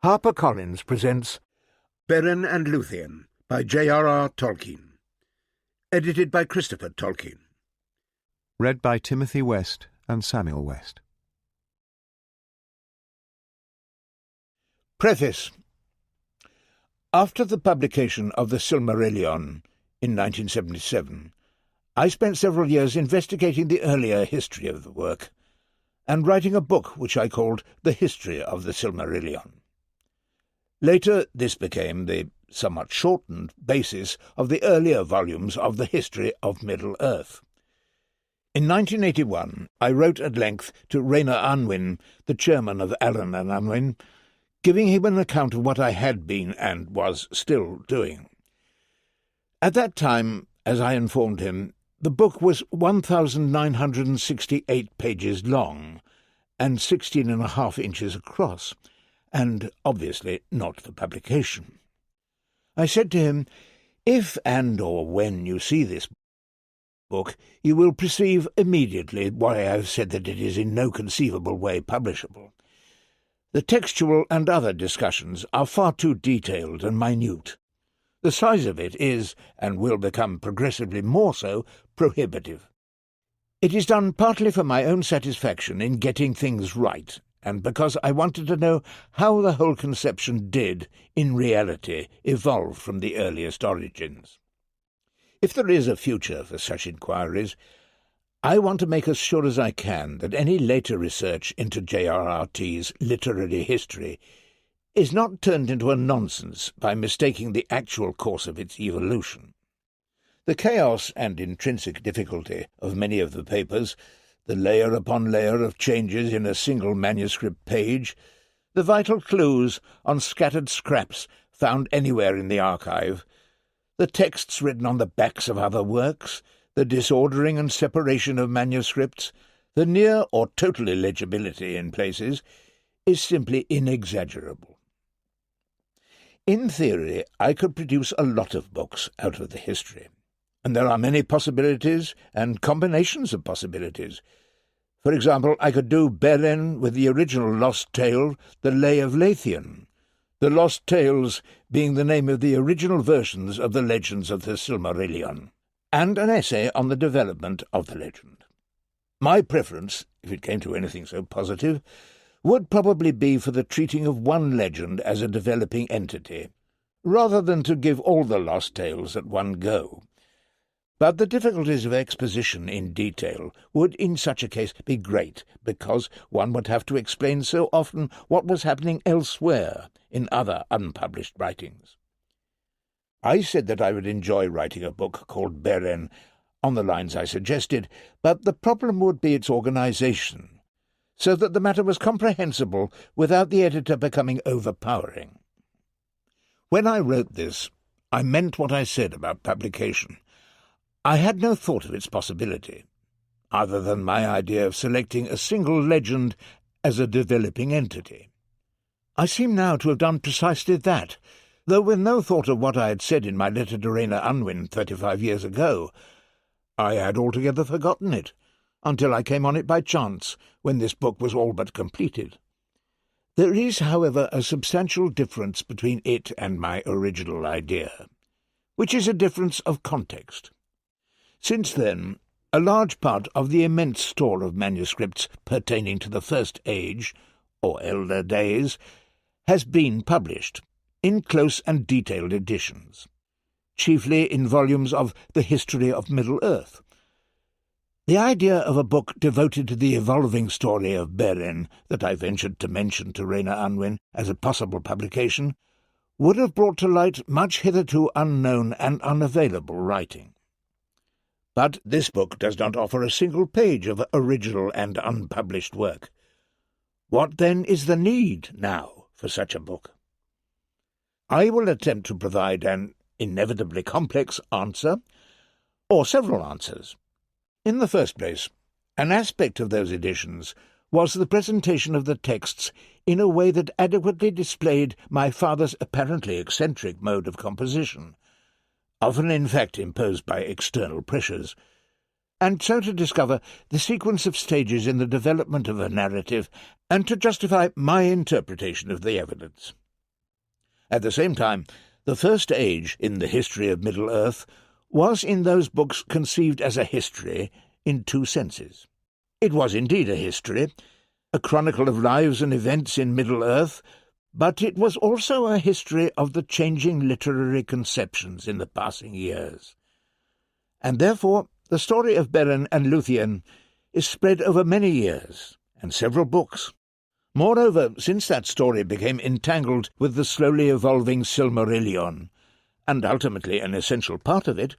HarperCollins presents Beren and Lúthien by J.R.R. Tolkien. Edited by Christopher Tolkien. Read by Timothy West and Samuel West. Preface. After the publication of the Silmarillion in 1977, I spent several years investigating the earlier history of the work and writing a book which I called The History of the Silmarillion. Later, this became the somewhat shortened basis of the earlier volumes of the History of Middle-earth. In 1981, I wrote at length to Rayner Unwin, the chairman of Allen and Unwin, giving him an account of what I had been and was still doing. At that time, as I informed him, the book was 1,968 pages long and 16.5 inches across, and obviously not for publication. I said to him, "If and or when you see this book, you will perceive immediately why I have said that it is in no conceivable way publishable. The textual and other discussions are far too detailed and minute. The size of it is, and will become progressively more so, prohibitive. It is done partly for my own satisfaction in getting things right, and because I wanted to know how the whole conception did, in reality, evolve from the earliest origins. If there is a future for such inquiries, I want to make as sure as I can that any later research into J.R.R.'s literary history is not turned into a nonsense by mistaking the actual course of its evolution. The chaos and intrinsic difficulty of many of the papers, the layer upon layer of changes in a single manuscript page, the vital clues on scattered scraps found anywhere in the archive, the texts written on the backs of other works, the disordering and separation of manuscripts, the near or total illegibility in places, is simply inexaggerable. In theory, I could produce a lot of books out of the history, and there are many possibilities and combinations of possibilities. For example, I could do Beren with the original lost tale, The Lay of Lúthien, the Lost Tales being the name of the original versions of the legends of the Silmarillion, and an essay on the development of the legend. My preference, if it came to anything so positive, would probably be for the treating of one legend as a developing entity, rather than to give all the lost tales at one go. But the difficulties of exposition in detail would in such a case be great, because one would have to explain so often what was happening elsewhere in other unpublished writings. I said that I would enjoy writing a book called Beren on the lines I suggested, but the problem would be its organization, so that the matter was comprehensible without the editor becoming overpowering. When I wrote this, I meant what I said about publication. I had no thought of its possibility, other than my idea of selecting a single legend as a developing entity. I seem now to have done precisely that, though with no thought of what I had said in my letter to Rayner Unwin 35 years ago. I had altogether forgotten it, until I came on it by chance, when this book was all but completed. There is, however, a substantial difference between it and my original idea, which is a difference of context. Since then, a large part of the immense store of manuscripts pertaining to the First Age, or elder days, has been published, in close and detailed editions, chiefly in volumes of The History of Middle-earth. The idea of a book devoted to the evolving story of Beren that I ventured to mention to Rayner Unwin as a possible publication would have brought to light much hitherto unknown and unavailable writing. But this book does not offer a single page of original and unpublished work. What, then, is the need now for such a book? I will attempt to provide an inevitably complex answer, or several answers. In the first place, an aspect of those editions was the presentation of the texts in a way that adequately displayed my father's apparently eccentric mode of composition, often in fact imposed by external pressures, and so to discover the sequence of stages in the development of a narrative and to justify my interpretation of the evidence. At the same time, the first age in the history of Middle-earth was in those books conceived as a history in two senses. It was indeed a history, a chronicle of lives and events in Middle-earth, but it was also a history of the changing literary conceptions in the passing years. And therefore the story of Beren and Lúthien is spread over many years and several books. Moreover, since that story became entangled with the slowly evolving Silmarillion, and ultimately an essential part of it,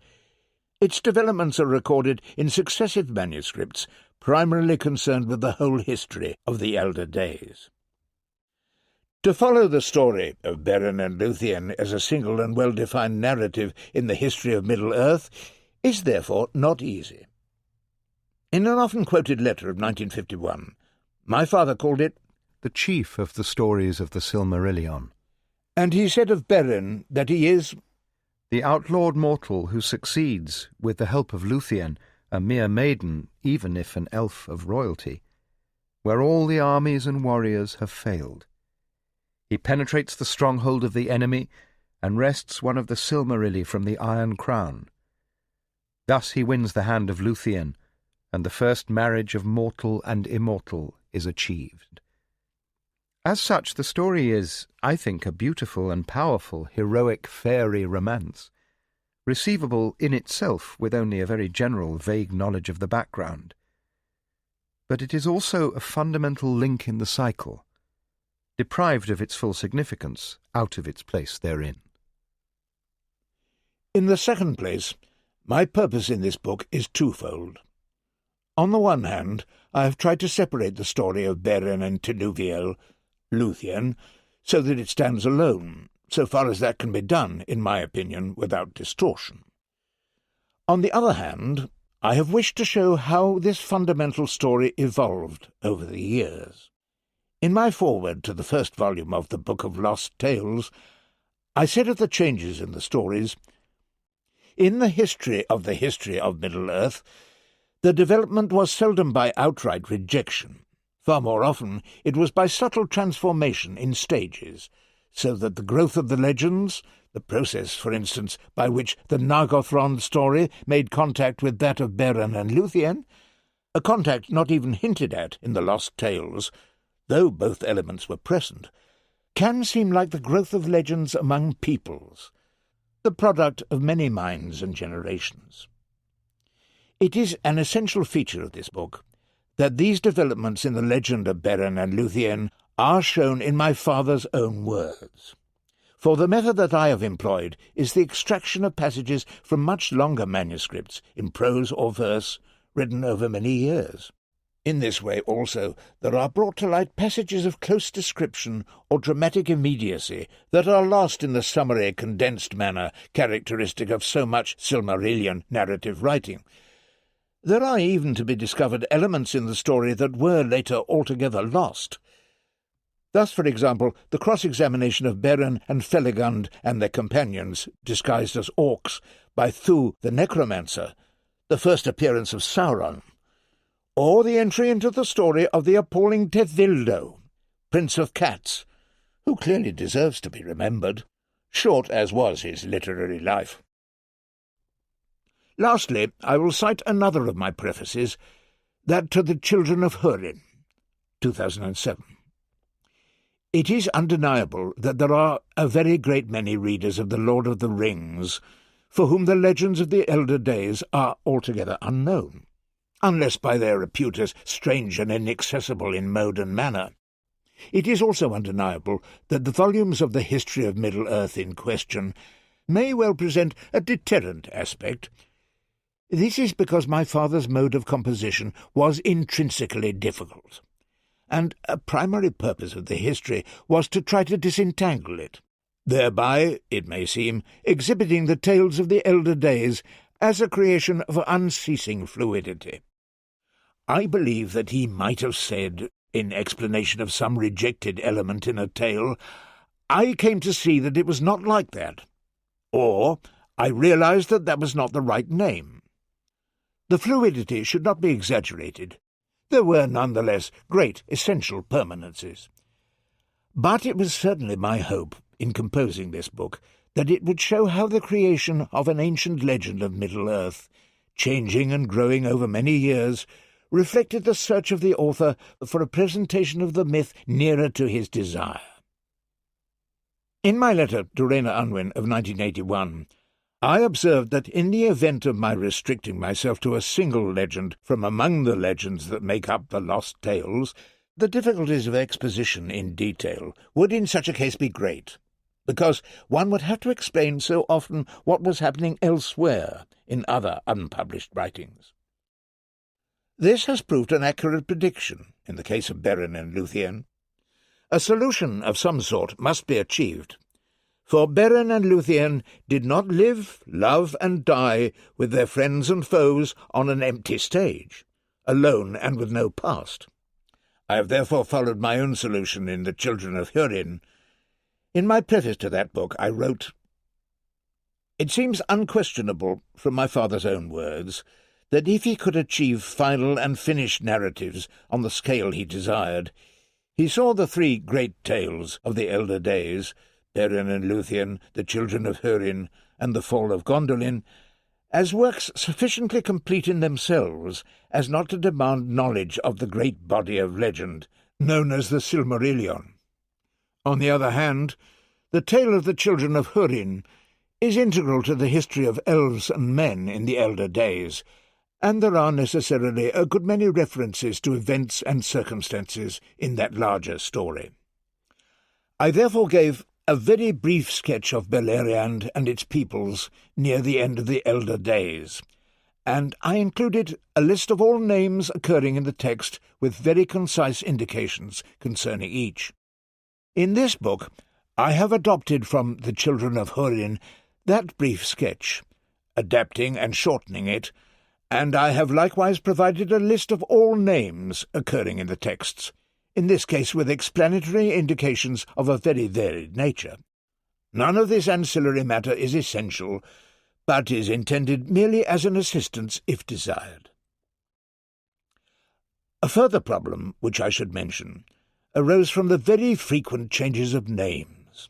its developments are recorded in successive manuscripts primarily concerned with the whole history of the elder days. To follow the story of Beren and Lúthien as a single and well-defined narrative in the history of Middle-earth is therefore not easy. In an often-quoted letter of 1951, my father called it the chief of the stories of the Silmarillion, and he said of Beren that he is the outlawed mortal who succeeds, with the help of Lúthien, a mere maiden, even if an elf of royalty, where all the armies and warriors have failed. He penetrates the stronghold of the enemy and wrests one of the Silmarilli from the Iron Crown. Thus he wins the hand of Lúthien, and the first marriage of mortal and immortal is achieved. As such, the story is, I think, a beautiful and powerful, heroic fairy romance, receivable in itself with only a very general, vague knowledge of the background. But it is also a fundamental link in the cycle, deprived of its full significance, out of its place therein. In the second place, my purpose in this book is twofold. On the one hand, I have tried to separate the story of Beren and Lúthien, so that it stands alone, so far as that can be done, in my opinion, without distortion. On the other hand, I have wished to show how this fundamental story evolved over the years. In my foreword to the first volume of the Book of Lost Tales, I said of the changes in the stories, "In the history of Middle-earth, the development was seldom by outright rejection. Far more often it was by subtle transformation in stages, so that the growth of the legends, the process, for instance, by which the Nargothrond story made contact with that of Beren and Lúthien, a contact not even hinted at in the Lost Tales, though both elements were present, can seem like the growth of legends among peoples, the product of many minds and generations. It is an essential feature of this book that these developments in the legend of Beren and Lúthien are shown in my father's own words. For the method that I have employed is the extraction of passages from much longer manuscripts, in prose or verse, written over many years. In this way, also, there are brought to light passages of close description or dramatic immediacy that are lost in the summary, condensed manner characteristic of so much Silmarillion narrative writing. There are even to be discovered elements in the story that were later altogether lost. Thus, for example, the cross-examination of Beren and Felagund and their companions, disguised as orcs, by Thu the necromancer, the first appearance of Sauron, or the entry into the story of the appalling Tethildo, Prince of Cats, who clearly deserves to be remembered, short as was his literary life. Lastly, I will cite another of my prefaces, that to the Children of Huan, 2007. It is undeniable that there are a very great many readers of The Lord of the Rings for whom the legends of the elder days are altogether unknown, unless by their repute as strange and inaccessible in mode and manner. It is also undeniable that the volumes of the history of Middle-earth in question may well present a deterrent aspect. This is because my father's mode of composition was intrinsically difficult, and a primary purpose of the history was to try to disentangle it, thereby, it may seem, exhibiting the tales of the elder days as a creation of unceasing fluidity. I believe that he might have said, in explanation of some rejected element in a tale, "I came to see that it was not like that," or "I realized that that was not the right name." The fluidity should not be exaggerated. There were nonetheless great essential permanences. But it was certainly my hope in composing this book, that it would show how the creation of an ancient legend of Middle-earth, changing and growing over many years, reflected the search of the author for a presentation of the myth nearer to his desire. In my letter to Rayna Unwin of 1981, I observed that in the event of my restricting myself to a single legend from among the legends that make up the Lost Tales, the difficulties of exposition in detail would in such a case be great, because one would have to explain so often what was happening elsewhere in other unpublished writings. This has proved an accurate prediction in the case of Beren and Lúthien. A solution of some sort must be achieved, for Beren and Lúthien did not live, love, and die with their friends and foes on an empty stage, alone and with no past. I have therefore followed my own solution in The Children of Huan. In my preface to that book I wrote, "It seems unquestionable, from my father's own words, that if he could achieve final and finished narratives on the scale he desired, he saw the three great tales of the elder days, Beren and Lúthien, The Children of Huan, and The Fall of Gondolin, as works sufficiently complete in themselves as not to demand knowledge of the great body of legend known as the Silmarillion. On the other hand, the tale of the Children of Huan is integral to the history of elves and men in the elder days, and there are necessarily a good many references to events and circumstances in that larger story. I therefore gave a very brief sketch of Beleriand and its peoples near the end of the elder days, and I included a list of all names occurring in the text with very concise indications concerning each. In this book I have adopted from The Children of Huan that brief sketch, adapting and shortening it, and I have likewise provided a list of all names occurring in the texts, in this case with explanatory indications of a very varied nature. None of this ancillary matter is essential, but is intended merely as an assistance if desired. A further problem, which I should mention, arose from the very frequent changes of names.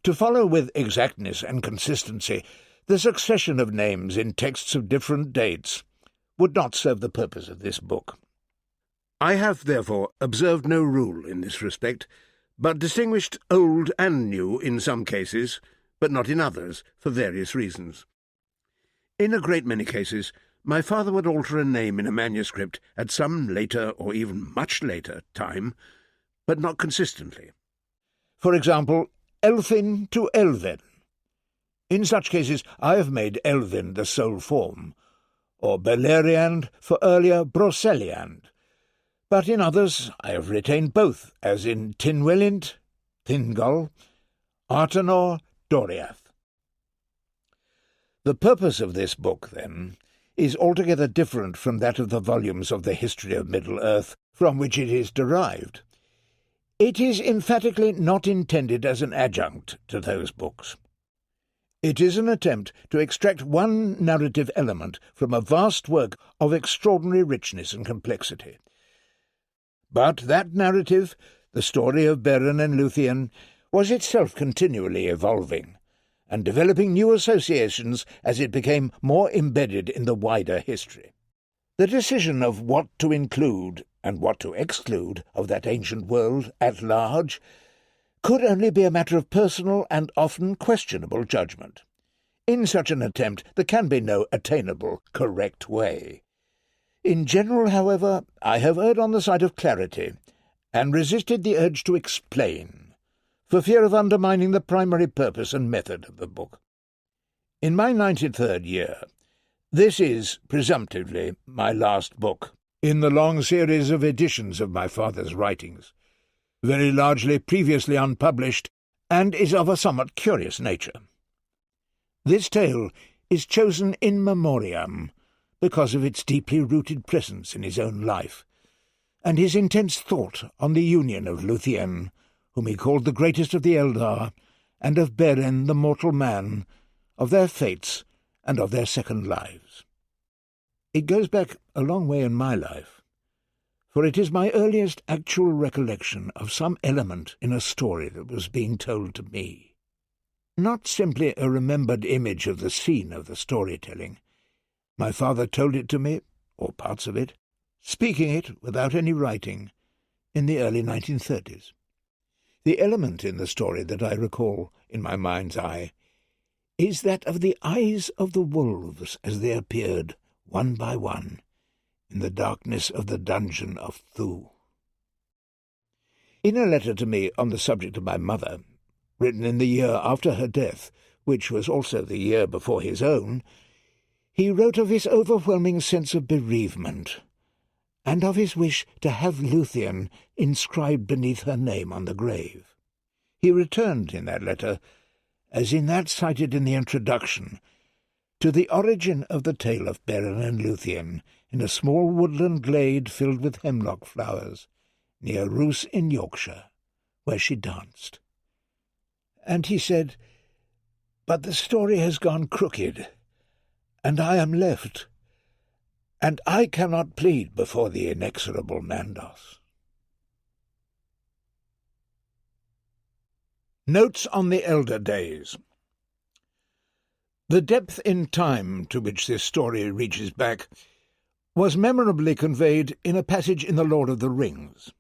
To follow with exactness and consistency the succession of names in texts of different dates would not serve the purpose of this book. I have, therefore, observed no rule in this respect, but distinguished old and new in some cases, but not in others, for various reasons. In a great many cases, my father would alter a name in a manuscript at some later or even much later time, but not consistently. For example, Elfin to Elven. In such cases I have made Elvin the sole form, or Beleriand for earlier Broceliand, but in others I have retained both, as in Tynwelint, Thingol, Artenor, Doriath. The purpose of this book, then, is altogether different from that of the volumes of the history of Middle-earth from which it is derived. It is emphatically not intended as an adjunct to those books. It is an attempt to extract one narrative element from a vast work of extraordinary richness and complexity. But that narrative, the story of Beren and Lúthien, was itself continually evolving, and developing new associations as it became more embedded in the wider history. The decision of what to include and what to exclude of that ancient world at large could only be a matter of personal and often questionable judgment. In such an attempt there can be no attainable, correct way. In general, however, I have erred on the side of clarity, and resisted the urge to explain, for fear of undermining the primary purpose and method of the book. In my 93rd year, this is, presumptively, my last book in the long series of editions of my father's writings, very largely previously unpublished, and is of a somewhat curious nature. This tale is chosen in memoriam because of its deeply rooted presence in his own life, and his intense thought on the union of Lúthien, whom he called the greatest of the Eldar, and of Beren, the mortal man, of their fates and of their second lives. It goes back a long way in my life, for it is my earliest actual recollection of some element in a story that was being told to me. Not simply a remembered image of the scene of the storytelling. My father told it to me, or parts of it, speaking it without any writing, in the early 1930s. The element in the story that I recall in my mind's eye is that of the eyes of the wolves as they appeared, one by one, in the darkness of the dungeon of Thu. In a letter to me on the subject of my mother, written in the year after her death, which was also the year before his own, he wrote of his overwhelming sense of bereavement, and of his wish to have Lúthien inscribed beneath her name on the grave. He returned in that letter, as in that cited in the introduction, to the origin of the tale of Beren and Lúthien in a small woodland glade filled with hemlock flowers, near Roos in Yorkshire, where she danced. And he said, "But the story has gone crooked, and I am left, and I cannot plead before the inexorable Mandos." Notes on the Elder Days. The depth in time to which this story reaches back was memorably conveyed in a passage in The Lord of the Rings.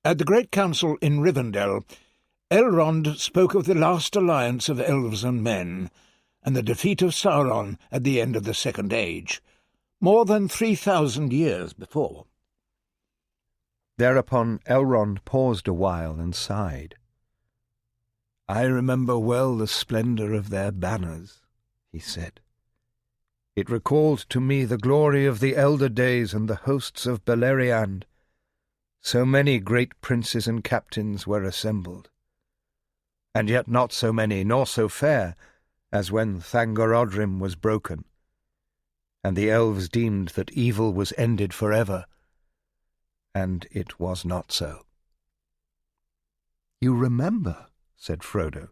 At the Great Council in Rivendell, Elrond spoke of the last alliance of elves and men, and the defeat of Sauron at the end of the Second Age, more than 3,000 years before. Thereupon Elrond paused a while and sighed. "I remember well the splendour of their banners," he said. "It recalled to me the glory of the elder days and the hosts of Beleriand. So many great princes and captains were assembled, and yet not so many nor so fair as when Thangorodrim was broken, and the elves deemed that evil was ended forever, and it was not so." "You remember?" said Frodo,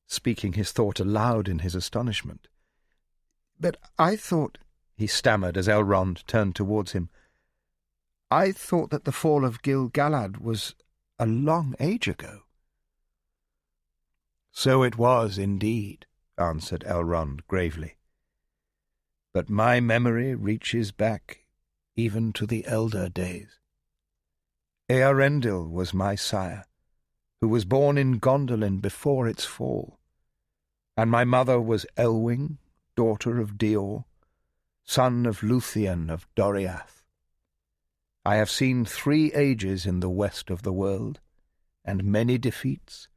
speaking his thought aloud in his astonishment. "But I thought," he stammered as Elrond turned towards him, "I thought that the fall of Gil-galad was a long age ago." "So it was indeed," answered Elrond gravely. "But my memory reaches back even to the elder days. Earendil was my sire, who was born in Gondolin before its fall, and my mother was Elwing, daughter of Dior, son of Lúthien of Doriath. I have seen 3 ages in the west of the world, and many defeats,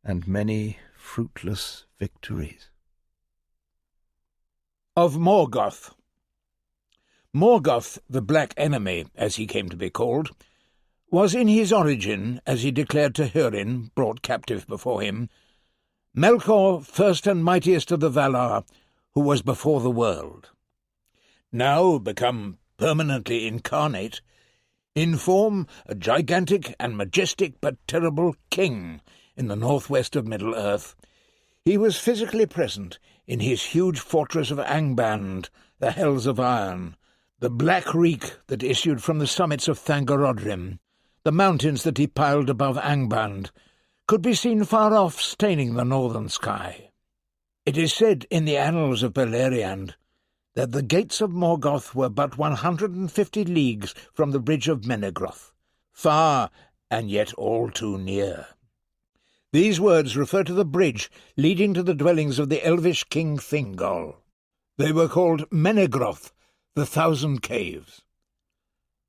and many fruitless victories." Of Morgoth. Morgoth, the Black Enemy, as he came to be called, was in his origin, as he declared to Húrin, brought captive before him, Melkor, first and mightiest of the Valar, who was before the world. Now become permanently incarnate, in form a gigantic and majestic but terrible king in the northwest of Middle-earth, he was physically present in his huge fortress of Angband, the Hells of Iron, the black reek that issued from the summits of Thangorodrim. The mountains that he piled above Angband could be seen far off, staining the northern sky. It is said in the annals of Beleriand that the gates of Morgoth were but 150 leagues from the bridge of Menegroth, far and yet all too near. These words refer to the bridge leading to the dwellings of the elvish king Thingol. They were called Menegroth, the 1,000 Caves.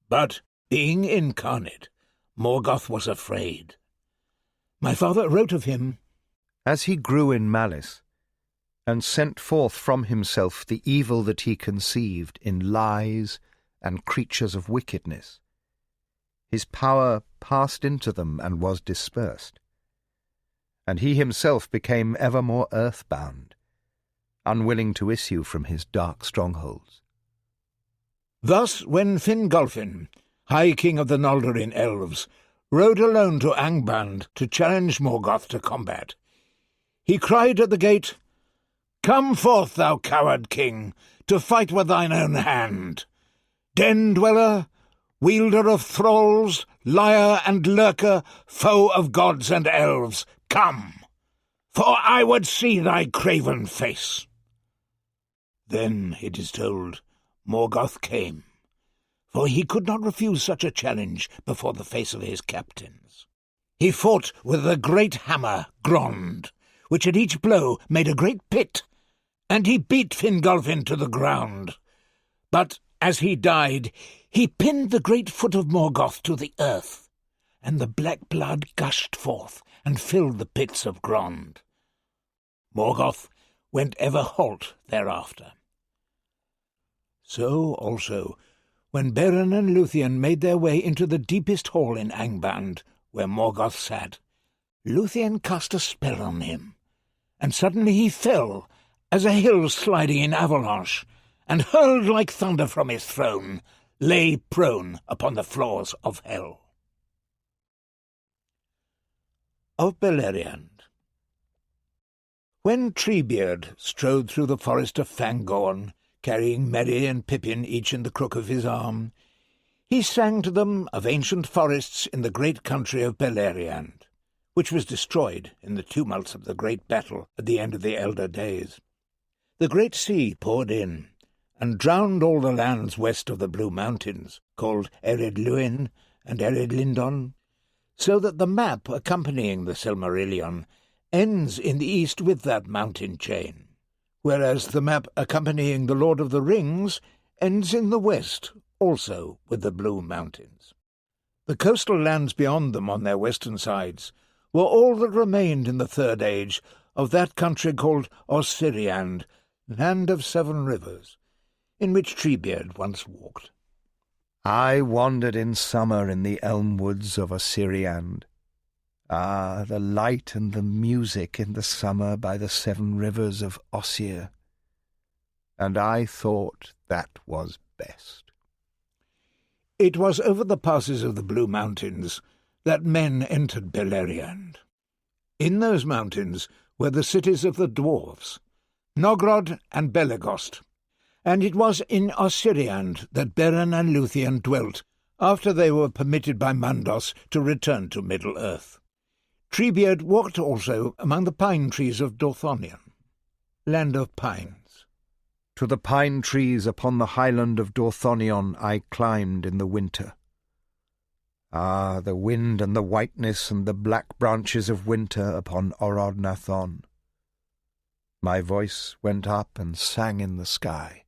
But, being incarnate, Morgoth was afraid. My father wrote of him, "As he grew in malice, and sent forth from himself the evil that he conceived in lies and creatures of wickedness, his power passed into them and was dispersed, and he himself became ever more earthbound, unwilling to issue from his dark strongholds." Thus, when Fingolfin, High King of the Noldorin Elves, rode alone to Angband to challenge Morgoth to combat, he cried at the gate, "Come forth, thou coward king, to fight with thine own hand. Den-dweller, wielder of thralls, liar and lurker, foe of gods and elves, come, for I would see thy craven face." Then, it is told, Morgoth came, for he could not refuse such a challenge before the face of his captains. He fought with the great hammer, Grond, which at each blow made a great pit, and he beat Fingolfin to the ground. But as he died, he pinned the great foot of Morgoth to the earth, and the black blood gushed forth and filled the pits of Grond. Morgoth went ever halt thereafter. So also, when Beren and Lúthien made their way into the deepest hall in Angband, where Morgoth sat, Lúthien cast a spell on him, and suddenly he fell, as a hill sliding in avalanche, and hurled like thunder from his throne, lay prone upon the floors of hell. Of Beleriand. When Treebeard strode through the forest of Fangorn, carrying Merry and Pippin each in the crook of his arm, he sang to them of ancient forests in the great country of Beleriand, which was destroyed in the tumults of the great battle at the end of the elder days. The great sea poured in, and drowned all the lands west of the Blue Mountains, called Ered Luin and Ered Lindon, so that the map accompanying the Silmarillion ends in the east with that mountain chain, whereas the map accompanying the Lord of the Rings ends in the west, also with the Blue Mountains. The coastal lands beyond them on their western sides were all that remained in the Third Age of that country called Osiriand, Land of Seven Rivers, in which Treebeard once walked. I wandered in summer in the elm woods of Osiriand. Ah, the light and the music in the summer by the seven rivers of Osir. And I thought that was best. It was over the passes of the Blue Mountains that men entered Beleriand. In those mountains were the cities of the dwarves, Nogrod and Belegost, and it was in Osiriand that Beren and Lúthien dwelt after they were permitted by Mandos to return to Middle-earth. Treebeard walked also among the pine trees of Dorthonion, land of pines. To the pine trees upon the highland of Dorthonion I climbed in the winter. Ah, the wind and the whiteness and the black branches of winter upon Orodnathon. My voice went up and sang in the sky.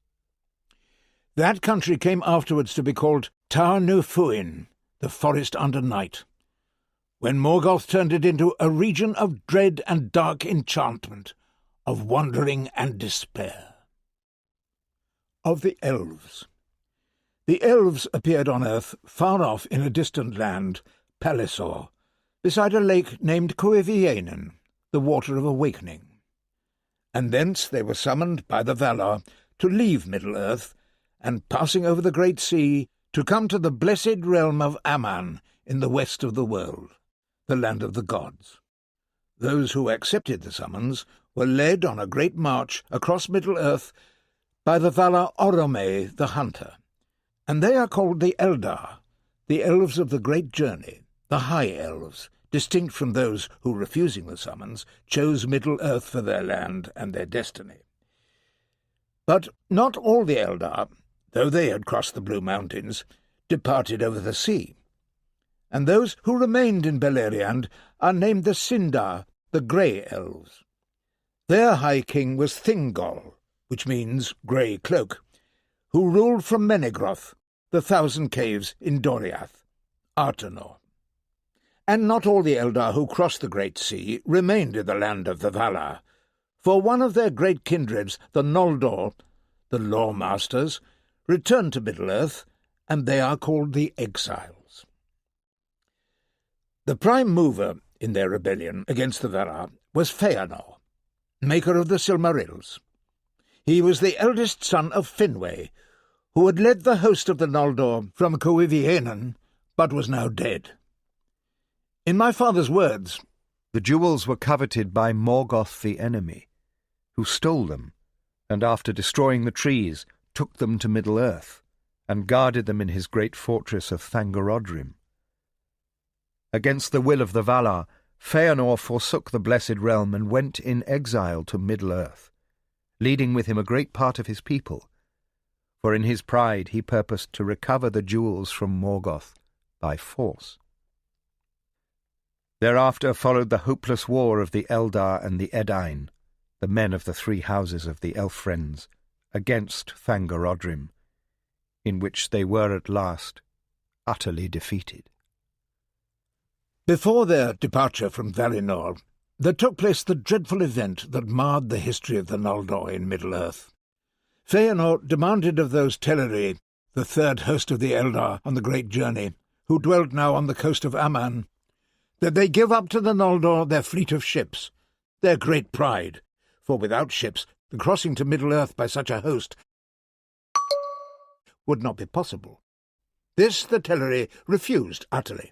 That country came afterwards to be called Tar Nufuin, the forest under night, when Morgoth turned it into a region of dread and dark enchantment, of wandering and despair. Of the Elves. The Elves appeared on earth far off in a distant land, Pallisaur, beside a lake named Coevienen, the Water of Awakening. And thence they were summoned by the Valar to leave Middle-earth, and passing over the great sea, to come to the blessed realm of Aman in the west of the world, the land of the gods. Those who accepted the summons were led on a great march across Middle-earth by the Valar Orome the Hunter, and they are called the Eldar, the elves of the great journey, the high elves, distinct from those who, refusing the summons, chose Middle-earth for their land and their destiny. But not all the Eldar, though they had crossed the Blue Mountains, departed over the sea, and those who remained in Beleriand are named the Sindar, the grey elves. Their high king was Thingol, which means grey cloak, who ruled from Menegroth, the 1,000 caves in Doriath, Artenor. And not all the Eldar who crossed the great sea remained in the land of the Valar, for one of their great kindreds, the Noldor, the Lawmasters, returned to Middle-earth, and they are called the Exiles. The prime mover in their rebellion against the Valar was Feanor, maker of the Silmarils. He was the eldest son of Finwë, who had led the host of the Noldor from Coevienen, but was now dead. In my father's words, the jewels were coveted by Morgoth the enemy, who stole them, and after destroying the trees, took them to Middle-earth, and guarded them in his great fortress of Thangorodrim. Against the will of the Valar, Feanor forsook the Blessed Realm and went in exile to Middle-earth, leading with him a great part of his people, for in his pride he purposed to recover the jewels from Morgoth by force. Thereafter followed the hopeless war of the Eldar and the Edain, the men of the three houses of the Elf-friends, against Thangorodrim, in which they were at last utterly defeated. Before their departure from Valinor, there took place the dreadful event that marred the history of the Noldor in Middle-earth. Feanor demanded of those Teleri, the third host of the Eldar on the great journey, who dwelt now on the coast of Aman, that they give up to the Noldor their fleet of ships, their great pride, for without ships the crossing to Middle-earth by such a host would not be possible. This the Teleri refused utterly.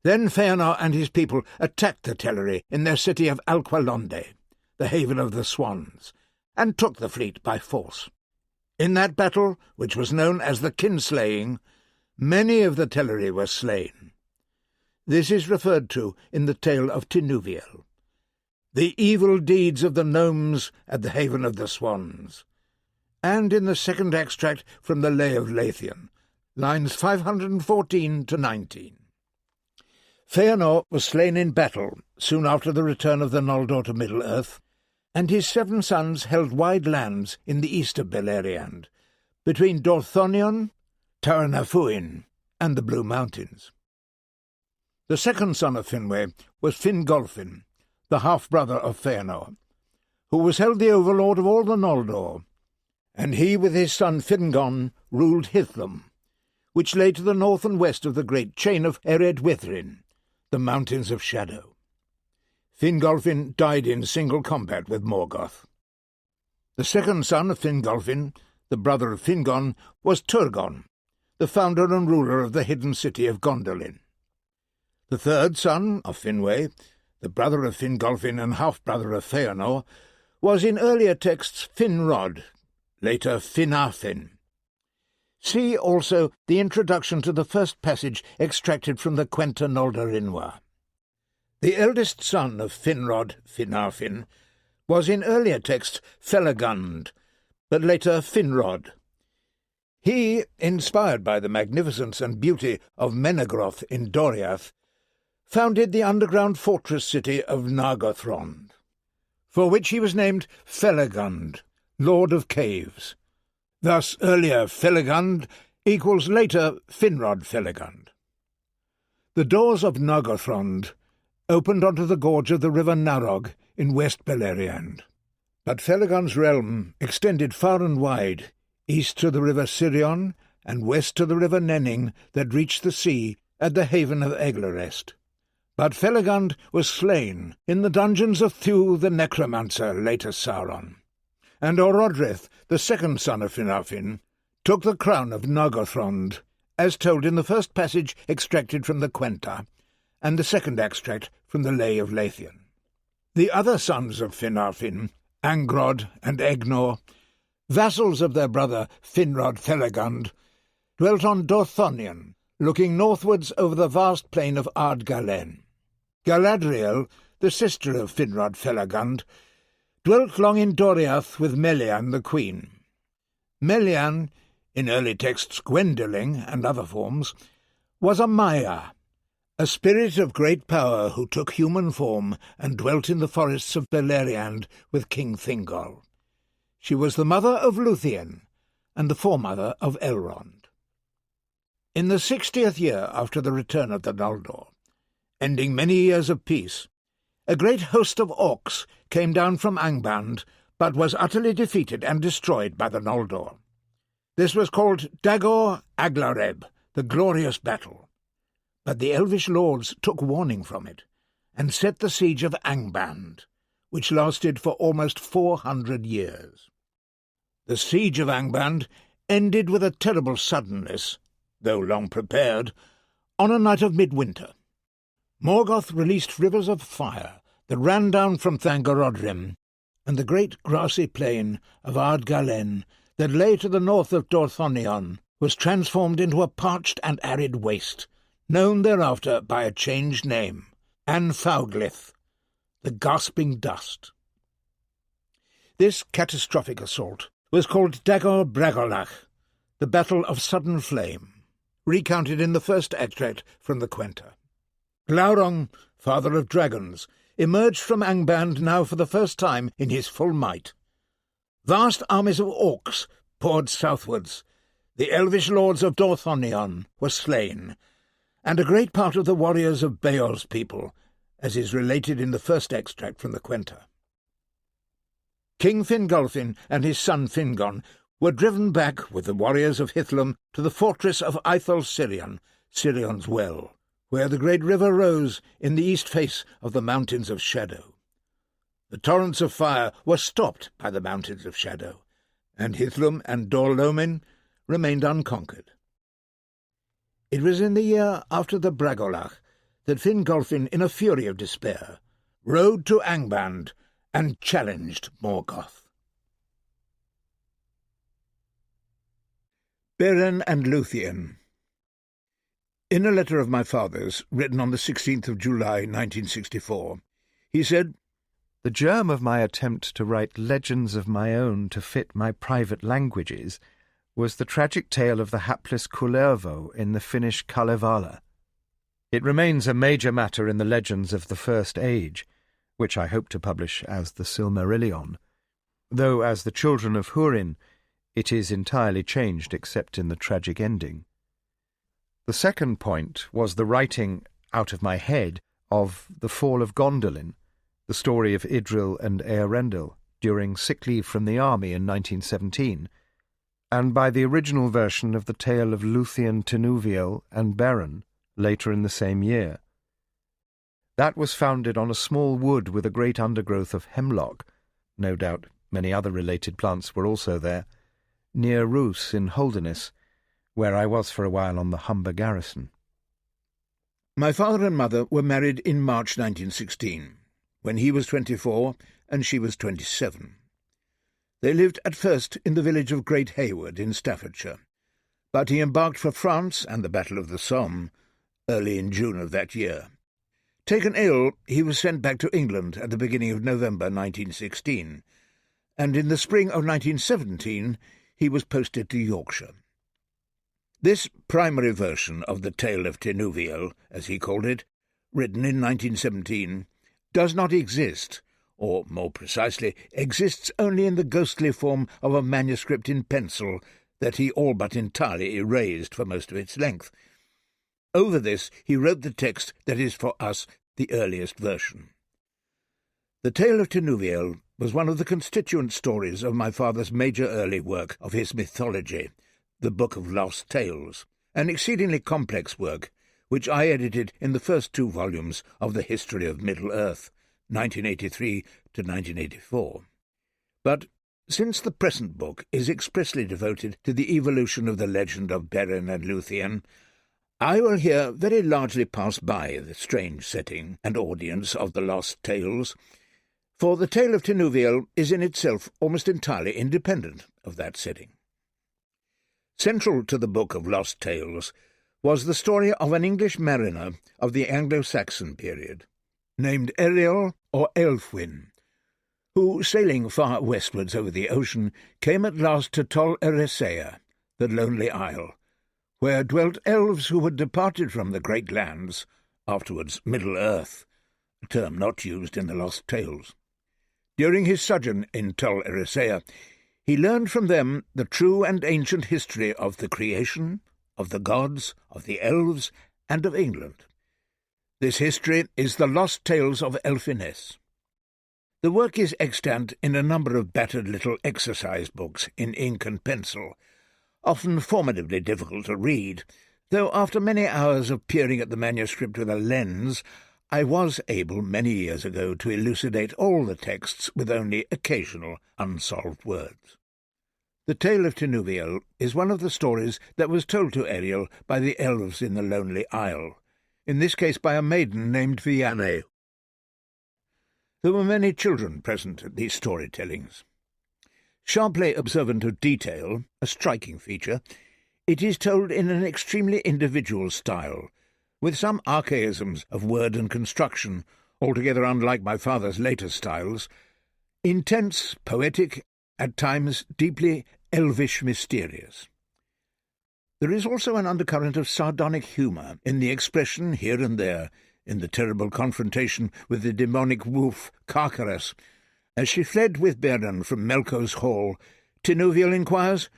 Then Feanor and his people attacked the Teleri in their city of Alqualonde, the haven of the swans, and took the fleet by force. In that battle, which was known as the Kinslaying, many of the Teleri were slain. This is referred to in the tale of Tinuviel, the evil deeds of the gnomes at the haven of the swans, and in the second extract from the Lay of Lúthien, lines 514 to 19. Feanor was slain in battle soon after the return of the Noldor to Middle-earth, and his 7 sons held wide lands in the east of Beleriand, between Dorthonion, Tarannafuin, and the Blue Mountains. The second son of Finwë was Fingolfin, the half-brother of Feanor, who was held the overlord of all the Noldor, and he with his son Fingon ruled Hithlum, which lay to the north and west of the great chain of Ered Withrin, the Mountains of Shadow. Fingolfin died in single combat with Morgoth. The second son of Fingolfin, the brother of Fingon, was Turgon, the founder and ruler of the hidden city of Gondolin. The third son of Finwë, the brother of Fingolfin and half-brother of Feanor, was in earlier texts Finrod, later Finarfin. See also the introduction to the first passage extracted from the Quenta Noldorinwa. The eldest son of Finrod, Finarfin, was in earlier texts Felagund, but later Finrod. He, inspired by the magnificence and beauty of Menegroth in Doriath, founded the underground fortress city of Nargothrond, for which he was named Felagund, Lord of Caves. Thus earlier Felagund equals later Finrod Felagund. The doors of Nargothrond opened onto the gorge of the river Narog in West Beleriand, but Felagund's realm extended far and wide, east to the river Sirion and west to the river Nenning that reached the sea at the haven of Eglarest. But Felagund was slain in the dungeons of Thu the Necromancer, later Sauron, and Orodreth, the second son of Finarfin, took the crown of Nargothrond, as told in the first passage extracted from the Quenta, and the second extract from the Lay of Lúthien. The other sons of Finarfin, Angrod and Egnor, vassals of their brother Finrod Felagund, dwelt on Dorthonion, looking northwards over the vast plain of Ardgalen. Galadriel, the sister of Finrod Felagund, dwelt long in Doriath with Melian the queen. Melian, in early texts Gwendoling and other forms, was a Maya, a spirit of great power who took human form and dwelt in the forests of Beleriand with King Thingol. She was the mother of Lúthien and the foremother of Elrond. In the 60th year after the return of the Noldor, ending many years of peace, a great host of orcs came down from Angband, but was utterly defeated and destroyed by the Noldor. This was called Dagor Aglareb, the Glorious Battle. But the elvish lords took warning from it, and set the siege of Angband, which lasted for almost 400 years. The siege of Angband ended with a terrible suddenness, though long prepared, on a night of midwinter. Morgoth released rivers of fire that ran down from Thangorodrim, and the great grassy plain of Ardgalen that lay to the north of Dorthonion was transformed into a parched and arid waste, known thereafter by a changed name, Anfauglith, the gasping dust. This catastrophic assault was called Dagor Bragolach, the Battle of Sudden Flame, recounted in the first extract from the Quenta. Glaurung, father of dragons, emerged from Angband now for the first time in his full might. Vast armies of orcs poured southwards. The elvish lords of Dorthonion were slain, and a great part of the warriors of Beor's people, as is related in the first extract from the Quenta. King Fingolfin and his son Fingon were driven back with the warriors of Hithlum to the fortress of Aithel Sirion, Sirion's Well, where the great river rose in the east face of the Mountains of Shadow. The torrents of fire were stopped by the Mountains of Shadow, and Hithlum and Dor Lomin remained unconquered. It was in the year after the Bragolach that Fingolfin, in a fury of despair, rode to Angband and challenged Morgoth. Beren and Lúthien. In a letter of my father's, written on the 16th of July, 1964, he said, "The germ of my attempt to write legends of my own to fit my private languages was the tragic tale of the hapless Kullervo in the Finnish Kalevala. It remains a major matter in the legends of the First Age, which I hope to publish as the Silmarillion, though as the Children of Hurin it is entirely changed except in the tragic ending. The second point was the writing, out of my head, of The Fall of Gondolin, the story of Idril and Eärendil, during sick leave from the army in 1917, and by the original version of the tale of Lúthien Tinuviel and Beren, later in the same year. That was founded on a small wood with a great undergrowth of hemlock, no doubt many other related plants were also there, near Roos in Holderness, where I was for a while on the Humber garrison. My father and mother were married in March 1916, when he was 24 and she was 27. They lived at first in the village of Great Hayward in Staffordshire, but he embarked for France and the Battle of the Somme early in June of that year. Taken ill, he was sent back to England at the beginning of November 1916, and in the spring of 1917 he was posted to Yorkshire. This primary version of the tale of Tinuviel, as he called it, written in 1917, does not exist, or, more precisely, exists only in the ghostly form of a manuscript in pencil that he all but entirely erased for most of its length. Over this he wrote the text that is for us the earliest version. The tale of Tinuviel was one of the constituent stories of my father's major early work of his mythology, the Book of Lost Tales, an exceedingly complex work which I edited in the first 2 volumes of the History of Middle-earth, 1983 to 1984. But since the present book is expressly devoted to the evolution of the legend of Beren and Lúthien, I will here very largely pass by the strange setting and audience of the Lost Tales, for the tale of Tinuviel is in itself almost entirely independent of that setting. Central to the Book of Lost Tales was the story of an English mariner of the Anglo-Saxon period, named Eriol or Elfwin, who, sailing far westwards over the ocean, came at last to Tol Eressëa, the lonely isle, where dwelt elves who had departed from the great lands, afterwards Middle-earth, a term not used in the Lost Tales. During his sojourn in Tol Eressëa, he learned from them the true and ancient history of the creation, of the gods, of the elves, and of England. This history is the Lost Tales of Elfiness. The work is extant in a number of battered little exercise books in ink and pencil, often formidably difficult to read, though after many hours of peering at the manuscript with a lens, I was able many years ago to elucidate all the texts with only occasional unsolved words. The tale of Tinuviel is one of the stories that was told to Eriol by the elves in the Lonely Isle, in this case by a maiden named Vianne. There were many children present at these storytellings. Sharply observant of detail, a striking feature, It is told in an extremely individual style, with some archaisms of word and construction, altogether unlike my father's later styles, intense, poetic, at times deeply elvish mysterious. There is also an undercurrent of sardonic humour in the expression here and there, in the terrible confrontation with the demonic wolf Carcaras. As she fled with Beren from Melkor's hall, Tinuviel inquires,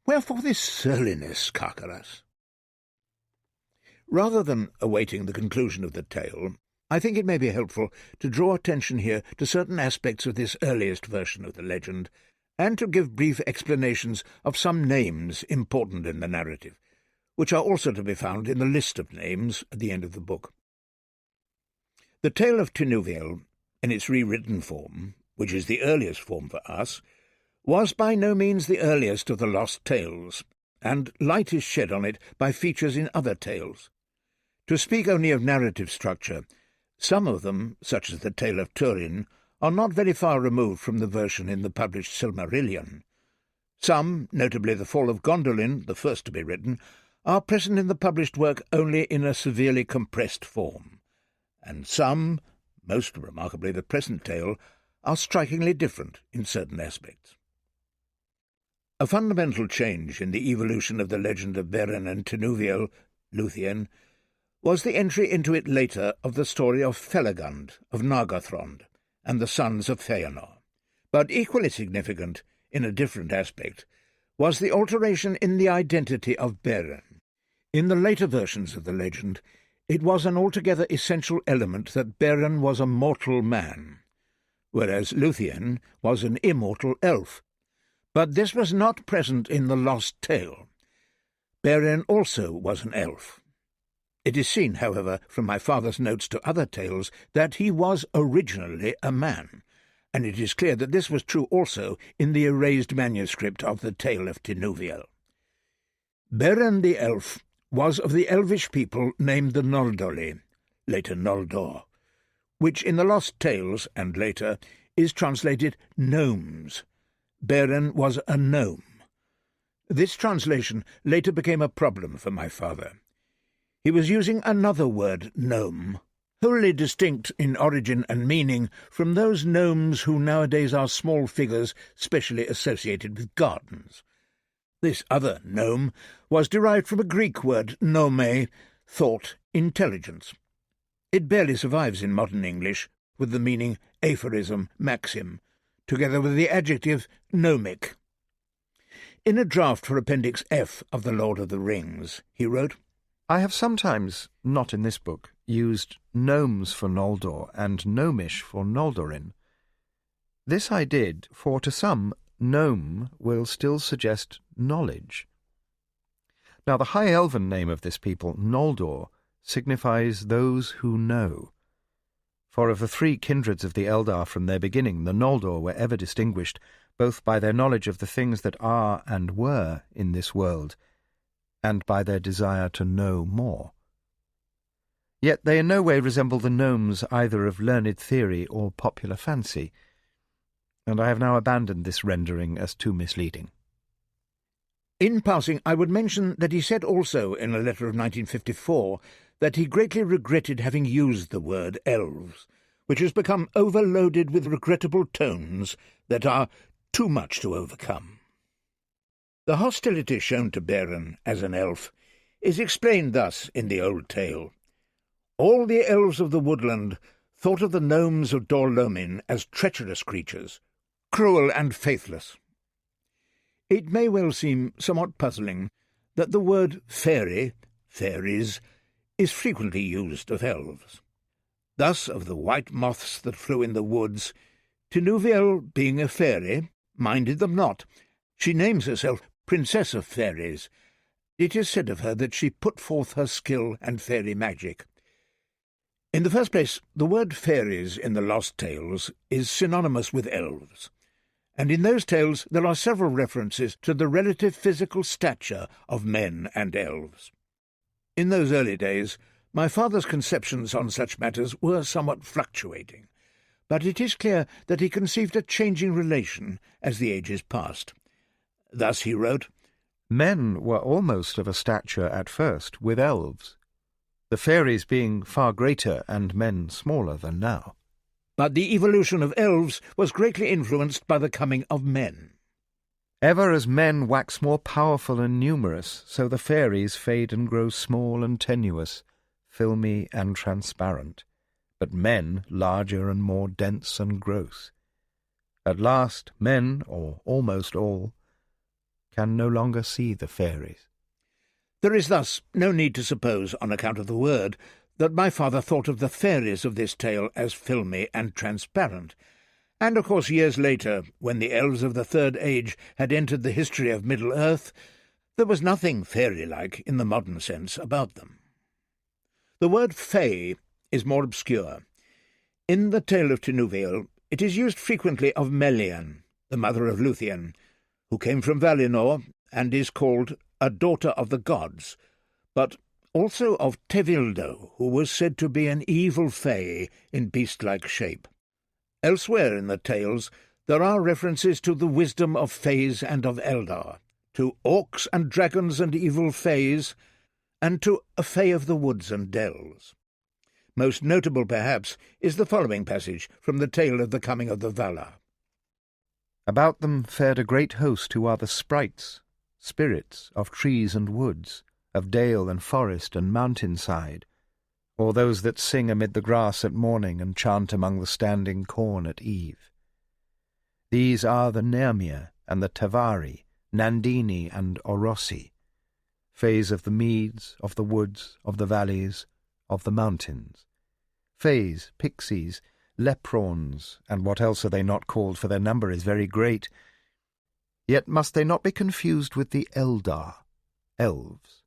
"Wherefore this surliness, Carcaras?" Rather than awaiting the conclusion of the tale, I think it may be helpful to draw attention here to certain aspects of this earliest version of the legend, and to give brief explanations of some names important in the narrative, which are also to be found in the list of names at the end of the book. The tale of Tinuviel, in its rewritten form, which is the earliest form for us, was by no means the earliest of the lost tales, and light is shed on it by features in other tales. To speak only of narrative structure, some of them, such as the tale of Turin, are not very far removed from the version in the published Silmarillion. Some, notably the Fall of Gondolin, the first to be written, are present in the published work only in a severely compressed form, and some, most remarkably the present tale, are strikingly different in certain aspects. A fundamental change in the evolution of the legend of Beren and Lúthien, was the entry into it later of the story of Felagund of Nargothrond and the sons of Feanor. But equally significant, in a different aspect, was the alteration in the identity of Beren. In the later versions of the legend, it was an altogether essential element that Beren was a mortal man, whereas Lúthien was an immortal elf. But this was not present in the lost tale. Beren also was an elf. It is seen, however, from my father's notes to other tales, that he was originally a man, and it is clear that this was true also in the erased manuscript of the tale of Tinuviel. Beren the elf was of the elvish people named the Noldori, later Noldor, which in the lost tales, and later, is translated gnomes. Beren was a gnome. This translation later became a problem for my father. He was using another word, gnome, wholly distinct in origin and meaning from those gnomes who nowadays are small figures specially associated with gardens. This other gnome was derived from a Greek word, nome, thought, intelligence. It barely survives in modern English, with the meaning aphorism, maxim, together with the adjective gnomic. In a draft for Appendix F of The Lord of the Rings, he wrote, I have sometimes, not in this book, used gnomes for Noldor and gnomish for Noldorin. This I did, for to some, gnome will still suggest knowledge. Now the High Elven name of this people, Noldor, signifies those who know. For of the three kindreds of the Eldar from their beginning, the Noldor were ever distinguished, both by their knowledge of the things that are and were in this world, and by their desire to know more. Yet they in no way resemble the gnomes either of learned theory or popular fancy, and I have now abandoned this rendering as too misleading. In passing, I would mention that he said also in a letter of 1954 that he greatly regretted having used the word elves, which has become overloaded with regrettable tones that are too much to overcome. The hostility shown to Beren as an elf is explained thus in the old tale. All the elves of the woodland thought of the gnomes of Dor Lomin as treacherous creatures, cruel and faithless. It may well seem somewhat puzzling that the word fairy, fairies, is frequently used of elves. Thus of the white moths that flew in the woods, Tinuviel, being a fairy, minded them not. She names herself Princess of Fairies. It is said of her that she put forth her skill and fairy magic. In the first place, the word fairies in the lost tales is synonymous with elves, and in those tales there are several references to the relative physical stature of men and elves. In those early days, my father's conceptions on such matters were somewhat fluctuating, but it is clear that he conceived a changing relation as the ages passed. Thus he wrote, Men were almost of a stature at first with elves, the fairies being far greater and men smaller than now. But the evolution of elves was greatly influenced by the coming of men. Ever as men wax more powerful and numerous, so the fairies fade and grow small and tenuous, filmy and transparent, but men larger and more dense and gross. At last men, or almost all, can no longer see the fairies. There is thus no need to suppose, on account of the word, that my father thought of the fairies of this tale as filmy and transparent, and of course years later, when the elves of the Third Age had entered the history of Middle-earth, there was nothing fairy-like in the modern sense about them. The word fae is more obscure. In the tale of Tinuviel, it is used frequently of Melian, the mother of Lúthien, who came from Valinor and is called a daughter of the gods, but also of Tevildo, who was said to be an evil fae in beast-like shape. Elsewhere in the tales there are references to the wisdom of fays and of Eldar, to orcs and dragons and evil fays, and to a fae of the woods and dells. Most notable, perhaps, is the following passage from the tale of the coming of the Valar. About them fared a great host who are the sprites, spirits of trees and woods, of dale and forest and mountain-side, or those that sing amid the grass at morning and chant among the standing corn at eve. These are the Nermir and the Tavari, Nandini and Orossi, fays of the meads, of the woods, of the valleys, of the mountains, fays, pixies, leprauns, and what else are they not called, for their number is very great. Yet must they not be confused with the Eldar, elves,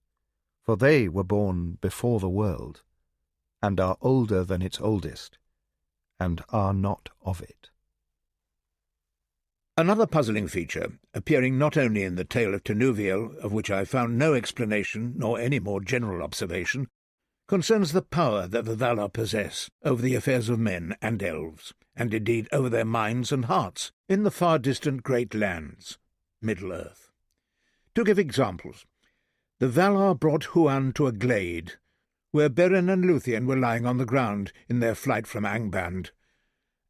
for they were born before the world, and are older than its oldest, and are not of it. Another puzzling feature, appearing not only in the tale of Tinuviel, of which I found no explanation nor any more general observation, concerns the power that the Valar possess over the affairs of men and elves, and indeed over their minds and hearts, in the far-distant great lands, Middle-earth. To give examples, the Valar brought Huan to a glade, where Beren and Lúthien were lying on the ground in their flight from Angband,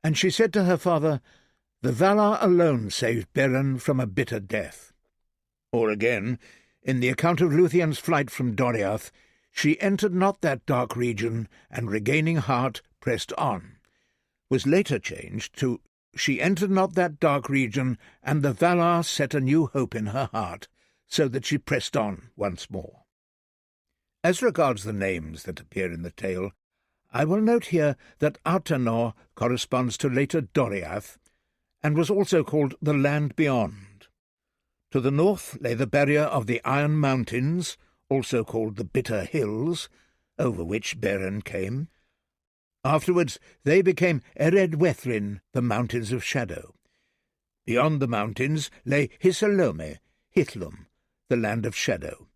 and she said to her father, "The Valar alone saved Beren from a bitter death." Or again, in the account of Lúthien's flight from Doriath, she entered not that dark region, and regaining heart, pressed on, was later changed to she entered not that dark region, and the Valar set a new hope in her heart, so that she pressed on once more. As regards the names that appear in the tale, I will note here that Artanor corresponds to later Doriath, and was also called the Land Beyond. To the north lay the barrier of the Iron Mountains, also called the Bitter Hills, over which Beren came. Afterwards they became Ered Wethrin, the Mountains of Shadow. Beyond the mountains lay Hisalome, Hithlum, the Land of Shadow,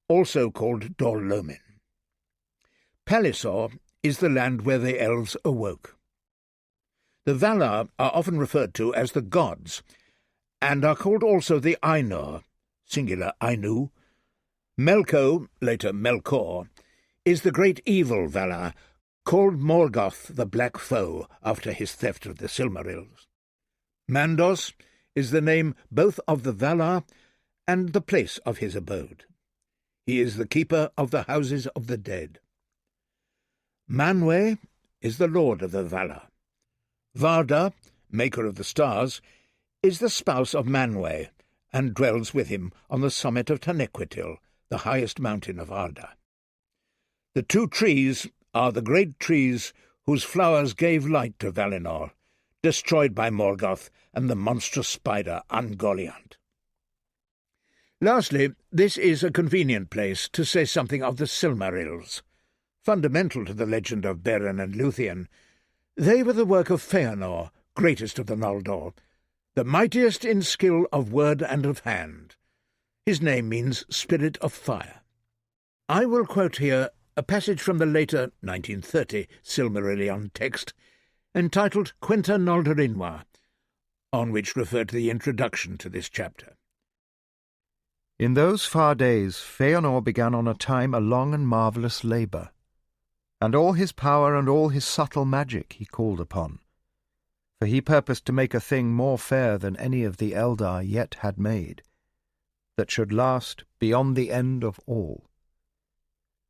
also called Dol Lomin. Palisor is the land where the elves awoke. The Valar are often referred to as the gods, and are called also the Ainur, singular Ainu. Melko, later Melkor, is the great evil Valar, called Morgoth the Black Foe after his theft of the Silmarils. Mandos is the name both of the Valar and the place of his abode. He is the keeper of the houses of the dead. Manwë is the lord of the Valar. Varda, maker of the stars, is the spouse of Manwë, and dwells with him on the summit of Tanequitil, the highest mountain of Arda. The two trees are the great trees whose flowers gave light to Valinor, destroyed by Morgoth and the monstrous spider Ungoliant. Lastly, this is a convenient place to say something of the Silmarils. Fundamental to the legend of Beren and Lúthien, they were the work of Feanor, greatest of the Noldor, the mightiest in skill of word and of hand. His name means Spirit of Fire. I will quote here a passage from the later 1930 Silmarillion text, entitled Quenta Noldorin, on which referred to the introduction to this chapter. In those far days Fëanor began on a time a long and marvellous labour, and all his power and all his subtle magic he called upon, for he purposed to make a thing more fair than any of the Eldar yet had made, that should last beyond the end of all.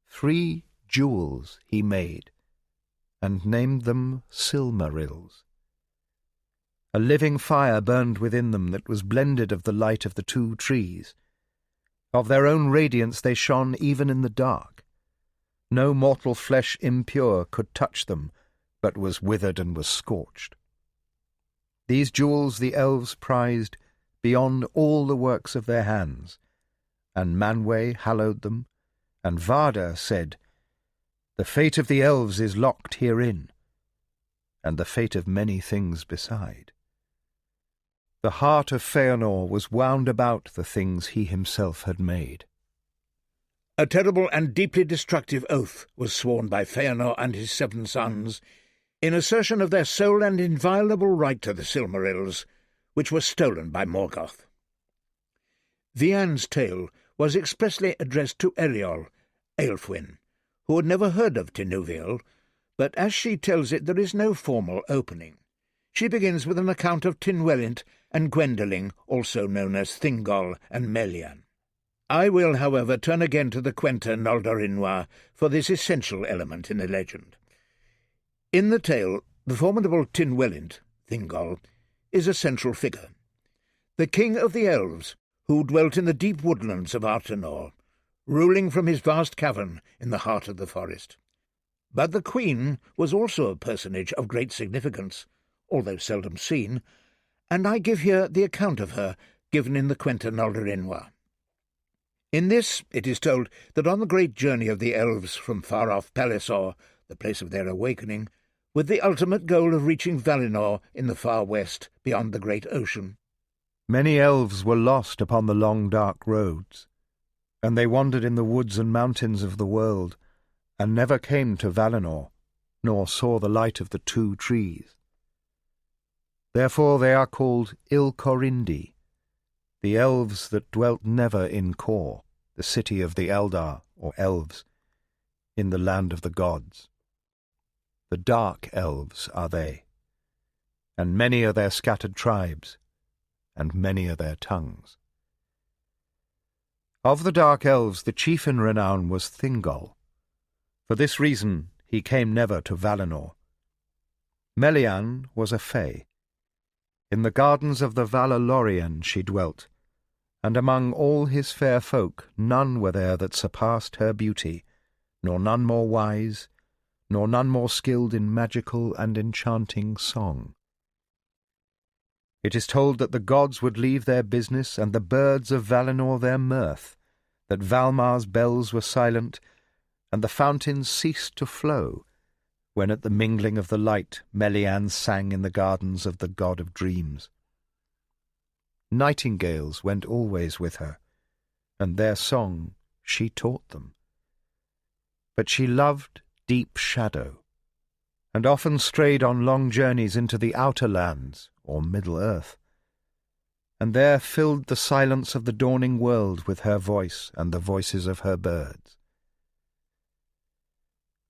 3 jewels he made, and named them Silmarils. A living fire burned within them that was blended of the light of the 2 trees. Of their own radiance they shone even in the dark. No mortal flesh impure could touch them, but was withered and was scorched. These jewels the elves prized beyond all the works of their hands, and Manwë hallowed them, and Vardar said, "The fate of the elves is locked herein, and the fate of many things beside." The heart of Fëanor was wound about the things he himself had made. A terrible and deeply destructive oath was sworn by Fëanor and his 7 sons, in assertion of their sole and inviolable right to the Silmarils, which were stolen by Morgoth. Vian's tale was expressly addressed to Eriol, Aelfwine, who had never heard of Tinuviel, but as she tells it there is no formal opening. She begins with an account of Tynwelint and Gwendoling, also known as Thingol and Melian. I will, however, turn again to the Quenta Noldorinwa for this essential element in the legend. In the tale, the formidable Tynwelint, Thingol, is a central figure. The king of the elves, who dwelt in the deep woodlands of Artenor, ruling from his vast cavern in the heart of the forest. But the queen was also a personage of great significance, although seldom seen, and I give here the account of her given in the Quenta Noldorinwa. In this it is told that on the great journey of the elves from far-off Pelissor, the place of their awakening, with the ultimate goal of reaching Valinor in the far west, beyond the great ocean, many elves were lost upon the long dark roads, and they wandered in the woods and mountains of the world, and never came to Valinor, nor saw the light of the 2 trees. Therefore they are called Il-Corindi, the elves that dwelt never in Kor, the city of the Eldar, or elves, in the land of the gods. The dark elves are they, and many are their scattered tribes, and many are their tongues. Of the dark elves the chief in renown was Thingol. For this reason he came never to Valinor. Melian was a fay. In the gardens of the Vala Lorien she dwelt, and among all his fair folk none were there that surpassed her beauty, nor none more wise, nor none more skilled in magical and enchanting song. It is told that the gods would leave their business and the birds of Valinor their mirth, that Valmar's bells were silent, and the fountains ceased to flow, when at the mingling of the light Melian sang in the gardens of the god of dreams. Nightingales went always with her, and their song she taught them. But she loved deep shadow, and often strayed on long journeys into the outer lands, or Middle-earth, and there filled the silence of the dawning world with her voice and the voices of her birds.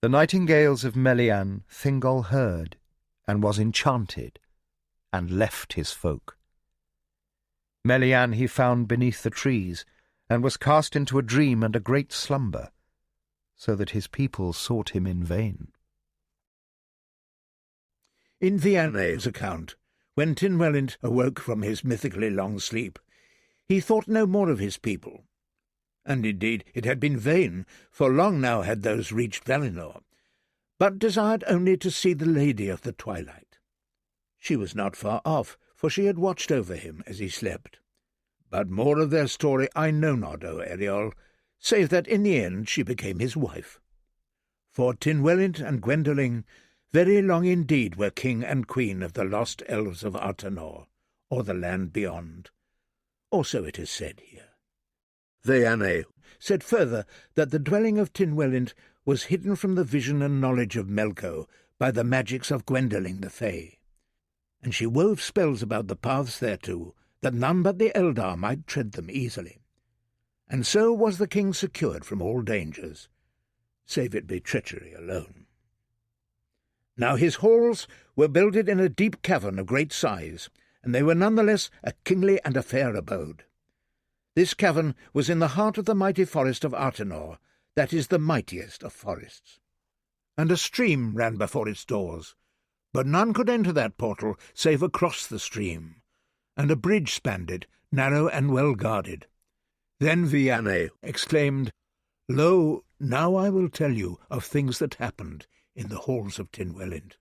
The nightingales of Melian Thingol heard, and was enchanted, and left his folk. Melian he found beneath the trees, and was cast into a dream and a great slumber, so that his people sought him in vain. In Vian's account, when Tynwelint awoke from his mythically long sleep, he thought no more of his people. And indeed it had been vain, for long now had those reached Valinor, but desired only to see the Lady of the Twilight. She was not far off, for she had watched over him as he slept. But more of their story I know not, O Eriol, save that in the end she became his wife. For Tynwelint and Gwendoling very long indeed were king and queen of the lost elves of Artenor, or the land beyond. Or so it is said here. Vianne said further that the dwelling of Tynwelint was hidden from the vision and knowledge of Melko by the magics of Gwendoling the Fay, and she wove spells about the paths thereto, that none but the Eldar might tread them easily. and so was the king secured from all dangers, save it be treachery alone. Now his halls were builded in a deep cavern of great size, and they were none the less a kingly and a fair abode. This cavern was in the heart of the mighty forest of Artenor, that is the mightiest of forests. And a stream ran before its doors, but none could enter that portal save across the stream, and a bridge spanned it, narrow and well guarded. Then Vianne exclaimed, "Lo, now I will tell you of things that happened in the halls of Tynwelint."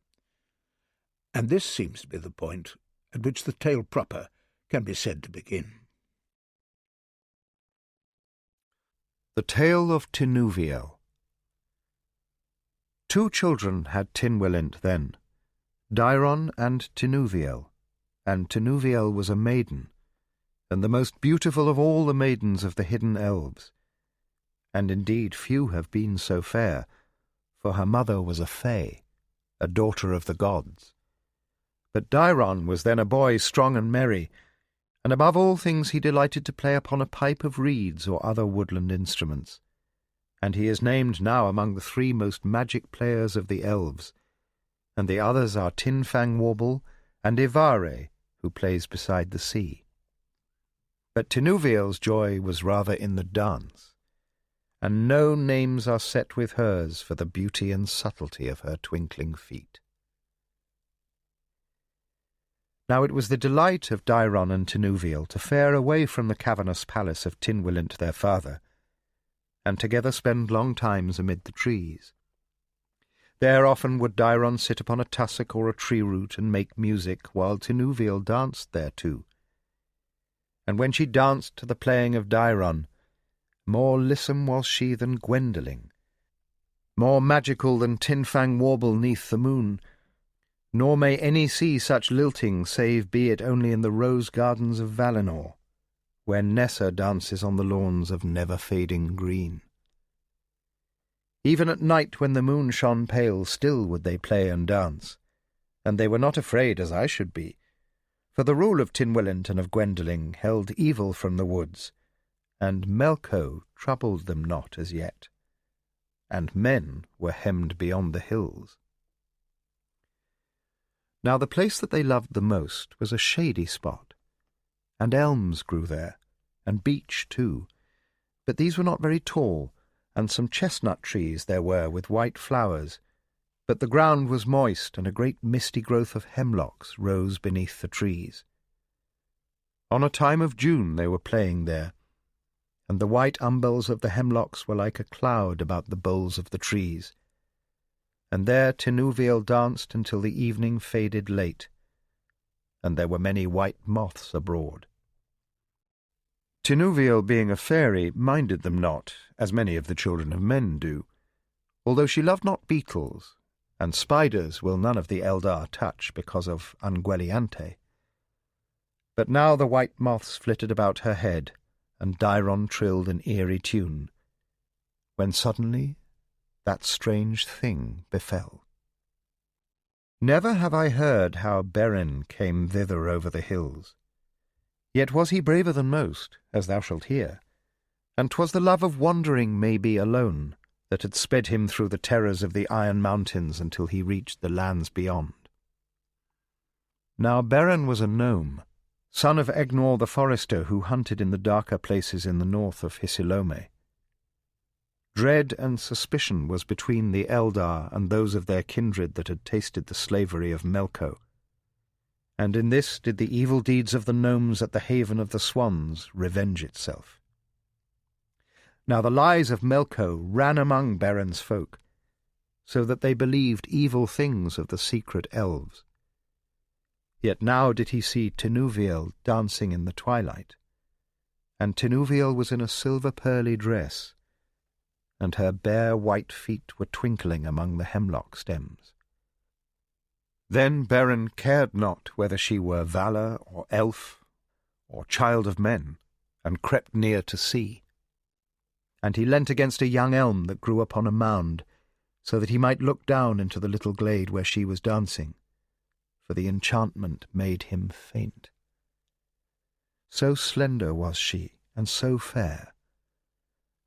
And this seems to be the point at which the tale proper can be said to begin. The Tale of Tinuviel. 2 children had Tynwelint then, Dairon and Tinuviel, and Tinuviel was a maiden, and the most beautiful of all the maidens of the hidden elves. And indeed few have been so fair, for her mother was a fay, a daughter of the gods. But Dairon was then a boy strong and merry, and above all things he delighted to play upon a pipe of reeds or other woodland instruments. And he is named now among the 3 most magic players of the elves, and the others are Tinfang-Warble and Ivare, who plays beside the sea. But Tinuviel's joy was rather in the dance, and no names are set with hers for the beauty and subtlety of her twinkling feet. Now it was the delight of Dairon and Tinuviel to fare away from the cavernous palace of Tynwelint their father, and together spend long times amid the trees. There often would Dairon sit upon a tussock or a tree root and make music, while Tinuviel danced thereto. And when she danced to the playing of Dairon, more lissome was she than Gwendoling, more magical than Tinfang-Warble neath the moon, nor may any see such lilting save be it only in the rose gardens of Valinor, where Nessa dances on the lawns of never-fading green. Even at night when the moon shone pale, still would they play and dance, and they were not afraid as I should be, for the rule of Tynwelint and of Gwendoling held evil from the woods, and Melko troubled them not as yet, and men were hemmed beyond the hills. Now the place that they loved the most was a shady spot, and elms grew there, and beech too, but these were not very tall, and some chestnut trees there were with white flowers, but the ground was moist, and a great misty growth of hemlocks rose beneath the trees. On a time of June they were playing there, and the white umbels of the hemlocks were like a cloud about the boles of the trees. And there Tinuviel danced until the evening faded late, and there were many white moths abroad. Tinuviel, being a fairy, minded them not, as many of the children of men do, although she loved not beetles, and spiders will none of the Eldar touch because of Ungueliante. But now the white moths flitted about her head, and Dairon trilled an eerie tune, when suddenly that strange thing befell. Never have I heard how Beren came thither over the hills. Yet was he braver than most, as thou shalt hear, and 'twas the love of wandering maybe alone that had sped him through the terrors of the Iron Mountains until he reached the lands beyond. Now Beren was a gnome, son of Egnor the forester, who hunted in the darker places in the north of Hisilome. Dread and suspicion was between the Eldar and those of their kindred that had tasted the slavery of Melko, and in this did the evil deeds of the gnomes at the haven of the swans revenge itself. Now the lies of Melko ran among Beren's folk, so that they believed evil things of the secret elves. Yet now did he see Tinuviel dancing in the twilight, and Tinuviel was in a silver-pearly dress, and her bare white feet were twinkling among the hemlock stems. Then Beren cared not whether she were Valar or elf or child of men, and crept near to see. And he leant against a young elm that grew upon a mound, so that he might look down into the little glade where she was dancing, for the enchantment made him faint. So slender was she, and so fair,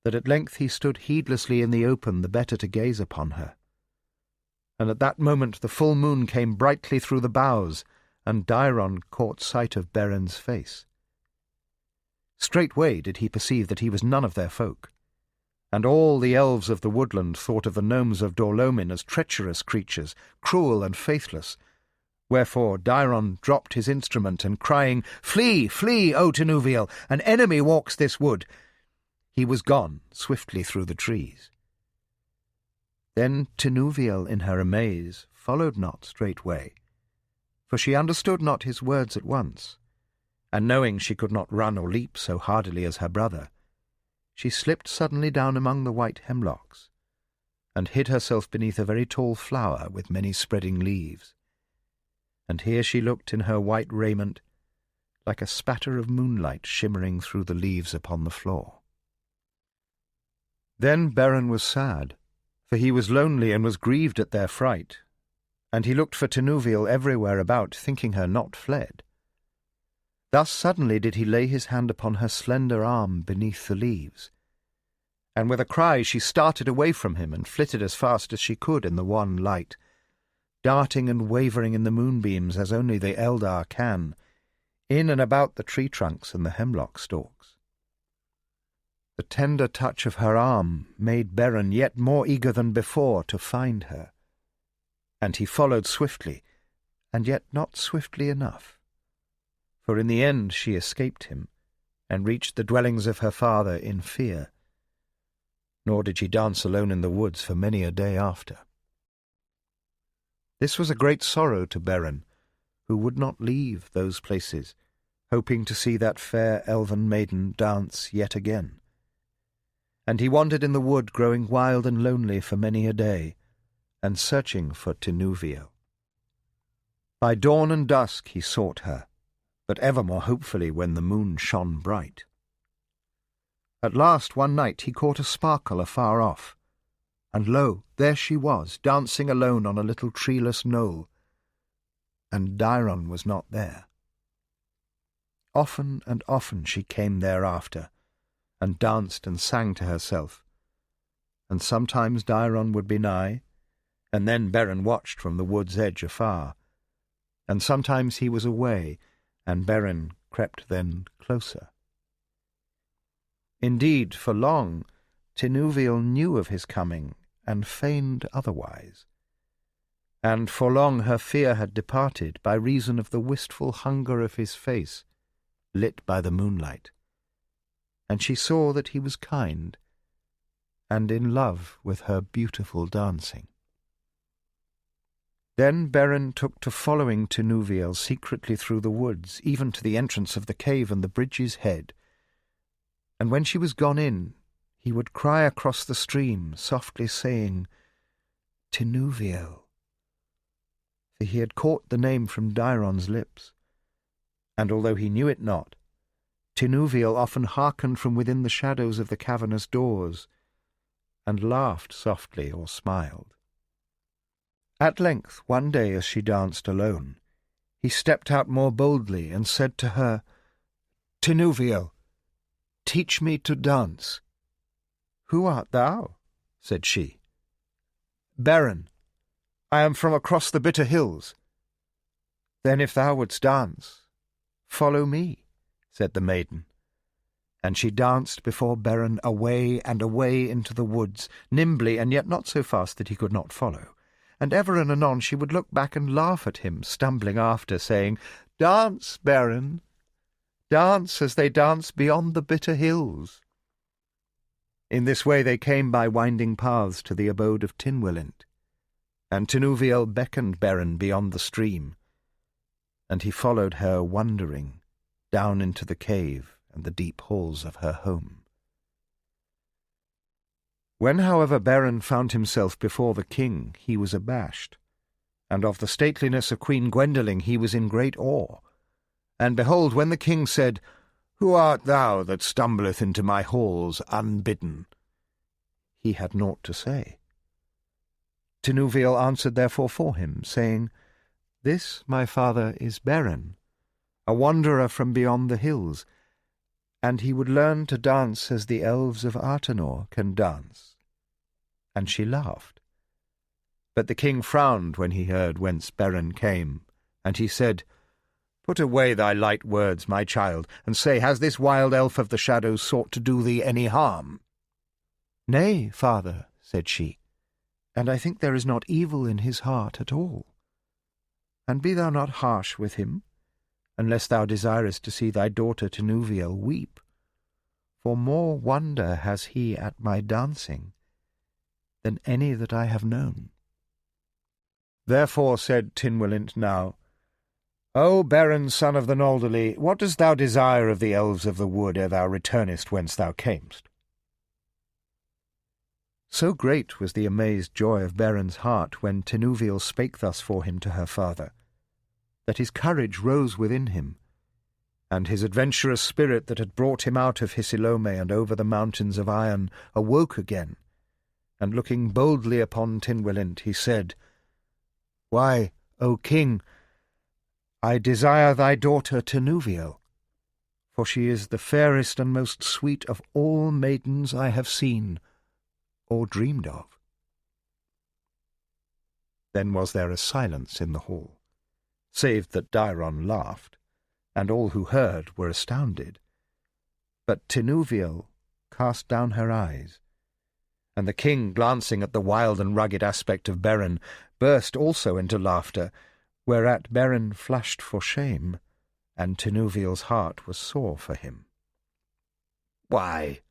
that at length he stood heedlessly in the open the better to gaze upon her. And at that moment the full moon came brightly through the boughs, and Dairon caught sight of Beren's face. Straightway did he perceive that he was none of their folk, and all the elves of the woodland thought of the gnomes of Dorlomin as treacherous creatures, cruel and faithless. Wherefore Dairon dropped his instrument, and crying, "Flee, flee, O Tinuviel! An enemy walks this wood!" he was gone swiftly through the trees. Then Tinuviel in her amaze followed not straightway, for she understood not his words at once, and knowing she could not run or leap so hardily as her brother, she slipped suddenly down among the white hemlocks, and hid herself beneath a very tall flower with many spreading leaves. And here she looked in her white raiment, like a spatter of moonlight shimmering through the leaves upon the floor. Then Beren was sad, for he was lonely and was grieved at their fright, and he looked for Tinuviel everywhere about, thinking her not fled. Thus suddenly did he lay his hand upon her slender arm beneath the leaves, and with a cry she started away from him and flitted as fast as she could in the wan light, darting and wavering in the moonbeams as only the Eldar can, in and about the tree trunks and the hemlock stalks. The tender touch of her arm made Beren yet more eager than before to find her, and he followed swiftly, and yet not swiftly enough. For in the end she escaped him, and reached the dwellings of her father in fear, nor did she dance alone in the woods for many a day after. This was a great sorrow to Beren, who would not leave those places, hoping to see that fair elven maiden dance yet again. And he wandered in the wood, growing wild and lonely for many a day, and searching for Tinuviel. By dawn and dusk he sought her, but ever more hopefully when the moon shone bright. At last one night he caught a sparkle afar off, and lo, there she was, dancing alone on a little treeless knoll, and Dairon was not there. Often and often she came thereafter, and danced and sang to herself, and sometimes Dairon would be nigh, and then Beren watched from the wood's edge afar, and sometimes he was away, and Beren crept then closer. Indeed, for long Tinuviel knew of his coming, and feigned otherwise, and for long her fear had departed by reason of the wistful hunger of his face, lit by the moonlight, and she saw that he was kind, and in love with her beautiful dancing. Then Beren took to following Tinuviel secretly through the woods, even to the entrance of the cave and the bridge's head, and when she was gone in, he would cry across the stream, softly saying, "Tinuviel," for he had caught the name from Dairon's lips, and although he knew it not, Tinuviel often hearkened from within the shadows of the cavernous doors, and laughed softly or smiled. At length, one day as she danced alone, he stepped out more boldly and said to her, "Tinuviel, teach me to dance." "Who art thou?" said she. "Beren. I am from across the bitter hills." "Then if thou wouldst dance, follow me," said the maiden. And she danced before Beren away and away into the woods, nimbly and yet not so fast that he could not follow. And ever and anon she would look back and laugh at him, stumbling after, saying, "Dance, Beren, dance as they dance beyond the bitter hills." In this way they came by winding paths to the abode of Tinwillint, and Tinuviel beckoned Beren beyond the stream, and he followed her wondering down into the cave and the deep halls of her home. When, however, Beren found himself before the king, he was abashed, and of the stateliness of Queen Gwendolen he was in great awe. And behold, when the king said, "Who art thou that stumbleth into my halls unbidden?" he had naught to say. Tinuviel answered therefore for him, saying, "This, my father, is Beren, a wanderer from beyond the hills, and he would learn to dance as the elves of Artenor can dance. And she laughed. But the king frowned when he heard whence Beren came, and he said, "Put away thy light words, my child, and say, has this wild elf of the shadows sought to do thee any harm?" "Nay, father," said she, "and I think there is not evil in his heart at all. And be thou not harsh with him, unless thou desirest to see thy daughter Tinuviel weep, for more wonder has he at my dancing than any that I have known." Therefore said Tynwylint now, "O Beren, son of the Nolderly, what dost thou desire of the elves of the wood ere thou returnest whence thou camest?" So great was the amazed joy of Beren's heart when Tinuviel spake thus for him to her father, that his courage rose within him, and his adventurous spirit that had brought him out of Hisilome and over the mountains of iron awoke again, and looking boldly upon Tynwylint, he said, "Why, O king, I desire thy daughter Tinuviel, for she is the fairest and most sweet of all maidens I have seen or dreamed of." Then was there a silence in the hall, save that Daeron laughed, and all who heard were astounded. But Tinuviel cast down her eyes, and the king, glancing at the wild and rugged aspect of Beren, burst also into laughter, whereat Beren flushed for shame, and Tinuviel's heart was sore for him. "Why,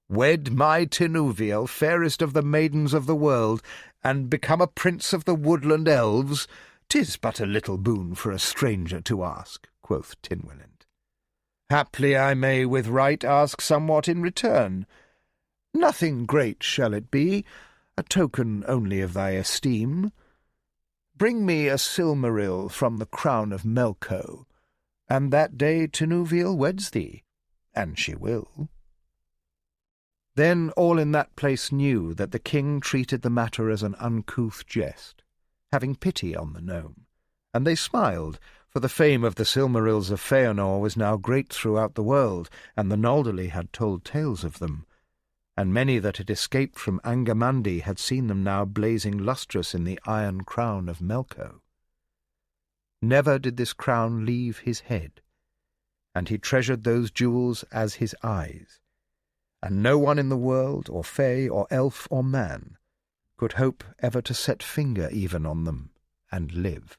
wed my Tinuviel, fairest of the maidens of the world, and become a prince of the woodland elves? 'Tis but a little boon for a stranger to ask," quoth Tynwylint. "Haply I may with right ask somewhat in return. Nothing great shall it be, a token only of thy esteem. Bring me a Silmaril from the crown of Melko, and that day Tinuviel weds thee, and she will." Then all in that place knew that the king treated the matter as an uncouth jest, having pity on the gnome, and they smiled, for the fame of the Silmarils of Feanor was now great throughout the world, and the Nolderly had told tales of them, and many that had escaped from Angamandi had seen them now blazing lustrous in the iron crown of Melko. Never did this crown leave his head, and he treasured those jewels as his eyes, and no one in the world, or fey, or elf, or man, could hope ever to set finger even on them and live.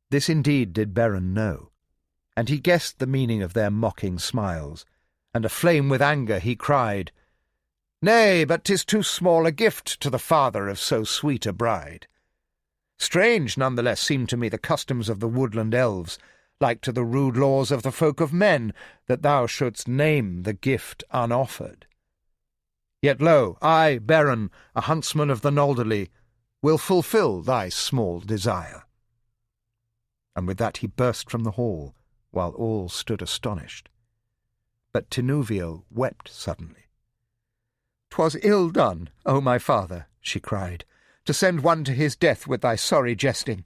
This indeed did Beren know, and he guessed the meaning of their mocking smiles, and aflame with anger he cried, "Nay, but 'tis too small a gift to the father of so sweet a bride. Strange none the less seem to me the customs of the woodland elves, like to the rude laws of the folk of men, that thou shouldst name the gift unoffered. Yet lo, I, Beren, a huntsman of the Nolderly, will fulfil thy small desire." And with that he burst from the hall, while all stood astonished. But Tinuviel wept suddenly. "'Twas ill done, O my father," she cried, "to send one to his death with thy sorry jesting.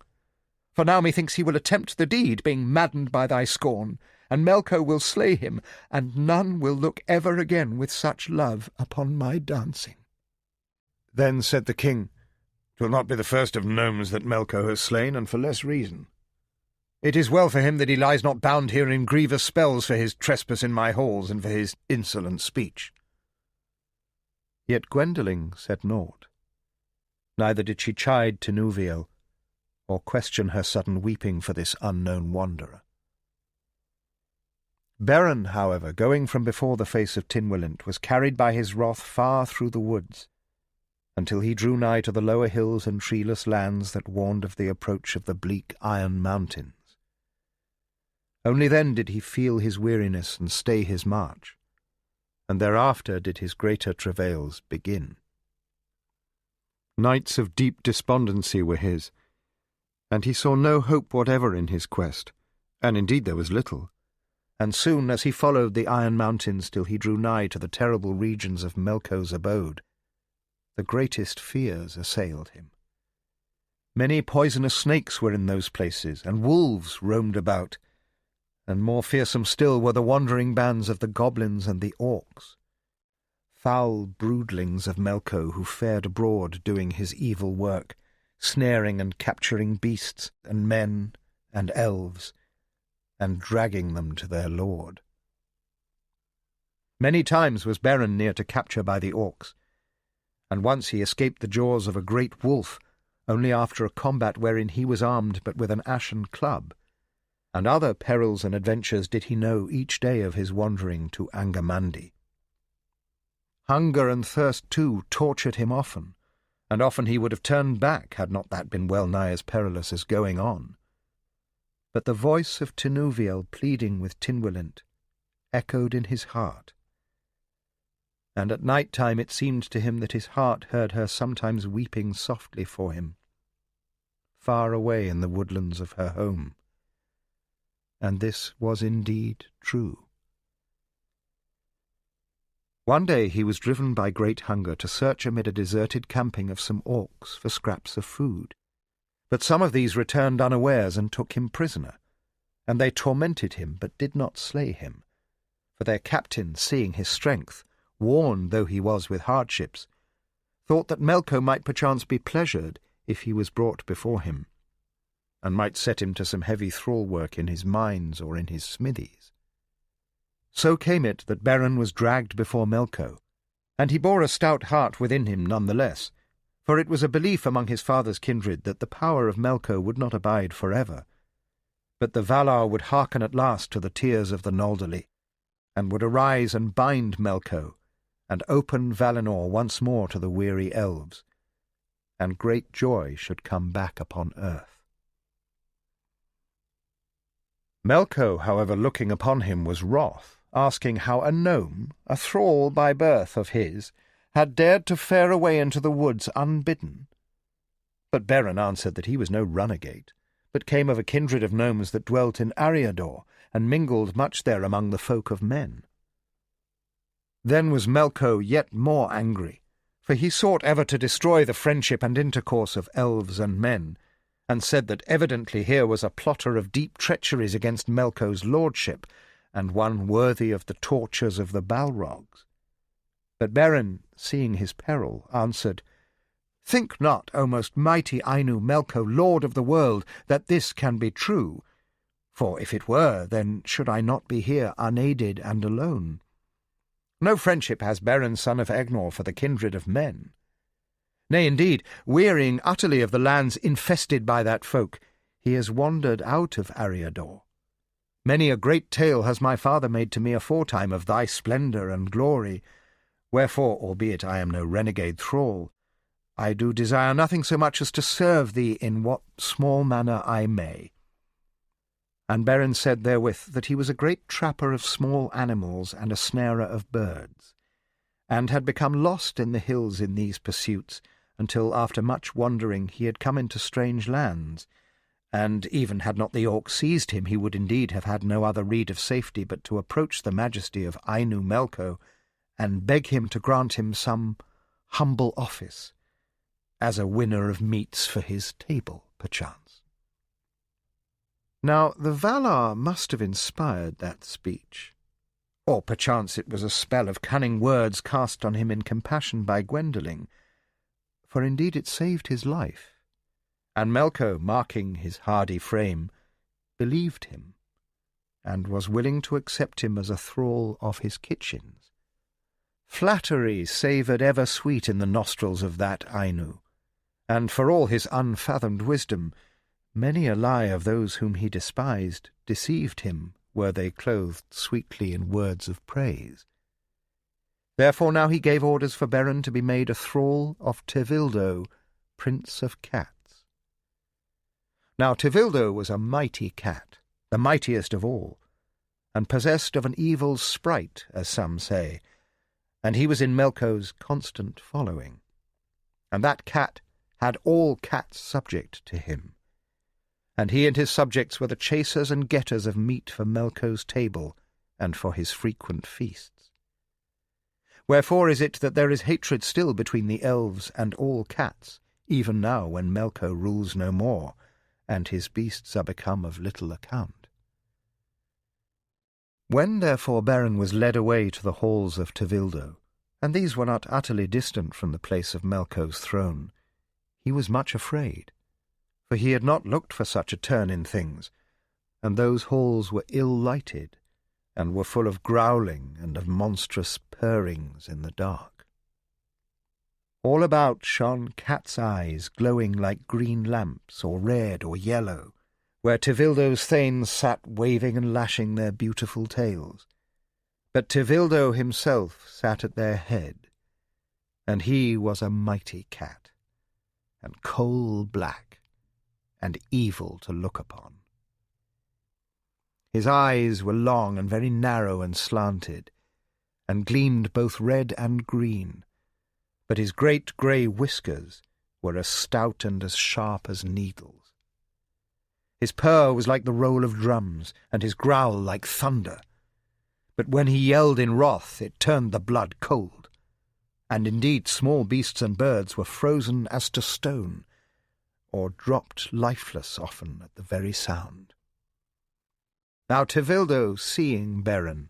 For now methinks he will attempt the deed, being maddened by thy scorn, and Melko will slay him, and none will look ever again with such love upon my dancing." Then said the king, "'Twill not be the first of gnomes that Melko has slain, and for less reason. It is well for him that he lies not bound here in grievous spells for his trespass in my halls and for his insolent speech." Yet Gwendolen said naught. Neither did she chide Tinuviel, or question her sudden weeping for this unknown wanderer. Beren, however, going from before the face of Tynwylint, was carried by his wrath far through the woods, until he drew nigh to the lower hills and treeless lands that warned of the approach of the bleak iron mountains. Only then did he feel his weariness and stay his march, and thereafter did his greater travails begin. Nights of deep despondency were his, and he saw no hope whatever in his quest, and indeed there was little, and soon as he followed the iron mountains till he drew nigh to the terrible regions of Melko's abode, the greatest fears assailed him. Many poisonous snakes were in those places, and wolves roamed about, and more fearsome still were the wandering bands of the goblins and the orcs, foul broodlings of Melko who fared abroad doing his evil work, snaring and capturing beasts and men and elves, and dragging them to their lord. Many times was Beren near to capture by the orcs, and once he escaped the jaws of a great wolf, only after a combat wherein he was armed but with an ashen club, and other perils and adventures did he know each day of his wandering to Angamandi. Hunger and thirst, too, tortured him often, and often he would have turned back had not that been well nigh as perilous as going on. But the voice of Tinuviel pleading with Tynwylint echoed in his heart, and at night time it seemed to him that his heart heard her sometimes weeping softly for him, far away in the woodlands of her home. And this was indeed true. One day he was driven by great hunger to search amid a deserted camping of some orcs for scraps of food. But some of these returned unawares and took him prisoner, and they tormented him but did not slay him, for their captain, seeing his strength, worn though he was with hardships, thought that Melko might perchance be pleasured if he was brought before him, and might set him to some heavy thrall work in his mines or in his smithies. So came it that Beren was dragged before Melko, and he bore a stout heart within him none the less, for it was a belief among his father's kindred that the power of Melko would not abide forever, but the Valar would hearken at last to the tears of the Nolderly, and would arise and bind Melko, and open Valinor once more to the weary elves, and great joy should come back upon earth. Melko, however, looking upon him, was wroth, asking how a gnome, a thrall by birth of his, had dared to fare away into the woods unbidden. But Beren answered that he was no runagate, but came of a kindred of gnomes that dwelt in Ariador, and mingled much there among the folk of men. Then was Melko yet more angry, for he sought ever to destroy the friendship and intercourse of elves and men, and said that evidently here was a plotter of deep treacheries against Melko's lordship, and one worthy of the tortures of the Balrogs. But Beren, seeing his peril, answered, "Think not, O most mighty Ainu Melko, lord of the world, that this can be true, for if it were, then should I not be here unaided and alone. No friendship has Beren son of Egnor for the kindred of men. Nay, indeed, wearying utterly of the lands infested by that folk, he has wandered out of Ariador. Many a great tale has my father made to me aforetime of thy splendour and glory, wherefore, albeit I am no renegade thrall, I do desire nothing so much as to serve thee in what small manner I may." And Beren said therewith that he was a great trapper of small animals and a snarer of birds, and had become lost in the hills in these pursuits, until after much wandering he had come into strange lands, and even had not the orc seized him, he would indeed have had no other rede of safety but to approach the majesty of Ainu Melko, and beg him to grant him some humble office, as a winner of meats for his table, perchance. Now the Valar must have inspired that speech, or perchance it was a spell of cunning words cast on him in compassion by Gwendoling, for indeed it saved his life, and Melko, marking his hardy frame, believed him, and was willing to accept him as a thrall of his kitchens. Flattery savoured ever sweet in the nostrils of that Ainu, and for all his unfathomed wisdom, many a lie of those whom he despised deceived him, were they clothed sweetly in words of praise. Therefore now he gave orders for Beren to be made a thrall of Tevildo, Prince of Cats. Now Tevildo was a mighty cat, the mightiest of all, and possessed of an evil sprite, as some say, and he was in Melko's constant following. And that cat had all cats subject to him, and he and his subjects were the chasers and getters of meat for Melko's table and for his frequent feasts. Wherefore is it that there is hatred still between the elves and all cats, even now when Melko rules no more, and his beasts are become of little account? When, therefore, Beren was led away to the halls of Tevildo, and these were not utterly distant from the place of Melko's throne, he was much afraid, for he had not looked for such a turn in things, and those halls were ill-lighted, and were full of growling and of monstrous purrings in the dark. All about shone cats' eyes glowing like green lamps, or red or yellow, where Tevildo's thanes sat waving and lashing their beautiful tails. But Tevildo himself sat at their head, and he was a mighty cat, and coal-black, and evil to look upon. His eyes were long and very narrow and slanted, and gleamed both red and green, but his great grey whiskers were as stout and as sharp as needles. His purr was like the roll of drums, and his growl like thunder. But when he yelled in wrath, it turned the blood cold. And indeed small beasts and birds were frozen as to stone, or dropped lifeless often at the very sound. Now Tevildo, seeing Beren,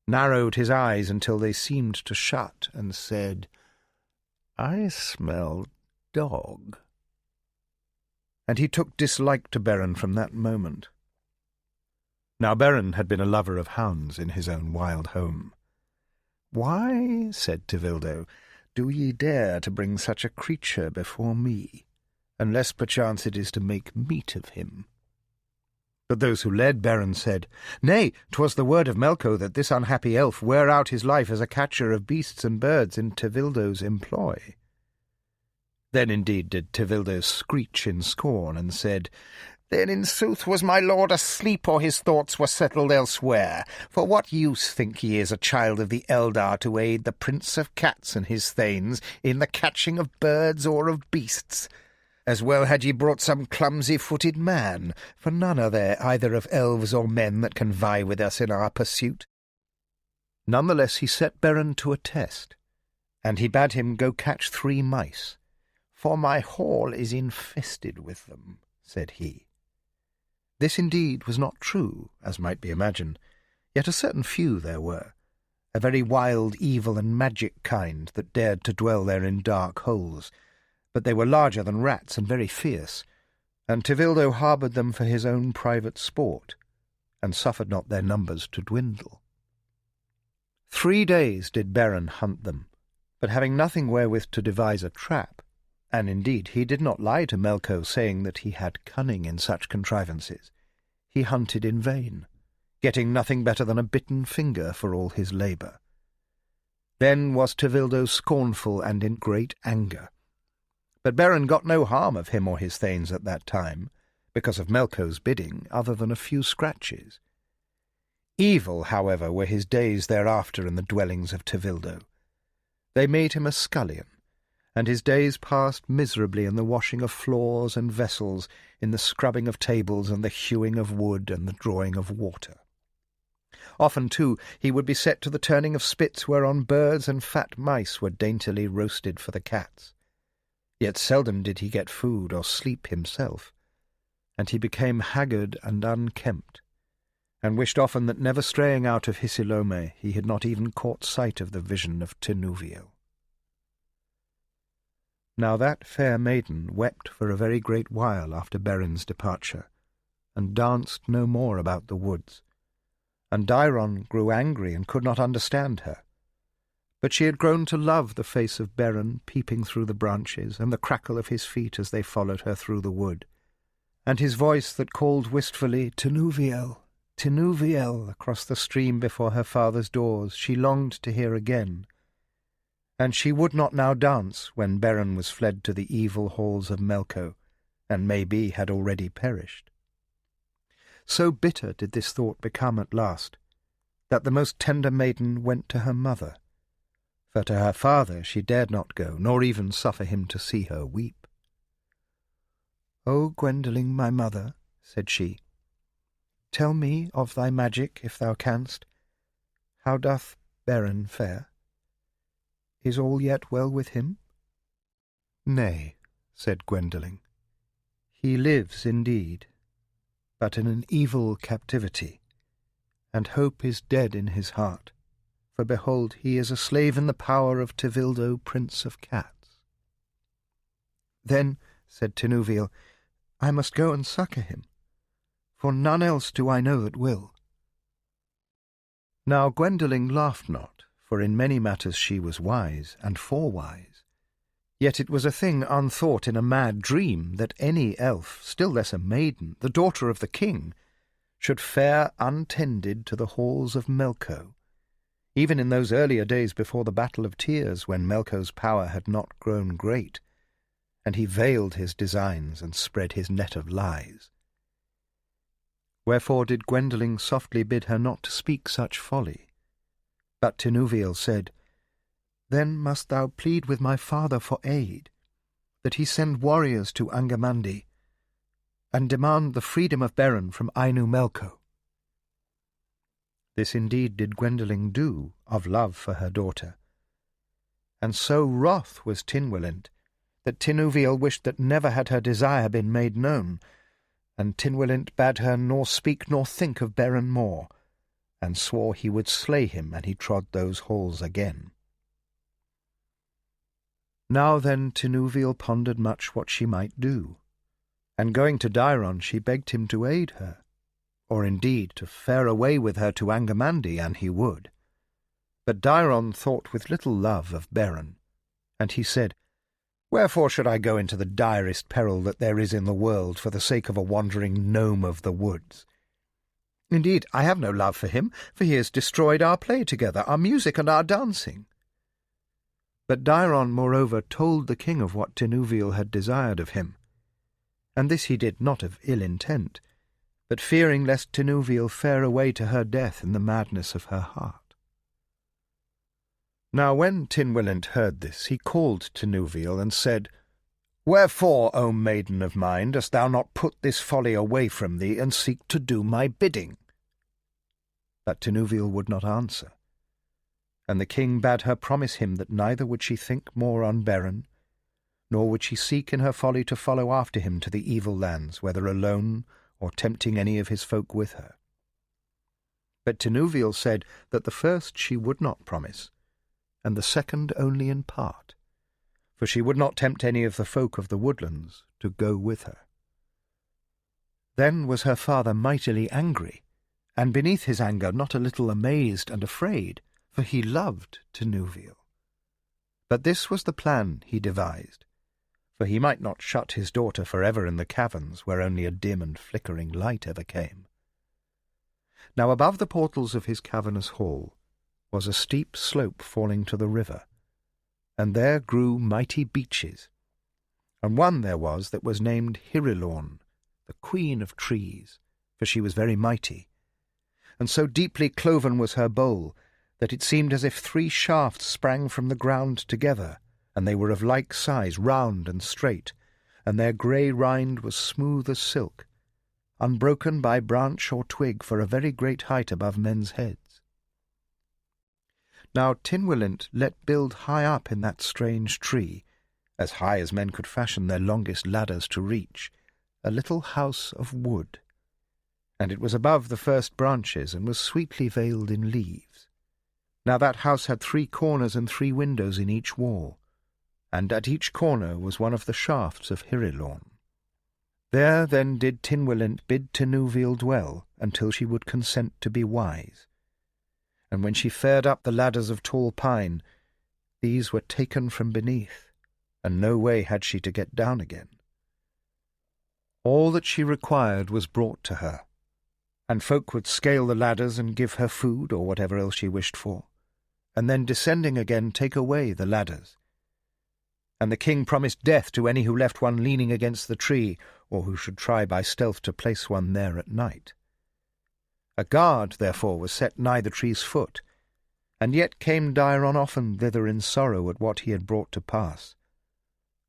narrowed his eyes until they seemed to shut, and said, "I smell dog." And he took dislike to Beren from that moment. Now Beren had been a lover of hounds in his own wild home. "Why," said Tevildo, "do ye dare to bring such a creature before me, unless perchance it is to make meat of him?" But those who led Beren said, "Nay, 'twas the word of Melko that this unhappy elf wear out his life as a catcher of beasts and birds in Tevildo's employ." Then indeed did Tevildo screech in scorn, and said, "Then in sooth was my lord asleep, or his thoughts were settled elsewhere. For what use, think ye, is a child of the Eldar to aid the Prince of Cats and his thanes in the catching of birds or of beasts? As well had ye brought some clumsy-footed man, for none are there either of elves or men that can vie with us in our pursuit." None the less he set Beren to a test, and he bade him go catch 3 mice. "For my hall is infested with them," said he. This indeed was not true, as might be imagined, yet a certain few there were, a very wild, evil, and magic kind that dared to dwell there in dark holes, but they were larger than rats and very fierce, and Tevildo harboured them for his own private sport, and suffered not their numbers to dwindle. 3 days did Beren hunt them, but having nothing wherewith to devise a trap, and indeed he did not lie to Melko, saying that he had cunning in such contrivances, he hunted in vain, getting nothing better than a bitten finger for all his labour. Then was Tevildo scornful and in great anger. But Beren got no harm of him or his thanes at that time, because of Melko's bidding, other than a few scratches. Evil, however, were his days thereafter in the dwellings of Tevildo. They made him a scullion, and his days passed miserably in the washing of floors and vessels, in the scrubbing of tables and the hewing of wood and the drawing of water. Often, too, he would be set to the turning of spits whereon birds and fat mice were daintily roasted for the cats. Yet seldom did he get food or sleep himself, and he became haggard and unkempt, and wished often that never straying out of Hisilome he had not even caught sight of the vision of Tinuviel. Now that fair maiden wept for a very great while after Beren's departure, and danced no more about the woods, and Dairon grew angry and could not understand her. But she had grown to love the face of Beren peeping through the branches, and the crackle of his feet as they followed her through the wood, and his voice that called wistfully, "Tinuviel, Tinuviel," across the stream before her father's doors, she longed to hear again. And she would not now dance when Beren was fled to the evil halls of Melko, and maybe had already perished. So bitter did this thought become at last, that the most tender maiden went to her mother, for to her father she dared not go, nor even suffer him to see her weep. "O Gwendoling, my mother," said she, "tell me of thy magic, if thou canst. How doth Beren fare? Is all yet well with him?" "Nay," said Gwendoling, "he lives indeed, but in an evil captivity, and hope is dead in his heart. For behold, he is a slave in the power of Tevildo, Prince of Cats. Then, said Tinuviel, I must go and succour him, for none else do I know that will. Now Gwendolen laughed not, for in many matters she was wise, and forewise. Yet it was a thing unthought in a mad dream that any elf, still less a maiden, the daughter of the king, should fare untended to the halls of Melko, even in those earlier days before the Battle of Tears, when Melko's power had not grown great, and he veiled his designs and spread his net of lies. Wherefore did Gwendolen softly bid her not to speak such folly. But Tinuviel said, Then must thou plead with my father for aid, that he send warriors to Angamandi, and demand the freedom of Beren from Ainu Melko. This indeed did Gwendolen do, of love for her daughter. And so wroth was Tynwylint, that Tinuviel wished that never had her desire been made known, and Tynwylint bade her nor speak nor think of Beren more, and swore he would slay him an he trod those halls again. Now then Tinuviel pondered much what she might do, and going to Dairon she begged him to aid her, or indeed to fare away with her to Angamandi, an he would. But Dairon thought with little love of Beren, and he said, Wherefore should I go into the direst peril that there is in the world for the sake of a wandering gnome of the woods? Indeed, I have no love for him, for he has destroyed our play together, our music and our dancing. But Dairon, moreover, told the king of what Tinuviel had desired of him, and this he did not of ill intent, but fearing lest Tinuviel fare away to her death in the madness of her heart. Now when Tynwylint heard this, he called Tinuviel and said, Wherefore, O maiden of mine, dost thou not put this folly away from thee, and seek to do my bidding? But Tinuviel would not answer, and the king bade her promise him that neither would she think more on Beren, nor would she seek in her folly to follow after him to the evil lands, whether alone or tempting any of his folk with her. But Tinuviel said that the first she would not promise, and the second only in part, for she would not tempt any of the folk of the woodlands to go with her. Then was her father mightily angry, and beneath his anger not a little amazed and afraid, for he loved Tinuviel. But this was the plan he devised, for he might not shut his daughter forever in the caverns where only a dim and flickering light ever came. Now above the portals of his cavernous hall was a steep slope falling to the river, and there grew mighty beeches, and one there was that was named Hirilorn, the queen of trees, for she was very mighty, and so deeply cloven was her bole that it seemed as if 3 shafts sprang from the ground together, and they were of like size, round and straight, and their grey rind was smooth as silk, unbroken by branch or twig for a very great height above men's heads. Now Tynwylint let build high up in that strange tree, as high as men could fashion their longest ladders to reach, a little house of wood, and it was above the first branches, and was sweetly veiled in leaves. Now that house had 3 corners and 3 windows in each wall, and at each corner was one of the shafts of Hirilorn. There then did Tynwylint bid Tinuviel dwell, until she would consent to be wise. And when she fared up the ladders of tall pine, these were taken from beneath, and no way had she to get down again. All that she required was brought to her, and folk would scale the ladders and give her food or whatever else she wished for, and then descending again take away the ladders. And the king promised death to any who left one leaning against the tree, or who should try by stealth to place one there at night. A guard, therefore, was set nigh the tree's foot, and yet came Dairon often thither in sorrow at what he had brought to pass,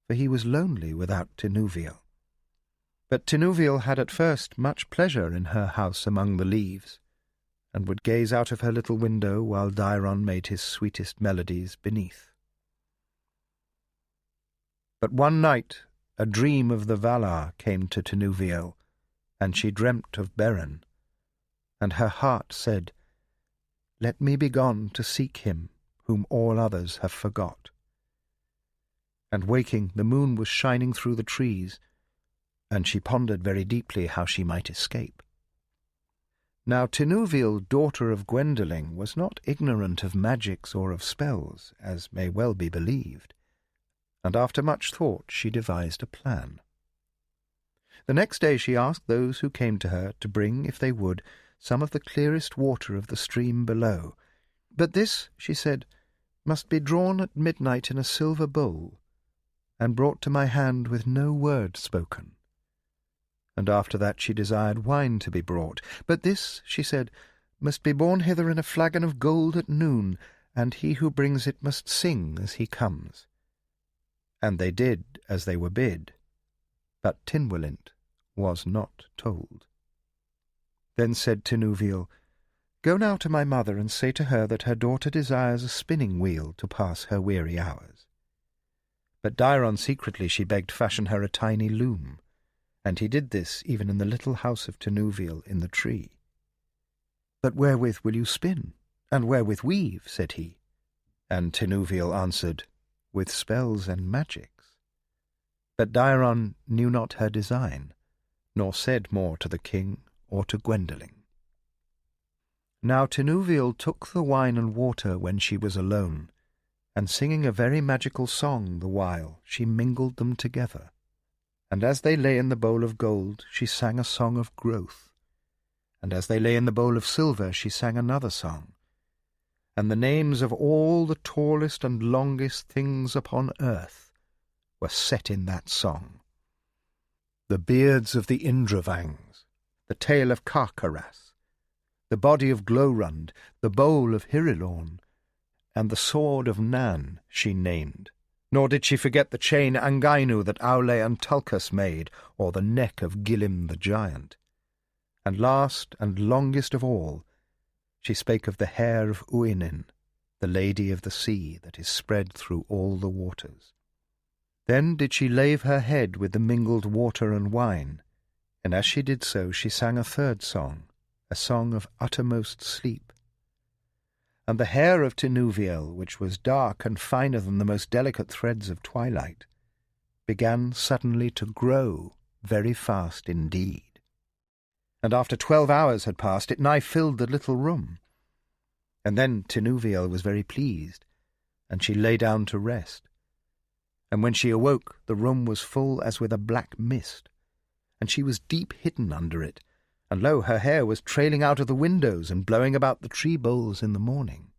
for he was lonely without Tinuviel. But Tinuviel had at first much pleasure in her house among the leaves, and would gaze out of her little window while Dairon made his sweetest melodies beneath. But one night a dream of the Valar came to Tinuviel, and she dreamt of Beren, and her heart said, let me be gone to seek him whom all others have forgot. And waking, the moon was shining through the trees, and she pondered very deeply how she might escape. Now Tinuvil, daughter of Gwendoling, was not ignorant of magics or of spells, as may well be believed, and after much thought she devised a plan. The next day she asked those who came to her to bring, if they would, some of the clearest water of the stream below. But this, she said, must be drawn at midnight in a silver bowl, and brought to my hand with no word spoken. And after that she desired wine to be brought. But this, she said, must be borne hither in a flagon of gold at noon, and he who brings it must sing as he comes. And they did as they were bid, but Tynwylint was not told. Then said Tinuvil, Go now to my mother and say to her that her daughter desires a spinning wheel to pass her weary hours. But Dairon secretly she begged fashion her a tiny loom, and he did this even in the little house of Tinuvil in the tree. But wherewith will you spin, and wherewith weave? Said he. And Tinuvil answered, With spells and magics. But Dairon knew not her design, nor said more to the king or to Gwendoling. Now Tinuvil took the wine and water when she was alone, and singing a very magical song the while, she mingled them together. And as they lay in the bowl of gold, she sang a song of growth. And as they lay in the bowl of silver, she sang another song. And the names of all the tallest and longest things upon earth were set in that song. The beards of the Indravangs, the tail of Karkaras, the body of Glorund, the bowl of Hirilorn, and the sword of Nan she named. Nor did she forget the chain Angainu that Aule and Tulkas made, or the neck of Gilim the giant. And last and longest of all, she spake of the hair of Uinen, the lady of the sea that is spread through all the waters. Then did she lave her head with the mingled water and wine, and as she did so she sang a third song, a song of uttermost sleep. And the hair of Tinuvil, which was dark and finer than the most delicate threads of twilight, began suddenly to grow very fast indeed. And after 12 hours had passed, it nigh filled the little room. And then Tinuvil was very pleased, and she lay down to rest. And when she awoke, the room was full as with a black mist, and she was deep hidden under it, and lo, her hair was trailing out of the windows and blowing about the tree boles in the morning.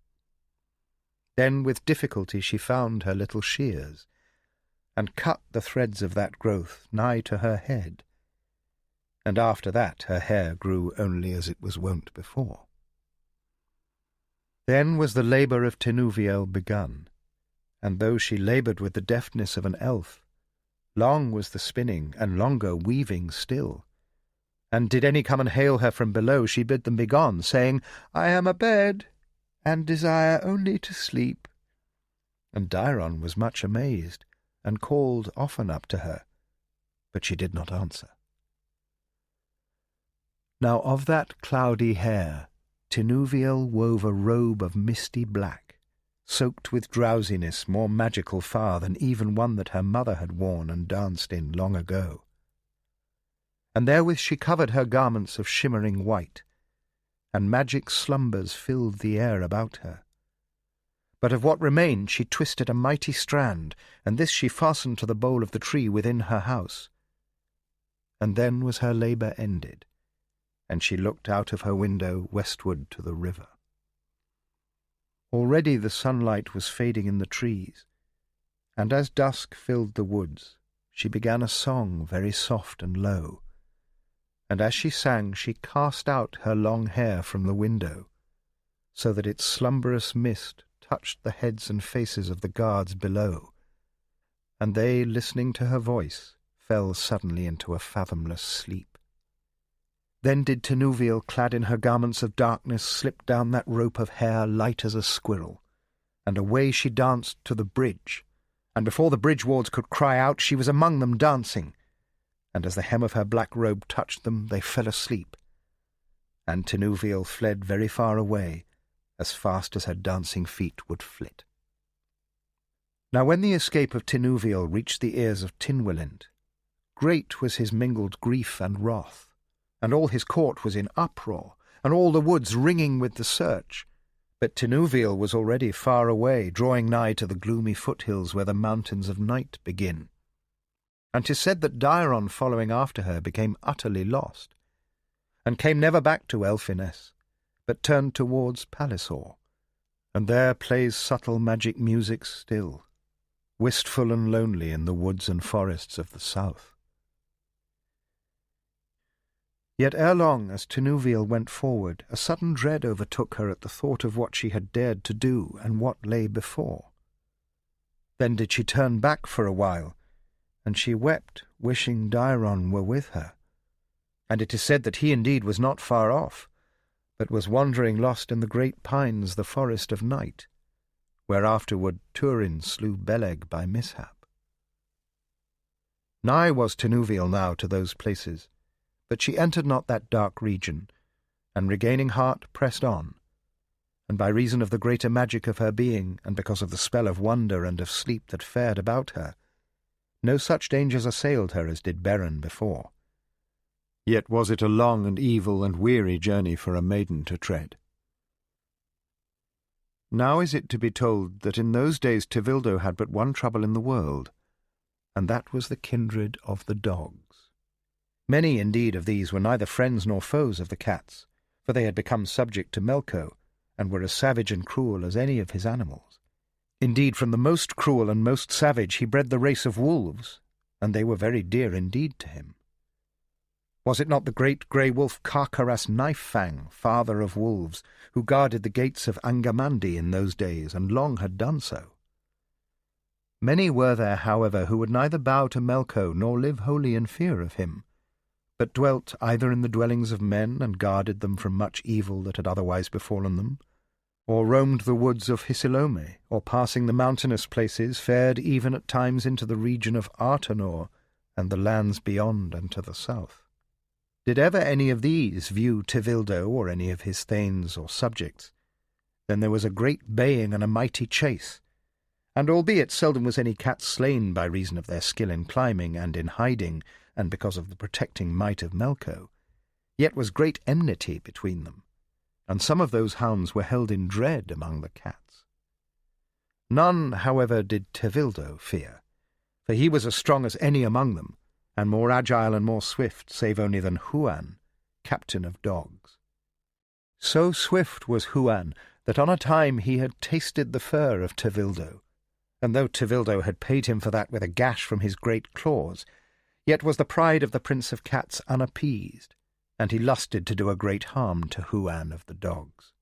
Then with difficulty she found her little shears, and cut the threads of that growth nigh to her head, and after that her hair grew only as it was wont before. Then was the labour of Tinuvil begun, and though she laboured with the deftness of an elf, long was the spinning, and longer weaving still. And did any come and hail her from below, she bid them begone, saying, I am abed, and desire only to sleep. And Dairon was much amazed, and called often up to her, but she did not answer. Now of that cloudy hair Tinuvil wove a robe of misty black, soaked with drowsiness more magical far than even one that her mother had worn and danced in long ago. And therewith she covered her garments of shimmering white, and magic slumbers filled the air about her. But of what remained she twisted a mighty strand, and this she fastened to the bole of the tree within her house. And then was her labour ended, and she looked out of her window westward to the river. Already the sunlight was fading in the trees, and as dusk filled the woods, she began a song very soft and low, and as she sang she cast out her long hair from the window, so that its slumberous mist touched the heads and faces of the guards below, and they, listening to her voice, fell suddenly into a fathomless sleep. Then did Tinuvil, clad in her garments of darkness, slip down that rope of hair light as a squirrel, and away she danced to the bridge, and before the bridge wards could cry out, she was among them dancing, and as the hem of her black robe touched them, they fell asleep. And Tinuvil fled very far away, as fast as her dancing feet would flit. Now when the escape of Tinuviel reached the ears of Tynwylint, great was his mingled grief and wrath, and all his court was in uproar, and all the woods ringing with the search. But Tinuviel was already far away, drawing nigh to the gloomy foothills where the mountains of night begin. And 'tis said that Daeron, following after her, became utterly lost, and came never back to Elfiness, but turned towards Pallisor, and there plays subtle magic music still, wistful and lonely in the woods and forests of the south. Yet ere long, as Tinuviel went forward, a sudden dread overtook her at the thought of what she had dared to do and what lay before. Then did she turn back for a while, and she wept, wishing Daeron were with her. And it is said that he indeed was not far off, but was wandering lost in the great pines, the forest of night, where afterward Turin slew Beleg by mishap. Nigh was Tinuviel now to those places, but she entered not that dark region, and regaining heart pressed on, and by reason of the greater magic of her being, and because of the spell of wonder and of sleep that fared about her, no such dangers assailed her as did Beren before. Yet was it a long and evil and weary journey for a maiden to tread. Now is it to be told that in those days Tevildo had but one trouble in the world, and that was the kindred of the dogs. Many, indeed, of these were neither friends nor foes of the cats, for they had become subject to Melko, and were as savage and cruel as any of his animals. Indeed, from the most cruel and most savage he bred the race of wolves, and they were very dear indeed to him. Was it not the great grey wolf Karkaras Knifefang, father of wolves, who guarded the gates of Angamandi in those days, and long had done so? Many were there, however, who would neither bow to Melko nor live wholly in fear of him, but dwelt either in the dwellings of men and guarded them from much evil that had otherwise befallen them, or roamed the woods of Hisilome, or passing the mountainous places fared even at times into the region of Artanor and the lands beyond and to the south. Did ever any of these view Tevildo or any of his thanes or subjects, then there was a great baying and a mighty chase, and albeit seldom was any cat slain by reason of their skill in climbing and in hiding, and because of the protecting might of Melko, yet was great enmity between them, and some of those hounds were held in dread among the cats. None, however, did Tevildo fear, for he was as strong as any among them, and more agile and more swift, save only than Huan, captain of dogs. So swift was Huan that on a time he had tasted the fur of Tevildo, and though Tevildo had paid him for that with a gash from his great claws, yet was the pride of the Prince of Cats unappeased, and he lusted to do a great harm to Huan of the dogs.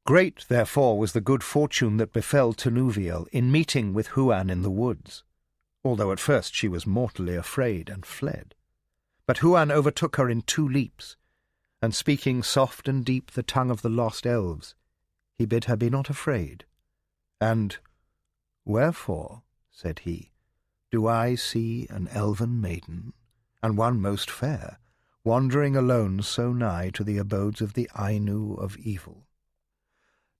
Great, therefore, was the good fortune that befell Tinuviel in meeting with Huan in the woods, although at first she was mortally afraid and fled. But Huan overtook her in 2 leaps, and speaking soft and deep the tongue of the lost elves, he bid her be not afraid, and, "Wherefore," said he, "do I see an elven maiden, and one most fair, wandering alone so nigh to the abodes of the Ainu of evil?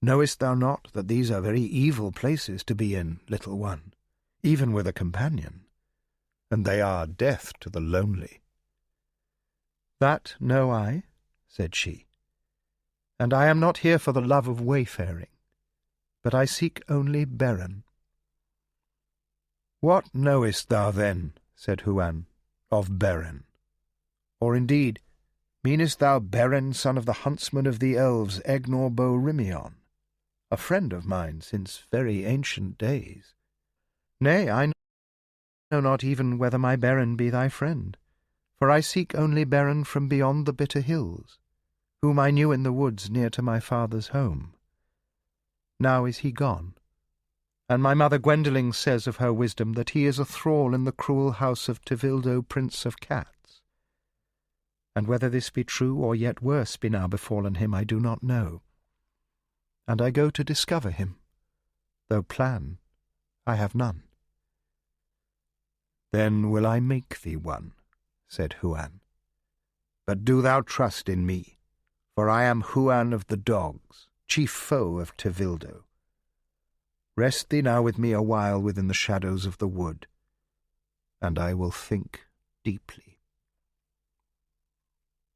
Knowest thou not that these are very evil places to be in, little one, even with a companion, and they are death to the lonely?" "That know I," said she, "and I am not here for the love of wayfaring, but I seek only Beren." "What knowest thou then," said Huan, "of Beren? Or indeed, meanest thou Beren, son of the huntsman of the elves, Egnor Bo-Rimion, a friend of mine since very ancient days?" "Nay, I know not even whether my Beren be thy friend, for I seek only Beren from beyond the bitter hills, whom I knew in the woods near to my father's home. Now is he gone, and my mother Gwendoling says of her wisdom that he is a thrall in the cruel house of Tevildo, Prince of Cats. And whether this be true or yet worse be now befallen him, I do not know. And I go to discover him, though plan I have none." "Then will I make thee one," said Huan. "But do thou trust in me, for I am Huan of the Dogs, chief foe of Tevildo. Rest thee now with me a while within the shadows of the wood, and I will think deeply."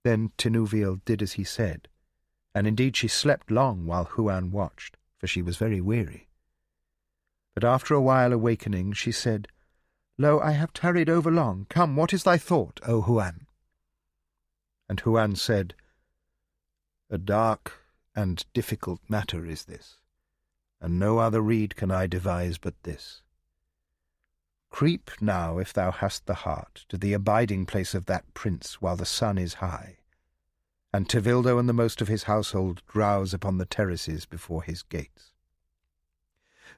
Then Tinuviel did as he said, and indeed she slept long while Huan watched, for she was very weary. But after a while awakening, she said, "Lo, I have tarried over long. Come, what is thy thought, O Huan?" And Huan said, "A dark and difficult matter is this, and no other rede can I devise but this. Creep now, if thou hast the heart, to the abiding place of that prince while the sun is high, and Tevildo and the most of his household drowse upon the terraces before his gates.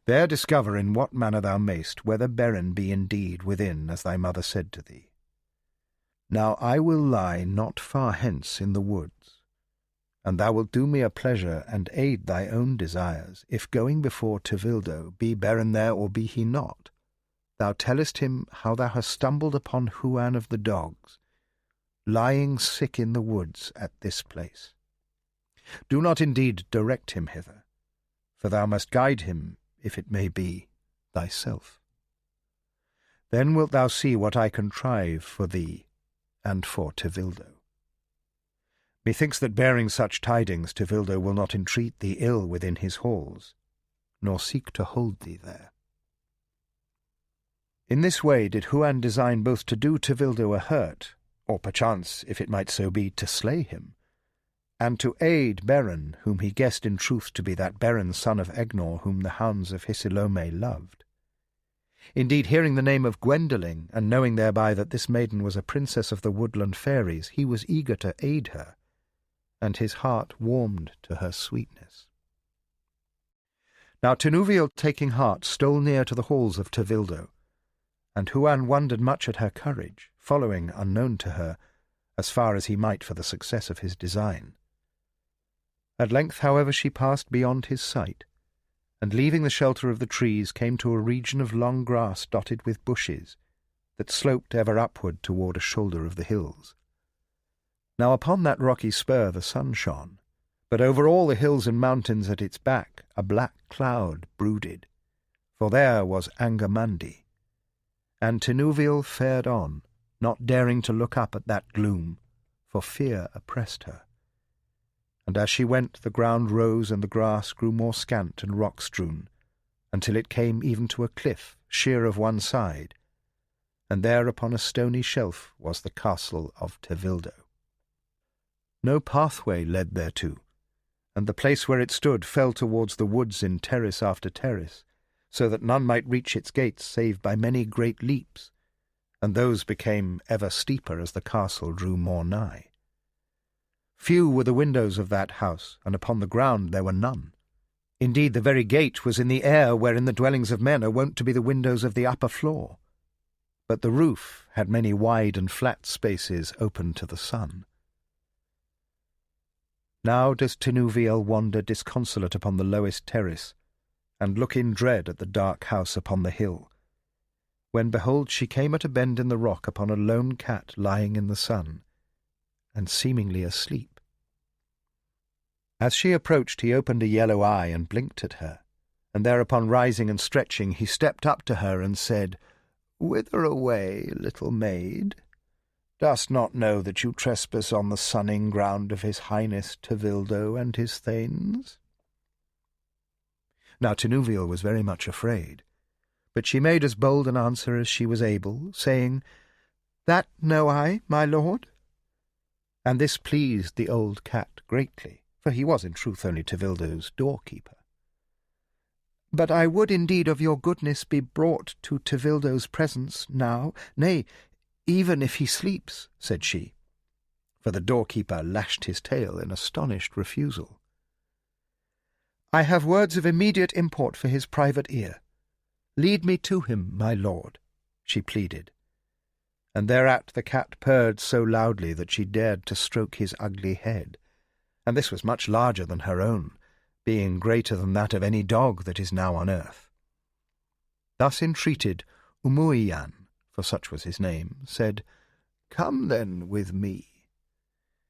There discover in what manner thou mayst whether Beren be indeed within, as thy mother said to thee. Now I will lie not far hence in the woods, and thou wilt do me a pleasure and aid thy own desires, if going before Tevildo, be Beren there or be he not, thou tellest him how thou hast stumbled upon Huan of the Dogs, lying sick in the woods at this place. Do not indeed direct him hither, for thou must guide him, if it may be, thyself. Then wilt thou see what I contrive for thee and for Tevildo. Methinks that bearing such tidings Tevildo will not entreat thee ill within his halls, nor seek to hold thee there." In this way did Huan design both to do Tevildo a hurt, or perchance, if it might so be, to slay him, and to aid Beren, whom he guessed in truth to be that Beren son of Egnor whom the hounds of Hisilome loved. Indeed, hearing the name of Gwendoling, and knowing thereby that this maiden was a princess of the woodland fairies, he was eager to aid her, and his heart warmed to her sweetness. Now Tinuviel, taking heart, stole near to the halls of Tevildo, and Huan wondered much at her courage, following, unknown to her, as far as he might for the success of his design. At length, however, she passed beyond his sight, and leaving the shelter of the trees, came to a region of long grass dotted with bushes, that sloped ever upward toward a shoulder of the hills. Now upon that rocky spur the sun shone, but over all the hills and mountains at its back a black cloud brooded, for there was Angamandi. And Tinuviel fared on, not daring to look up at that gloom, for fear oppressed her. And as she went, the ground rose and the grass grew more scant and rock-strewn, until it came even to a cliff, sheer of one side, and there upon a stony shelf was the castle of Tevildo. No pathway led thereto, and the place where it stood fell towards the woods in terrace after terrace, so that none might reach its gates save by many great leaps, and those became ever steeper as the castle drew more nigh. Few were the windows of that house, and upon the ground there were none. Indeed, the very gate was in the air, wherein the dwellings of men are wont to be the windows of the upper floor. But the roof had many wide and flat spaces open to the sun. Now does Tinuviel wander disconsolate upon the lowest terrace, and look in dread at the dark house upon the hill, when behold she came at a bend in the rock upon a lone cat lying in the sun, and seemingly asleep. As she approached, he opened a yellow eye and blinked at her, and thereupon rising and stretching, he stepped up to her and said, "Whither away, little maid? Dost not know that you trespass on the sunning ground of his highness Tevildo and his thanes?" Now Tinuviel was very much afraid, but she made as bold an answer as she was able, saying, "That know I, my lord." And this pleased the old cat greatly, for he was in truth only Tevildo's doorkeeper. "But I would indeed of your goodness be brought to Tevildo's presence now, nay, even if he sleeps," said she, for the doorkeeper lashed his tail in astonished refusal. "I have words of immediate import for his private ear. Lead me to him, my lord," she pleaded. And thereat the cat purred so loudly that she dared to stroke his ugly head, and this was much larger than her own, being greater than that of any dog that is now on earth. Thus entreated, Umuian, for such was his name, said, "Come then with me."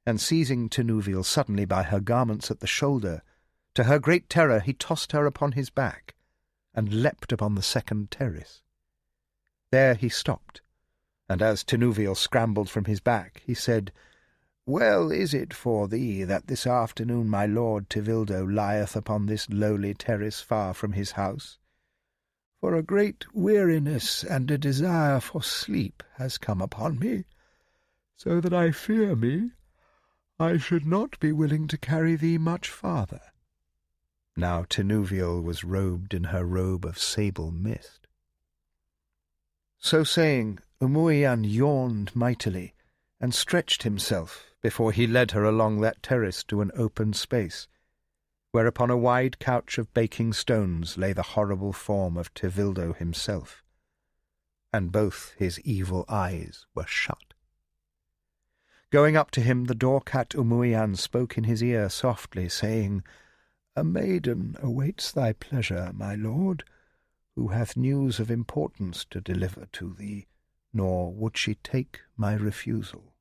and seizing Tinuvil suddenly by her garments at the shoulder, to her great terror he tossed her upon his back, and leapt upon the second terrace. There he stopped, and as Tinuvil scrambled from his back, he said, "Well is it for thee that this afternoon my lord Tevildo lieth upon this lowly terrace far from his house, for a great weariness and a desire for sleep has come upon me, so that I fear me I should not be willing to carry thee much farther." Now Tinuvil was robed in her robe of sable mist. So saying, Umuian yawned mightily, and stretched himself before he led her along that terrace to an open space, where upon a wide couch of baking stones lay the horrible form of Tevildo himself, and both his evil eyes were shut. Going up to him, the door-cat Umuian spoke in his ear softly, saying, "A maiden awaits thy pleasure, my lord, who hath news of importance to deliver to thee, nor would she take my refusal."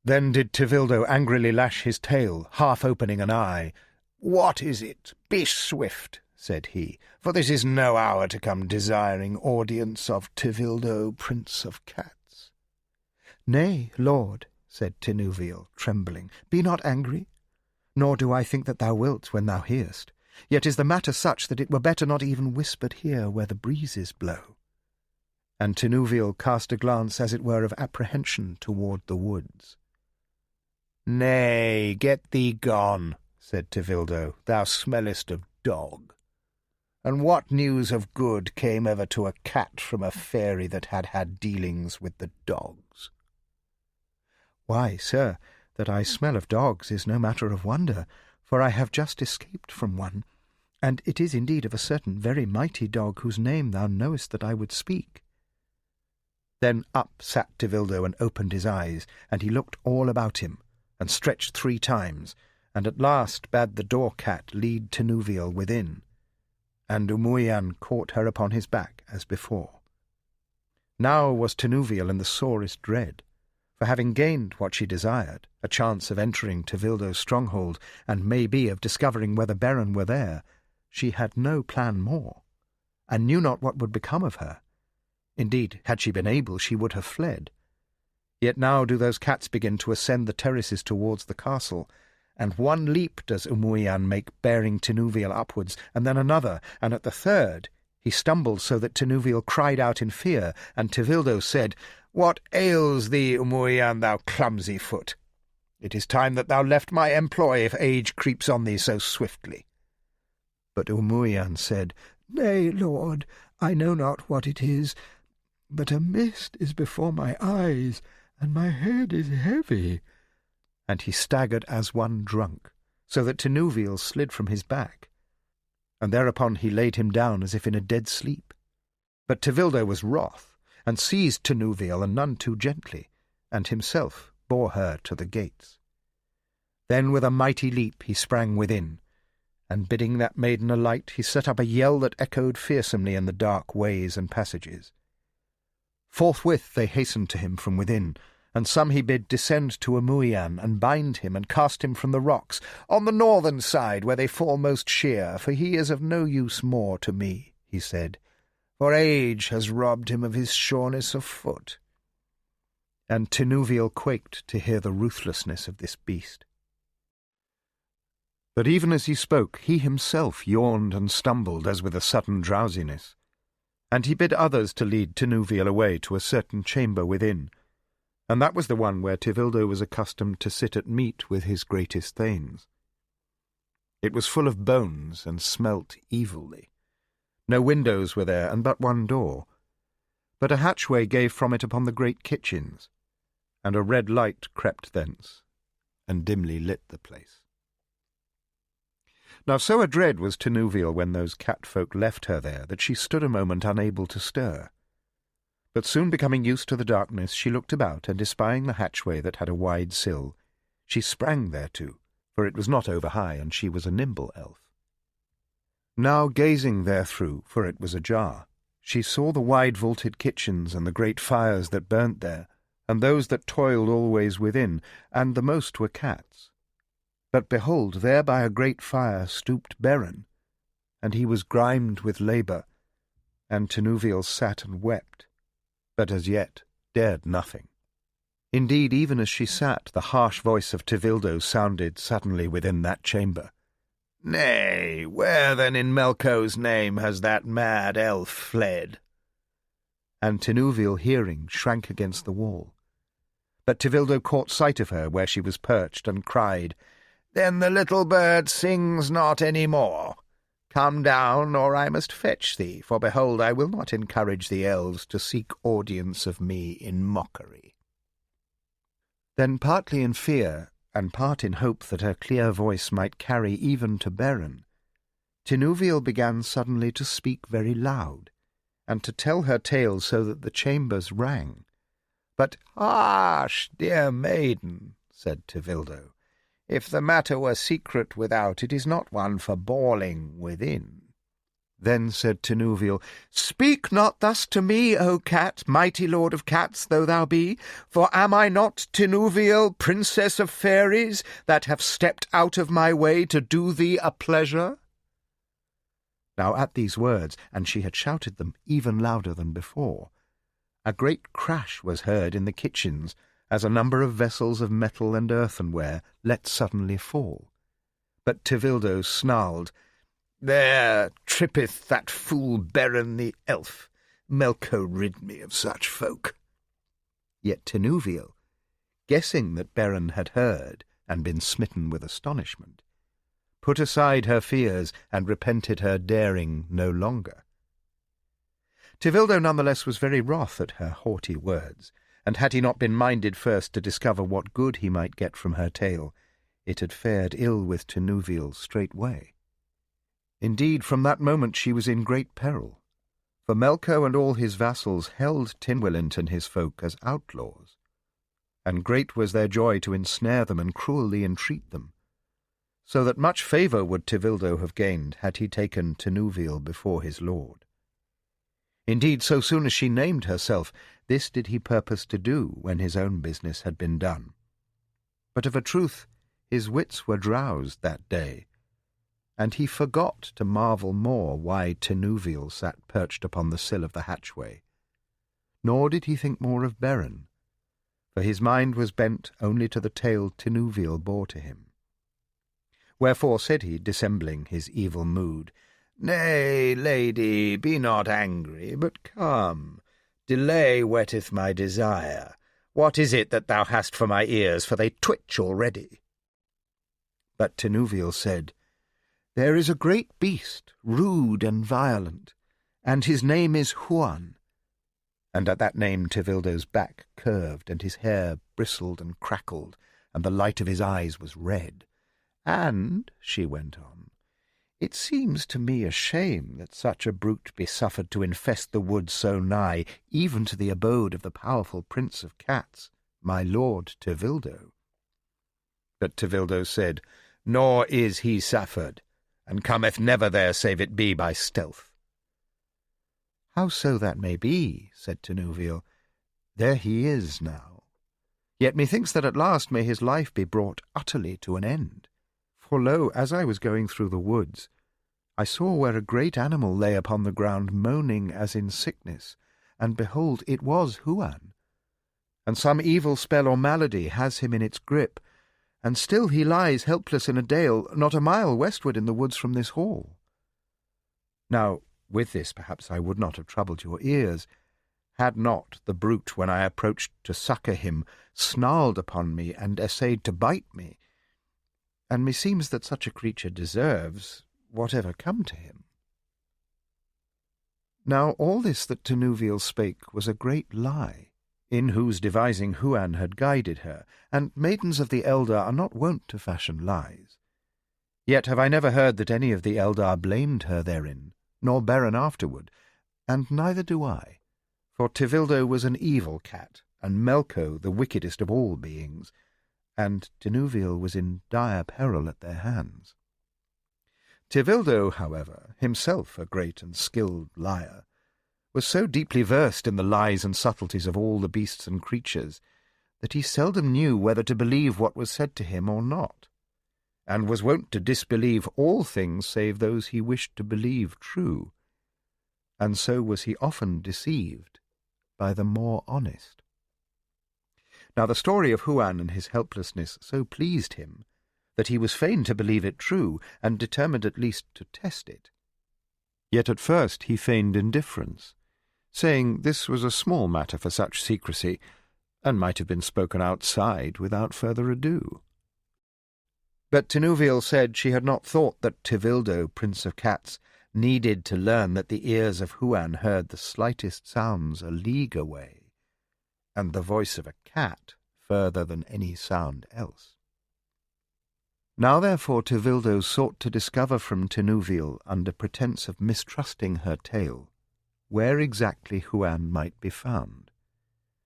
Then did Tevildo angrily lash his tail, half opening an eye. "What is it? Be swift," said he, "for this is no hour to come desiring audience of Tevildo, Prince of Cats." "Nay, lord," said Tinuvil, trembling, "be not angry, nor do I think that thou wilt when thou hearest. Yet is the matter such that it were better not even whispered here where the breezes blow." And Tinuvil cast a glance as it were of apprehension toward the woods. "Nay, get thee gone," said Tevildo, "thou smellest of dog. And what news of good came ever to a cat from a fairy that had had dealings with the dogs?" "Why, sir, that I smell of dogs is no matter of wonder, for I have just escaped from one, and it is indeed of a certain very mighty dog whose name thou knowest that I would speak." Then up sat Tevildo and opened his eyes, and he looked all about him, and stretched 3 times, and at last bade the door-cat lead Tinuvil within, and Umuian caught her upon his back as before. Now was Tinuvil in the sorest dread, for having gained what she desired, a chance of entering Tevildo's stronghold, and maybe of discovering whether Beren were there, she had no plan more, and knew not what would become of her. Indeed, had she been able, she would have fled. Yet now do those cats begin to ascend the terraces towards the castle, and one leap does Umuian make, bearing Tinuvil upwards, and then another, and at the third he stumbled so that Tinuvil cried out in fear, and Tevildo said, "What ails thee, Umuian, thou clumsy foot? It is time that thou left my employ, if age creeps on thee so swiftly." But Umuian said, "Nay, lord, I know not what it is, but a mist is before my eyes, and my head is heavy." And he staggered as one drunk, so that Tinuvil slid from his back, and thereupon he laid him down as if in a dead sleep. But Tevildo was wroth, and seized Tinuvil, and none too gently, and himself bore her to the gates. Then with a mighty leap he sprang within, and bidding that maiden alight, he set up a yell that echoed fearsomely in the dark ways and passages. Forthwith they hastened to him from within, and some he bid descend to Umuian, and bind him, and cast him from the rocks, on the northern side, where they fall most sheer, for he is of no use more to me, he said, for age has robbed him of his sureness of foot. And Tinuvil quaked to hear the ruthlessness of this beast. But even as he spoke, he himself yawned and stumbled as with a sudden drowsiness, and he bid others to lead Tinuvil away to a certain chamber within, and that was the one where Tevildo was accustomed to sit at meat with his greatest thanes. It was full of bones and smelt evilly. No windows were there, and but one door, but a hatchway gave from it upon the great kitchens, and a red light crept thence, and dimly lit the place. Now so adread was Tinuvil when those catfolk left her there, that she stood a moment unable to stir. But soon becoming used to the darkness, she looked about, and espying the hatchway that had a wide sill, she sprang thereto, for it was not over high, and she was a nimble elf. Now gazing therethrough, for it was ajar, she saw the wide vaulted kitchens and the great fires that burnt there, and those that toiled always within, and the most were cats. But behold, there by a great fire stooped Beren, and he was grimed with labour, and Tinuviel sat and wept, but as yet dared nothing. Indeed, even as she sat, the harsh voice of Tevildo sounded suddenly within that chamber. "Nay, where then in Melko's name has that mad elf fled?" And Tinuviel, hearing, shrank against the wall. But Tevildo caught sight of her where she was perched, and cried, "Then the little bird sings not any more. Come down, or I must fetch thee, for behold, I will not encourage the elves to seek audience of me in mockery." Then, partly in fear, and part in hope that her clear voice might carry even to Beren, Tinuviel began suddenly to speak very loud, and to tell her tale so that the chambers rang. "But hush, dear maiden," said Tevildo. "If the matter were secret without, it is not one for bawling within." Then said Tinuviel, "Speak not thus to me, O cat, mighty lord of cats though thou be, for am I not Tinuviel, princess of fairies, that have stepped out of my way to do thee a pleasure?" Now at these words, and she had shouted them even louder than before, a great crash was heard in the kitchens, as a number of vessels of metal and earthenware let suddenly fall. But Tevildo snarled, "There trippeth that fool Beren the elf. Melko rid me of such folk." Yet Tinuviel, guessing that Beren had heard and been smitten with astonishment, put aside her fears and repented her daring no longer. Tevildo nonetheless was very wroth at her haughty words, and had he not been minded first to discover what good he might get from her tale, it had fared ill with Tinuviel straightway. Indeed, from that moment she was in great peril, for Melko and all his vassals held Tynwylint and his folk as outlaws, and great was their joy to ensnare them and cruelly entreat them, so that much favour would Tevildo have gained had he taken Tinuviel before his lord. Indeed, so soon as she named herself, this did he purpose to do when his own business had been done. But of a truth his wits were drowsed that day, and he forgot to marvel more why Tinuviel sat perched upon the sill of the hatchway. Nor did he think more of Beren, for his mind was bent only to the tale Tinuviel bore to him. Wherefore said he, dissembling his evil mood, "Nay, lady, be not angry, but come. Delay whetteth my desire. What is it that thou hast for my ears, for they twitch already?" But Tinuviel said, "There is a great beast, rude and violent, and his name is Huan." And at that name Tevildo's back curved, and his hair bristled and crackled, and the light of his eyes was red. "And," she went on, "it seems to me a shame that such a brute be suffered to infest the wood so nigh, even to the abode of the powerful prince of cats, my lord Tevildo." But Tevildo said, "Nor is he suffered, and cometh never there save it be by stealth." "How so that may be," said Tinuviel, "there he is now. Yet methinks that at last may his life be brought utterly to an end. For lo, as I was going through the woods, I saw where a great animal lay upon the ground moaning as in sickness, and behold, it was Huan. And some evil spell or malady has him in its grip, and still he lies helpless in a dale not a mile westward in the woods from this hall. Now, with this perhaps I would not have troubled your ears, had not the brute, when I approached to succour him, snarled upon me and essayed to bite me, and meseems that such a creature deserves whatever come to him." Now all this that Tinuviel spake was a great lie, in whose devising Huan had guided her, and maidens of the Eldar are not wont to fashion lies. Yet have I never heard that any of the Eldar blamed her therein, nor Beren afterward, and neither do I, for Tevildo was an evil cat, and Melko the wickedest of all beings, and Tinuviel was in dire peril at their hands. Tevildo, however, himself a great and skilled liar, was so deeply versed in the lies and subtleties of all the beasts and creatures that he seldom knew whether to believe what was said to him or not, and was wont to disbelieve all things save those he wished to believe true, and so was he often deceived by the more honest. Now the story of Huan and his helplessness so pleased him that he was fain to believe it true, and determined at least to test it. Yet at first he feigned indifference, saying this was a small matter for such secrecy, and might have been spoken outside without further ado. But Tinuvil said she had not thought that Tevildo, Prince of Cats, needed to learn that the ears of Huan heard the slightest sounds a league away, and the voice of a cat further than any sound else. Now therefore Tevildo sought to discover from Tinuvil, under pretence of mistrusting her tale, where exactly Huan might be found.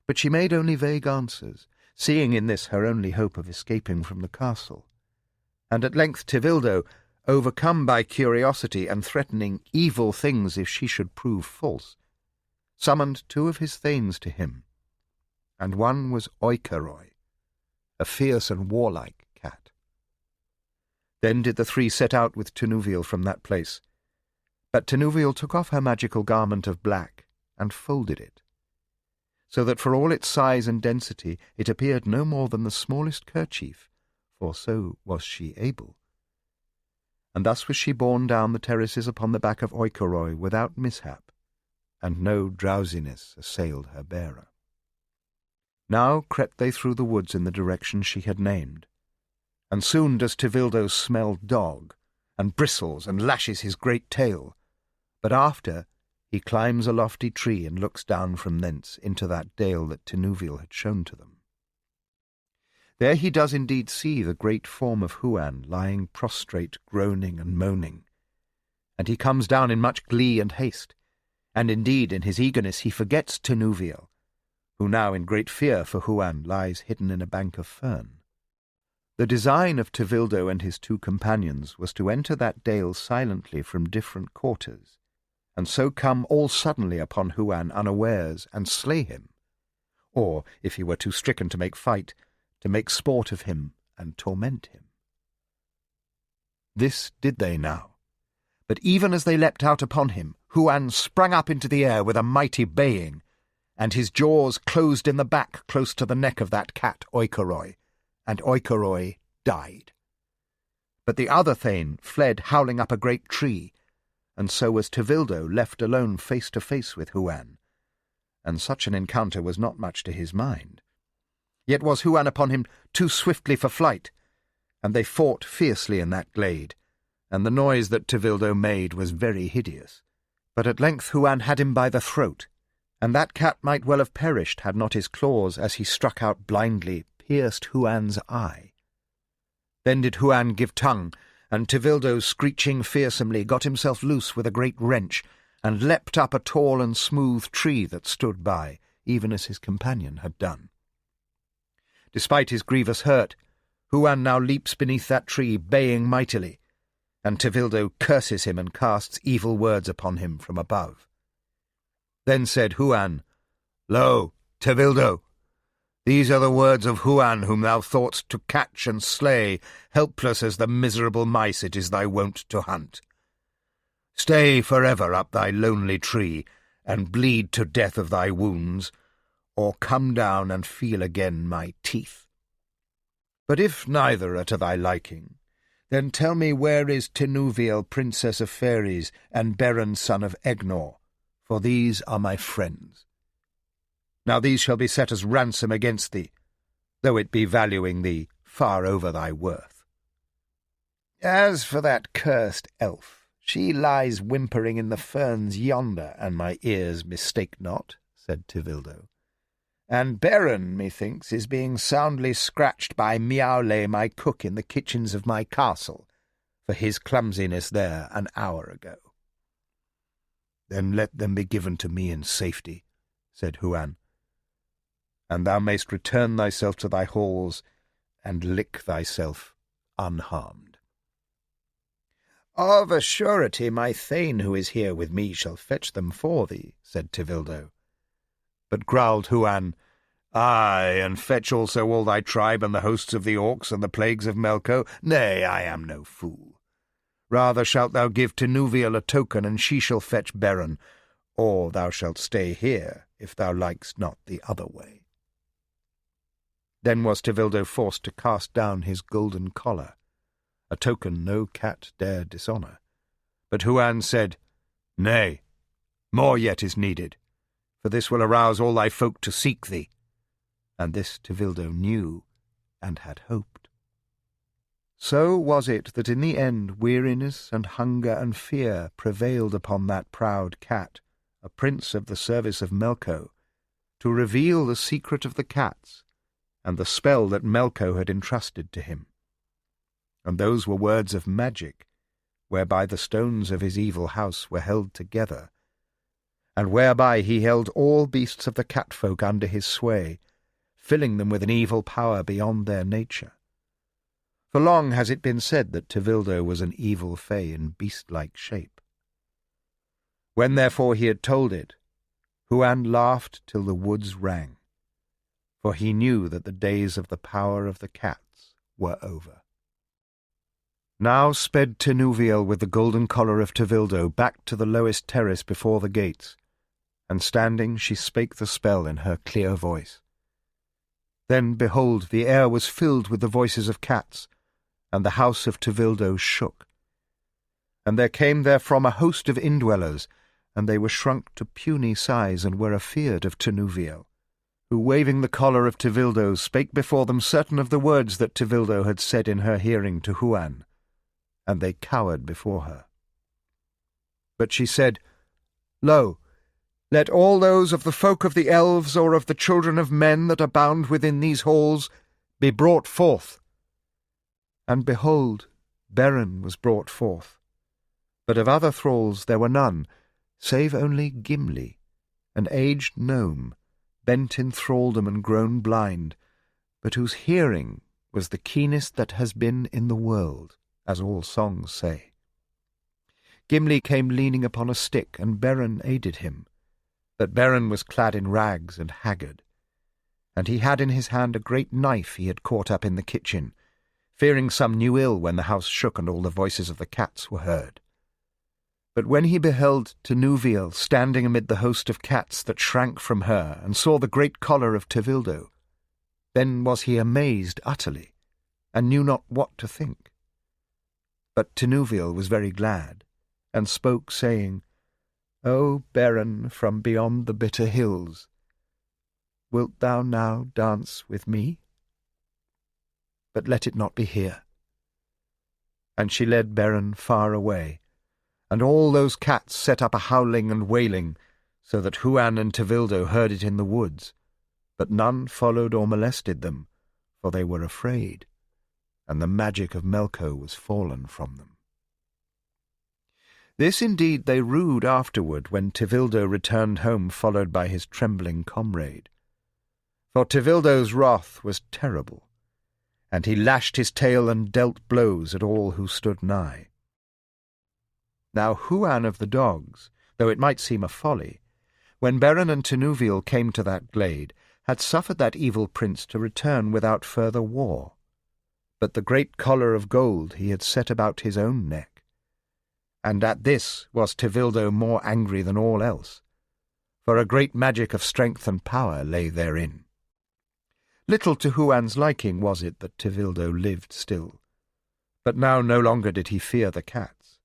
But she made only vague answers, seeing in this her only hope of escaping from the castle. And at length Tevildo, overcome by curiosity and threatening evil things if she should prove false, summoned 2 of his thanes to him, and one was J.R.R, a fierce and warlike cat. Then did the 3 set out with Tinuvil from that place, but Tinuvil took off her magical garment of black and folded it, so that for all its size and density it appeared no more than the smallest kerchief, for so was she able. And thus was she borne down the terraces upon the back of J.R.R without mishap, and no drowsiness assailed her bearer. Now crept they through the woods in the direction she had named, and soon does Tevildo smell dog, and bristles and lashes his great tail, but after he climbs a lofty tree and looks down from thence into that dale that Tinuvil had shown to them. There he does indeed see the great form of Huan lying prostrate, groaning and moaning, and he comes down in much glee and haste, and indeed in his eagerness he forgets Tinuvil, who now in great fear for Huan lies hidden in a bank of fern. The design of Tevildo and his 2 companions was to enter that dale silently from different quarters, and so come all suddenly upon Huan unawares and slay him, or, if he were too stricken to make fight, to make sport of him and torment him. This did they now, but even as they leapt out upon him, Huan sprang up into the air with a mighty baying, and his jaws closed in the back close to the neck of that cat J.R.R, and J.R.R died. But the other thane fled howling up a great tree, and so was Tevildo left alone face to face with Huan, and such an encounter was not much to his mind. Yet was Huan upon him too swiftly for flight, and they fought fiercely in that glade, and the noise that Tevildo made was very hideous. But at length Huan had him by the throat, and that cat might well have perished had not his claws, as he struck out blindly, pierced Huan's eye. Then did Huan give tongue, and Tevildo, screeching fearsomely, got himself loose with a great wrench, and leapt up a tall and smooth tree that stood by, even as his companion had done. Despite his grievous hurt, Huan now leaps beneath that tree, baying mightily, and Tevildo curses him and casts evil words upon him from above. Then said Huan, "Lo, Tevildo, these are the words of Huan whom thou thoughtst to catch and slay, helpless as the miserable mice it is thy wont to hunt. Stay forever up thy lonely tree, and bleed to death of thy wounds, or come down and feel again my teeth. But if neither are to thy liking, then tell me where is Tinuvil, Princess of Fairies, and Beren, son of Egnor, for these are my friends. Now these shall be set as ransom against thee, though it be valuing thee far over thy worth. As for that cursed elf, she lies whimpering in the ferns yonder, and my ears mistake not," said Tevildo. "And Beren, methinks, is being soundly scratched by Miaule, my cook, in the kitchens of my castle, for his clumsiness there an hour ago." "Then let them be given to me in safety," said Huan, "and thou mayst return thyself to thy halls, and lick thyself unharmed." "Of a surety my thane who is here with me shall fetch them for thee," said Tevildo. But growled Huan, Ay, and fetch also all thy tribe and the hosts of the orcs and the plagues of Melko? Nay, I am no fool. Rather shalt thou give Tinuviel a token, and she shall fetch Beren, or thou shalt stay here, if thou likest not the other way. Then was Tevildo forced to cast down his golden collar, a token no cat dare dishonour. But Huan said, Nay, more yet is needed, for this will arouse all thy folk to seek thee. And this Tevildo knew, and had hoped. So was it that in the end weariness and hunger and fear prevailed upon that proud cat, a prince of the service of Melko, to reveal the secret of the cats, and the spell that Melko had entrusted to him. And those were words of magic, whereby the stones of his evil house were held together, and whereby he held all beasts of the catfolk under his sway, filling them with an evil power beyond their nature. For long has it been said that Tevildo was an evil fay in beast-like shape. When therefore he had told it, Huan laughed till the woods rang, for he knew that the days of the power of the cats were over. Now sped Tinuviel with the golden collar of Tevildo back to the lowest terrace before the gates, and standing she spake the spell in her clear voice. Then, behold, the air was filled with the voices of cats, and the house of Tevildo shook. And there came therefrom a host of indwellers, and they were shrunk to puny size, and were afeard of Tinuviel, who, waving the collar of Tevildo, spake before them certain of the words that Tevildo had said in her hearing to Huan, and they cowered before her. But she said, Lo, let all those of the folk of the elves or of the children of men that are bound within these halls be brought forth. And behold, Beren was brought forth. But of other thralls there were none, save only Gimli, an aged gnome, bent in thraldom and grown blind, but whose hearing was the keenest that has been in the world, as all songs say. Gimli came leaning upon a stick, and Beren aided him. But Beren was clad in rags and haggard, and he had in his hand a great knife he had caught up in the kitchen, fearing some new ill when the house shook and all the voices of the cats were heard. But when he beheld Tinuviel standing amid the host of cats that shrank from her, and saw the great collar of Tevildo, then was he amazed utterly, and knew not what to think. But Tinuviel was very glad, and spoke, saying, O Beren from beyond the bitter hills, wilt thou now dance with me? But let it not be here. And she led Beren far away, and all those cats set up a howling and wailing, so that Huan and Tevildo heard it in the woods, but none followed or molested them, for they were afraid, and the magic of Melko was fallen from them. This indeed they rued afterward, when Tevildo returned home followed by his trembling comrade. For Tevildo's wrath was terrible, and he lashed his tail and dealt blows at all who stood nigh. Now Huan of the dogs, though it might seem a folly, when Beren and Tinuviel came to that glade, had suffered that evil prince to return without further war. But the great collar of gold he had set about his own neck, and at this was Tevildo more angry than all else, for a great magic of strength and power lay therein. Little to Huan's liking was it that Tevildo lived still, but now no longer did he fear the cats,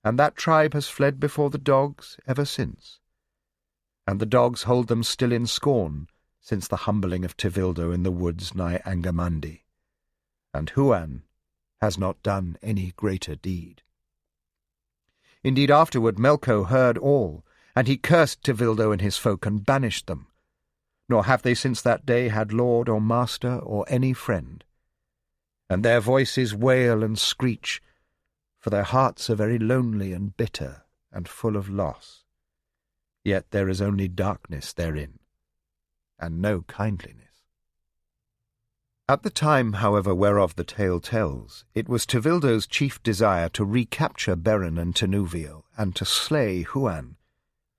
and that tribe has fled before the dogs ever since, and the dogs hold them still in scorn since the humbling of Tevildo in the woods nigh Angamandi, and Huan has not done any greater deed. Indeed, afterward Melko heard all, and he cursed Tevildo and his folk and banished them, nor have they since that day had lord or master or any friend. And their voices wail and screech, for their hearts are very lonely and bitter and full of loss. Yet there is only darkness therein, and no kindliness. At the time, however, whereof the tale tells, it was Tevildo's chief desire to recapture Beren and Tinuviel, and to slay Huan,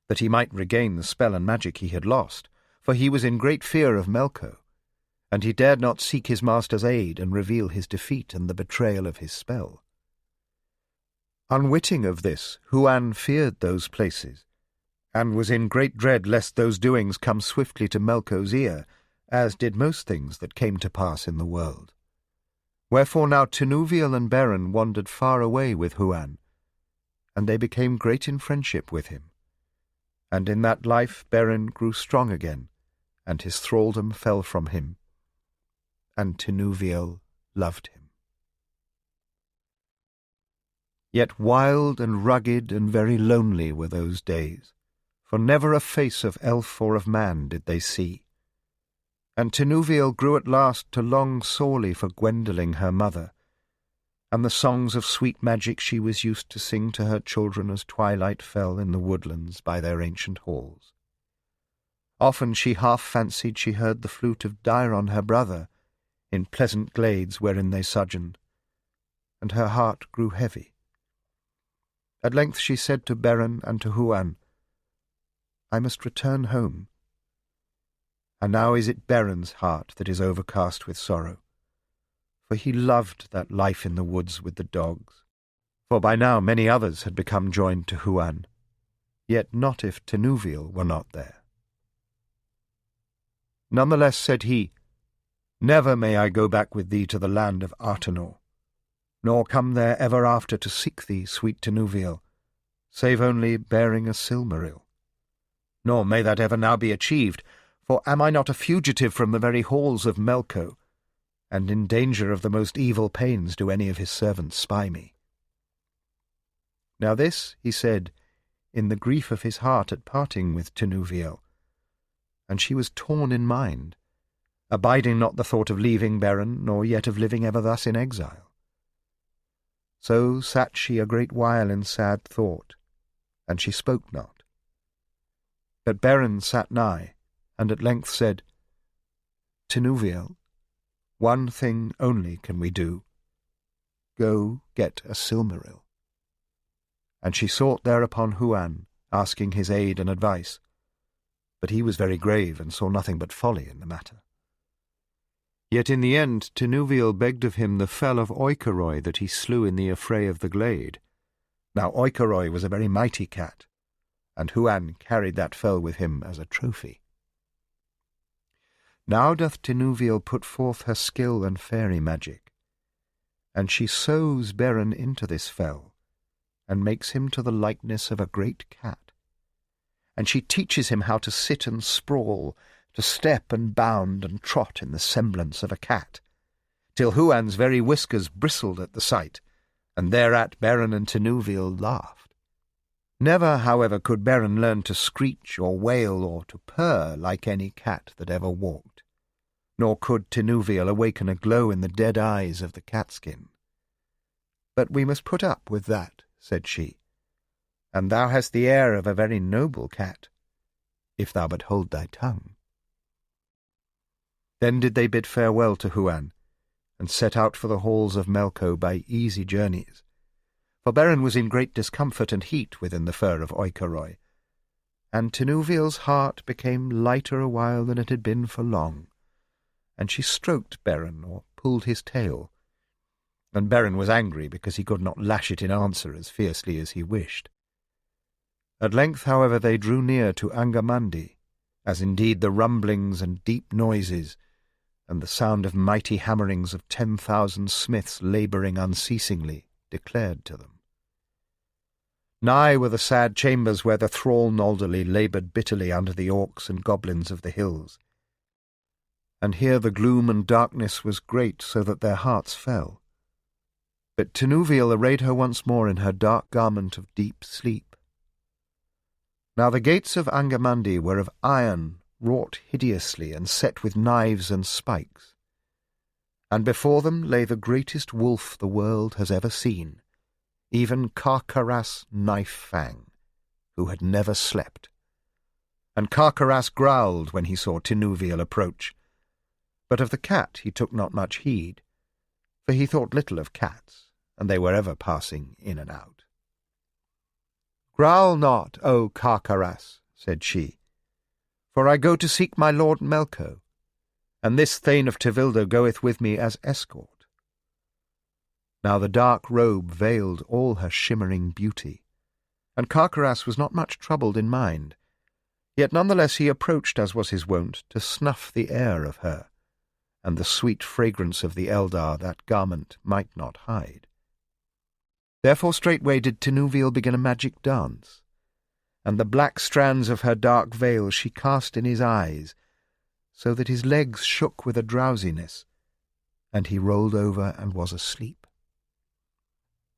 that he might regain the spell and magic he had lost, for he was in great fear of Melko, and he dared not seek his master's aid and reveal his defeat and the betrayal of his spell. Unwitting of this, Huan feared those places, and was in great dread lest those doings come swiftly to Melko's ear, as did most things that came to pass in the world. Wherefore now Tinuviel and Beren wandered far away with Huan, and they became great in friendship with him. And in that life Beren grew strong again, and his thraldom fell from him, and Tinuviel loved him. Yet wild and rugged and very lonely were those days, for never a face of elf or of man did they see. And Tinuviel grew at last to long sorely for Gwendoling her mother, and the songs of sweet magic she was used to sing to her children as twilight fell in the woodlands by their ancient halls. Often she half fancied she heard the flute of Dairon her brother in pleasant glades wherein they sojourned, and her heart grew heavy. At length she said to Beren and to Huan, "I must return home." And now is it Beren's heart that is overcast with sorrow, for he loved that life in the woods with the dogs. For by now many others had become joined to Huan, yet not if Tinuviel were not there. Nonetheless said he, "Never may I go back with thee to the land of Artenor, nor come there ever after to seek thee, sweet Tinuviel, save only bearing a Silmaril. Nor may that ever now be achieved, for am I not a fugitive from the very halls of Melko, and in danger of the most evil pains do any of his servants spy me?" Now this he said in the grief of his heart at parting with Tinuviel, and she was torn in mind, abiding not the thought of leaving Beren, nor yet of living ever thus in exile. So sat she a great while in sad thought, and she spoke not. But Beren sat nigh, and at length said, "Tinuviel, one thing only can we do. Go get a Silmaril." And she sought thereupon Huan, asking his aid and advice, but he was very grave and saw nothing but folly in the matter. Yet in the end Tinuviel begged of him the fell of Oikeroi that he slew in the affray of the glade. Now Oikeroi was a very mighty cat, and Huan carried that fell with him as a trophy. Now doth Tinuviel put forth her skill and fairy magic, and she sews Beren into this fell, and makes him to the likeness of a great cat. And she teaches him how to sit and sprawl, to step and bound and trot in the semblance of a cat, till Huan's very whiskers bristled at the sight, and thereat Beren and Tinuviel laughed. Never, however, could Beren learn to screech or wail or to purr like any cat that ever walked, nor could Tinuviel awaken a glow in the dead eyes of the catskin. "But we must put up with that," said she, "and thou hast the air of a very noble cat, if thou but hold thy tongue." Then did they bid farewell to Huan, and set out for the halls of Melko by easy journeys, for Beren was in great discomfort and heat within the fur of Oikeroi, and Tinuviel's heart became lighter a while than it had been for long, and she stroked Beren or pulled his tail, and Beren was angry because he could not lash it in answer as fiercely as he wished. At length, however, they drew near to Angamandi, as indeed the rumblings and deep noises, and the sound of mighty hammerings of 10,000 smiths labouring unceasingly declared to them. Nigh were the sad chambers where the thrall Nolderly laboured bitterly under the orcs and goblins of the hills, and here the gloom and darkness was great, so that their hearts fell. But Tinuviel arrayed her once more in her dark garment of deep sleep. Now the gates of Angamandi were of iron, wrought hideously and set with knives and spikes, and before them lay the greatest wolf the world has ever seen, even Jar.R.R. Knife-Fang, who had never slept. And Jar.R.R. growled when he saw Tinuviel approach, but of the cat he took not much heed, for he thought little of cats, and they were ever passing in and out. "Growl not, O Jar.R.R.," said she, for I go to seek my lord Melko, and this Thane of Tevildo goeth with me as escort." Now the dark robe veiled all her shimmering beauty, and Carcaras was not much troubled in mind, yet none the less he approached, as was his wont, to snuff the air of her, and the sweet fragrance of the Eldar that garment might not hide. Therefore straightway did Tinuviel begin a magic dance, and the black strands of her dark veil she cast in his eyes, so that his legs shook with a drowsiness, and he rolled over and was asleep.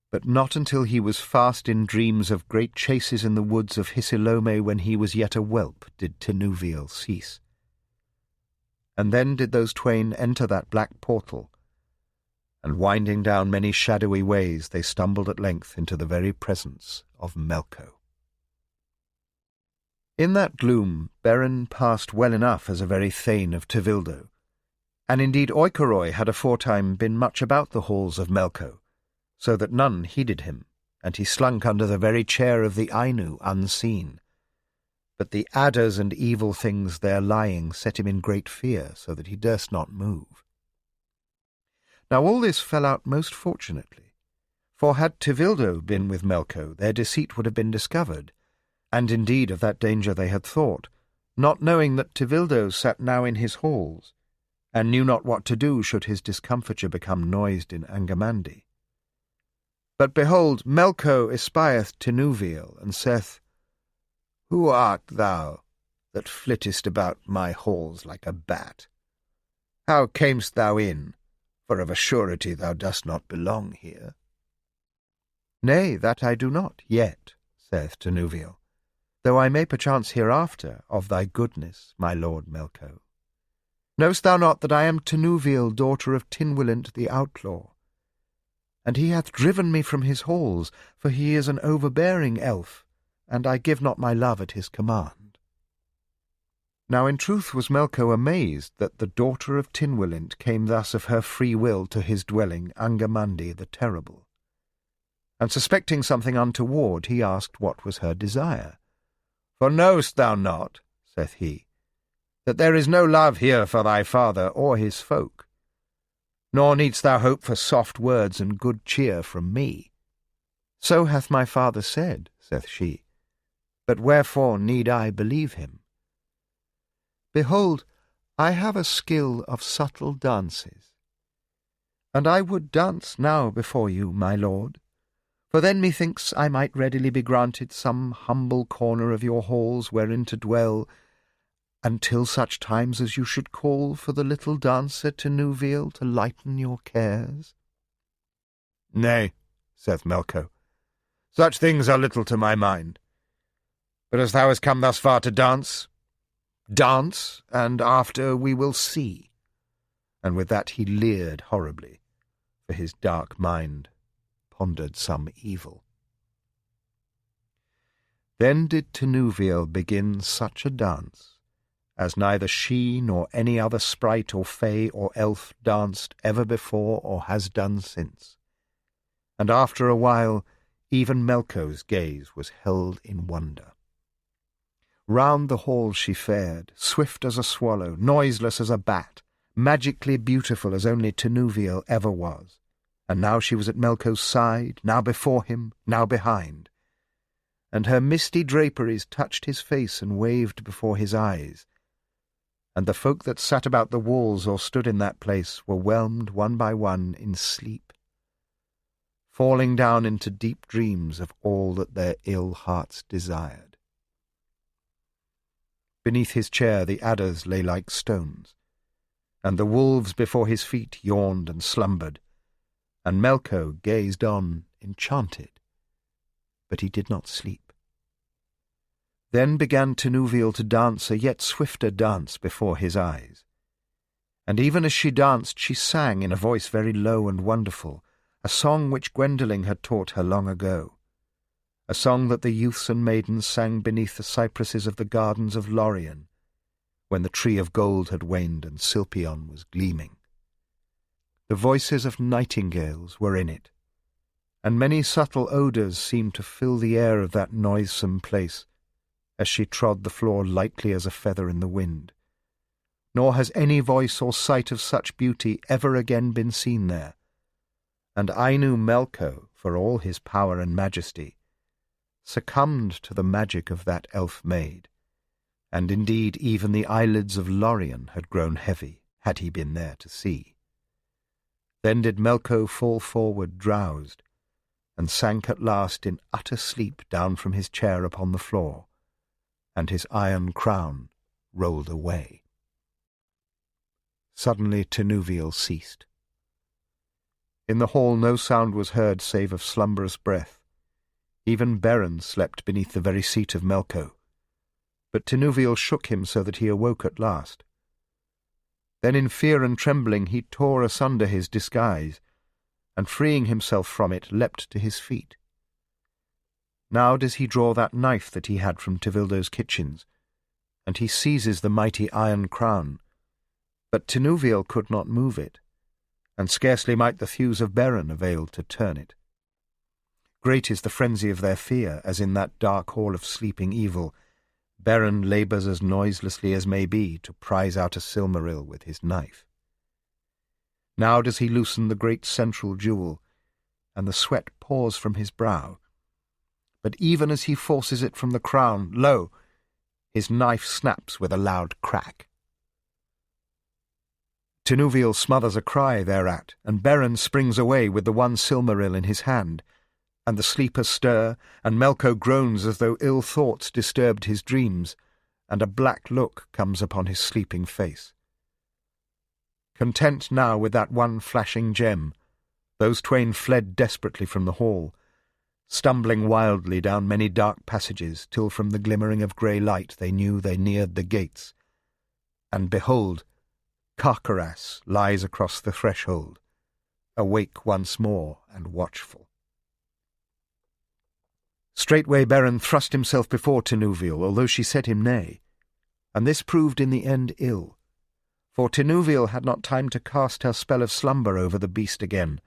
But not until he was fast in dreams of great chases in the woods of Hisilome when he was yet a whelp did Tinuviel cease. And then did those twain enter that black portal, and winding down many shadowy ways they stumbled at length into the very presence of Melko. In that gloom Beren passed well enough as a very Thane of Tevildo, and indeed Oikoroi had aforetime been much about the halls of Melko, so that none heeded him, and he slunk under the very chair of the Ainu unseen. But the adders and evil things there lying set him in great fear, so that he durst not move. Now all this fell out most fortunately, for had Tevildo been with Melko, their deceit would have been discovered, and indeed of that danger they had thought, not knowing that Tevildo sat now in his halls, and knew not what to do should his discomfiture become noised in Angamandi. But behold, Melko espieth Tinuviel, and saith, "Who art thou, that flittest about my halls like a bat? How camest thou in? For of a surety thou dost not belong here." "Nay, that I do not, yet," saith Tinuviel, "though I may perchance hereafter of thy goodness, my lord Melko. Knowst thou not that I am Tinuviel, daughter of Tinwillint the outlaw? And he hath driven me from his halls, for he is an overbearing elf, and I give not my love at his command." Now in truth was Melko amazed that the daughter of Tinwillint came thus of her free will to his dwelling, Angamandi the Terrible. And suspecting something untoward, he asked what was her desire. "For knowest thou not," saith he, "that there is no love here for thy father or his folk? Nor needst thou hope for soft words and good cheer from me." "So hath my father said," saith she, "but wherefore need I believe him? Behold, I have a skill of subtle dances, and I would dance now before you, my lord, for then methinks I might readily be granted some humble corner of your halls wherein to dwell, until such times as you should call for the little dancer Tinuviel to lighten your cares." "Nay," saith Melko, "such things are little to my mind. But as thou hast come thus far to dance, dance, and after we will see." And with that he leered horribly, for his dark mind pondered some evil. Then did Tinuviel begin such a dance as neither she nor any other sprite or fay or elf danced ever before or has done since. And after a while even Melko's gaze was held in wonder. Round the hall she fared, swift as a swallow, noiseless as a bat, magically beautiful as only Tinuviel ever was, and now she was at Melko's side, now before him, now behind, and her misty draperies touched his face and waved before his eyes, and the folk that sat about the walls or stood in that place were whelmed one by one in sleep, falling down into deep dreams of all that their ill hearts desired. Beneath his chair the adders lay like stones, and the wolves before his feet yawned and slumbered, and Melko gazed on enchanted, but he did not sleep. Then began Tinuviel to dance a yet swifter dance before his eyes. And even as she danced she sang in a voice very low and wonderful, a song which Gwendolen had taught her long ago, a song that the youths and maidens sang beneath the cypresses of the gardens of Lorien, when the tree of gold had waned and Silpion was gleaming. The voices of nightingales were in it, and many subtle odours seemed to fill the air of that noisome place, as she trod the floor lightly as a feather in the wind. Nor has any voice or sight of such beauty ever again been seen there. And Ainu Melko, for all his power and majesty, succumbed to the magic of that elf-maid, and indeed even the eyelids of Lorien had grown heavy, had he been there to see. Then did Melko fall forward drowsed, and sank at last in utter sleep down from his chair upon the floor, and his iron crown rolled away. Suddenly Tinuviel ceased. In the hall no sound was heard save of slumberous breath. Even Beren slept beneath the very seat of Melko, but Tinuviel shook him so that he awoke at last. Then in fear and trembling he tore asunder his disguise, and freeing himself from it leapt to his feet. Now does he draw that knife that he had from Tevildo's kitchens, and he seizes the mighty iron crown, but Tinuviel could not move it, and scarcely might the thews of Beren avail to turn it. Great is the frenzy of their fear, as in that dark hall of sleeping evil Beren labours as noiselessly as may be to prize out a Silmaril with his knife. Now does he loosen the great central jewel, and the sweat pours from his brow. But even as he forces it from the crown, lo, his knife snaps with a loud crack. Tinuviel smothers a cry thereat, and Beren springs away with the one Silmaril in his hand, and the sleepers stir, and Melko groans as though ill thoughts disturbed his dreams, and a black look comes upon his sleeping face. Content now with that one flashing gem, those twain fled desperately from the hall, stumbling wildly down many dark passages, till from the glimmering of grey light they knew they neared the gates. And behold, Car-Carras lies across the threshold, awake once more and watchful. Straightway Beren thrust himself before Tinuviel, although she said him nay, and this proved in the end ill, for Tinuviel had not time to cast her spell of slumber over the beast again.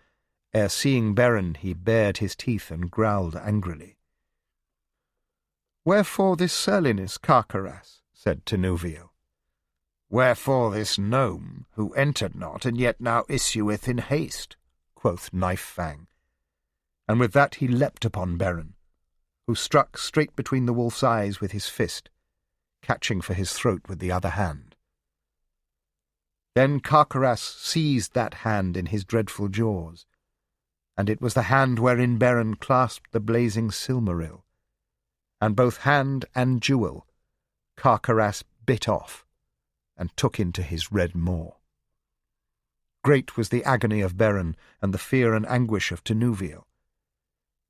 Ere seeing Beren he bared his teeth and growled angrily. "Wherefore this surliness, Car-Carras?" said Tinuviel. "Wherefore this gnome, who entered not, and yet now issueth in haste?" quoth Knife-Fang. And with that he leapt upon Beren, who struck straight between the wolf's eyes with his fist, catching for his throat with the other hand. Then Car-Carras seized that hand in his dreadful jaws, and it was the hand wherein Beren clasped the blazing Silmaril, and both hand and jewel Car-Carras bit off, and took into his red maw. Great was the agony of Beren, and the fear and anguish of Tinuviel.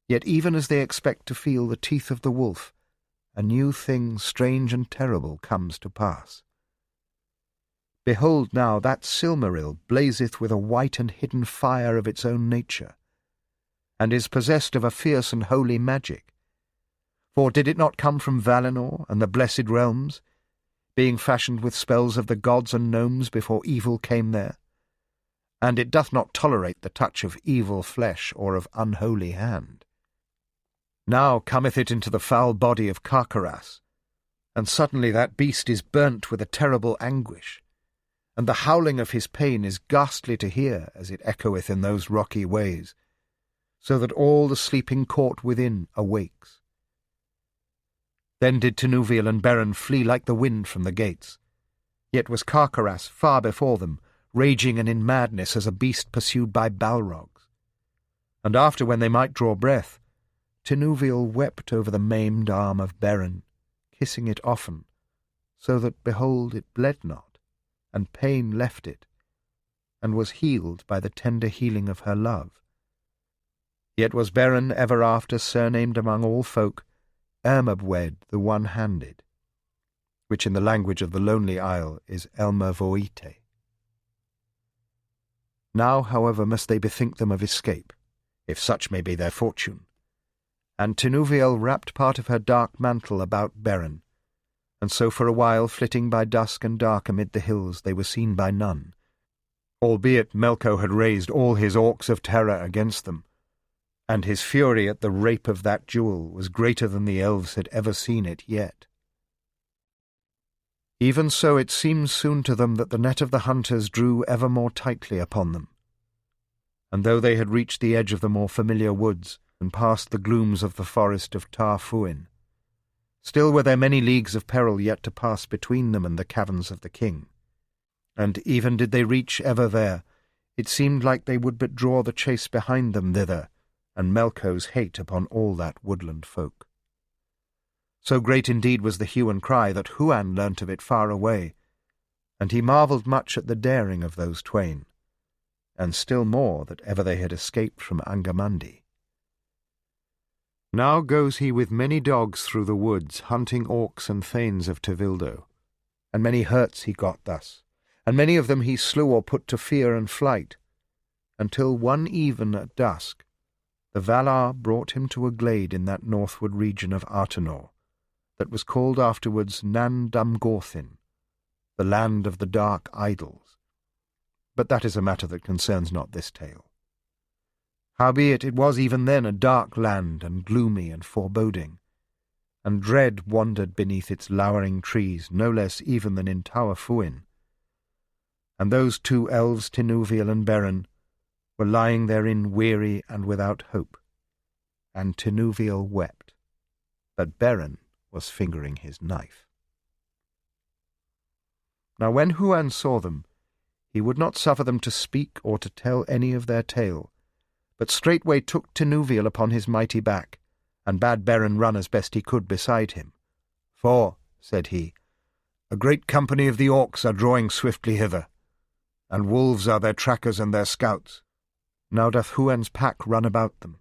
Yet even as they expect to feel the teeth of the wolf, a new thing strange and terrible comes to pass. Behold now that Silmaril blazeth with a white and hidden fire of its own nature, and is possessed of a fierce and holy magic. For did it not come from Valinor and the blessed realms, being fashioned with spells of the gods and gnomes before evil came there? And it doth not tolerate the touch of evil flesh or of unholy hand. Now cometh it into the foul body of Car-Carras, and suddenly that beast is burnt with a terrible anguish, and the howling of his pain is ghastly to hear as it echoeth in those rocky ways, so that all the sleeping court within awakes. Then did Tinuviel and Beren flee like the wind from the gates, yet was Car-Carras far before them, raging and in madness as a beast pursued by Balrogs. And after, when they might draw breath, Tinuviel wept over the maimed arm of Beren, kissing it often, so that, behold, it bled not, and pain left it, and was healed by the tender healing of her love. Yet was Beren ever after surnamed among all folk Ermabwed the One-Handed, which in the language of the Lonely Isle is Elmervoite. Now, however, must they bethink them of escape, if such may be their fortune. And Tinuviel wrapped part of her dark mantle about Beren, and so for a while, flitting by dusk and dark amid the hills, they were seen by none, albeit Melko had raised all his orcs of terror against them, and his fury at the rape of that jewel was greater than the elves had ever seen it yet. Even so it seemed soon to them that the net of the hunters drew ever more tightly upon them. And though they had reached the edge of the more familiar woods and passed the glooms of the forest of Tar Fuin, still were there many leagues of peril yet to pass between them and the caverns of the king. And even did they reach ever there, it seemed like they would but draw the chase behind them thither, and Melko's hate upon all that woodland folk. So great indeed was the hue and cry that Huan learnt of it far away, and he marvelled much at the daring of those twain, and still more that ever they had escaped from Angamandi. Now goes he with many dogs through the woods, hunting orcs and thanes of Tevildo, and many hurts he got thus, and many of them he slew or put to fear and flight, until one even at dusk the Valar brought him to a glade in that northward region of Artenor, that was called afterwards Nan Damgorthin, the land of the dark idols. But that is a matter that concerns not this tale. Howbeit it was even then a dark land, and gloomy and foreboding, and dread wandered beneath its lowering trees no less even than in Tower Fuin. And those two elves, Tinuviel and Beren, were lying therein weary and without hope, and Tinuviel wept, but Beren was fingering his knife. Now when Huan saw them, he would not suffer them to speak or to tell any of their tale, but straightway took Tinuviel upon his mighty back, and bade Beren run as best he could beside him. For, said he, a great company of the orcs are drawing swiftly hither, and wolves are their trackers and their scouts. Now doth Huan's pack run about them,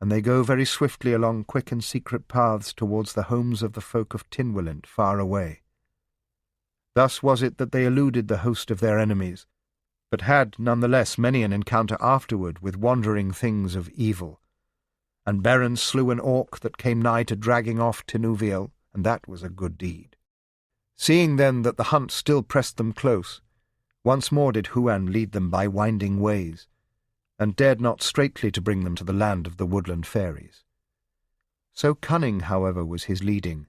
and they go very swiftly along quick and secret paths towards the homes of the folk of Tinwillant far away. Thus was it that they eluded the host of their enemies, but had none the less many an encounter afterward with wandering things of evil. And Beren slew an orc that came nigh to dragging off Tinuviel, and that was a good deed. Seeing then that the hunt still pressed them close, once more did Huan lead them by winding ways, and dared not straightly to bring them to the land of the woodland fairies. So cunning, however, was his leading,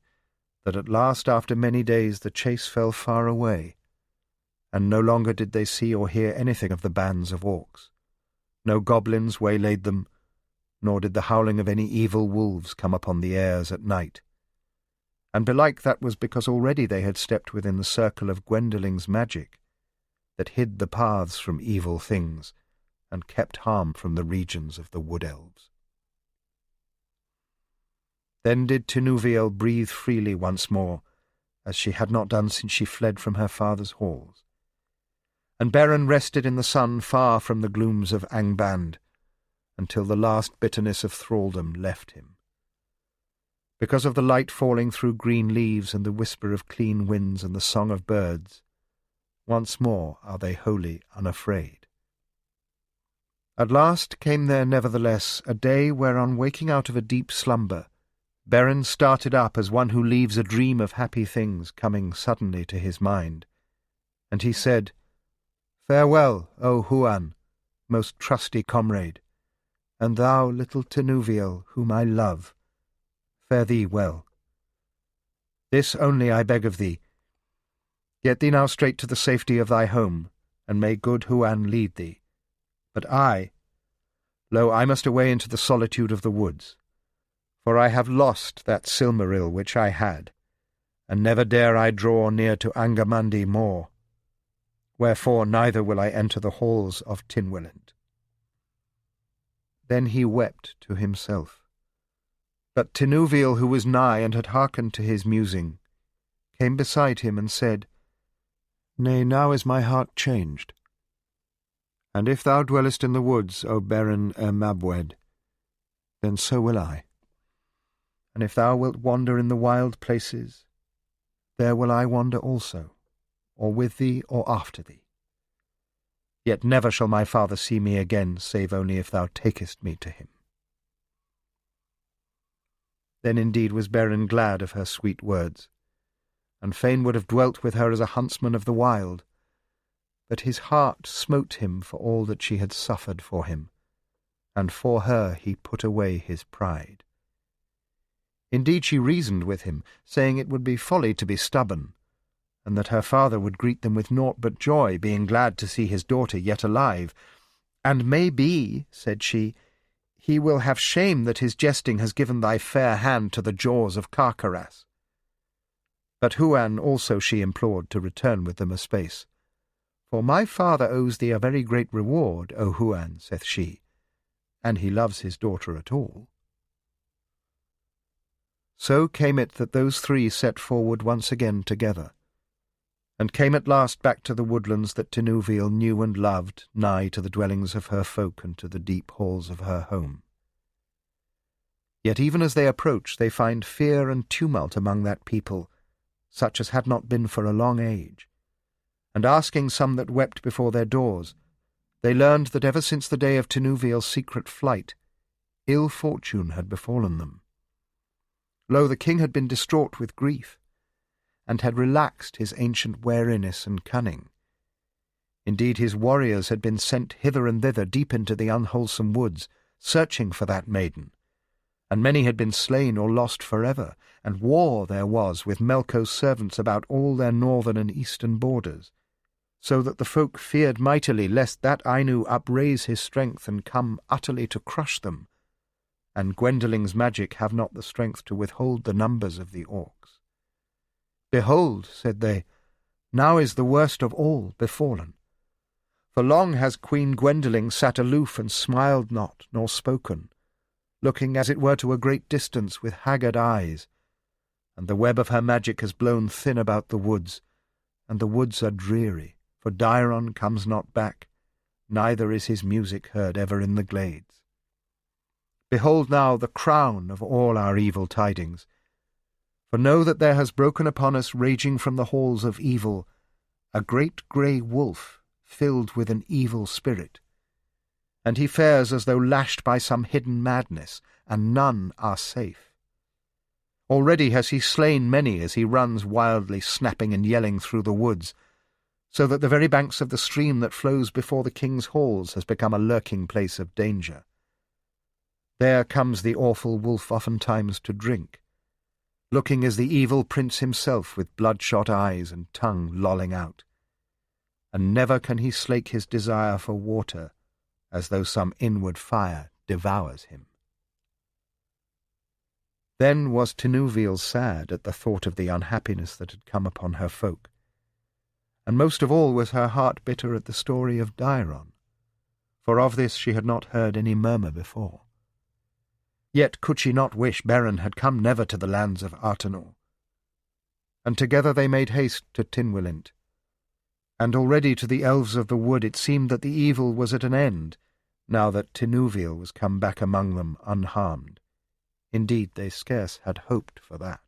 that at last after many days the chase fell far away, and no longer did they see or hear anything of the bands of orcs. No goblins waylaid them, nor did the howling of any evil wolves come upon the airs at night. And belike that was because already they had stepped within the circle of Gwendoling's magic, that hid the paths from evil things, and kept harm from the regions of the wood-elves. Then did Tinuviel breathe freely once more, as she had not done since she fled from her father's halls. And Beren rested in the sun far from the glooms of Angband, until the last bitterness of thraldom left him. Because of the light falling through green leaves and the whisper of clean winds and the song of birds, once more are they wholly unafraid. At last came there nevertheless a day whereon, waking out of a deep slumber, Beren started up as one who leaves a dream of happy things coming suddenly to his mind, and he said, Farewell, O Huan, most trusty comrade, and thou, little Tinuviel, whom I love, fare thee well. This only I beg of thee, get thee now straight to the safety of thy home, and may good Huan lead thee. But lo, I must away into the solitude of the woods, for I have lost that Silmaril which I had, and never dare I draw near to Angamandi more. Wherefore neither will I enter the halls of Tinwillant. Then he wept to himself. But Tinuviel, who was nigh and had hearkened to his musing, came beside him and said, Nay, now is my heart changed. And if thou dwellest in the woods, O Beren Mabwed, then so will I. And if thou wilt wander in the wild places, there will I wander also, or with thee or after thee. Yet never shall my father see me again, save only if thou takest me to him. Then indeed was Beren glad of her sweet words, and fain would have dwelt with her as a huntsman of the wild, but his heart smote him for all that she had suffered for him, and for her he put away his pride. Indeed she reasoned with him, saying it would be folly to be stubborn, and that her father would greet them with naught but joy, being glad to see his daughter yet alive. And may be, said she, he will have shame that his jesting has given thy fair hand to the jaws of Carcaras. But Huan also she implored to return with them a space. For my father owes thee a very great reward, O Huan, saith she, and he loves his daughter at all. So came it that those three set forward once again together, and came at last back to the woodlands that Tinuvil knew and loved, nigh to the dwellings of her folk and to the deep halls of her home. Yet even as they approach, they find fear and tumult among that people, such as had not been for a long age. And asking some that wept before their doors, they learned that ever since the day of Tinuvil's secret flight, ill fortune had befallen them. Lo, the king had been distraught with grief, and had relaxed his ancient wariness and cunning. Indeed, his warriors had been sent hither and thither deep into the unwholesome woods, searching for that maiden, and many had been slain or lost forever, and war there was with Melko's servants about all their northern and eastern borders, so that the folk feared mightily lest that Ainu upraise his strength and come utterly to crush them, and Gwendolen's magic have not the strength to withhold the numbers of the orcs. Behold, said they, now is the worst of all befallen. For long has Queen Gwendolen sat aloof and smiled not, nor spoken, looking as it were to a great distance with haggard eyes, and the web of her magic has blown thin about the woods, and the woods are dreary, for Dairon comes not back, neither is his music heard ever in the glades. Behold now the crown of all our evil tidings, for know that there has broken upon us, raging from the halls of evil, a great grey wolf filled with an evil spirit, and he fares as though lashed by some hidden madness, and none are safe. Already has he slain many as he runs wildly snapping and yelling through the woods, so that the very banks of the stream that flows before the king's halls has become a lurking place of danger. There comes the awful wolf oftentimes to drink, looking as the evil prince himself with bloodshot eyes and tongue lolling out, and never can he slake his desire for water, as though some inward fire devours him. Then was Tinuvil sad at the thought of the unhappiness that had come upon her folk, and most of all was her heart bitter at the story of Dairon, for of this she had not heard any murmur before. Yet could she not wish Beren had come never to the lands of Artenor. And together they made haste to Tynwylint, and already to the elves of the wood it seemed that the evil was at an end, now that Tinuvil was come back among them unharmed. Indeed, they scarce had hoped for that.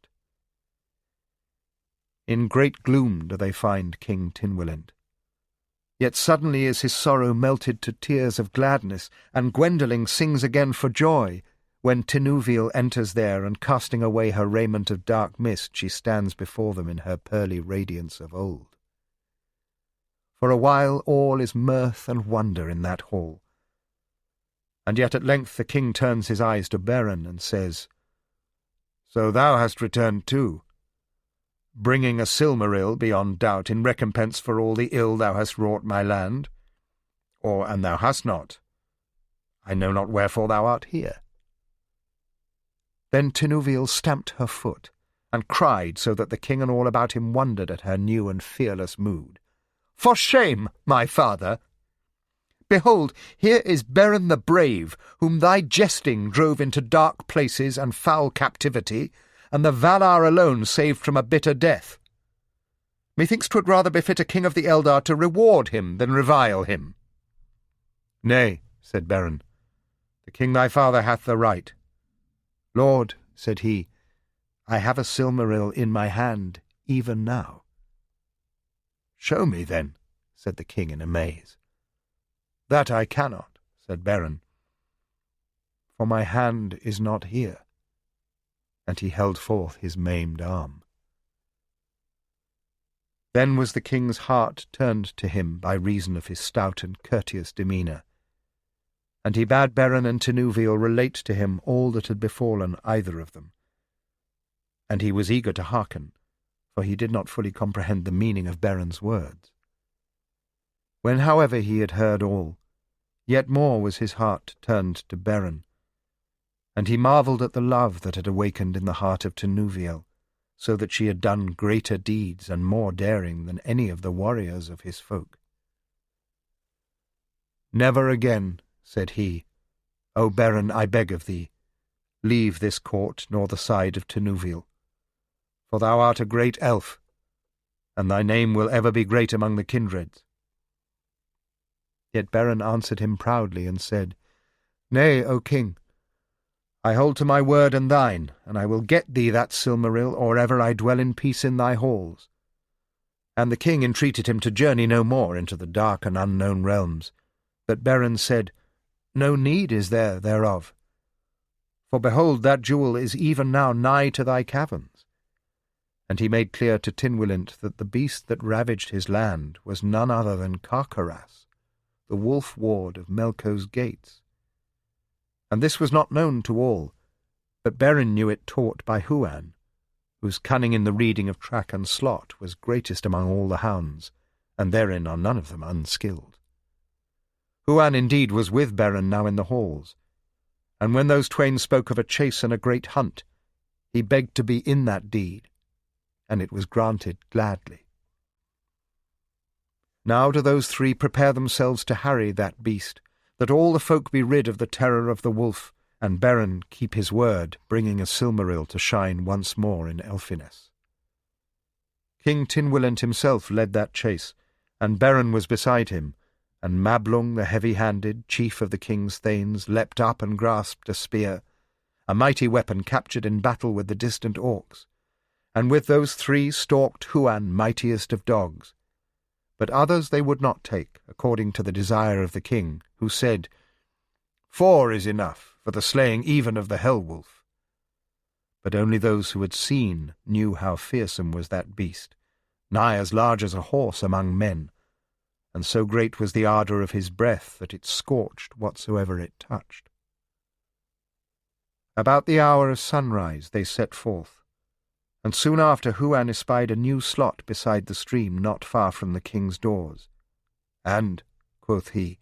In great gloom do they find King Tynwylint. Yet suddenly is his sorrow melted to tears of gladness, and Gwendolen sings again for joy, when Tinuvil enters there, and casting away her raiment of dark mist, she stands before them in her pearly radiance of old. For a while all is mirth and wonder in that hall, and yet at length the king turns his eyes to Beren and says, So thou hast returned too, bringing a Silmaril beyond doubt in recompense for all the ill thou hast wrought my land? Or, an thou hast not, I know not wherefore thou art here. Then Tinuvil stamped her foot, and cried so that the king and all about him wondered at her new and fearless mood. For shame, my father! Behold, here is Beren the Brave, whom thy jesting drove into dark places and foul captivity, and the Valar alone saved from a bitter death. Methinks 'twould rather befit a king of the Eldar to reward him than revile him. Nay, said Beren, the king thy father hath the right. Lord, said he, I have a Silmaril in my hand even now. Show me, then, said the king in amaze. That I cannot, said Beren, for my hand is not here. And he held forth his maimed arm. Then was the king's heart turned to him by reason of his stout and courteous demeanour, and he bade Beren and Tinuvil relate to him all that had befallen either of them. And he was eager to hearken, for he did not fully comprehend the meaning of Beren's words. When, however, he had heard all, yet more was his heart turned to Beren, and he marvelled at the love that had awakened in the heart of Tinuviel, so that she had done greater deeds and more daring than any of the warriors of his folk. "Never again," said he, "O Beren, I beg of thee, leave this court nor the side of Tinuviel, for thou art a great elf, and thy name will ever be great among the kindreds." Yet Beren answered him proudly and said, "Nay, O king, I hold to my word and thine, and I will get thee that Silmaril, or ever I dwell in peace in thy halls." And the king entreated him to journey no more into the dark and unknown realms. But Beren said, "No need is there thereof. For behold, that jewel is even now nigh to thy caverns." And he made clear to Tynwylint that the beast that ravaged his land was none other than Car-Carras, the wolf-ward of Melko's gates. And this was not known to all, but Beren knew it taught by Huan, whose cunning in the reading of track and slot was greatest among all the hounds, and therein are none of them unskilled. Huan indeed was with Beren now in the halls, and when those twain spoke of a chase and a great hunt, he begged to be in that deed, and it was granted gladly. Now do those three prepare themselves to harry that beast, that all the folk be rid of the terror of the wolf, and Beren keep his word, bringing a Silmaril to shine once more in Elfiness. King Tynwylint himself led that chase, and Beren was beside him, and Mablung the heavy-handed, chief of the king's thanes, leapt up and grasped a spear, a mighty weapon captured in battle with the distant orcs, and with those three stalked Huan, mightiest of dogs. But others they would not take, according to the desire of the king, who said, "4 is enough for the slaying even of the hell-wolf." But only those who had seen knew how fearsome was that beast, nigh as large as a horse among men, and so great was the ardour of his breath that it scorched whatsoever it touched. About the hour of sunrise they set forth, and soon after Huan espied a new slot beside the stream not far from the king's doors. "And," quoth he,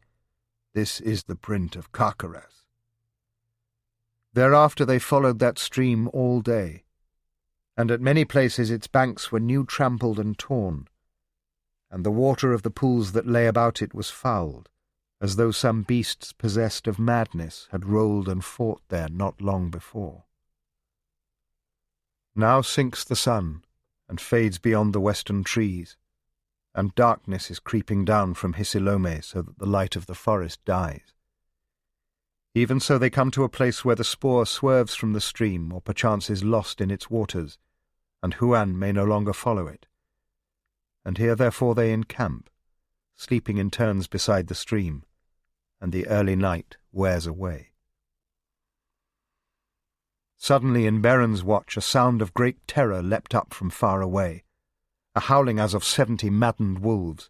"this is the print of Car-Carras." Thereafter they followed that stream all day, and at many places its banks were new trampled and torn, and the water of the pools that lay about it was fouled, as though some beasts possessed of madness had rolled and fought there not long before. Now sinks the sun, and fades beyond the western trees, and darkness is creeping down from Hisilome so that the light of the forest dies. Even so they come to a place where the spoor swerves from the stream, or perchance is lost in its waters, and Huan may no longer follow it. And here therefore they encamp, sleeping in turns beside the stream, and the early night wears away. Suddenly in Beren's watch a sound of great terror leapt up from far away, a howling as of 70 maddened wolves.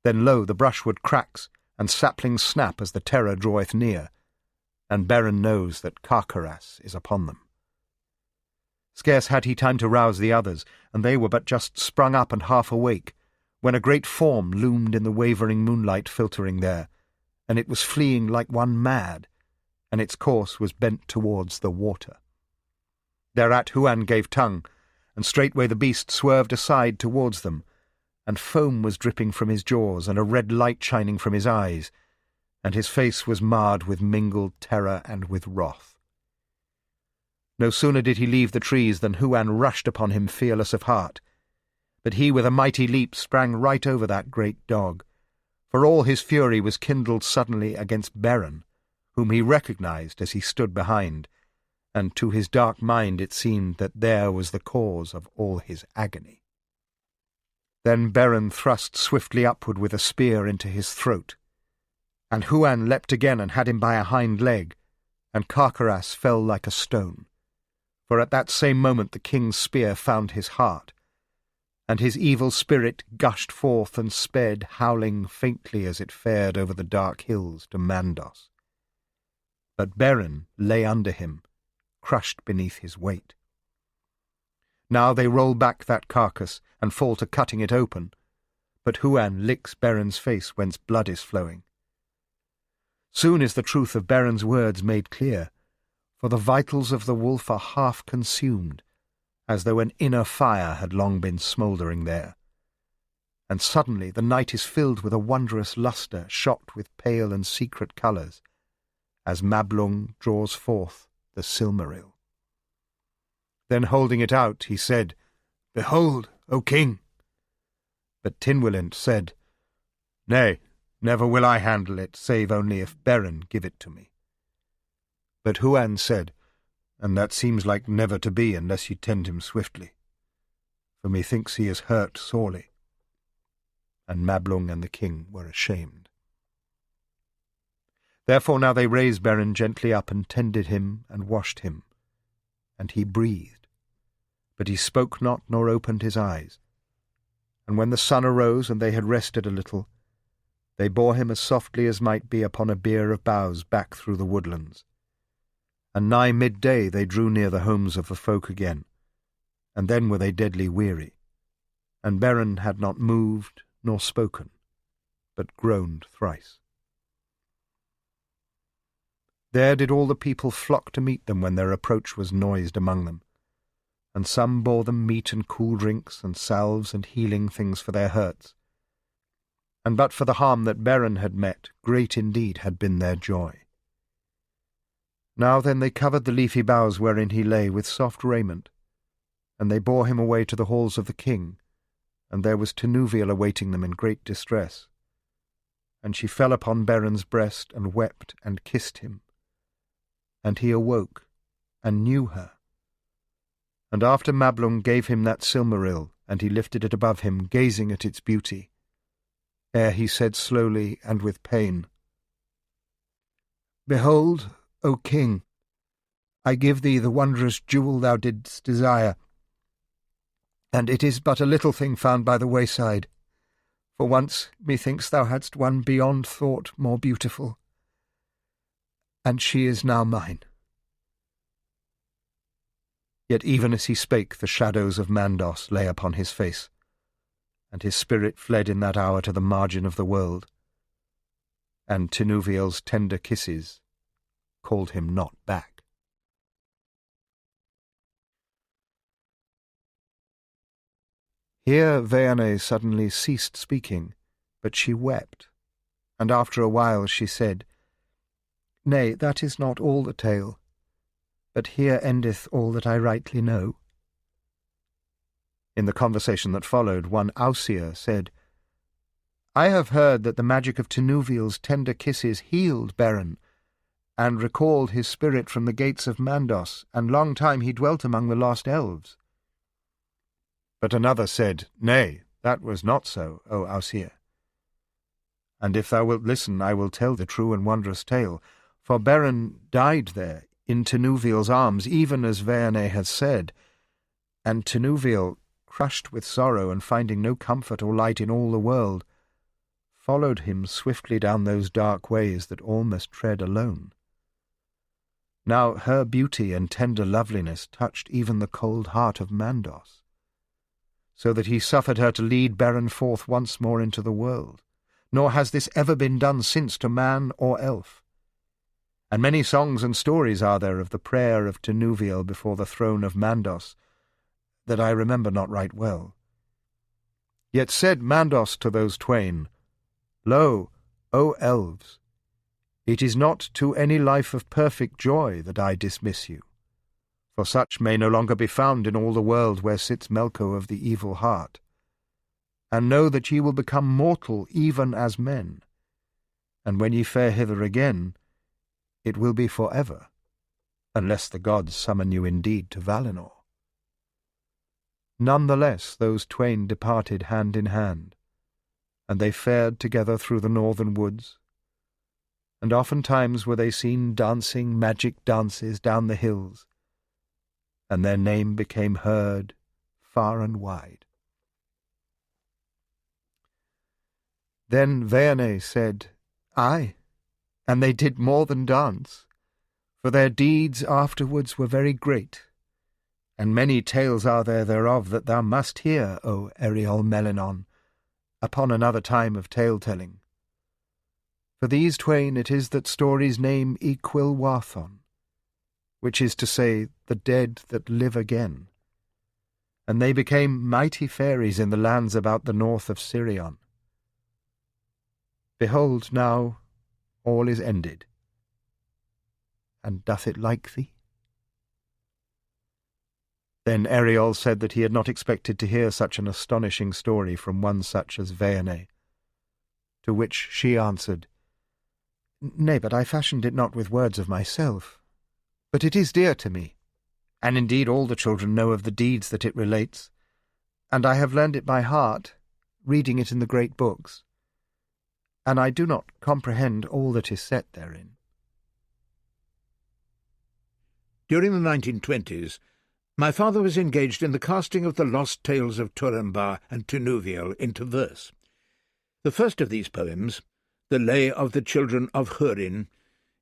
Then lo, the brushwood cracks, and saplings snap as the terror draweth near, and Beren knows that Car-Carras is upon them. Scarce had he time to rouse the others, and they were but just sprung up and half awake, when a great form loomed in the wavering moonlight filtering there, and it was fleeing like one mad, and its course was bent towards the water. Thereat Huan gave tongue, and straightway the beast swerved aside towards them, and foam was dripping from his jaws, and a red light shining from his eyes, and his face was marred with mingled terror and with wrath. No sooner did he leave the trees than Huan rushed upon him fearless of heart, but he with a mighty leap sprang right over that great dog, for all his fury was kindled suddenly against Beren, whom he recognized as he stood behind, and to his dark mind it seemed that there was the cause of all his agony. Then Beren thrust swiftly upward with a spear into his throat, and Huan leapt again and had him by a hind leg, and Car-Carras fell like a stone, for at that same moment the king's spear found his heart, and his evil spirit gushed forth and sped, howling faintly as it fared over the dark hills to Mandos. But Beren lay under him, crushed beneath his weight. Now they roll back that carcass and fall to cutting it open, but Huan licks Beren's face whence blood is flowing. Soon is the truth of Beren's words made clear, for the vitals of the wolf are half consumed, as though an inner fire had long been smouldering there. And suddenly the night is filled with a wondrous lustre shot with pale and secret colours, as Mablung draws forth the Silmaril. Then holding it out, he said, "Behold, O king!" But Tynwylint said, "Nay, never will I handle it, save only if Beren give it to me." But Huan said, "And that seems like never to be unless you tend him swiftly, for methinks he is hurt sorely." And Mablung and the king were ashamed. Therefore now they raised Beren gently up and tended him and washed him. And he breathed, but he spoke not nor opened his eyes. And when the sun arose and they had rested a little, they bore him as softly as might be upon a bier of boughs back through the woodlands. And nigh midday they drew near the homes of the folk again, and then were they deadly weary, and Beren had not moved nor spoken, but groaned thrice. There did all the people flock to meet them when their approach was noised among them, and some bore them meat and cool drinks and salves and healing things for their hurts. And but for the harm that Beren had met, great indeed had been their joy. Now then they covered the leafy boughs wherein he lay with soft raiment, and they bore him away to the halls of the king, and there was Tinuviel awaiting them in great distress. And she fell upon Beren's breast and wept and kissed him. And he awoke and knew her. And after Mablung gave him that Silmaril, and he lifted it above him, gazing at its beauty, ere he said slowly and with pain, "Behold, O king, I give thee the wondrous jewel thou didst desire, and it is but a little thing found by the wayside, for once methinks thou hadst one beyond thought more beautiful, and she is now mine." Yet even as he spake, the shadows of Mandos lay upon his face, and his spirit fled in that hour to the margin of the world, and Tinuviel's tender kisses called him not back. Here Veane suddenly ceased speaking, but she wept, and after a while she said, "Nay, that is not all the tale, but here endeth all that I rightly know." In the conversation that followed, one Ausier said, "I have heard that the magic of Tinuviel's tender kisses healed Beren, and recalled his spirit from the gates of Mandos, and long time he dwelt among the lost elves." But another said, "Nay, that was not so, O Ausier. And if thou wilt listen, I will tell the true and wondrous tale, for Beren died there, in Tinuviel's arms, even as Veane had said, and Tinuviel, crushed with sorrow and finding no comfort or light in all the world, followed him swiftly down those dark ways that all must tread alone. Now her beauty and tender loveliness touched even the cold heart of Mandos, so that he suffered her to lead Beren forth once more into the world, nor has this ever been done since to man or elf. And many songs and stories are there of the prayer of Tinuviel before the throne of Mandos, that I remember not right well. Yet said Mandos to those twain, "Lo, O elves, it is not to any life of perfect joy that I dismiss you, for such may no longer be found in all the world where sits Melko of the evil heart. And know that ye will become mortal even as men, and when ye fare hither again, it will be for ever, unless the gods summon you indeed to Valinor." None the less those twain departed hand in hand, and they fared together through the northern woods, and oftentimes were they seen dancing magic dances down the hills, and their name became heard far and wide. Then Veane said, "Aye, and they did more than dance, for their deeds afterwards were very great, and many tales are there thereof that thou must hear, O Eriol Melinon, upon another time of tale-telling. For these twain it is that stories name Equil Warthon, which is to say, the dead that live again. And they became mighty fairies in the lands about the north of Sirion. Behold, now all is ended. And doth it like thee? Then Eriol said that he had not expected to hear such an astonishing story from one such as Veane. To which she answered, Nay, but I fashioned it not with words of myself. But it is dear to me, and indeed all the children know of the deeds that it relates, and I have learned it by heart, reading it in the great books, and I do not comprehend all that is set therein. During the 1920s, my father was engaged in the casting of the lost tales of Turambar and Tinuviel into verse. The first of these poems, The Lay of the Children of Hurin,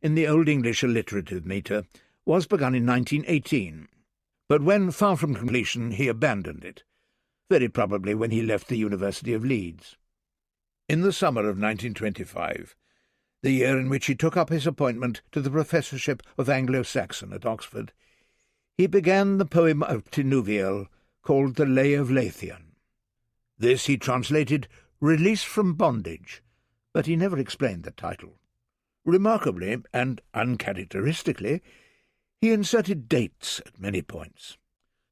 in the Old English alliterative metre, was begun in 1918, but when far from completion he abandoned it, very probably when he left the University of Leeds. In the summer of 1925, the year in which he took up his appointment to the professorship of Anglo-Saxon at Oxford, he began the poem of Tinuviel called The Lay of Lúthien. This he translated Release from Bondage, but he never explained the title. Remarkably, and uncharacteristically, he inserted dates at many points.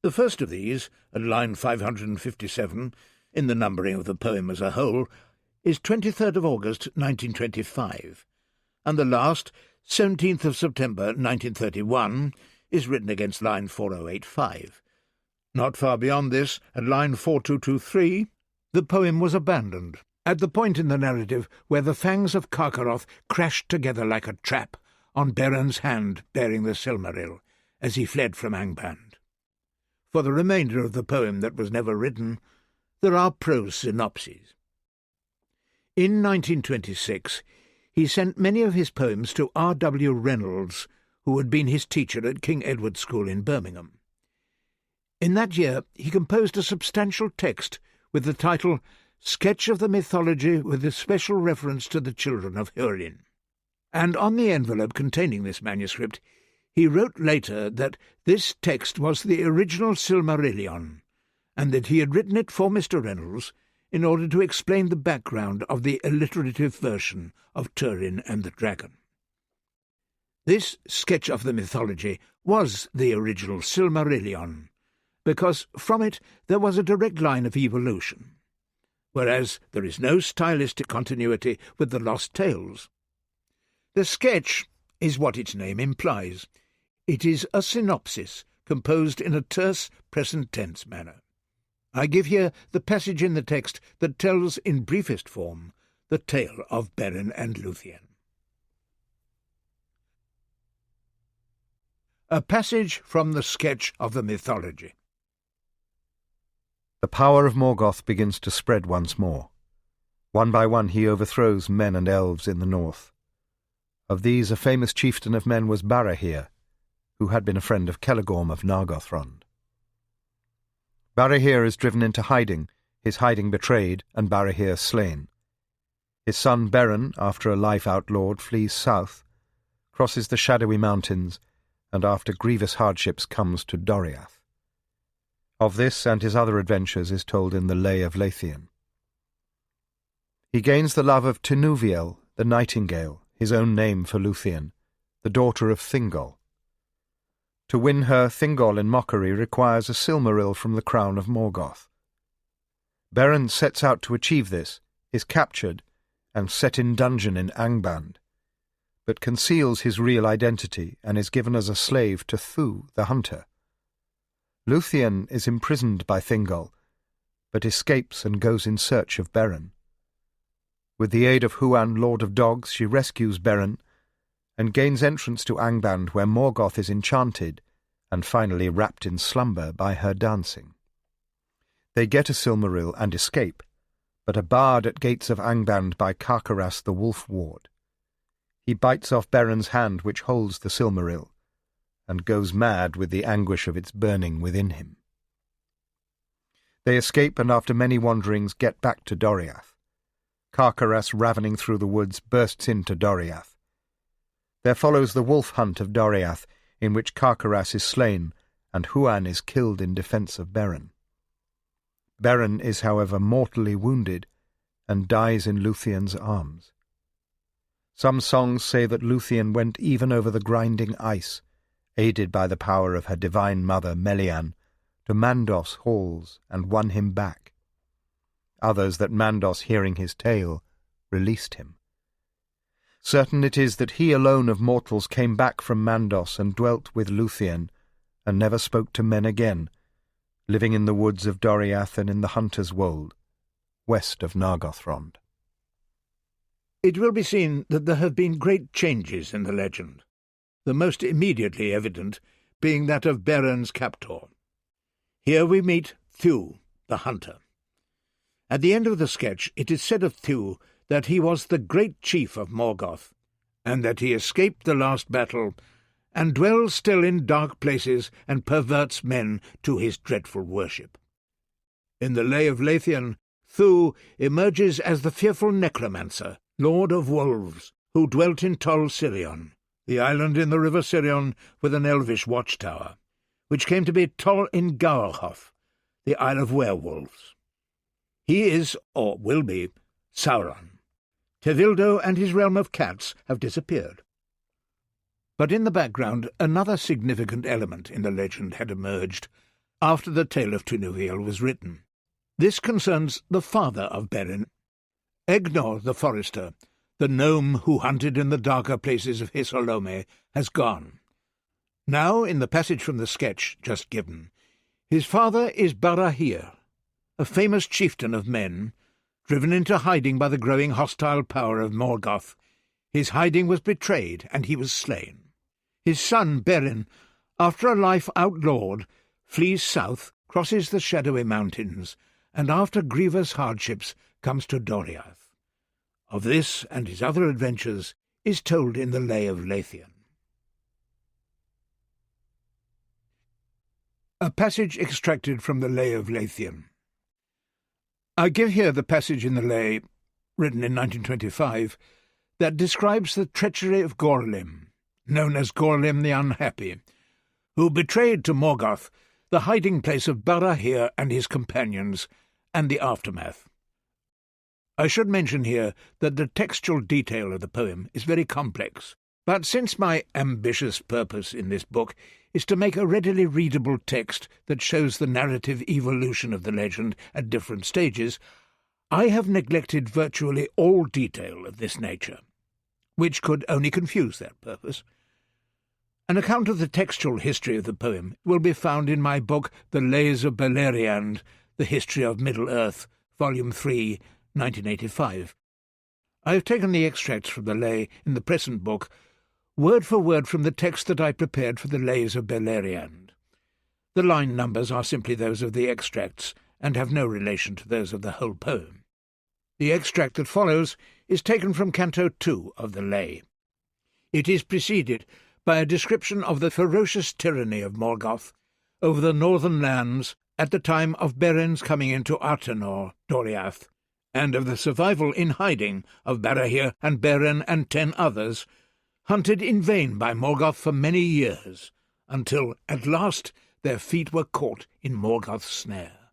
The first of these, at line 557, in the numbering of the poem as a whole, is 23rd of August 1925, and the last, 17th of September 1931, is written against line 4085. Not far beyond this, at line 4223, the poem was abandoned, at the point in the narrative where the fangs of Karkaroth crashed together like a trap on Beren's hand bearing the Silmaril, as he fled from Angband. For the remainder of the poem that was never written, there are prose synopses. In 1926, he sent many of his poems to R.W. Reynolds, who had been his teacher at King Edward's School in Birmingham. In that year he composed a substantial text with the title Sketch of the Mythology with a Special Reference to the Children of Hurin, and on the envelope containing this manuscript he wrote later that this text was the original Silmarillion, and that he had written it for Mr. Reynolds in order to explain the background of the alliterative version of Turin and the Dragon. This sketch of the mythology was the original Silmarillion, because from it there was a direct line of evolution, whereas there is no stylistic continuity with the lost tales. The sketch is what its name implies. It is a synopsis composed in a terse present-tense manner. I give here the passage in the text that tells in briefest form the tale of Beren and Lúthien. A passage from the sketch of the mythology. The power of Morgoth begins to spread once more. One by one he overthrows men and elves in the north. Of these a famous chieftain of men was Barahir, who had been a friend of Celegorm of Nargothrond. Barahir is driven into hiding, his hiding betrayed, and Barahir slain. His son Beren, after a life outlawed, flees south, crosses the shadowy mountains, and after grievous hardships comes to Doriath. Of this and his other adventures is told in the Lay of Lúthien. He gains the love of Tinuviel, the nightingale, his own name for Lúthien, the daughter of Thingol. To win her, Thingol in mockery requires a Silmaril from the crown of Morgoth. Beren sets out to achieve this, is captured, and set in dungeon in Angband, but conceals his real identity and is given as a slave to Thu, the hunter. Lúthien is imprisoned by Thingol, but escapes and goes in search of Beren. With the aid of Huan, Lord of Dogs, she rescues Beren and gains entrance to Angband, where Morgoth is enchanted and finally wrapped in slumber by her dancing. They get a Silmaril and escape, but are barred at gates of Angband by Karkaras the Wolf-Ward. He bites off Beren's hand which holds the Silmaril, and goes mad with the anguish of its burning within him. They escape, and after many wanderings get back to Doriath. Carcharas, ravening through the woods, bursts into Doriath. There follows the wolf hunt of Doriath, in which Carcharas is slain, and Huan is killed in defence of Beren. Beren is, however, mortally wounded, and dies in Lúthien's arms. Some songs say that Lúthien went even over the grinding ice, aided by the power of her divine mother Melian, to Mandos' halls and won him back. Others that Mandos, hearing his tale, released him. Certain it is that he alone of mortals came back from Mandos and dwelt with Lúthien, and never spoke to men again, living in the woods of Doriath and in the Hunter's Wold, west of Nargothrond. It will be seen that there have been great changes in the legend, the most immediately evident being that of Beren's captor. Here we meet Thu, the hunter. At the end of the sketch it is said of Thu that he was the great chief of Morgoth, and that he escaped the last battle, and dwells still in dark places and perverts men to his dreadful worship. In the Lay of Lúthien, Thu emerges as the fearful necromancer, lord of wolves, who dwelt in Tol-Sirion, the island in the river Sirion with an elvish watchtower, which came to be Tol-in-Gaurhof, the Isle of Werewolves. He is, or will be, Sauron. Tevildo and his realm of cats have disappeared. But in the background, another significant element in the legend had emerged after the tale of Tunuviel was written. This concerns the father of Beren, Egnor the forester, the gnome who hunted in the darker places of Hisolome, has gone. Now, in the passage from the sketch just given, his father is Barahir, a famous chieftain of men. Driven into hiding by the growing hostile power of Morgoth, his hiding was betrayed, and he was slain. His son Beren, after a life outlawed, flees south, crosses the shadowy mountains, and after grievous hardships comes to Doriath. Of this and his other adventures is told in the Lay of Lúthien. A passage extracted from the Lay of Lúthien. I give here the passage in the lay, written in 1925, that describes the treachery of Gorlim, known as Gorlim the Unhappy, who betrayed to Morgoth the hiding place of Barahir and his companions, and the aftermath. I should mention here that the textual detail of the poem is very complex, but since my ambitious purpose in this book is to make a readily readable text that shows the narrative evolution of the legend at different stages, I have neglected virtually all detail of this nature, which could only confuse that purpose. An account of the textual history of the poem will be found in my book The Lays of Beleriand, The History of Middle-earth, Volume 3, 1985. I have taken the extracts from the lay in the present book word for word from the text that I prepared for the Lays of Beleriand. The line numbers are simply those of the extracts, and have no relation to those of the whole poem. The extract that follows is taken from Canto 2 of the lay. It is preceded by a description of the ferocious tyranny of Morgoth over the northern lands at the time of Beren's coming into Artenor, Doriath, and of the survival in hiding of Barahir and Beren and 10 others, hunted in vain by Morgoth for many years, until, at last, their feet were caught in Morgoth's snare.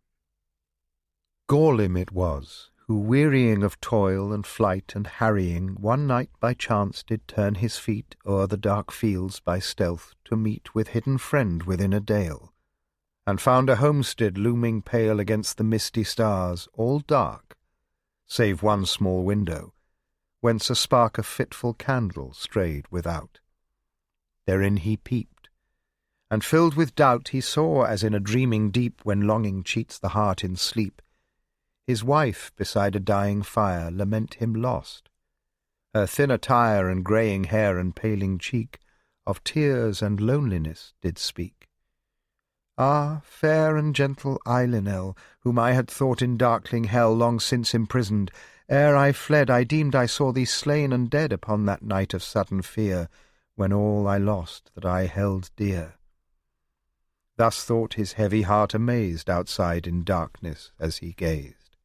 Gorlim it was, who, wearying of toil and flight and harrying, one night by chance did turn his feet o'er the dark fields by stealth to meet with hidden friend within a dale, and found a homestead looming pale against the misty stars, all dark, save one small window, whence a spark of fitful candle strayed without. Therein he peeped, and filled with doubt he saw, as in a dreaming deep when longing cheats the heart in sleep, his wife beside a dying fire lament him lost. Her thin attire and greying hair and paling cheek of tears and loneliness did speak. Ah, fair and gentle Eilinel, whom I had thought in darkling hell long since imprisoned, ere I fled I deemed I saw thee slain and dead upon that night of sudden fear, when all I lost that I held dear. Thus thought his heavy heart amazed outside in darkness as he gazed.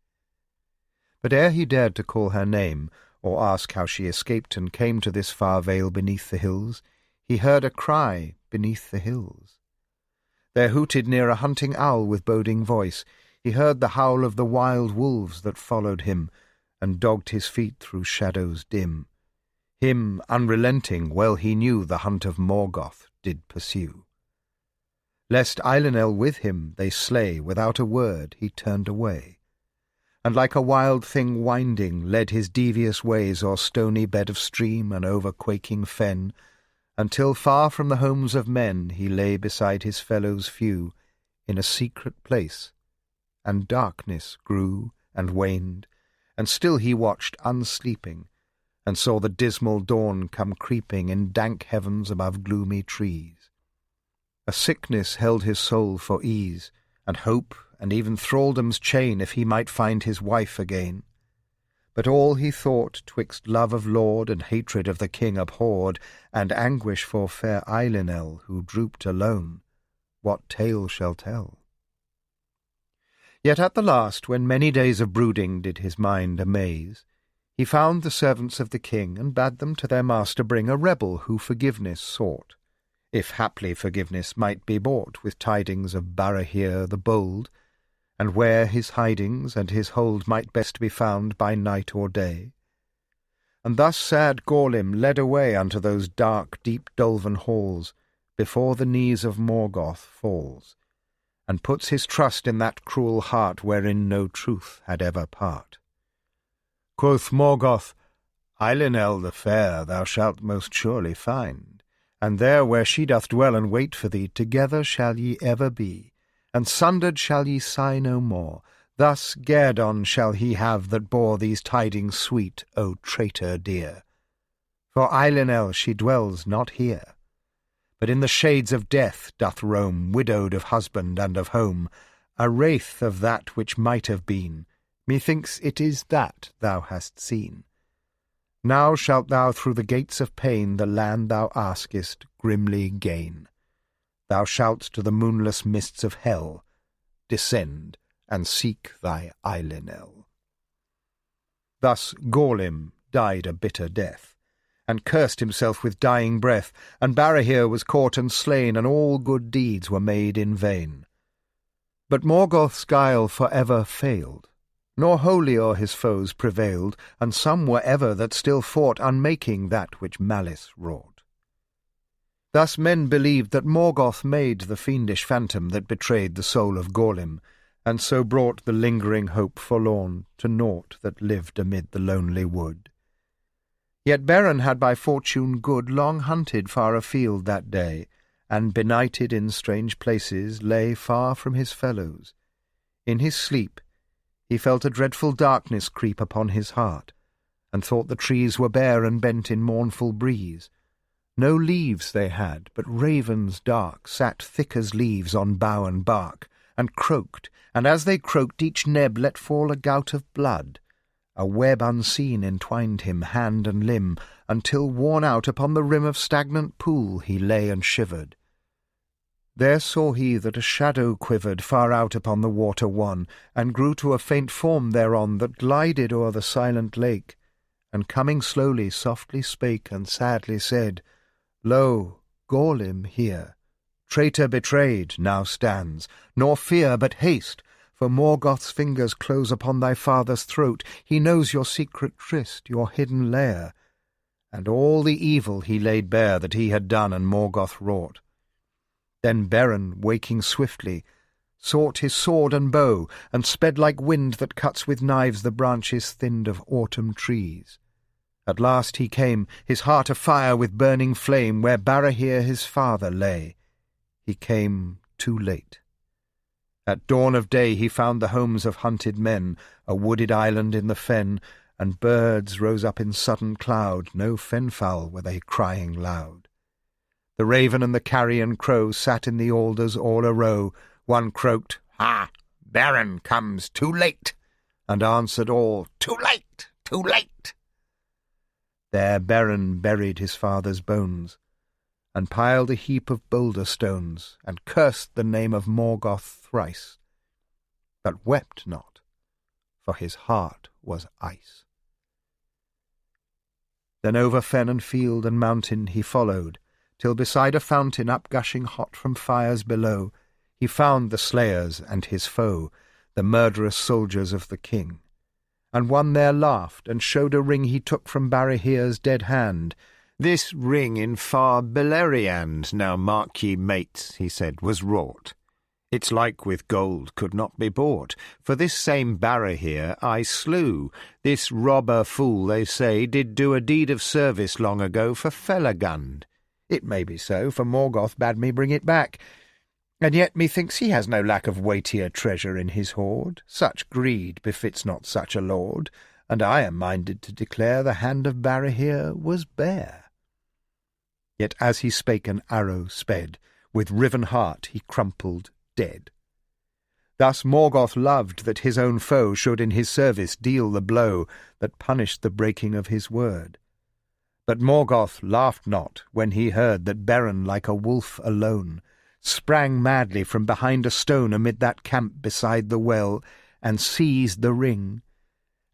But ere he dared to call her name, or ask how she escaped and came to this far vale beneath the hills, he heard a cry beneath the hills. There hooted near a hunting owl with boding voice. He heard the howl of the wild wolves that followed him, and dogged his feet through shadows dim. Him, unrelenting, well he knew the hunt of Morgoth did pursue. Lest Eilunel with him they slay, without a word he turned away, and like a wild thing winding led his devious ways o'er stony bed of stream and over quaking fen, until far from the homes of men he lay beside his fellows few in a secret place, and darkness grew and waned, and still he watched unsleeping, and saw the dismal dawn come creeping in dank heavens above gloomy trees. A sickness held his soul for ease, and hope, and even thraldom's chain if he might find his wife again. But all he thought twixt love of lord and hatred of the king abhorred, and anguish for fair Eilunel who drooped alone, what tale shall tell? Yet at the last, when many days of brooding did his mind amaze, he found the servants of the king, and bade them to their master bring a rebel who forgiveness sought, if haply forgiveness might be bought with tidings of Barahir the bold, and where his hidings and his hold might best be found by night or day. And thus sad Gorlim led away unto those dark, deep dolven halls, before the knees of Morgoth falls, and puts his trust in that cruel heart wherein no truth had ever part. Quoth Morgoth, Eilunel the fair thou shalt most surely find, and there where she doth dwell and wait for thee, together shall ye ever be, and sundered shall ye sigh no more. Thus guerdon shall he have that bore these tidings sweet, O traitor dear. For Eilunel she dwells not here, but in the shades of death doth roam, widowed of husband and of home, a wraith of that which might have been. Methinks it is that thou hast seen. Now shalt thou through the gates of pain the land thou askest grimly gain. Thou shalt to the moonless mists of hell descend and seek thy Eilunel. Thus Gorlim died a bitter death, and cursed himself with dying breath, and Barahir was caught and slain, and all good deeds were made in vain. But Morgoth's guile for ever failed, nor wholly o'er his foes prevailed, and some were ever that still fought, unmaking that which malice wrought. Thus men believed that Morgoth made the fiendish phantom that betrayed the soul of Gorlim, and so brought the lingering hope forlorn to naught that lived amid the lonely wood. Yet Beren had by fortune good long hunted far afield that day, and benighted in strange places lay far from his fellows. In his sleep he felt a dreadful darkness creep upon his heart, and thought the trees were bare and bent in mournful breeze. No leaves they had, but ravens dark sat thick as leaves on bough and bark, and croaked, and as they croaked each neb let fall a gout of blood. A web unseen entwined him hand and limb, until worn out upon the rim of stagnant pool he lay and shivered. There saw he that a shadow quivered far out upon the water wan, and grew to a faint form thereon that glided o'er the silent lake, and coming slowly softly spake and sadly said, Lo, Gorlim here, traitor betrayed, now stands, nor fear but haste, for Morgoth's fingers close upon thy father's throat. He knows your secret tryst, your hidden lair, and all the evil he laid bare that he had done and Morgoth wrought. Then Beren, waking swiftly, sought his sword and bow, and sped like wind that cuts with knives the branches thinned of autumn trees. At last he came, his heart afire with burning flame, where Barahir his father lay. He came too late. At dawn of day he found the homes of hunted men, a wooded island in the fen, and birds rose up in sudden cloud, no fenfowl were they crying loud. The raven and the carrion crow sat in the alders all a row. One croaked, Ha! Beren comes too late, and answered all, Too late, too late. There Beren buried his father's bones, and piled a heap of boulder stones, and cursed the name of Morgoth thrice, but wept not, for his heart was ice. Then over fen and field and mountain he followed, till beside a fountain upgushing hot from fires below, he found the slayers and his foe, the murderous soldiers of the king. And one there laughed, and showed a ring he took from Barahir's dead hand. "This ring in far Beleriand, now mark ye, mates," he said, "was wrought. Its like with gold could not be bought, for this same Barahir I slew. This robber fool, they say, did do a deed of service long ago for Felagund. It may be so, for Morgoth bade me bring it back. And yet methinks he has no lack of weightier treasure in his hoard. Such greed befits not such a lord, and I am minded to declare the hand of Barahir was bare." Yet as he spake an arrow sped, with riven heart he crumpled dead. Thus Morgoth loved that his own foe should in his service deal the blow that punished the breaking of his word. But Morgoth laughed not when he heard that Beren, like a wolf alone, sprang madly from behind a stone amid that camp beside the well, and seized the ring,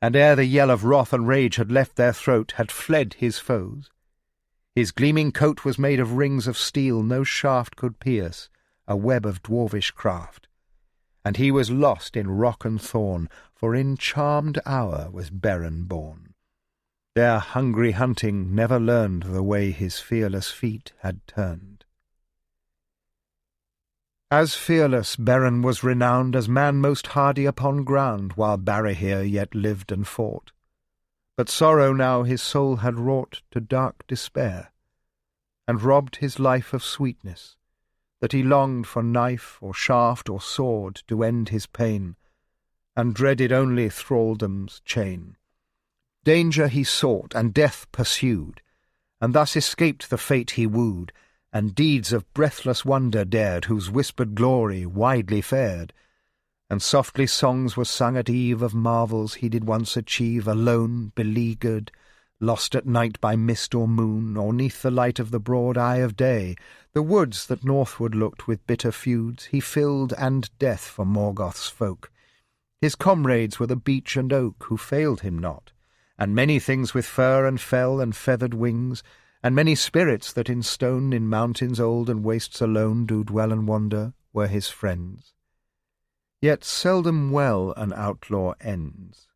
and ere the yell of wrath and rage had left their throat, had fled his foes. His gleaming coat was made of rings of steel no shaft could pierce, a web of dwarvish craft. And he was lost in rock and thorn, for in charmed hour was Beren born. Their hungry hunting never learned the way his fearless feet had turned. As fearless, Beren was renowned as man most hardy upon ground, while Barahir yet lived and fought. But sorrow now his soul had wrought to dark despair, and robbed his life of sweetness, that he longed for knife or shaft or sword to end his pain, and dreaded only thraldom's chain. Danger he sought, and death pursued, and thus escaped the fate he wooed, and deeds of breathless wonder dared, whose whispered glory widely fared. And softly songs were sung at eve of marvels he did once achieve, alone, beleaguered, lost at night by mist or moon, or 'neath the light of the broad eye of day. The woods that northward looked with bitter feuds he filled, and death for Morgoth's folk. His comrades were the beech and oak, who failed him not, and many things with fur and fell and feathered wings, and many spirits that in stone in mountains old and wastes alone do dwell and wander, were his friends. Yet seldom well an outlaw ends.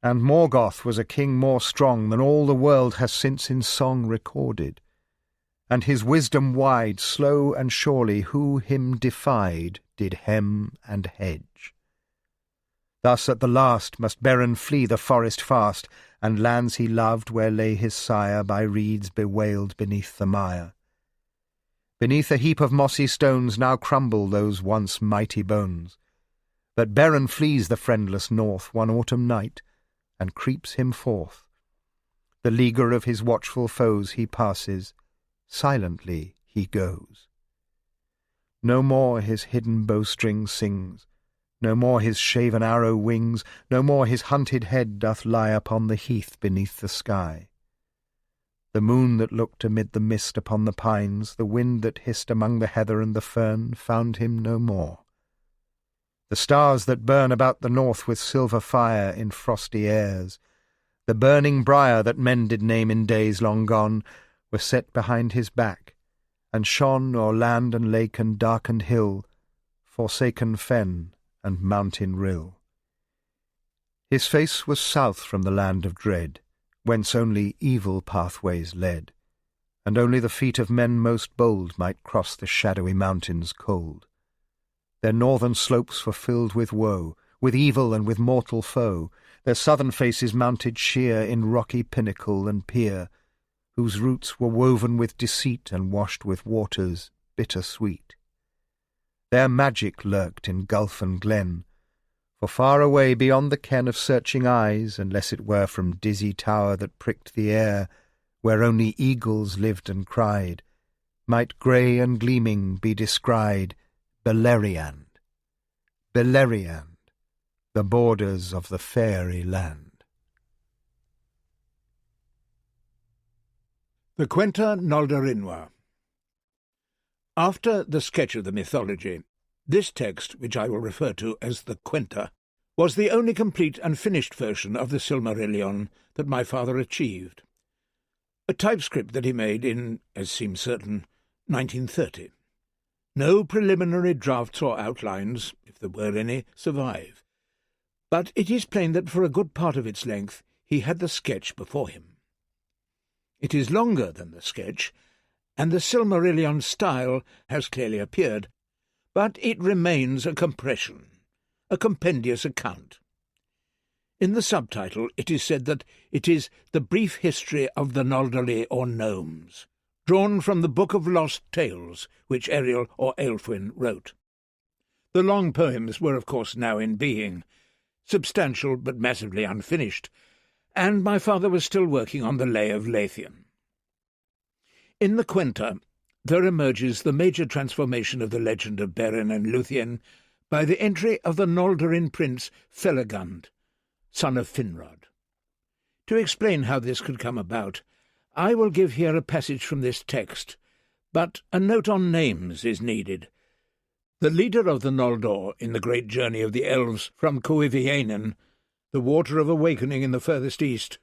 And Morgoth was a king more strong than all the world has since in song recorded, and his wisdom wide, slow and surely, who him defied did hem and hedge. Thus at the last must Beren flee the forest fast, and lands he loved where lay his sire by reeds bewailed beneath the mire. Beneath a heap of mossy stones now crumble those once mighty bones. But Beren flees the friendless north one autumn night, and creeps him forth. The leaguer of his watchful foes he passes, silently he goes. No more his hidden bowstring sings, no more his shaven arrow wings, no more his hunted head doth lie upon the heath beneath the sky. The moon that looked amid the mist upon the pines, the wind that hissed among the heather and the fern, found him no more. The stars that burn about the north with silver fire in frosty airs, the burning briar that men did name in days long gone, were set behind his back, and shone o'er land and lake and darkened hill, forsaken fen and mountain rill. His face was south from the land of dread, whence only evil pathways led, and only the feet of men most bold might cross the shadowy mountains cold. Their northern slopes were filled with woe, with evil and with mortal foe, their southern faces mounted sheer in rocky pinnacle and pier, whose roots were woven with deceit and washed with waters bitter sweet. There magic lurked in gulf and glen, for far away beyond the ken of searching eyes, unless it were from dizzy tower that pricked the air, where only eagles lived and cried, might grey and gleaming be descried Beleriand, Beleriand, the borders of the fairy land. The Quenta Noldorinwa, After the sketch of the mythology, this text, which I will refer to as the Quenta, was the only complete and finished version of the Silmarillion that my father achieved. A typescript that he made in, as seems certain, 1930. No preliminary drafts or outlines, if there were any, survive, but it is plain that for a good part of its length he had the sketch before him. It is longer than the sketch, and the Silmarillion style has clearly appeared, but it remains a compression, a compendious account. In the subtitle it is said that it is the brief history of the Noldorli or gnomes, drawn from the Book of Lost Tales, which Ariel or Aelfwin wrote. The long poems were of course now in being, substantial but massively unfinished, and my father was still working on the Lay of Lúthien. In the Quenta there emerges the major transformation of the legend of Beren and Lúthien by the entry of the Noldorin prince Felagund, son of Finrod. To explain how this could come about, I will give here a passage from this text, but a note on names is needed. The leader of the Noldor in the great journey of the elves from Cuivianen, the water of awakening in the furthest east,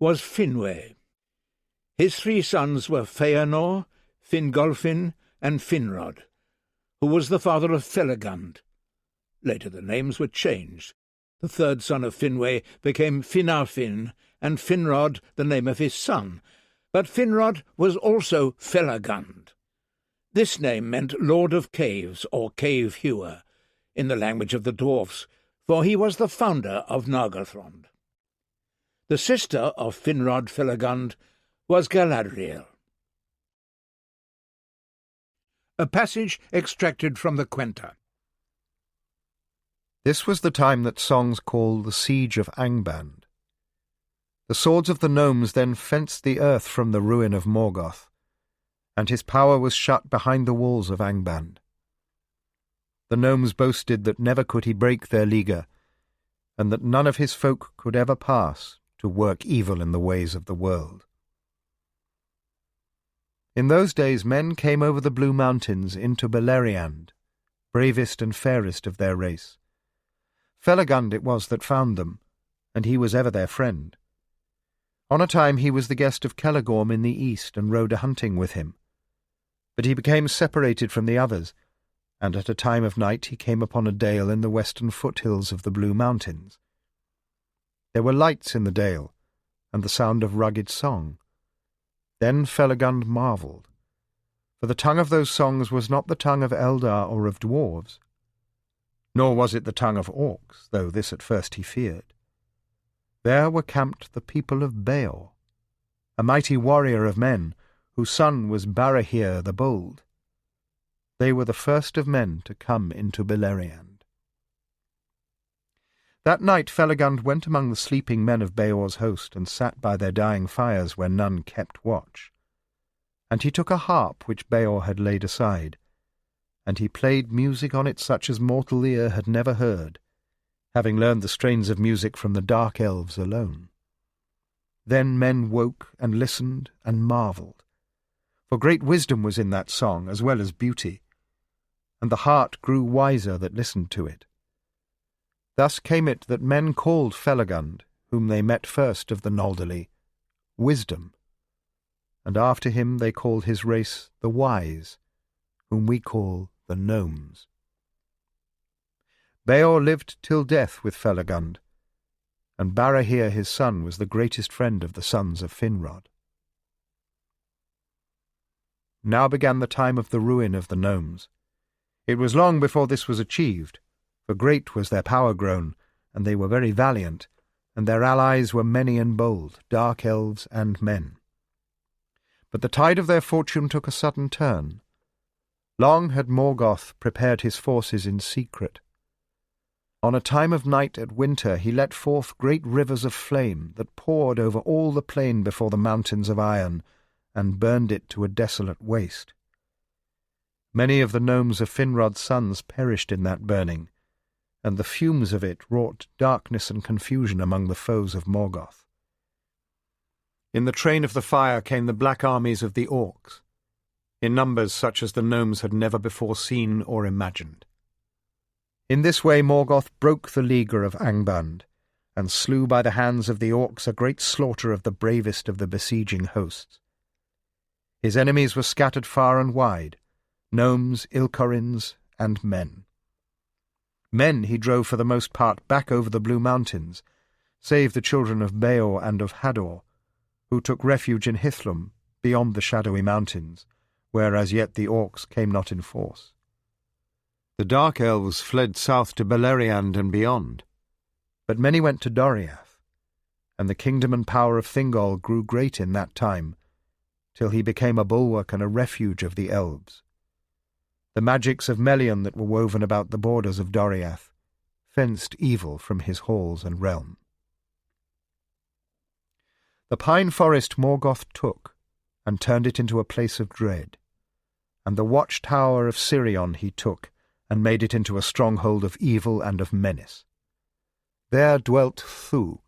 was Finwë. His 3 sons were Fëanor, Fingolfin, and Finrod, who was the father of Felagund. Later the names were changed. The 3rd son of Finwë became Finarfin, and Finrod the name of his son, but Finrod was also Felagund. This name meant Lord of Caves, or Cave Hewer, in the language of the dwarfs, for he was the founder of Nargothrond. The sister of Finrod Felagund was Galadriel. A passage extracted from the Quenta. This was the time that songs call the Siege of Angband. The swords of the gnomes then fenced the earth from the ruin of Morgoth, and his power was shut behind the walls of Angband. The gnomes boasted that never could he break their leaguer, and that none of his folk could ever pass to work evil in the ways of the world. In those days men came over the Blue Mountains into Beleriand, bravest and fairest of their race. Felagund it was that found them, and he was ever their friend. On a time he was the guest of Celegorm in the east, and rode a-hunting with him. But he became separated from the others, and at a time of night he came upon a dale in the western foothills of the Blue Mountains. There were lights in the dale, and the sound of rugged song. Then Felagund marvelled, for the tongue of those songs was not the tongue of Eldar or of dwarves, nor was it the tongue of orcs, though this at first he feared. There were camped the people of Beor, a mighty warrior of men, whose son was Barahir the Bold. They were the first of men to come into Beleriand. That night Felagund went among the sleeping men of Beor's host, and sat by their dying fires where none kept watch. And he took a harp which Beor had laid aside, and he played music on it such as mortal ear had never heard, having learned the strains of music from the dark elves alone. Then men woke and listened and marvelled, for great wisdom was in that song as well as beauty, and the heart grew wiser that listened to it. Thus came it that men called Felagund, whom they met first of the Noldorli, Wisdom, and after him they called his race the Wise, whom we call the Gnomes. Beor lived till death with Felagund, and Barahir his son was the greatest friend of the sons of Finrod. Now began the time of the ruin of the gnomes. It was long before this was achieved, for great was their power grown, and they were very valiant, and their allies were many and bold, dark elves and men. But the tide of their fortune took a sudden turn. Long had Morgoth prepared his forces in secret. On a time of night at winter he let forth great rivers of flame that poured over all the plain before the mountains of iron, and burned it to a desolate waste. Many of the gnomes of Finrod's sons perished in that burning, and the fumes of it wrought darkness and confusion among the foes of Morgoth. In the train of the fire came the black armies of the orcs. in numbers such as the gnomes had never before seen or imagined. In this way Morgoth broke the leaguer of Angband, and slew by the hands of the orcs a great slaughter of the bravest of the besieging hosts. His enemies were scattered far and wide, gnomes, Ilkorins, and men. Men he drove for the most part back over the Blue Mountains, save the children of Beor and of Hador, who took refuge in Hithlum, beyond the shadowy mountains, where as yet the orcs came not in force. The Dark Elves fled south to Beleriand and beyond, but many went to Doriath, and the kingdom and power of Thingol grew great in that time, till he became a bulwark and a refuge of the elves. The magics of Melian that were woven about the borders of Doriath fenced evil from his halls and realm. The pine forest Morgoth took, and turned it into a place of dread, and the watchtower of Sirion he took, and made it into a stronghold of evil and of menace. There dwelt Thu,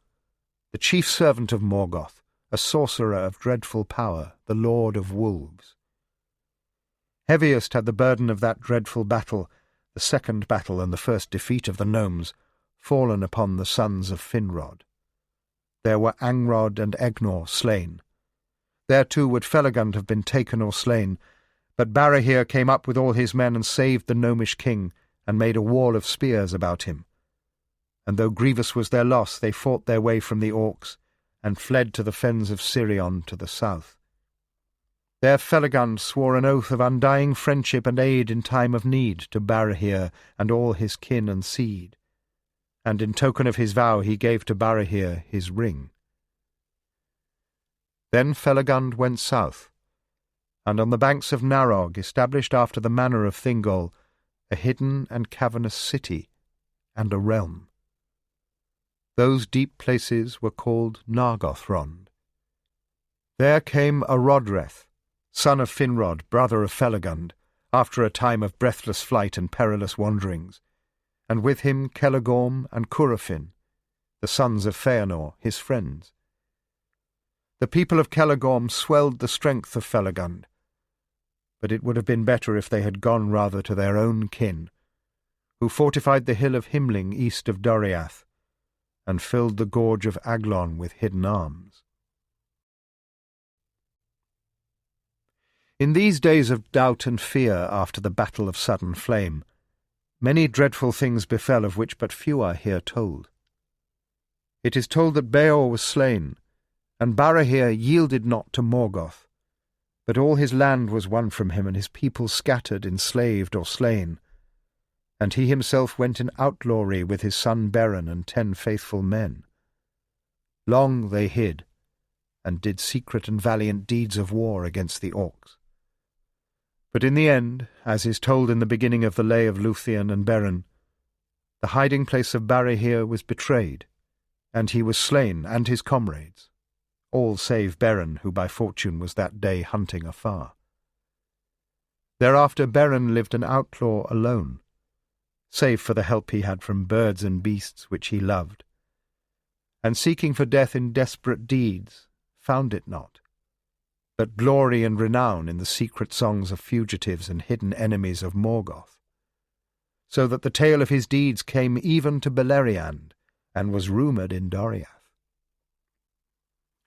the chief servant of Morgoth, a sorcerer of dreadful power, the Lord of Wolves. Heaviest had the burden of that dreadful battle, the second battle and the first defeat of the gnomes, fallen upon the sons of Finrod. There were Angrod and Egnor slain. There too would Felagund have been taken or slain, but Barahir came up with all his men and saved the gnomish king, and made a wall of spears about him. And though grievous was their loss, they fought their way from the orcs, and fled to the fens of Sirion to the south. There Felagund swore an oath of undying friendship and aid in time of need to Barahir and all his kin and seed, and in token of his vow he gave to Barahir his ring. Then Felagund went south, and on the banks of Narog established after the manner of Thingol a hidden and cavernous city and a realm. Those deep places were called Nargothrond. There came Arodreth, son of Finrod, brother of Felagund, after a time of breathless flight and perilous wanderings, and with him Celagorm and Curufin, the sons of Feanor, his friends. The people of Celagorm swelled the strength of Felagund, but it would have been better if they had gone rather to their own kin, who fortified the hill of Himling east of Doriath, and filled the gorge of Aglon with hidden arms. In these days of doubt and fear after the battle of Sudden Flame, many dreadful things befell of which but few are here told. It is told that Beor was slain, and Barahir yielded not to Morgoth, but all his land was won from him, and his people scattered, enslaved, or slain, and he himself went in outlawry with his son Beren and 10 faithful men. Long they hid, and did secret and valiant deeds of war against the orcs. But in the end, as is told in the beginning of the Lay of Lúthien and Beren, the hiding-place of Barahir was betrayed, and he was slain, and his comrades, all save Beren, who by fortune was that day hunting afar. Thereafter Beren lived an outlaw alone, save for the help he had from birds and beasts which he loved, and seeking for death in desperate deeds, found it not, but glory and renown in the secret songs of fugitives and hidden enemies of Morgoth, so that the tale of his deeds came even to Beleriand, and was rumoured in Doriath.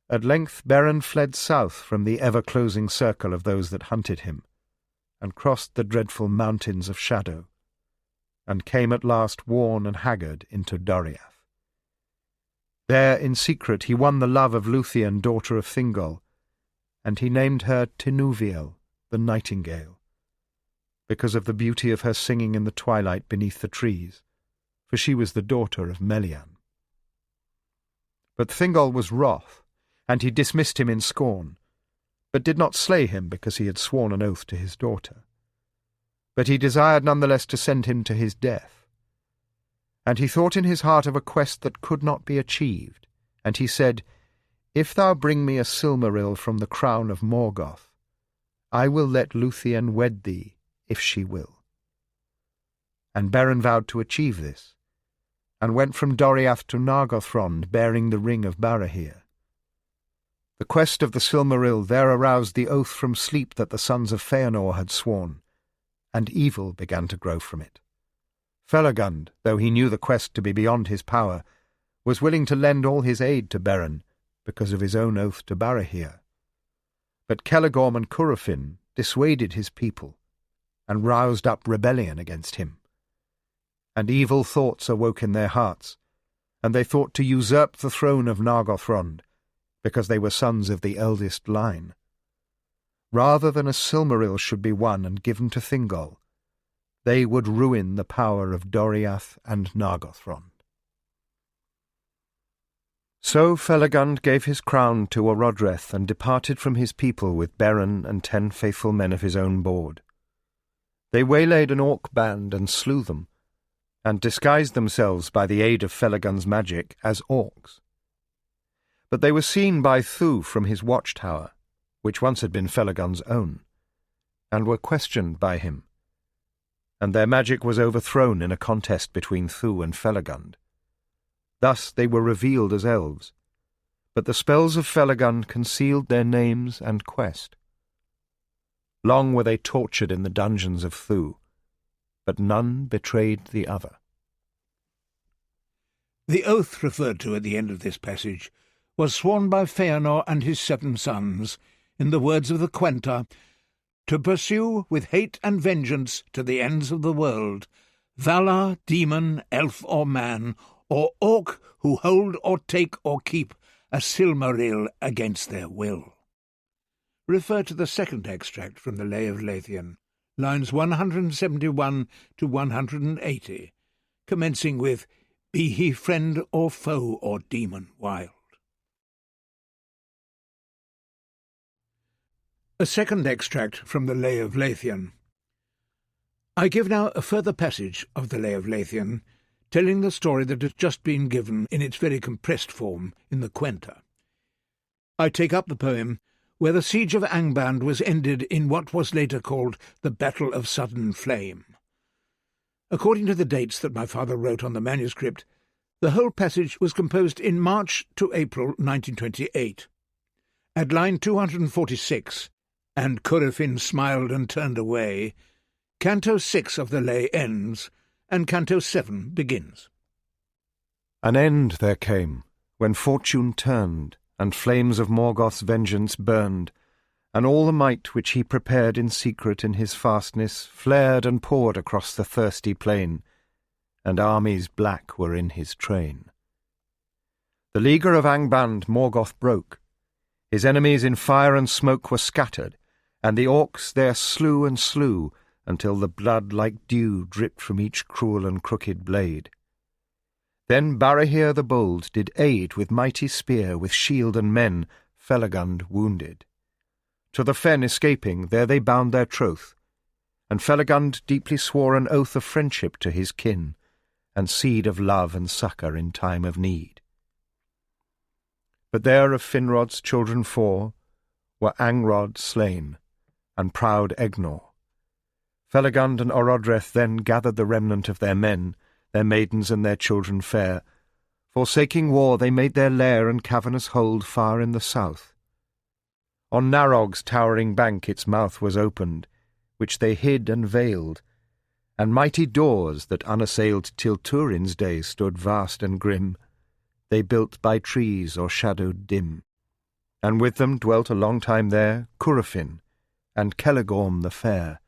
At length Beren fled south from the ever-closing circle of those that hunted him, and crossed the dreadful mountains of shadow, and came at last worn and haggard into Doriath. There in secret he won the love of Lúthien, daughter of Thingol, and he named her Tinuviel, the nightingale, because of the beauty of her singing in the twilight beneath the trees, for she was the daughter of Melian. But Thingol was wroth, and he dismissed him in scorn, but did not slay him because he had sworn an oath to his daughter. But he desired none the less to send him to his death. And he thought in his heart of a quest that could not be achieved, and he said, "If thou bring me a Silmaril from the crown of Morgoth, I will let Lúthien wed thee, if she will." And Beren vowed to achieve this, and went from Doriath to Nargothrond, bearing the ring of Barahir. The quest of the Silmaril there aroused the oath from sleep that the sons of Feanor had sworn, and evil began to grow from it. Felagund, though he knew the quest to be beyond his power, was willing to lend all his aid to Beren because of his own oath to Barahir. But Celegorm and Curufin dissuaded his people and roused up rebellion against him. And evil thoughts awoke in their hearts, and they thought to usurp the throne of Nargothrond, because they were sons of the eldest line. Rather than a Silmaril should be won and given to Thingol, they would ruin the power of Doriath and Nargothrond. So Felagund gave his crown to Orodreth and departed from his people with Beren and 10 faithful men of his own board. They waylaid an orc band and slew them, and disguised themselves by the aid of Felagund's magic as orcs. But they were seen by Thu from his watchtower, which once had been Felagund's own, and were questioned by him, and their magic was overthrown in a contest between Thu and Felagund. Thus they were revealed as elves, but the spells of Felagund concealed their names and quest. Long were they tortured in the dungeons of Thu, but none betrayed the other. The oath referred to at the end of this passage was sworn by Feanor and his 7 sons, in the words of the Quenta, to pursue with hate and vengeance to the ends of the world, Valar, demon, elf or man, or orc who hold or take or keep a Silmaril against their will. Refer to the second extract from the Lay of Lúthien, lines 171 to 180, commencing with, "Be he friend or foe or demon wild." A second extract from the Lay of Lúthien. I give now a further passage of the Lay of Lúthien, telling the story that has just been given in its very compressed form in the Quenta. I take up the poem where the siege of Angband was ended in what was later called the Battle of Sudden Flame. According to the dates that my father wrote on the manuscript, the whole passage was composed in March to April 1928. At line 246, "And Curufin smiled and turned away," Canto 6 of the lay ends, and Canto 7 begins. An end there came, when fortune turned, and flames of Morgoth's vengeance burned, and all the might which he prepared in secret in his fastness flared and poured across the thirsty plain, and armies black were in his train. The leaguer of Angband Morgoth broke. His enemies in fire and smoke were scattered, and the orcs there slew and slew, until the blood like dew dripped from each cruel and crooked blade. Then Barahir the bold did aid with mighty spear, with shield and men, Felagund wounded. To the fen escaping, there they bound their troth, and Felagund deeply swore an oath of friendship to his kin, and seed of love and succour in time of need. But there of Finrod's children 4 were Angrod slain, and proud Egnor. Felagund and Orodreth then gathered the remnant of their men, their maidens and their children fair. Forsaking war, they made their lair and cavernous hold far in the south. On Narog's towering bank its mouth was opened, which they hid and veiled, and mighty doors that unassailed till Turin's day stood vast and grim, they built by trees or shadowed dim. And with them dwelt a long time there Curufin and Celegorm the fair,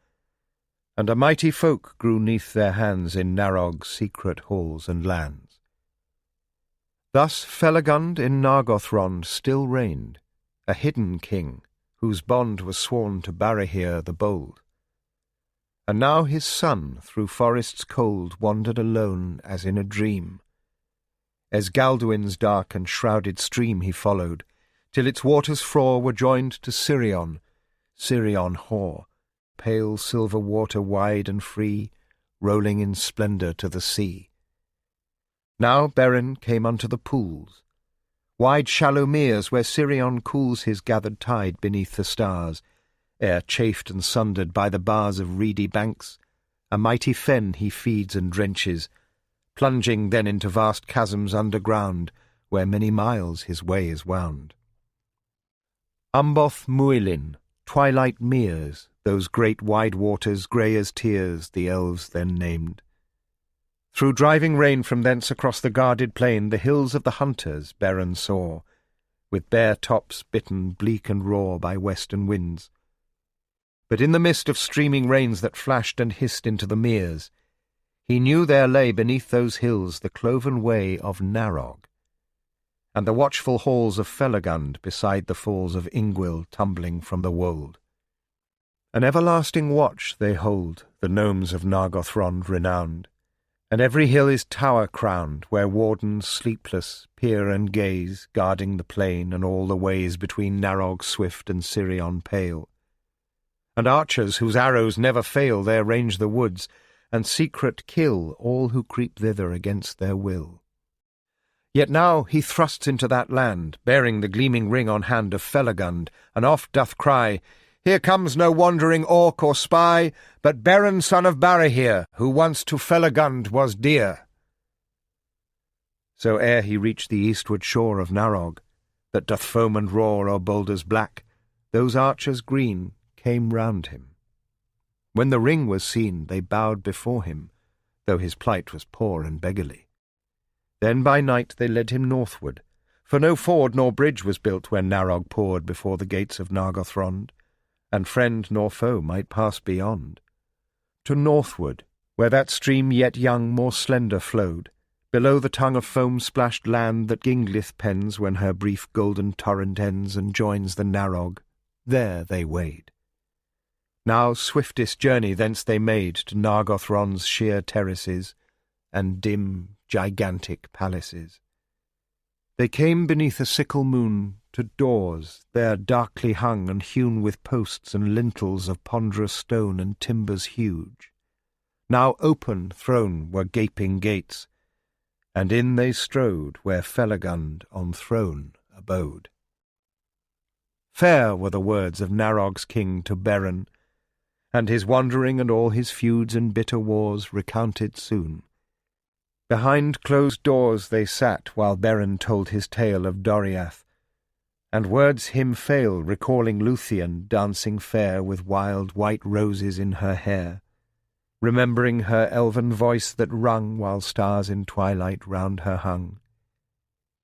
and a mighty folk grew neath their hands in Narog's secret halls and lands. Thus Felagund in Nargothrond still reigned, a hidden king, whose bond was sworn to Barahir the bold. And now his son through forests cold wandered alone as in a dream. Esgalduin's dark and shrouded stream he followed, till its waters frore were joined to Sirion, Sirion hoar, pale silver water wide and free, rolling in splendour to the sea. Now Beren came unto the pools, wide shallow meres where Sirion cools his gathered tide beneath the stars, ere chafed and sundered by the bars of reedy banks, a mighty fen he feeds and drenches, plunging then into vast chasms underground, where many miles his way is wound. Umboth Muilin, twilight meres, those great wide waters grey as tears the elves then named. Through driving rain from thence across the guarded plain the hills of the hunters Beren saw, with bare tops bitten bleak and raw by western winds. But in the mist of streaming rains that flashed and hissed into the meres, he knew there lay beneath those hills the cloven way of Narog, and the watchful halls of Felagund beside the falls of Ingwil tumbling from the wold. An everlasting watch they hold, the gnomes of Nargothrond renowned, and every hill is tower-crowned, where wardens sleepless peer and gaze, guarding the plain and all the ways between Narog swift and Sirion pale. And archers whose arrows never fail there range the woods, and secret kill all who creep thither against their will. Yet now he thrusts into that land, bearing the gleaming ring on hand of Felagund, and oft doth cry, "Here comes no wandering orc or spy, but Beren son of Barahir, who once to Felagund was dear." So ere he reached the eastward shore of Narog, that doth foam and roar o'er boulders black, those archers green came round him. When the ring was seen, they bowed before him, though his plight was poor and beggarly. Then by night they led him northward, for no ford nor bridge was built when Narog poured before the gates of Nargothrond, and friend nor foe might pass beyond. To northward, where that stream yet young more slender flowed, below the tongue of foam-splashed land that Ginglith pens when her brief golden torrent ends and joins the Narog, there they wade. Now swiftest journey thence they made to Nargothrond's sheer terraces and dim, gigantic palaces. They came beneath a sickle moon to doors, there darkly hung and hewn with posts and lintels of ponderous stone and timbers huge. Now open thrown were gaping gates, and in they strode where Felagund on throne abode. Fair were the words of Narog's king to Beren, and his wandering and all his feuds and bitter wars recounted soon. Behind closed doors they sat while Beren told his tale of Doriath, and words him fail recalling Lúthien dancing fair with wild white roses in her hair, remembering her elven voice that rung while stars in twilight round her hung.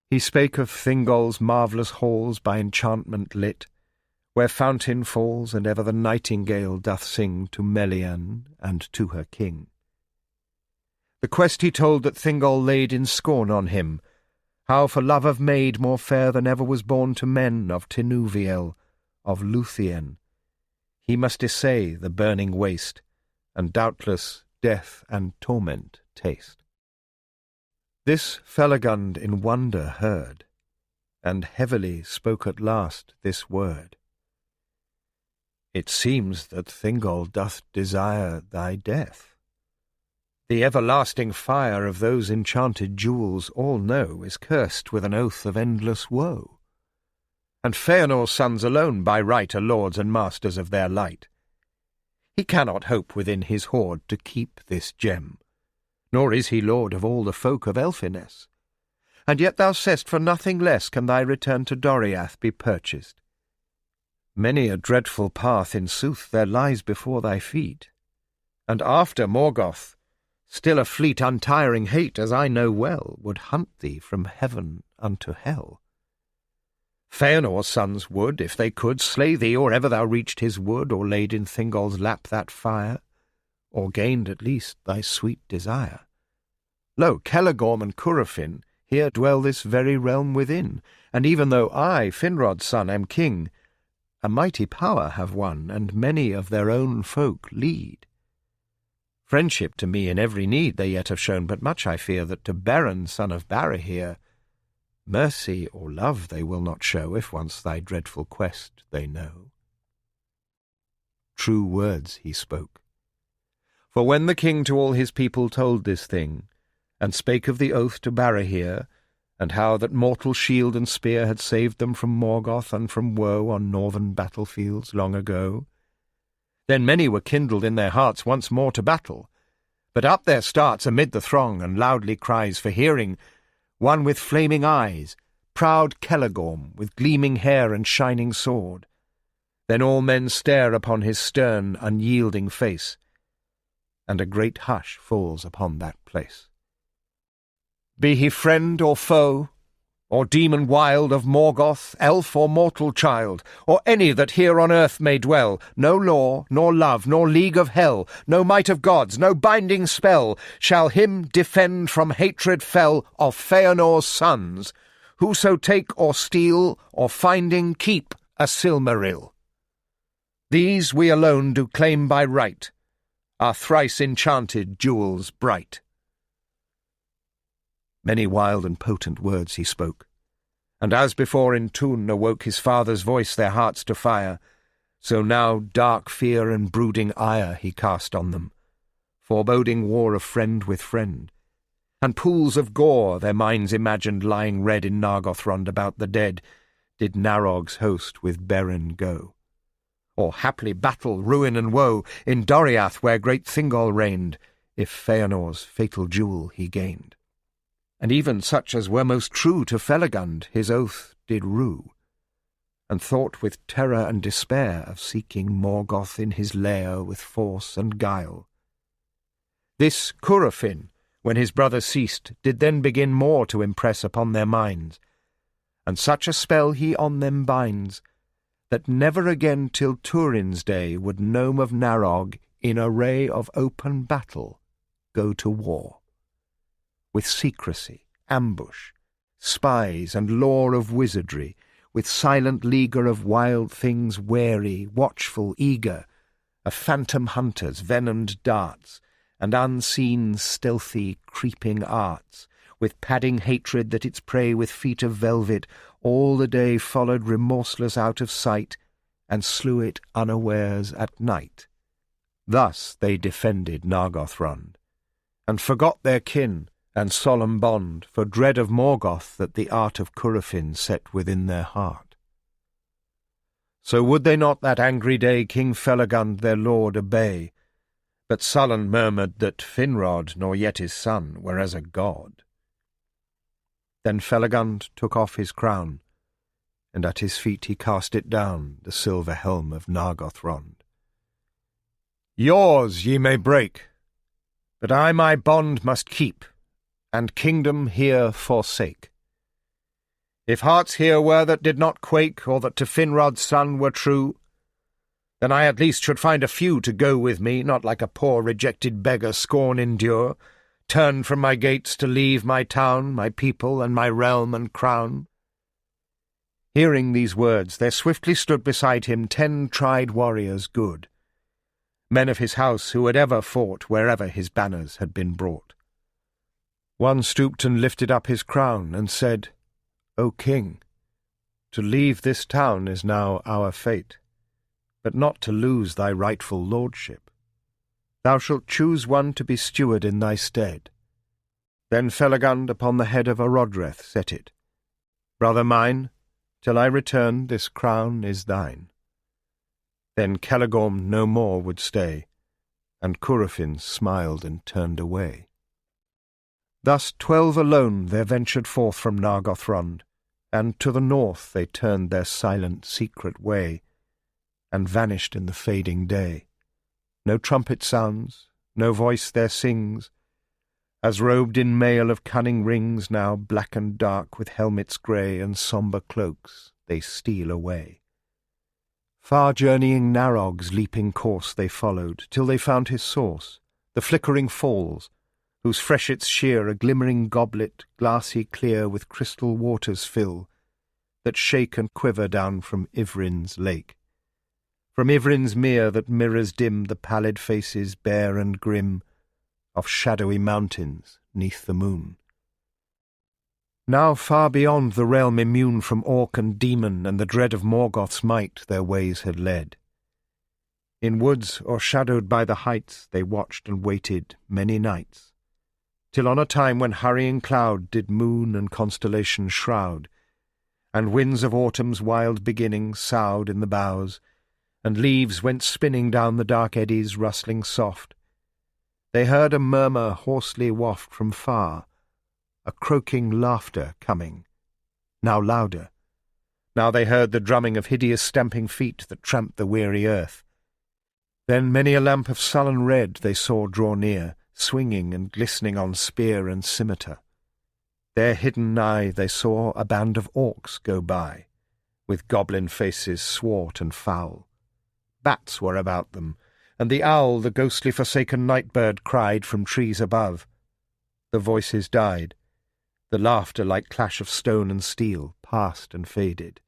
He spake of Thingol's marvellous halls by enchantment lit, where fountain falls and ever the nightingale doth sing to Melian and to her king. The quest he told that Thingol laid in scorn on him, how for love of maid more fair than ever was born to men of Tinuviel, of Lúthien, he must essay the burning waste, and doubtless death and torment taste. This Felagund in wonder heard, and heavily spoke at last this word. It seems that Thingol doth desire thy death. The everlasting fire of those enchanted jewels all know is cursed with an oath of endless woe. And Feanor's sons alone by right are lords and masters of their light. He cannot hope within his hoard to keep this gem, nor is he lord of all the folk of Elfiness. And yet thou say'st for nothing less can thy return to Doriath be purchased. Many a dreadful path, in sooth, there lies before thy feet, and after Morgoth, still a fleet untiring hate, as I know well, would hunt thee from heaven unto hell. Feanor's sons would, if they could, slay thee or ever thou reached his wood, or laid in Thingol's lap that fire, or gained at least thy sweet desire. Lo, Celegorm and Curufin here dwell this very realm within, and even though I, Finrod's son, am king, a mighty power have won, and many of their own folk lead. Friendship to me in every need they yet have shown, but much I fear that to Beren, son of Barahir, mercy or love they will not show, if once thy dreadful quest they know. True words he spoke. For when the king to all his people told this thing, and spake of the oath to Barahir, and how that mortal shield and spear had saved them from Morgoth and from woe on northern battlefields long ago, then many were kindled in their hearts once more to battle. But up there starts amid the throng, and loudly cries for hearing, one with flaming eyes, proud Celegorm, with gleaming hair and shining sword. Then all men stare upon his stern, unyielding face, and a great hush falls upon that place. Be he friend or foe, or demon wild of Morgoth, elf or mortal child, or any that here on earth may dwell, no law, nor love, nor league of hell, no might of gods, no binding spell, shall him defend from hatred fell of Feanor's sons, whoso take or steal, or finding keep a Silmaril. These we alone do claim by right, our thrice enchanted jewels bright. Many wild and potent words he spoke, and as before in tune awoke his father's voice their hearts to fire, so now dark fear and brooding ire he cast on them, foreboding war of friend with friend, and pools of gore their minds imagined lying red in Nargothrond about the dead, did Narog's host with Beren go. Or haply battle, ruin and woe, in Doriath where great Thingol reigned, if Feanor's fatal jewel he gained. And even such as were most true to Felagund his oath did rue, and thought with terror and despair of seeking Morgoth in his lair with force and guile. This Curufin, when his brother ceased, did then begin more to impress upon their minds, and such a spell he on them binds, that never again till Turin's day would nome of Narog in array of open battle go to war. With secrecy, ambush, spies and lore of wizardry, with silent leaguer of wild things wary, watchful, eager, of phantom hunters, venomed darts, and unseen, stealthy, creeping arts, with padding hatred that its prey with feet of velvet all the day followed remorseless out of sight, and slew it unawares at night. Thus they defended Nargothrond, and forgot their kin, and solemn bond, for dread of Morgoth that the art of Curufin set within their heart. So would they not that angry day King Felagund their lord obey, but sullen murmured that Finrod nor yet his son were as a god. Then Felagund took off his crown, and at his feet he cast it down, the silver helm of Nargothrond. Yours ye may break, but I my bond must keep, and kingdom here forsake. If hearts here were that did not quake, or that to Finrod's son were true, then I at least should find a few to go with me, not like a poor rejected beggar scorn endure, turn from my gates to leave my town, my people, and my realm and crown. Hearing these words, there swiftly stood beside him 10 tried warriors good, men of his house who had ever fought wherever his banners had been brought. One stooped and lifted up his crown, and said, O King, to leave this town is now our fate, but not to lose thy rightful lordship. Thou shalt choose one to be steward in thy stead. Then Felagund upon the head of Arodreth set it. Brother mine, till I return this crown is thine. Then Celegorm no more would stay, and Curufin smiled and turned away. Thus 12 alone there ventured forth from Nargothrond, and to the north they turned their silent secret way, and vanished in the fading day. No trumpet sounds, no voice there sings, as robed in mail of cunning rings, now black and dark with helmets grey and sombre cloaks, they steal away. Far journeying Narog's leaping course they followed, till they found his source, the flickering falls, whose freshets sheer a glimmering goblet, glassy clear with crystal waters fill, that shake and quiver down from Ivrin's lake. From Ivrin's mere that mirrors dim the pallid faces bare and grim of shadowy mountains neath the moon. Now far beyond the realm immune from orc and demon and the dread of Morgoth's might their ways had led. In woods o'ershadowed by the heights they watched and waited many nights, till on a time when hurrying cloud did moon and constellation shroud, and winds of autumn's wild beginning soughed in the boughs, and leaves went spinning down the dark eddies rustling soft, they heard a murmur hoarsely waft from far, a croaking laughter coming, now louder. Now they heard the drumming of hideous stamping feet that tramped the weary earth. Then many a lamp of sullen red they saw draw near, swinging and glistening on spear and scimitar. There hidden nigh they saw a band of orcs go by, with goblin faces swart and foul. Bats were about them, and the owl, the ghostly forsaken night-bird, cried from trees above. The voices died. The laughter, like clash of stone and steel, passed and faded.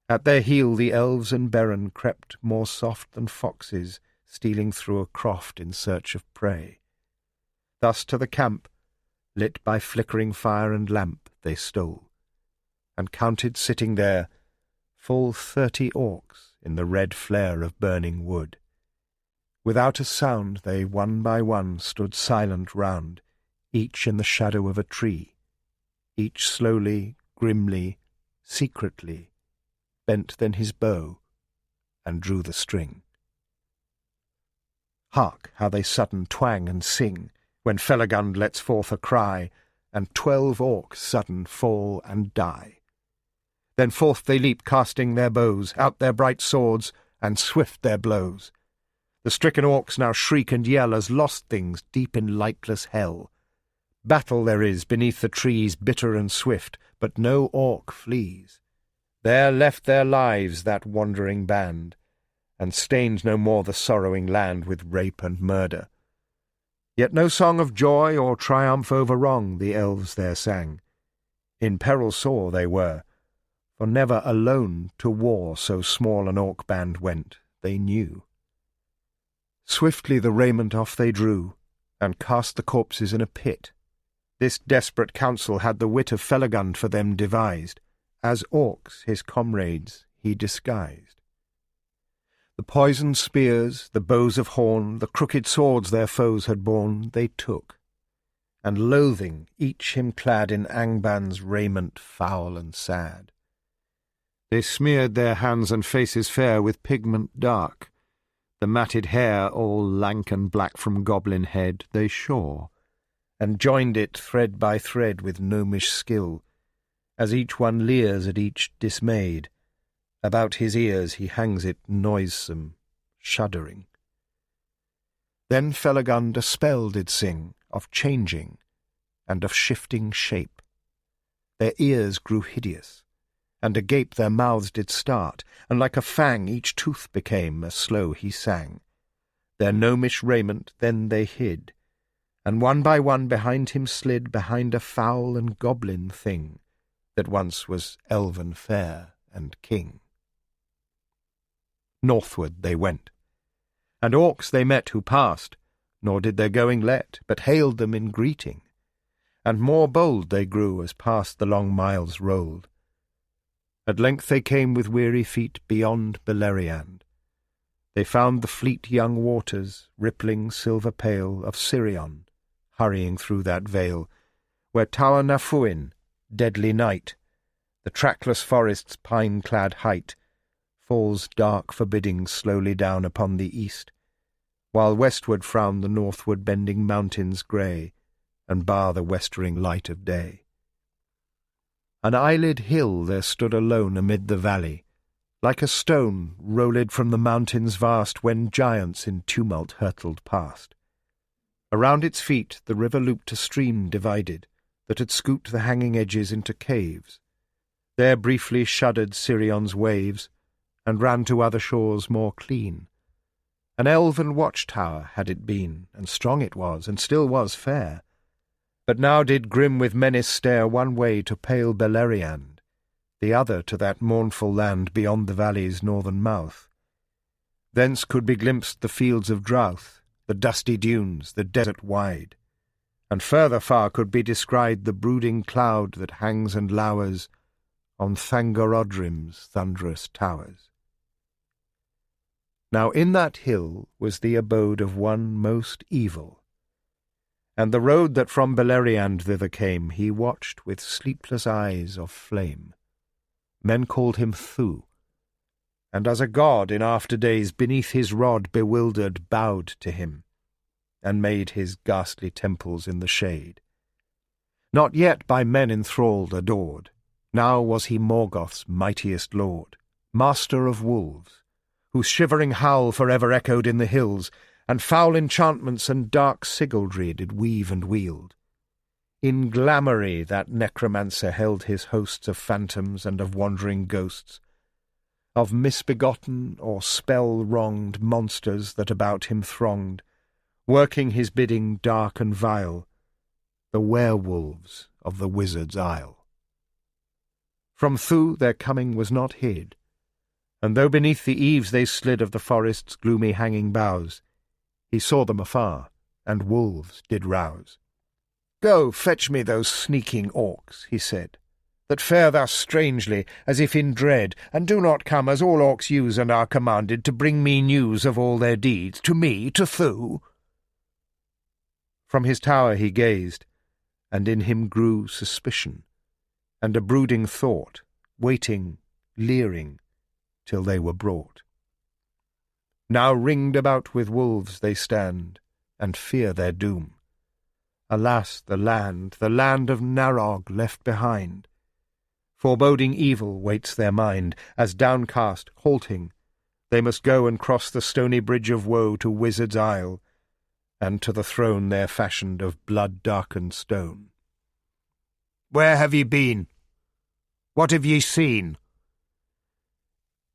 At their heel the elves and Beren crept more soft than foxes stealing through a croft in search of prey. Thus to the camp, lit by flickering fire and lamp, they stole, and counted sitting there full 30 orcs in the red flare of burning wood. Without a sound they one by one stood silent round, each in the shadow of a tree, each slowly, grimly, secretly, bent then his bow and drew the string. Hark, how they sudden twang and sing, when Felagund lets forth a cry, and 12 orcs sudden fall and die. Then forth they leap, casting their bows, out their bright swords, and swift their blows. The stricken orcs now shriek and yell as lost things deep in lightless hell. Battle there is beneath the trees, bitter and swift, but no orc flees. There left their lives that wandering band, and stained no more the sorrowing land with rape and murder. Yet no song of joy or triumph over wrong the elves there sang. In peril sore they were, for never alone to war so small an orc band went, they knew. Swiftly the raiment off they drew, and cast the corpses in a pit. This desperate counsel had the wit of Felagund for them devised. As orcs his comrades he disguised. The poisoned spears, the bows of horn, the crooked swords their foes had borne, they took, and loathing each him clad in Angband's raiment foul and sad. They smeared their hands and faces fair with pigment dark, the matted hair all lank and black from goblin head they shore, and joined it thread by thread with gnomish skill, as each one leers at each dismayed. About his ears he hangs it noisome, shuddering. Then Felagund a spell did sing, of changing, and of shifting shape. Their ears grew hideous, and agape their mouths did start, and like a fang each tooth became, as slow he sang. Their gnomish raiment then they hid, and one by one behind him slid behind a foul and goblin thing, that once was elven fair and king. Northward they went, and orcs they met who passed, nor did their going let, but hailed them in greeting, and more bold they grew as past the long miles rolled. At length they came with weary feet beyond Beleriand. They found the fleet young waters, rippling silver pale, of Sirion, hurrying through that vale, where Tower Nafuin, deadly night, the trackless forest's pine-clad height, falls dark forbidding slowly down upon the east, while westward frown the northward bending mountains grey, and bar the westering light of day. An eyelid hill there stood alone amid the valley, like a stone rolled from the mountains vast when giants in tumult hurtled past. Around its feet the river looped a stream divided, that had scooped the hanging edges into caves. There briefly shuddered Sirion's waves, and ran to other shores more clean. An elven watchtower had it been, and strong it was, and still was fair. But now did grim with menace stare one way to pale Beleriand, the other to that mournful land beyond the valley's northern mouth. Thence could be glimpsed the fields of drouth, the dusty dunes, the desert wide, and further far could be descried the brooding cloud that hangs and lowers on Thangorodrim's thunderous towers. Now in that hill was the abode of one most evil, and the road that from Beleriand thither came he watched with sleepless eyes of flame. Men called him Thu, and as a god in after days beneath his rod bewildered bowed to him, and made his ghastly temples in the shade. Not yet by men enthralled adored, Now was he Morgoth's mightiest lord, master of wolves, whose shivering howl for ever echoed in the hills, and foul enchantments and dark sigildry did weave and wield. In Glamory that necromancer held his hosts of phantoms and of wandering ghosts, of misbegotten or spell-wronged monsters that about him thronged, working his bidding dark and vile, the werewolves of the Wizard's Isle. From Thu their coming was not hid, and though beneath the eaves they slid of the forest's gloomy hanging boughs, he saw them afar, and wolves did rouse. "Go, fetch me those sneaking orcs," he said, "that fare thus strangely, as if in dread, and do not come, as all orcs use and are commanded, to bring me news of all their deeds, to me, to Thu." From his tower he gazed, and in him grew suspicion, and a brooding thought, waiting, leering, till they were brought. Now ringed about with wolves they stand, and fear their doom. Alas, the land of Narog left behind! Foreboding evil waits their mind, as downcast, halting, they must go and cross the stony bridge of woe to Wizard's Isle, and to the throne there fashioned of blood-darkened stone. "Where have ye been? What have ye seen?"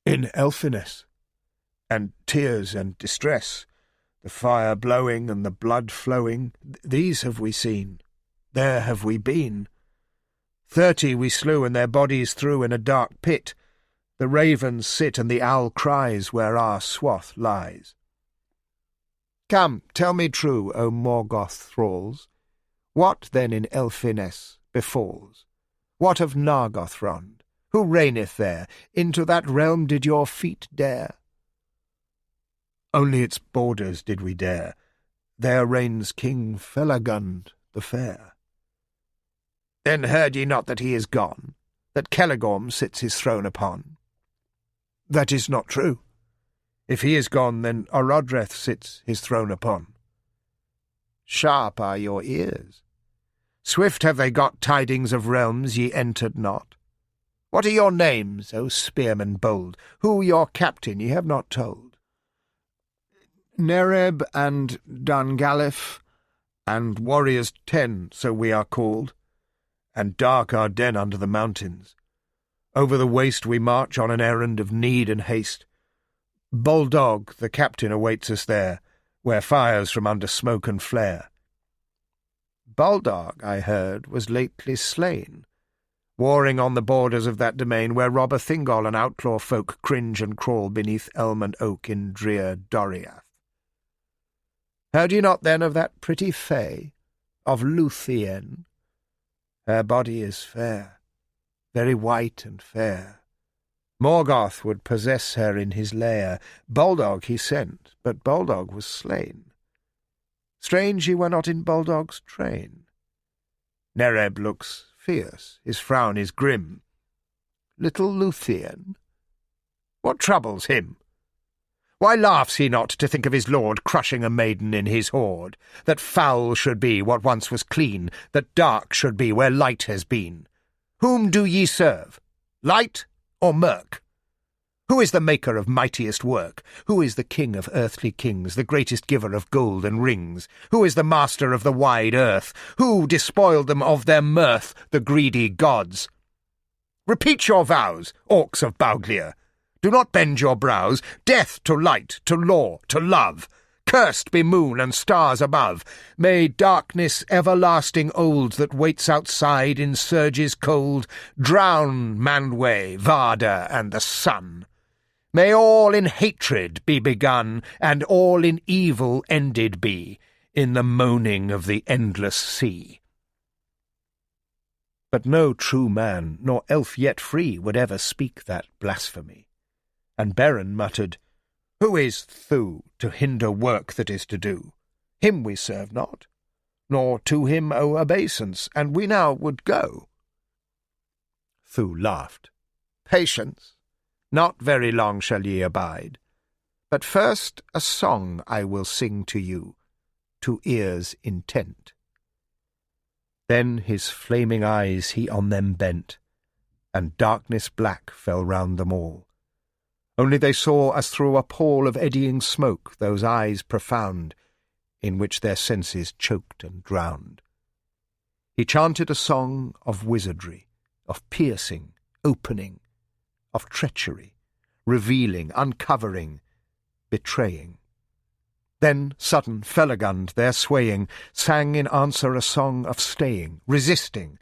"In Elfiness, and tears and distress, the fire blowing and the blood flowing, these have we seen. There have we been. 30 we slew, and their bodies threw in a dark pit. The ravens sit, and the owl cries where our swath lies. Come, tell me true, O Morgoth thralls, what then in Elfiness befalls? What of Nargothrond? Who reigneth there? Into that realm did your feet dare?" "Only its borders did we dare. There reigns King Felagund the Fair." "Then heard ye not that he is gone, that Celegorm sits his throne upon?" "That is not true. If he is gone, then Orodreth sits his throne upon." "Sharp are your ears. Swift have they got tidings of realms ye entered not. What are your names, O spearmen bold? Who your captain ye have not told?" "Nereb and Dungalif, and warriors 10, so we are called, and dark our den under the mountains. Over the waste we march on an errand of need and haste. Boldog, the captain, awaits us there, where fires from under smoke and flare." "Boldog, I heard, was lately slain, warring on the borders of that domain where robber Thingol and outlaw folk cringe and crawl beneath elm and oak in drear Doriath. Heard ye not then of that pretty fay, of Lúthien? Her body is fair, very white and fair. Morgoth would possess her in his lair. Boldog he sent, but Boldog was slain. Strange ye were not in Boldog's train. Nereb looks fierce, his frown is grim. Little Lúthien? What troubles him? Why laughs he not to think of his lord crushing a maiden in his hoard, that foul should be what once was clean, that dark should be where light has been? Whom do ye serve, light or murk? Who is the maker of mightiest work? Who is the king of earthly kings, the greatest giver of gold and rings? Who is the master of the wide earth? Who despoiled them of their mirth, the greedy gods? Repeat your vows, orcs of Bauglir. Do not bend your brows. Death to light, to law, to love. Cursed be moon and stars above. May darkness everlasting old that waits outside in surges cold drown Manwë, Vardar, and the sun. May all in hatred be begun, and all in evil ended be, in the moaning of the endless sea. But no true man, nor elf yet free, would ever speak that blasphemy. And Beren muttered, "Who is Thu to hinder work that is to do? Him we serve not, nor to him owe obeisance, and we now would go." Thu laughed. "Patience. Not very long shall ye abide. But first a song I will sing to you, to ears intent." Then his flaming eyes he on them bent, and darkness black fell round them all. Only they saw as through a pall of eddying smoke those eyes profound, in which their senses choked and drowned. He chanted a song of wizardry, of piercing, opening, of treachery, revealing, uncovering, betraying. Then, sudden, Felagund, there swaying, sang in answer a song of staying, resisting,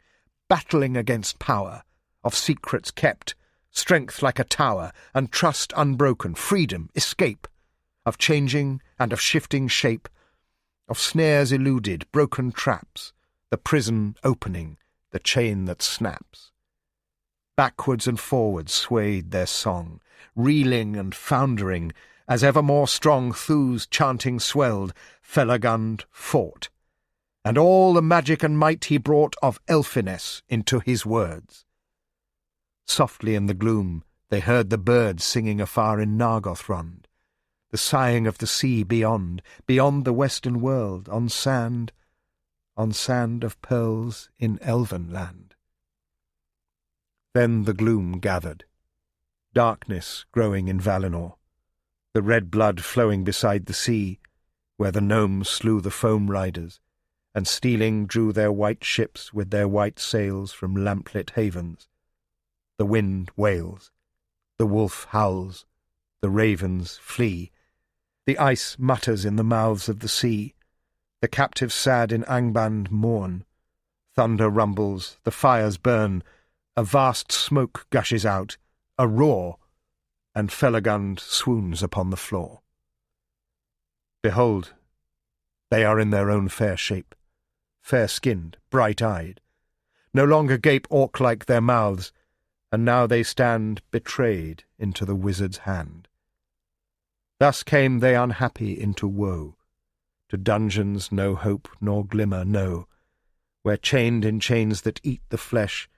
battling against power, of secrets kept, strength like a tower, and trust unbroken, freedom, escape, of changing and of shifting shape, of snares eluded, broken traps, the prison opening, the chain that snaps. Backwards and forwards swayed their song, reeling and foundering, as ever more strong Thu's chanting swelled, Felagund fought, and all the magic and might he brought of elfiness into his words. Softly in the gloom they heard the birds singing afar in Nargothrond, the sighing of the sea beyond the western world, on sand of pearls in elven land. Then the gloom gathered, darkness growing in Valinor, the red blood flowing beside the sea, where the gnomes slew the foam riders, and stealing drew their white ships with their white sails from lamplit havens. The wind wails, the wolf howls, the ravens flee, the ice mutters in the mouths of the sea, the captives sad in Angband mourn, thunder rumbles, the fires burn, a vast smoke gushes out, a roar, and Felagund swoons upon the floor. Behold, they are in their own fair shape, fair-skinned, bright-eyed. No longer gape orc-like their mouths, and now they stand betrayed into the wizard's hand. Thus came they unhappy into woe, to dungeons no hope nor glimmer know, where chained in chains that eat the flesh,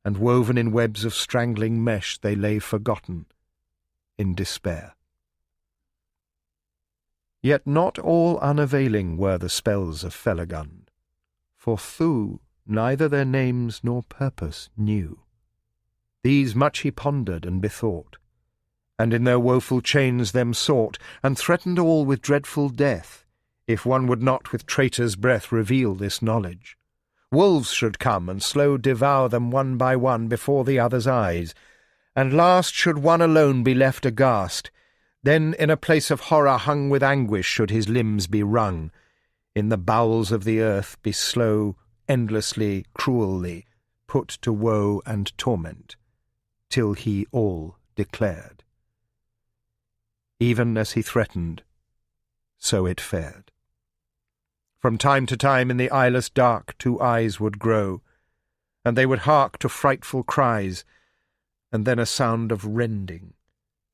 and woven in webs of strangling mesh they lay forgotten, in despair. Yet not all unavailing were the spells of Felagund, for Thu neither their names nor purpose knew. These much he pondered and bethought, and in their woeful chains them sought, and threatened all with dreadful death, if one would not with traitor's breath reveal this knowledge. Wolves should come and slow devour them one by one before the other's eyes, and last should one alone be left aghast. Then in a place of horror hung with anguish should his limbs be wrung, in the bowels of the earth be slow, endlessly, cruelly, put to woe and torment, till he all declared. Even as he threatened, so it fared. From time to time in the eyeless dark 2 eyes would grow, and they would hark to frightful cries, and then a sound of rending,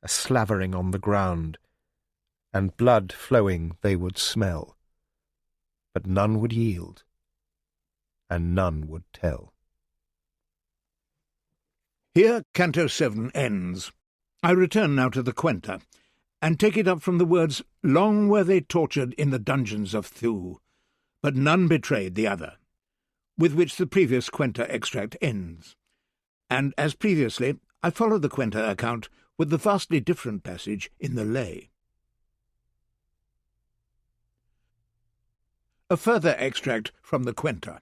a slavering on the ground, and blood flowing they would smell. But none would yield, and none would tell. Here Canto 7 ends. I return now to the Quenta, and take it up from the words, "Long were they tortured in the dungeons of Thu, but none betrayed the other," with which the previous Quenta extract ends. And, as previously, I follow the Quenta account with the vastly different passage in the lay. A further extract from the Quenta.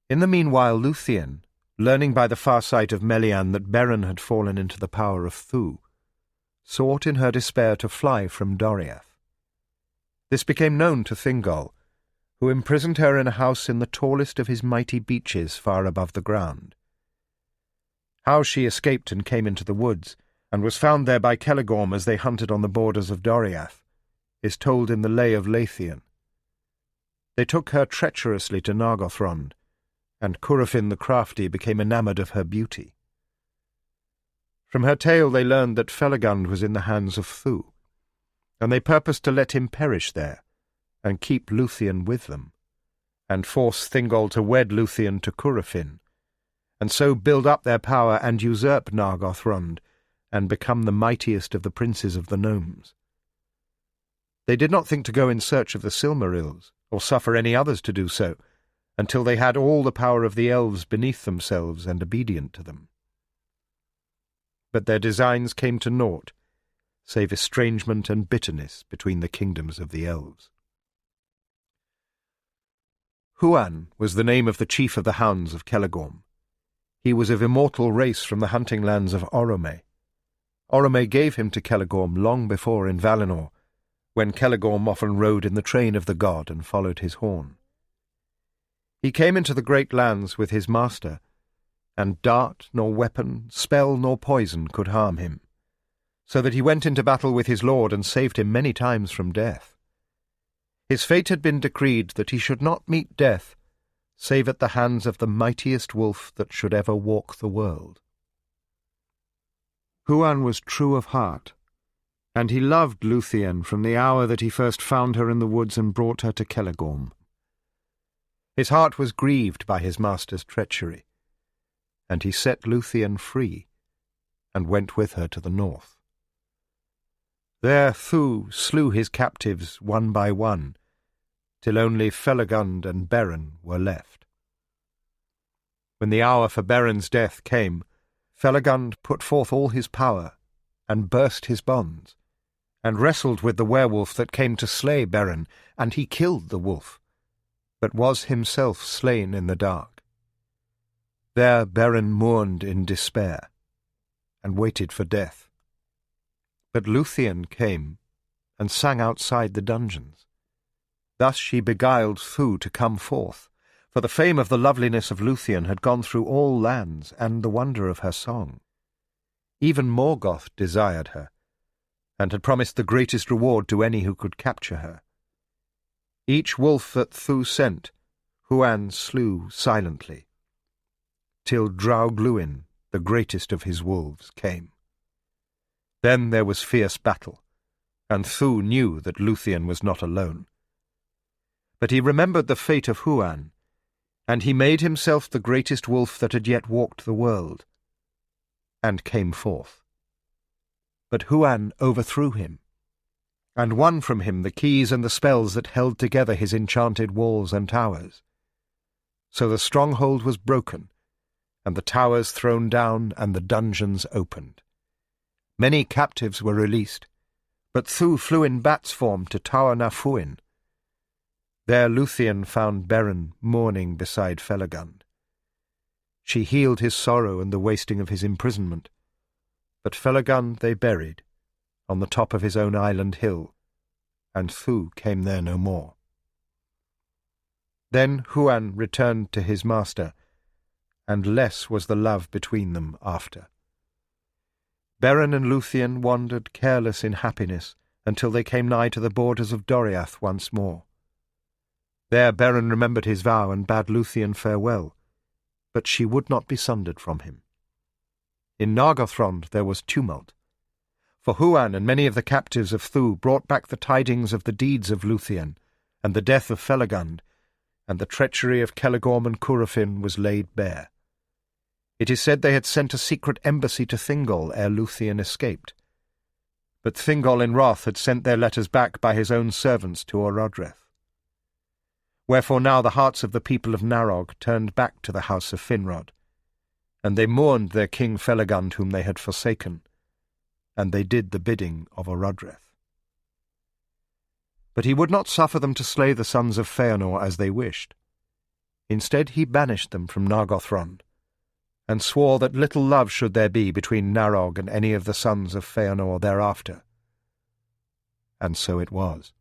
In the meanwhile Lúthien, learning by the far sight of Melian that Beren had fallen into the power of Thu, sought in her despair to fly from Doriath. This became known to Thingol, who imprisoned her in a house in the tallest of his mighty beeches far above the ground. How she escaped and came into the woods, and was found there by Celegorm as they hunted on the borders of Doriath, is told in the Lay of Lúthien. They took her treacherously to Nargothrond, and Curufin the Crafty became enamoured of her beauty. From her tale they learned that Felagund was in the hands of Thu, and they purposed to let him perish there, and keep Lúthien with them, and force Thingol to wed Lúthien to Curufin, and so build up their power and usurp Nargothrond, and become the mightiest of the princes of the gnomes. They did not think to go in search of the Silmarils, or suffer any others to do so, until they had all the power of the elves beneath themselves and obedient to them. But their designs came to naught, save estrangement and bitterness between the kingdoms of the elves. Huan was the name of the chief of the hounds of Celegorm. He was of immortal race from the hunting lands of Orome. Orome gave him to Celegorm long before in Valinor, when Celegorm often rode in the train of the god and followed his horn. He came into the great lands with his master, and dart nor weapon, spell nor poison could harm him, so that he went into battle with his lord and saved him many times from death. His fate had been decreed that he should not meet death, save at the hands of the mightiest wolf that should ever walk the world. Huan was true of heart, and he loved Lúthien from the hour that he first found her in the woods and brought her to Celegorm. His heart was grieved by his master's treachery, and he set Lúthien free, and went with her to the north. There Thu slew his captives one by one, till only Felagund and Beren were left. When the hour for Beren's death came, Felagund put forth all his power, and burst his bonds, and wrestled with the werewolf that came to slay Beren, and he killed the wolf, but was himself slain in the dark. There Beren mourned in despair, and waited for death. But Lúthien came, and sang outside the dungeons. Thus she beguiled Thu to come forth, for the fame of the loveliness of Lúthien had gone through all lands, and the wonder of her song. Even Morgoth desired her, and had promised the greatest reward to any who could capture her. Each wolf that Thu sent, Huan slew silently, till Draugluin, the greatest of his wolves, came. Then there was fierce battle, and Thu knew that Lúthien was not alone. But he remembered the fate of Huan, and he made himself the greatest wolf that had yet walked the world, and came forth. But Huan overthrew him, and won from him the keys and the spells that held together his enchanted walls and towers. So the stronghold was broken, and the towers thrown down, and the dungeons opened. Many captives were released, but Thu flew in bat's form to Tower Nafuin. There Lúthien found Beren mourning beside Felagund. She healed his sorrow and the wasting of his imprisonment, but Felagund they buried on the top of his own island hill, and Thu came there no more. Then Huan returned to his master, and less was the love between them after. Beren and Lúthien wandered careless in happiness until they came nigh to the borders of Doriath once more. There Beren remembered his vow and bade Lúthien farewell, but she would not be sundered from him. In Nargothrond there was tumult, for Huan and many of the captives of Thu brought back the tidings of the deeds of Lúthien, and the death of Felagund, and the treachery of Celegorm and Curufin was laid bare. It is said they had sent a secret embassy to Thingol ere Lúthien escaped. But Thingol in wrath had sent their letters back by his own servants to Orodreth. Wherefore now the hearts of the people of Narog turned back to the house of Finrod, and they mourned their king Felagund whom they had forsaken, and they did the bidding of Orodreth. But he would not suffer them to slay the sons of Feanor as they wished. Instead he banished them from Nargothrond, and swore that little love should there be between Narog and any of the sons of Feanor thereafter. And so it was.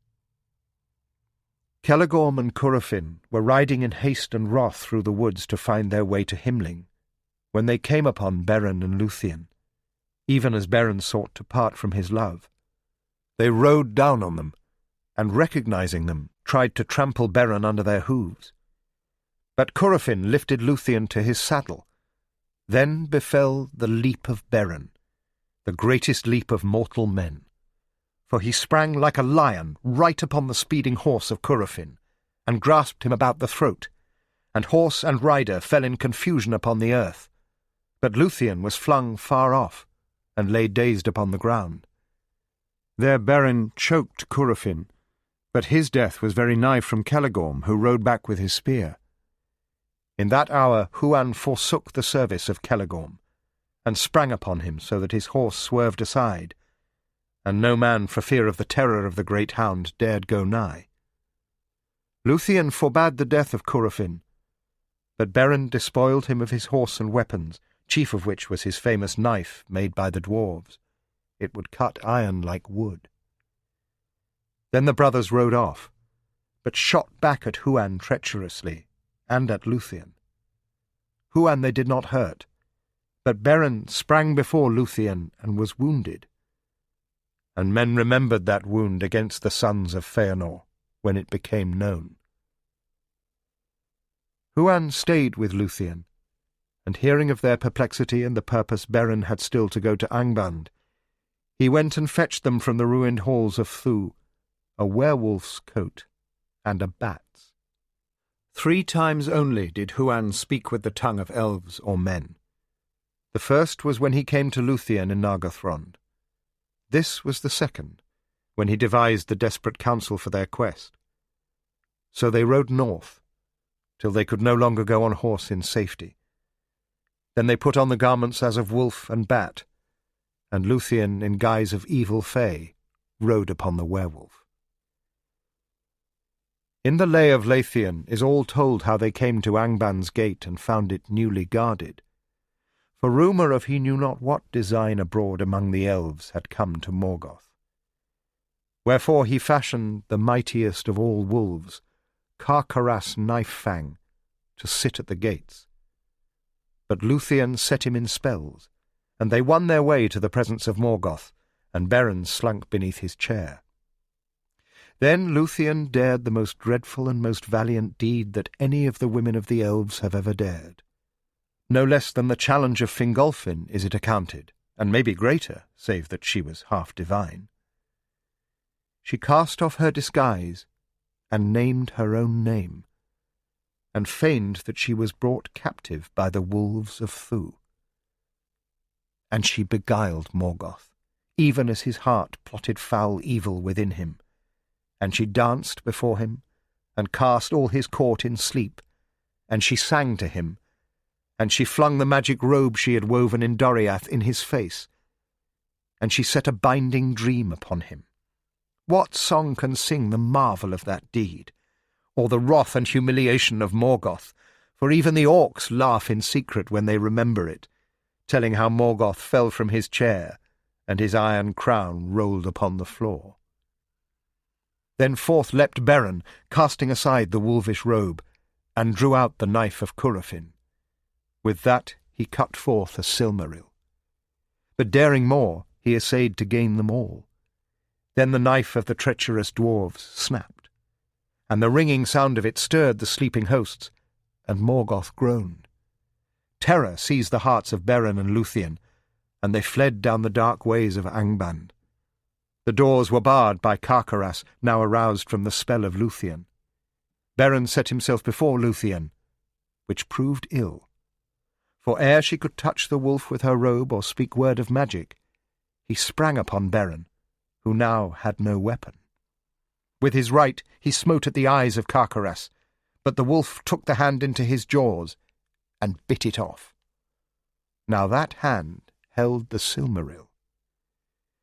Celegorm and Curufin were riding in haste and wrath through the woods to find their way to Himling, when they came upon Beren and Lúthien, even as Beren sought to part from his love. They rode down on them, and recognizing them, tried to trample Beren under their hooves. But Curufin lifted Lúthien to his saddle. Then befell the leap of Beren, the greatest leap of mortal men. For he sprang like a lion right upon the speeding horse of Curufin, and grasped him about the throat, and horse and rider fell in confusion upon the earth. But Lúthien was flung far off, and lay dazed upon the ground. There Beren choked Curufin, but his death was very nigh from Celegorm, who rode back with his spear. In that hour Huan forsook the service of Celegorm, and sprang upon him so that his horse swerved aside, and no man for fear of the terror of the great Hound dared go nigh. Lúthien forbade the death of Curufin, but Beren despoiled him of his horse and weapons, chief of which was his famous knife made by the dwarves. It would cut iron like wood. Then the brothers rode off, but shot back at Huan treacherously, and at Lúthien. Huan they did not hurt, but Beren sprang before Lúthien and was wounded. And men remembered that wound against the sons of Feanor when it became known. Huan stayed with Lúthien, and hearing of their perplexity and the purpose Beren had still to go to Angband, he went and fetched them from the ruined halls of Thu a werewolf's coat and a bat's. 3 times only did Huan speak with the tongue of elves or men. The first was when he came to Lúthien in Nargothrond. This was the second, when he devised the desperate counsel for their quest. So they rode north, till they could no longer go on horse in safety. Then they put on the garments as of wolf and bat, and Lúthien, in guise of evil fay, rode upon the werewolf. In the Lay of Lúthien is all told how they came to Angband's gate and found it newly guarded, for rumour of he knew not what design abroad among the elves had come to Morgoth. Wherefore he fashioned the mightiest of all wolves, Jar-R-R Knife-Fang, to sit at the gates. But Lúthien set him in spells, and they won their way to the presence of Morgoth, and Beren slunk beneath his chair. Then Lúthien dared the most dreadful and most valiant deed that any of the women of the elves have ever dared. No less than the challenge of Fingolfin is it accounted, and maybe greater, save that she was half divine. She cast off her disguise, and named her own name, and feigned that she was brought captive by the wolves of Thu. And she beguiled Morgoth, even as his heart plotted foul evil within him, and she danced before him, and cast all his court in sleep, and she sang to him, and she flung the magic robe she had woven in Doriath in his face, and she set a binding dream upon him. What song can sing the marvel of that deed, or the wrath and humiliation of Morgoth? For even the orcs laugh in secret when they remember it, telling how Morgoth fell from his chair, and his iron crown rolled upon the floor. Then forth leapt Beren, casting aside the wolvish robe, and drew out the knife of Curufin. With that he cut forth a Silmaril. But daring more, he essayed to gain them all. Then the knife of the treacherous dwarves snapped, and the ringing sound of it stirred the sleeping hosts, and Morgoth groaned. Terror seized the hearts of Beren and Lúthien, and they fled down the dark ways of Angband. The doors were barred by Jar-R-R, now aroused from the spell of Lúthien. Beren set himself before Lúthien, which proved ill. For ere she could touch the wolf with her robe or speak word of magic, he sprang upon Beren, who now had no weapon. With his right he smote at the eyes of Jar-R-R, but the wolf took the hand into his jaws and bit it off. Now that hand held the Silmaril.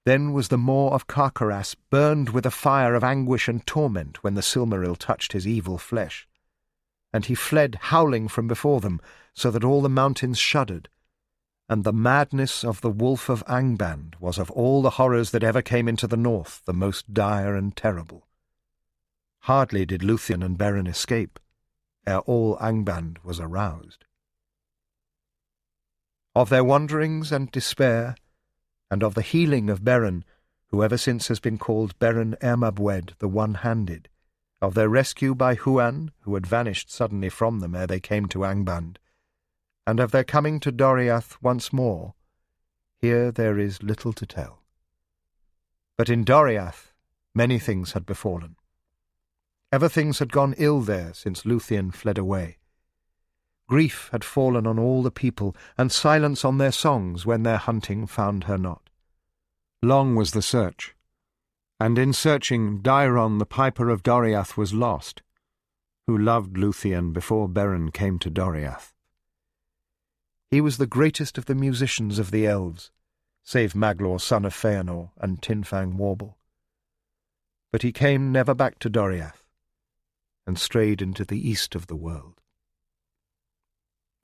Then was the maw of Jar-R-R burned with a fire of anguish and torment when the Silmaril touched his evil flesh, and he fled howling from before them, so that all the mountains shuddered, and the madness of the wolf of Angband was of all the horrors that ever came into the north the most dire and terrible. Hardly did Lúthien and Beren escape, ere all Angband was aroused. Of their wanderings and despair, and of the healing of Beren, who ever since has been called Beren Ermabwed, the One-Handed, of their rescue by Huan, who had vanished suddenly from them ere they came to Angband, and of their coming to Doriath once more, here there is little to tell. But in Doriath many things had befallen. Ever things had gone ill there since Lúthien fled away. Grief had fallen on all the people, and silence on their songs when their hunting found her not. Long was the search, and in searching Daeron the piper of Doriath was lost, who loved Lúthien before Beren came to Doriath. He was the greatest of the musicians of the elves, save Maglor son of Feanor and Tinfang Warble. But he came never back to Doriath, and strayed into the east of the world.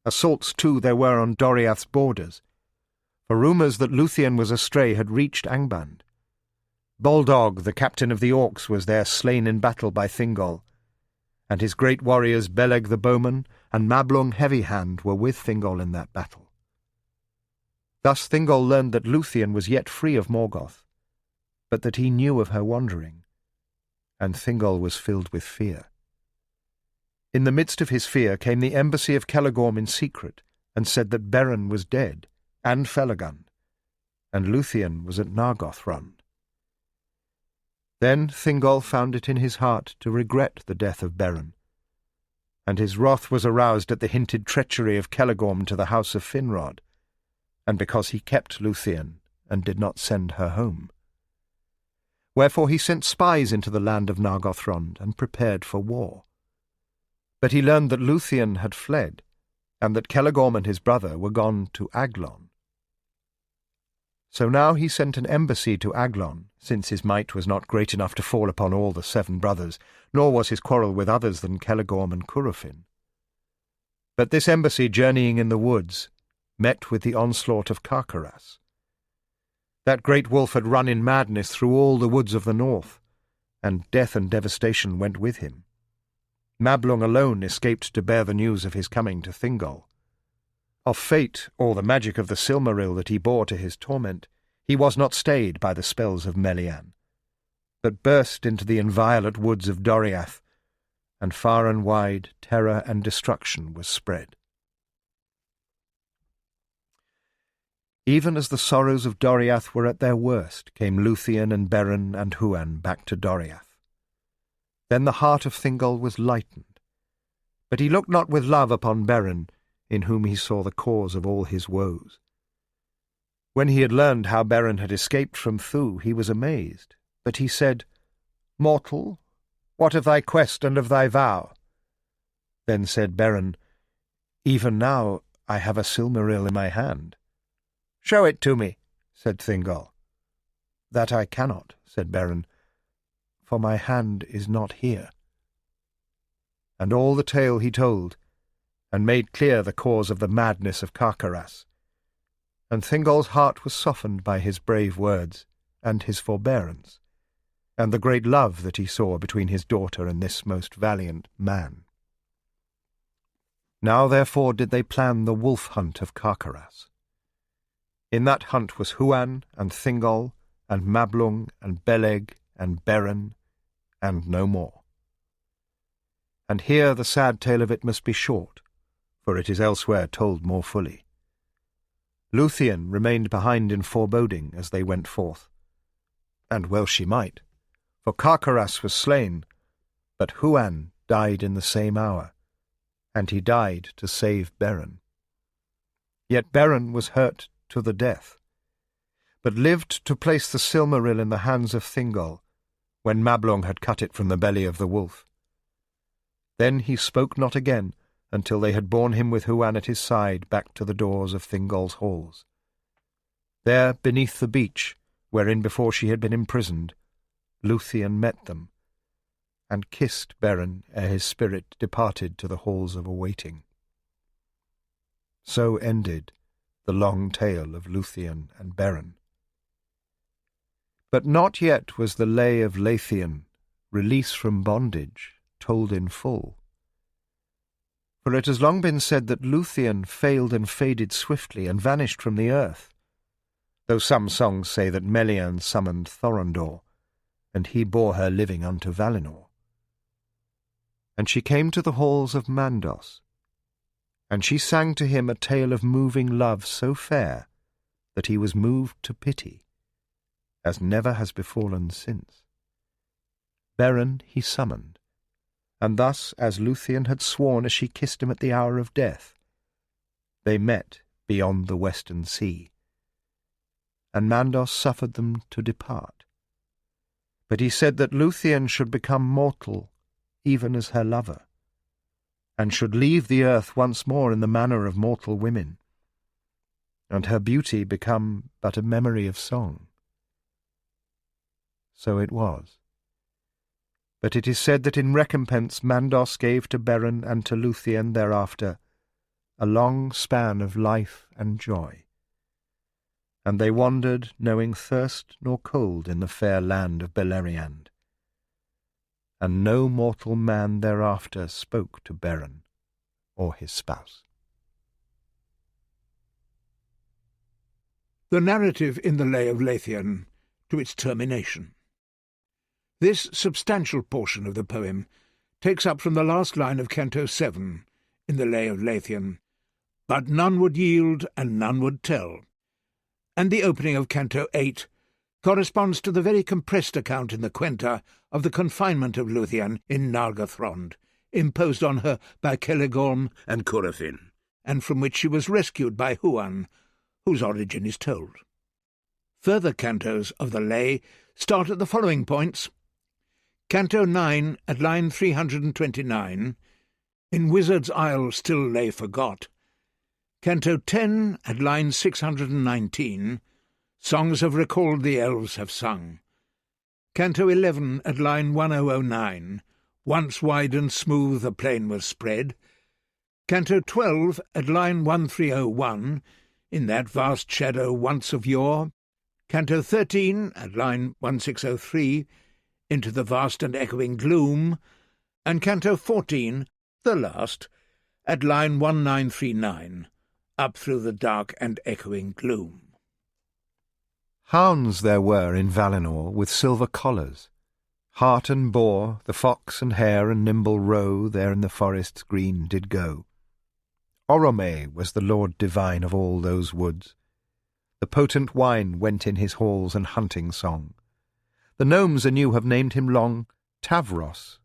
Assaults, too, there were on Doriath's borders, for rumours that Lúthien was astray had reached Angband. Boldog, the captain of the Orcs, was there slain in battle by Thingol, and his great warriors Beleg the bowman and Mablung Heavyhand were with Thingol in that battle. Thus Thingol learned that Lúthien was yet free of Morgoth, but that he knew of her wandering, and Thingol was filled with fear. In the midst of his fear came the embassy of Celegorm in secret, and said that Beren was dead, and Felagund, and Lúthien was at Nargoth Run. Then Thingol found it in his heart to regret the death of Beren, and his wrath was aroused at the hinted treachery of Celegorm to the house of Finrod, and because he kept Lúthien and did not send her home. Wherefore he sent spies into the land of Nargothrond and prepared for war. But he learned that Lúthien had fled, and that Celegorm and his brother were gone to Aglon. So now he sent an embassy to Aglon, since his might was not great enough to fall upon all the 7 brothers, nor was his quarrel with others than Celegorm and Curufin. But this embassy, journeying in the woods, met with the onslaught of Carcaras. That great wolf had run in madness through all the woods of the north, and death and devastation went with him. Mablung alone escaped to bear the news of his coming to Thingol. Of fate, or the magic of the Silmaril that he bore to his torment, he was not stayed by the spells of Melian, but burst into the inviolate woods of Doriath, and far and wide terror and destruction was spread. Even as the sorrows of Doriath were at their worst, came Lúthien and Beren and Huan back to Doriath. Then the heart of Thingol was lightened, but he looked not with love upon Beren, in whom he saw the cause of all his woes. When he had learned how Beren had escaped from Thu, he was amazed, but he said, "Mortal, what of thy quest and of thy vow?" Then said Beren, "Even now I have a Silmaril in my hand." "Show it to me," said Thingol. "That I cannot," said Beren, "for my hand is not here." And all the tale he told, and made clear the cause of the madness of Carcaras. And Thingol's heart was softened by his brave words, and his forbearance, and the great love that he saw between his daughter and this most valiant man. Now therefore did they plan the wolf hunt of Carcaras. In that hunt was Huan, and Thingol, and Mablung, and Beleg, and Beren, and no more. And here the sad tale of it must be short, for it is elsewhere told more fully. Lúthien remained behind in foreboding as they went forth, and well she might, for Carcaras was slain, but Huan died in the same hour, and he died to save Beren. Yet Beren was hurt to the death, but lived to place the Silmaril in the hands of Thingol, when Mablung had cut it from the belly of the wolf. Then he spoke not again, until they had borne him with Huan at his side back to the doors of Thingol's halls. There, beneath the beech, wherein before she had been imprisoned, Lúthien met them, and kissed Beren ere his spirit departed to the halls of awaiting. So ended the long tale of Lúthien and Beren. But not yet was the lay of Lúthien, release from bondage, told in full. For it has long been said that Lúthien failed and faded swiftly and vanished from the earth, though some songs say that Melian summoned Thorondor, and he bore her living unto Valinor. And she came to the halls of Mandos, and she sang to him a tale of moving love so fair that he was moved to pity, as never has befallen since. Beren he summoned, and thus, as Lúthien had sworn as she kissed him at the hour of death, they met beyond the western sea, and Mandos suffered them to depart. But he said that Lúthien should become mortal, even as her lover, and should leave the earth once more in the manner of mortal women, and her beauty become but a memory of song. So it was. But it is said that in recompense Mandos gave to Beren and to Lúthien thereafter a long span of life and joy, and they wandered, knowing thirst nor cold, in the fair land of Beleriand. And no mortal man thereafter spoke to Beren or his spouse. The narrative in the Lay of Lúthien to its termination. This substantial portion of the poem takes up from the last line of Canto 7 in the Lay of Lúthien, "But none would yield and none would tell," and the opening of Canto 8 corresponds to the very compressed account in the Quenta of the confinement of Lúthien in Nargothrond, imposed on her by Celegorm and Curufin, and from which she was rescued by Huan, whose origin is told. Further cantos of the lay start at the following points. Canto 9 at line 329, "In Wizard's Isle still lay forgot." Canto 10 at line 619, "Songs have recalled the elves have sung." Canto 11 at line 1009, "Once wide and smooth the plain was spread." Canto 12 at line 1301, "In that vast shadow once of yore." Canto 13 at line 1603, "Into the vast and echoing gloom." And Canto 14, the last, at line 1939, "Up through the dark and echoing gloom." Hounds there were in Valinor with silver collars. Hart and boar, the fox and hare and nimble roe, there in the forest's green did go. Orome was the lord divine of all those woods. The potent wine went in his halls and hunting song. The gnomes anew have named him long Tavros,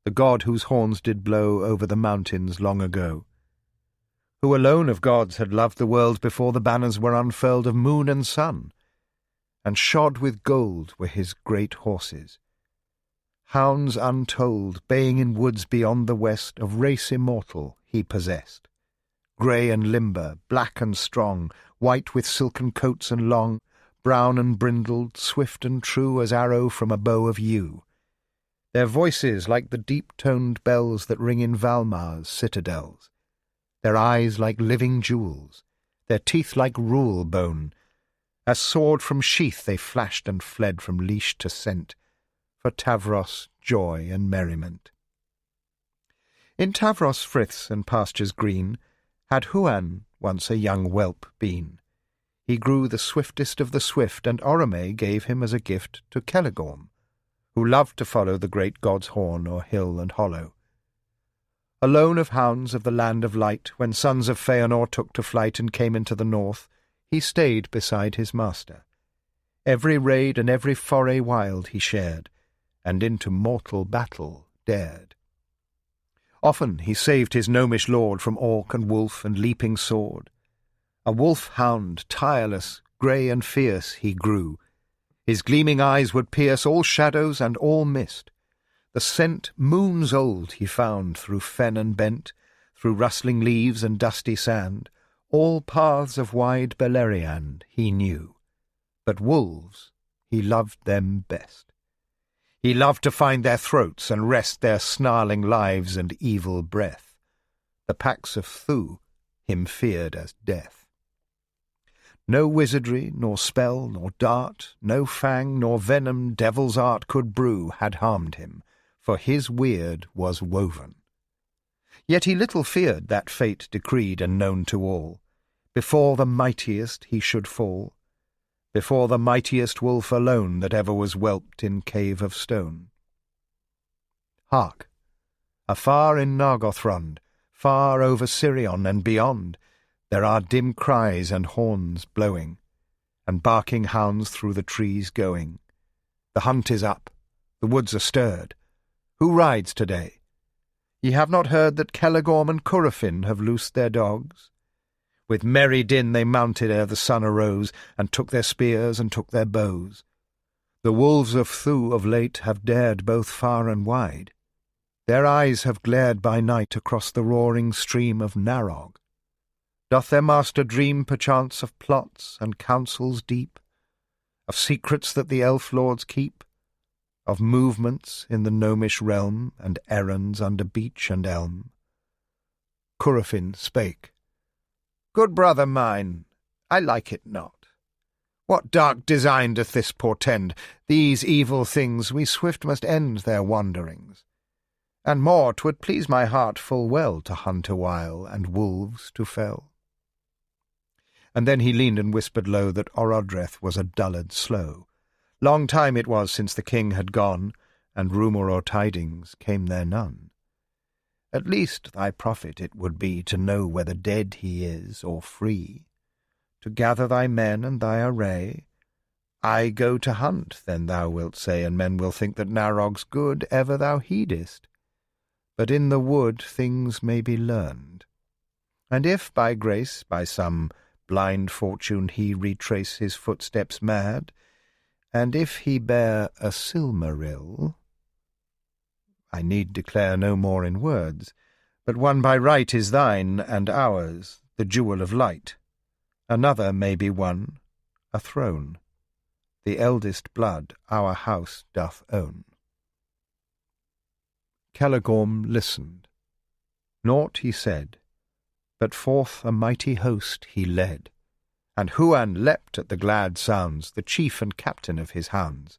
the god whose horns did blow over the mountains long ago, who alone of gods had loved the world before the banners were unfurled of moon and sun, and shod with gold were his great horses. Hounds untold, baying in woods beyond the west, of race immortal he possessed. Grey and limber, black and strong, white with silken coats and long, brown and brindled, swift and true as arrow from a bow of yew. Their voices like the deep-toned bells that ring in Valmar's citadels. Their eyes like living jewels, their teeth like rule bone. As sword from sheath they flashed and fled from leash to scent, for Tavros joy and merriment. In Tavros friths and pastures green had Huan once a young whelp been. He grew the swiftest of the swift, and Orome gave him as a gift to Celegorm, who loved to follow the great god's horn o'er hill and hollow. Alone of hounds of the land of light, when sons of Feanor took to flight and came into the north, he stayed beside his master. Every raid and every foray wild he shared, and into mortal battle dared. Often he saved his gnomish lord from orc and wolf and leaping sword. A wolf-hound, tireless, grey and fierce, he grew. His gleaming eyes would pierce all shadows and all mist. The scent moons old he found through fen and bent, through rustling leaves and dusty sand. All paths of wide Beleriand he knew, but wolves he loved them best. He loved to find their throats and wrest their snarling lives and evil breath. The packs of Thu him feared as death. No wizardry, nor spell, nor dart, no fang, nor venom devil's art could brew had harmed him, for his weird was woven. Yet he little feared that fate decreed and known to all. Before the mightiest he should fall, before the mightiest wolf alone that ever was whelped in cave of stone. Hark! Afar in Nargothrond, far over Sirion and beyond, there are dim cries and horns blowing, and barking hounds through the trees going. The hunt is up, the woods are stirred. Who rides today? Ye have not heard that Celegorm and Curufin have loosed their dogs? With merry din they mounted ere the sun arose, and took their spears and took their bows. The wolves of Thu of late have dared both far and wide. Their eyes have glared by night across the roaring stream of Narog. Doth their master dream perchance of plots and counsels deep, of secrets that the elf lords keep, of movements in the gnomish realm and errands under beech and elm? Curufin spake. Good brother mine, I like it not. What dark design doth this portend? These evil things we swift must end their wanderings. And more, 'twould please my heart full well to hunt a while, and wolves to fell. And then he leaned and whispered low that Orodreth was a dullard slow. Long time it was since the king had gone, and rumour or tidings came there none. At least thy profit it would be to know whether dead he is or free, to gather thy men and thy array. I go to hunt, then thou wilt say, and men will think that Narog's good ever thou heedest. But in the wood things may be learned. And if by grace, by some blind fortune he retrace his footsteps mad, and if he bear a Silmaril, I need declare no more in words, but one by right is thine and ours, the jewel of light. Another may be won, a throne. The eldest blood our house doth own. Celegorm listened. Naught he said, but forth a mighty host he led, and Huan leapt at the glad sounds, the chief and captain of his hounds.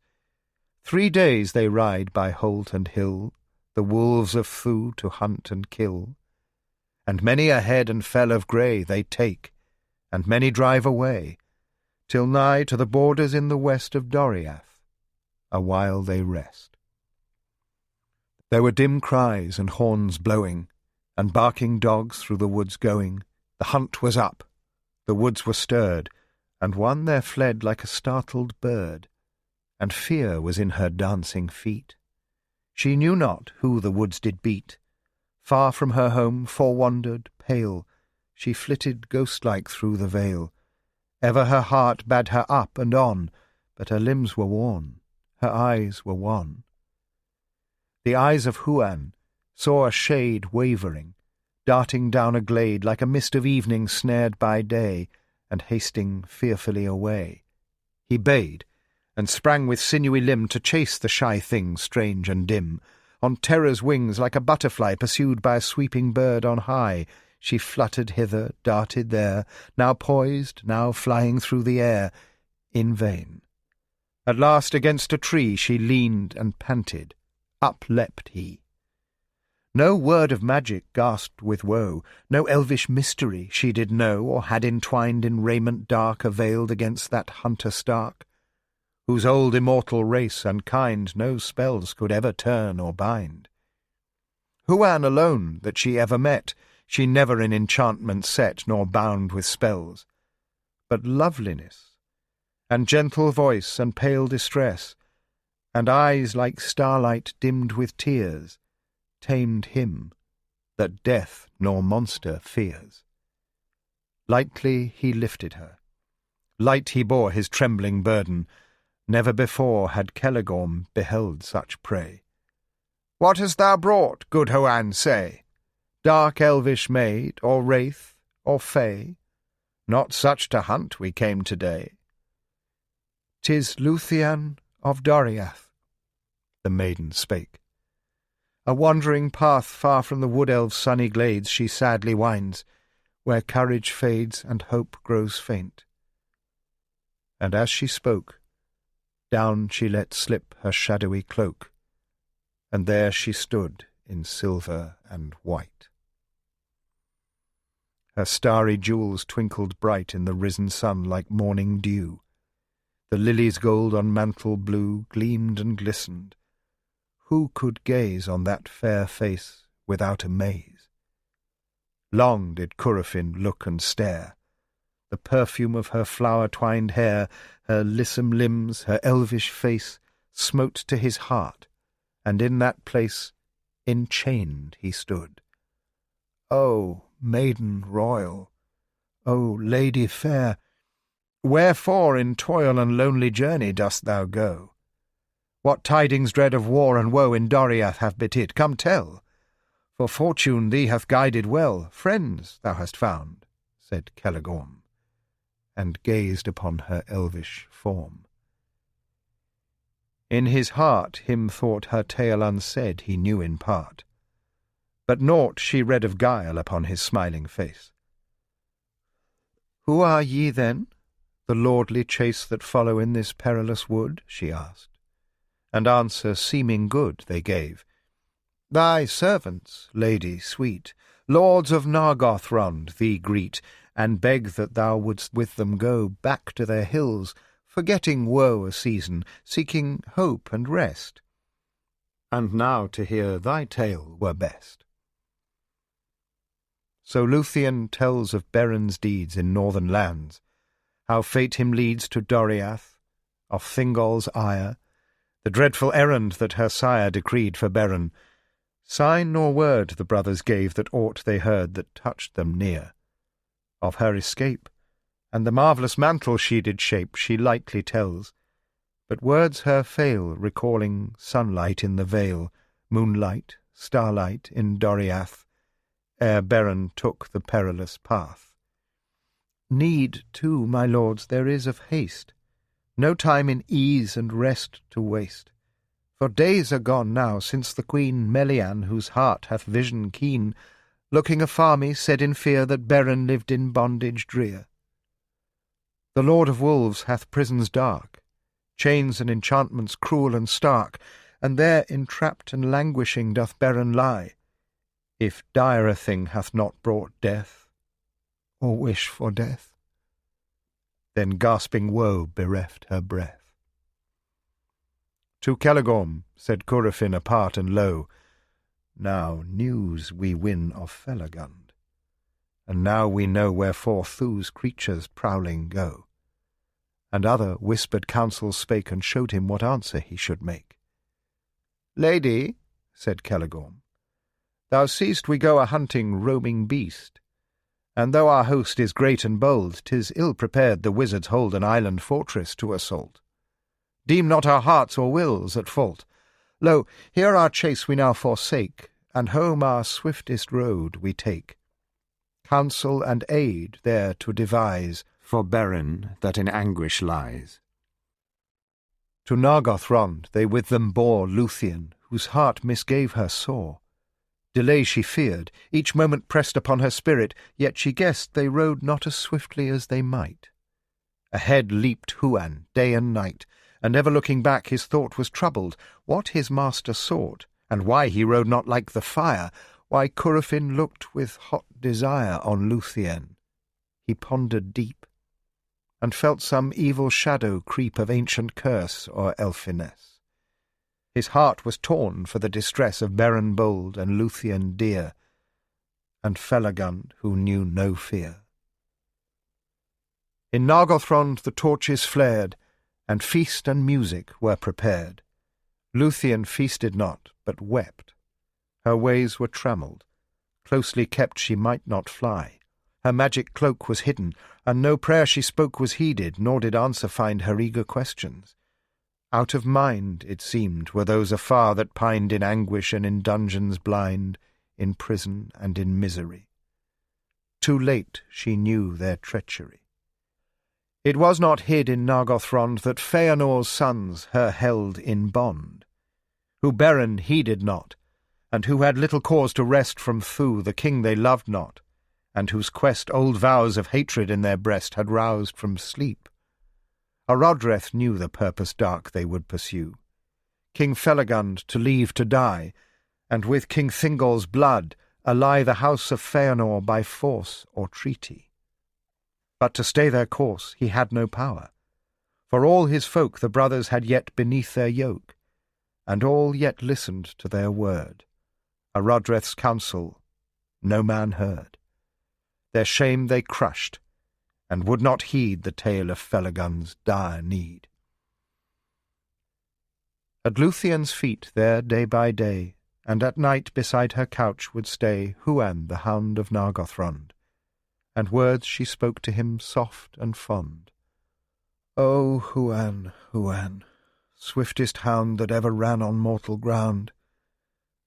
3 days they ride by holt and hill, the wolves of Thu to hunt and kill. And many a head and fell of grey they take, and many drive away, till nigh to the borders in the west of Doriath, a while they rest. There were dim cries and horns blowing, and barking dogs through the woods going. The hunt was up, the woods were stirred, and one there fled like a startled bird, and fear was in her dancing feet. She knew not who the woods did beat. Far from her home, forewandered, pale, she flitted ghost-like through the vale. Ever her heart bade her up and on, but her limbs were worn, her eyes were wan. The eyes of Huan saw a shade wavering, darting down a glade like a mist of evening snared by day, and hasting fearfully away. He bayed, and sprang with sinewy limb to chase the shy thing strange and dim. On terror's wings, like a butterfly pursued by a sweeping bird on high, she fluttered hither, darted there, now poised, now flying through the air. In vain. At last against a tree she leaned and panted. Up leapt he. No word of magic gasped with woe, no elvish mystery she did know, or had entwined in raiment dark availed against that hunter stark, whose old immortal race and kind no spells could ever turn or bind. Huan alone that she ever met, she never in enchantment set, nor bound with spells. But loveliness, and gentle voice, and pale distress, and eyes like starlight dimmed with tears, tamed him that death nor monster fears. Lightly he lifted her. Light he bore his trembling burden. Never before had Celegorm beheld such prey. "What hast thou brought, good Huan, say? Dark elvish maid, or wraith, or fay? Not such to hunt we came today." "'Tis Lúthien of Doriath," the maiden spake. "A wandering path far from the wood-elves' sunny glades she sadly winds, where courage fades and hope grows faint." And as she spoke, down she let slip her shadowy cloak, and there she stood in silver and white. Her starry jewels twinkled bright in the risen sun like morning dew. The lily's gold on mantle blue gleamed and glistened. Who could gaze on that fair face without amaze? Long did Curufin look and stare. The perfume of her flower-twined hair, her lissom limbs, her elvish face, smote to his heart, and in that place enchained he stood. "O maiden royal, O lady fair, wherefore in toil and lonely journey dost thou go? What tidings dread of war and woe in Doriath have betid? Come tell, for fortune thee hath guided well. Friends thou hast found, said Celegorm, and gazed upon her elvish form. In his heart him thought her tale unsaid he knew in part, but naught she read of guile upon his smiling face. Who are ye then, the lordly chase that follow in this perilous wood? She asked, and answer seeming good they gave. Thy servants, lady sweet, lords of Nargothrond, thee greet, and beg that thou wouldst with them go back to their hills, forgetting woe a season, seeking hope and rest. And now to hear thy tale were best. So Lúthien tells of Beren's deeds in northern lands, how fate him leads to Doriath, of Thingol's ire, the dreadful errand that her sire decreed for Beren. Sign nor word the brothers gave that aught they heard that touched them near. Of her escape, and the marvellous mantle she did shape, she lightly tells, but words her fail, recalling sunlight in the vale, moonlight, starlight in Doriath, ere Beren took the perilous path. Need, too, my lords, there is of haste, no time in ease and rest to waste. For days are gone now since the Queen Melian, whose heart hath vision keen, looking afar me, said in fear that Beren lived in bondage drear. The Lord of Wolves hath prisons dark, chains and enchantments cruel and stark, and there entrapped and languishing doth Beren lie, if dire a thing hath not brought death, or wish for death. Then gasping woe bereft her breath. To Celegorm, said Curufin apart and low, Now news we win of Felagund, and now we know wherefore Thu's creatures prowling go. And other whispered counsels spake, and showed him what answer he should make. Lady, said Celegorm, thou seest we go a-hunting roaming beast, and though our host is great and bold, 'tis ill-prepared the wizards hold an island fortress to assault. Deem not our hearts or wills at fault. Lo, here our chase we now forsake, and home our swiftest road we take. Counsel and aid there to devise for Beren that in anguish lies. To Nargothrond they with them bore Lúthien, whose heart misgave her sore. Delay she feared, each moment pressed upon her spirit, yet she guessed they rode not as swiftly as they might. Ahead leaped Huan, day and night, and ever looking back his thought was troubled, what his master sought, and why he rode not like the fire, why Curufin looked with hot desire on Lúthien. He pondered deep, and felt some evil shadow creep of ancient curse or elfiness. His heart was torn for the distress of Beren bold and Lúthien dear, and Felagund who knew no fear. In Nargothrond the torches flared, and feast and music were prepared. Lúthien feasted not, but wept. Her ways were trammelled, closely kept she might not fly. Her magic cloak was hidden, and no prayer she spoke was heeded, nor did answer find her eager questions. Out of mind, it seemed, were those afar that pined in anguish and in dungeons blind, in prison and in misery. Too late she knew their treachery. It was not hid in Nargothrond that Feanor's sons her held in bond, who Beren heeded not, and who had little cause to rest from Thu, the king they loved not, and whose quest old vows of hatred in their breast had roused from sleep. Arodreth knew the purpose dark they would pursue, King Felagund to leave to die, and with King Thingol's blood ally the house of Feanor by force or treaty. But to stay their course he had no power, for all his folk the brothers had yet beneath their yoke, and all yet listened to their word. Arodreth's counsel no man heard. Their shame they crushed, and would not heed the tale of Felagund's dire need. At Lúthien's feet there day by day, and at night beside her couch would stay Huan, the Hound of Nargothrond, and words she spoke to him soft and fond. O Huan, Huan, swiftest hound that ever ran on mortal ground,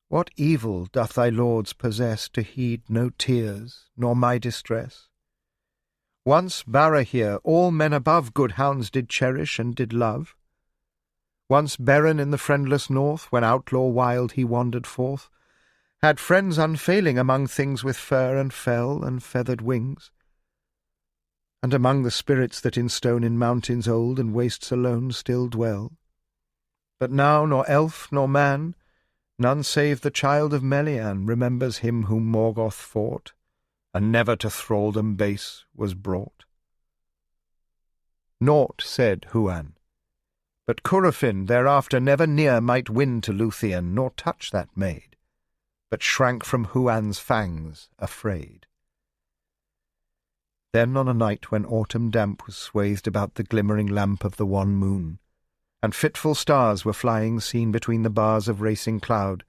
what evil doth thy lords possess to heed no tears nor my distress? Once Bara here all men above good hounds did cherish and did love. Once Beren in the friendless north, when outlaw wild he wandered forth, had friends unfailing among things with fur and fell and feathered wings, and among the spirits that in stone in mountains old and wastes alone still dwell. But now nor elf nor man, none save the child of Melian, remembers him whom Morgoth fought, and never to thraldom base was brought. Naught said Huan, but Curufin thereafter never near might win to Lúthien, nor touch that maid, but shrank from Huan's fangs, afraid. Then on a night when autumn damp was swathed about the glimmering lamp of the wan moon, and fitful stars were flying seen between the bars of racing cloud,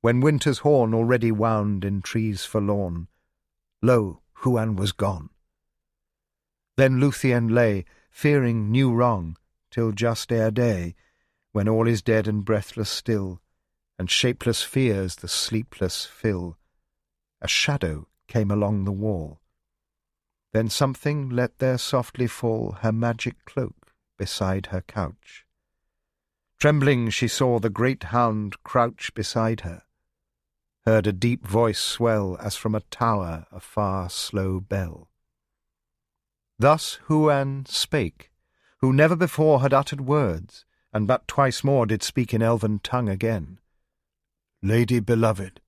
when winter's horn already wound in trees forlorn, lo, Huan was gone. Then Lúthien lay, fearing new wrong, till just ere day, when all is dead and breathless still, and shapeless fears the sleepless fill, a shadow came along the wall. Then something let there softly fall her magic cloak beside her couch. Trembling she saw the great hound crouch beside her, heard a deep voice swell as from a tower a far slow bell. Thus Huan spake, who never before had uttered words, and but twice more did speak in elven tongue again. Lady beloved,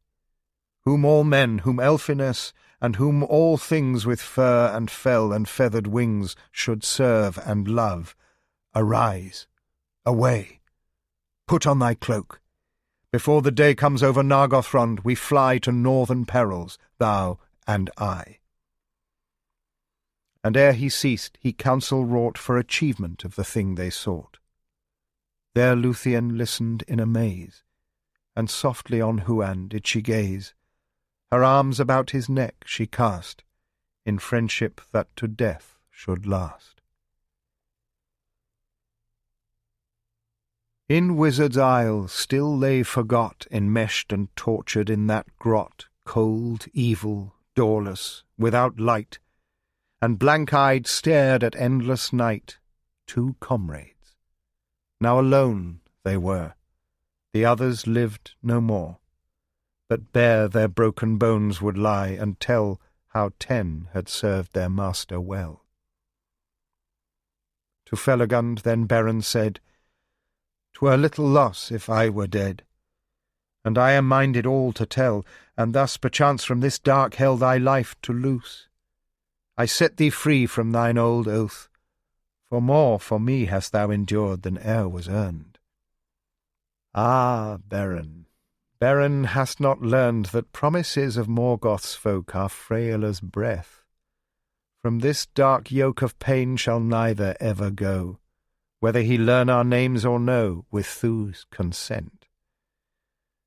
whom all men, whom elfiness, and whom all things with fur and fell and feathered wings should serve and love, arise, away, put on thy cloak. Before the day comes over Nargothrond, we fly to northern perils, thou and I. And ere he ceased, he counsel wrought for achievement of the thing they sought. There Lúthien listened in amaze, and softly on Huan did she gaze. Her arms about his neck she cast, in friendship that to death should last. In Wizard's Isle still lay forgot, enmeshed and tortured in that grot, cold, evil, doorless, without light, and blank-eyed stared at endless night, two comrades. Now alone they were, the others lived no more, but bare their broken bones would lie and tell how 10 had served their master well. To Felagund then Beren said, "'Twere little loss if I were dead, and I am minded all to tell, and thus perchance from this dark hell thy life to loose. I set thee free from thine old oath, for more for me hast thou endured than e'er was earned. Ah, Beren, Beren, hast not learned that promises of Morgoth's folk are frail as breath. From this dark yoke of pain shall neither ever go, whether he learn our names or no, with Thu's consent.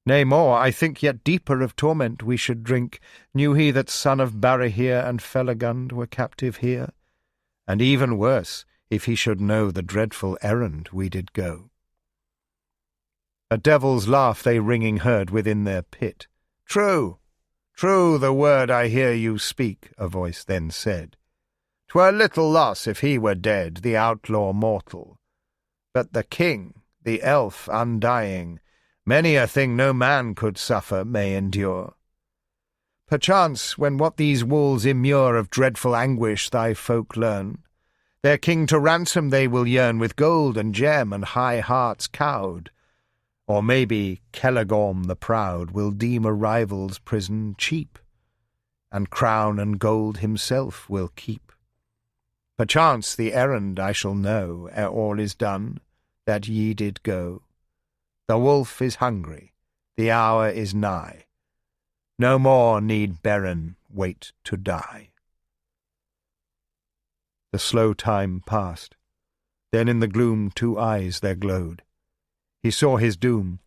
Nay, more, I think yet deeper of torment we should drink, knew he that son of Barahir and Felagund were captive here, and even worse, if he should know the dreadful errand we did go. A devil's laugh they ringing heard within their pit. True, true the word I hear you speak, a voice then said. 'Twere little loss if he were dead, the outlaw mortal. But the king, the elf undying, many a thing no man could suffer may endure. Perchance, when what these wolves immure of dreadful anguish thy folk learn, their king to ransom they will yearn with gold and gem and high hearts cowed. Or maybe Celagorm the proud will deem a rival's prison cheap, and crown and gold himself will keep. Perchance the errand I shall know, ere all is done, that ye did go. The wolf is hungry, the hour is nigh. No more need Beren wait to die. The slow time passed. Then in the gloom 2 eyes there glowed. He saw his doom,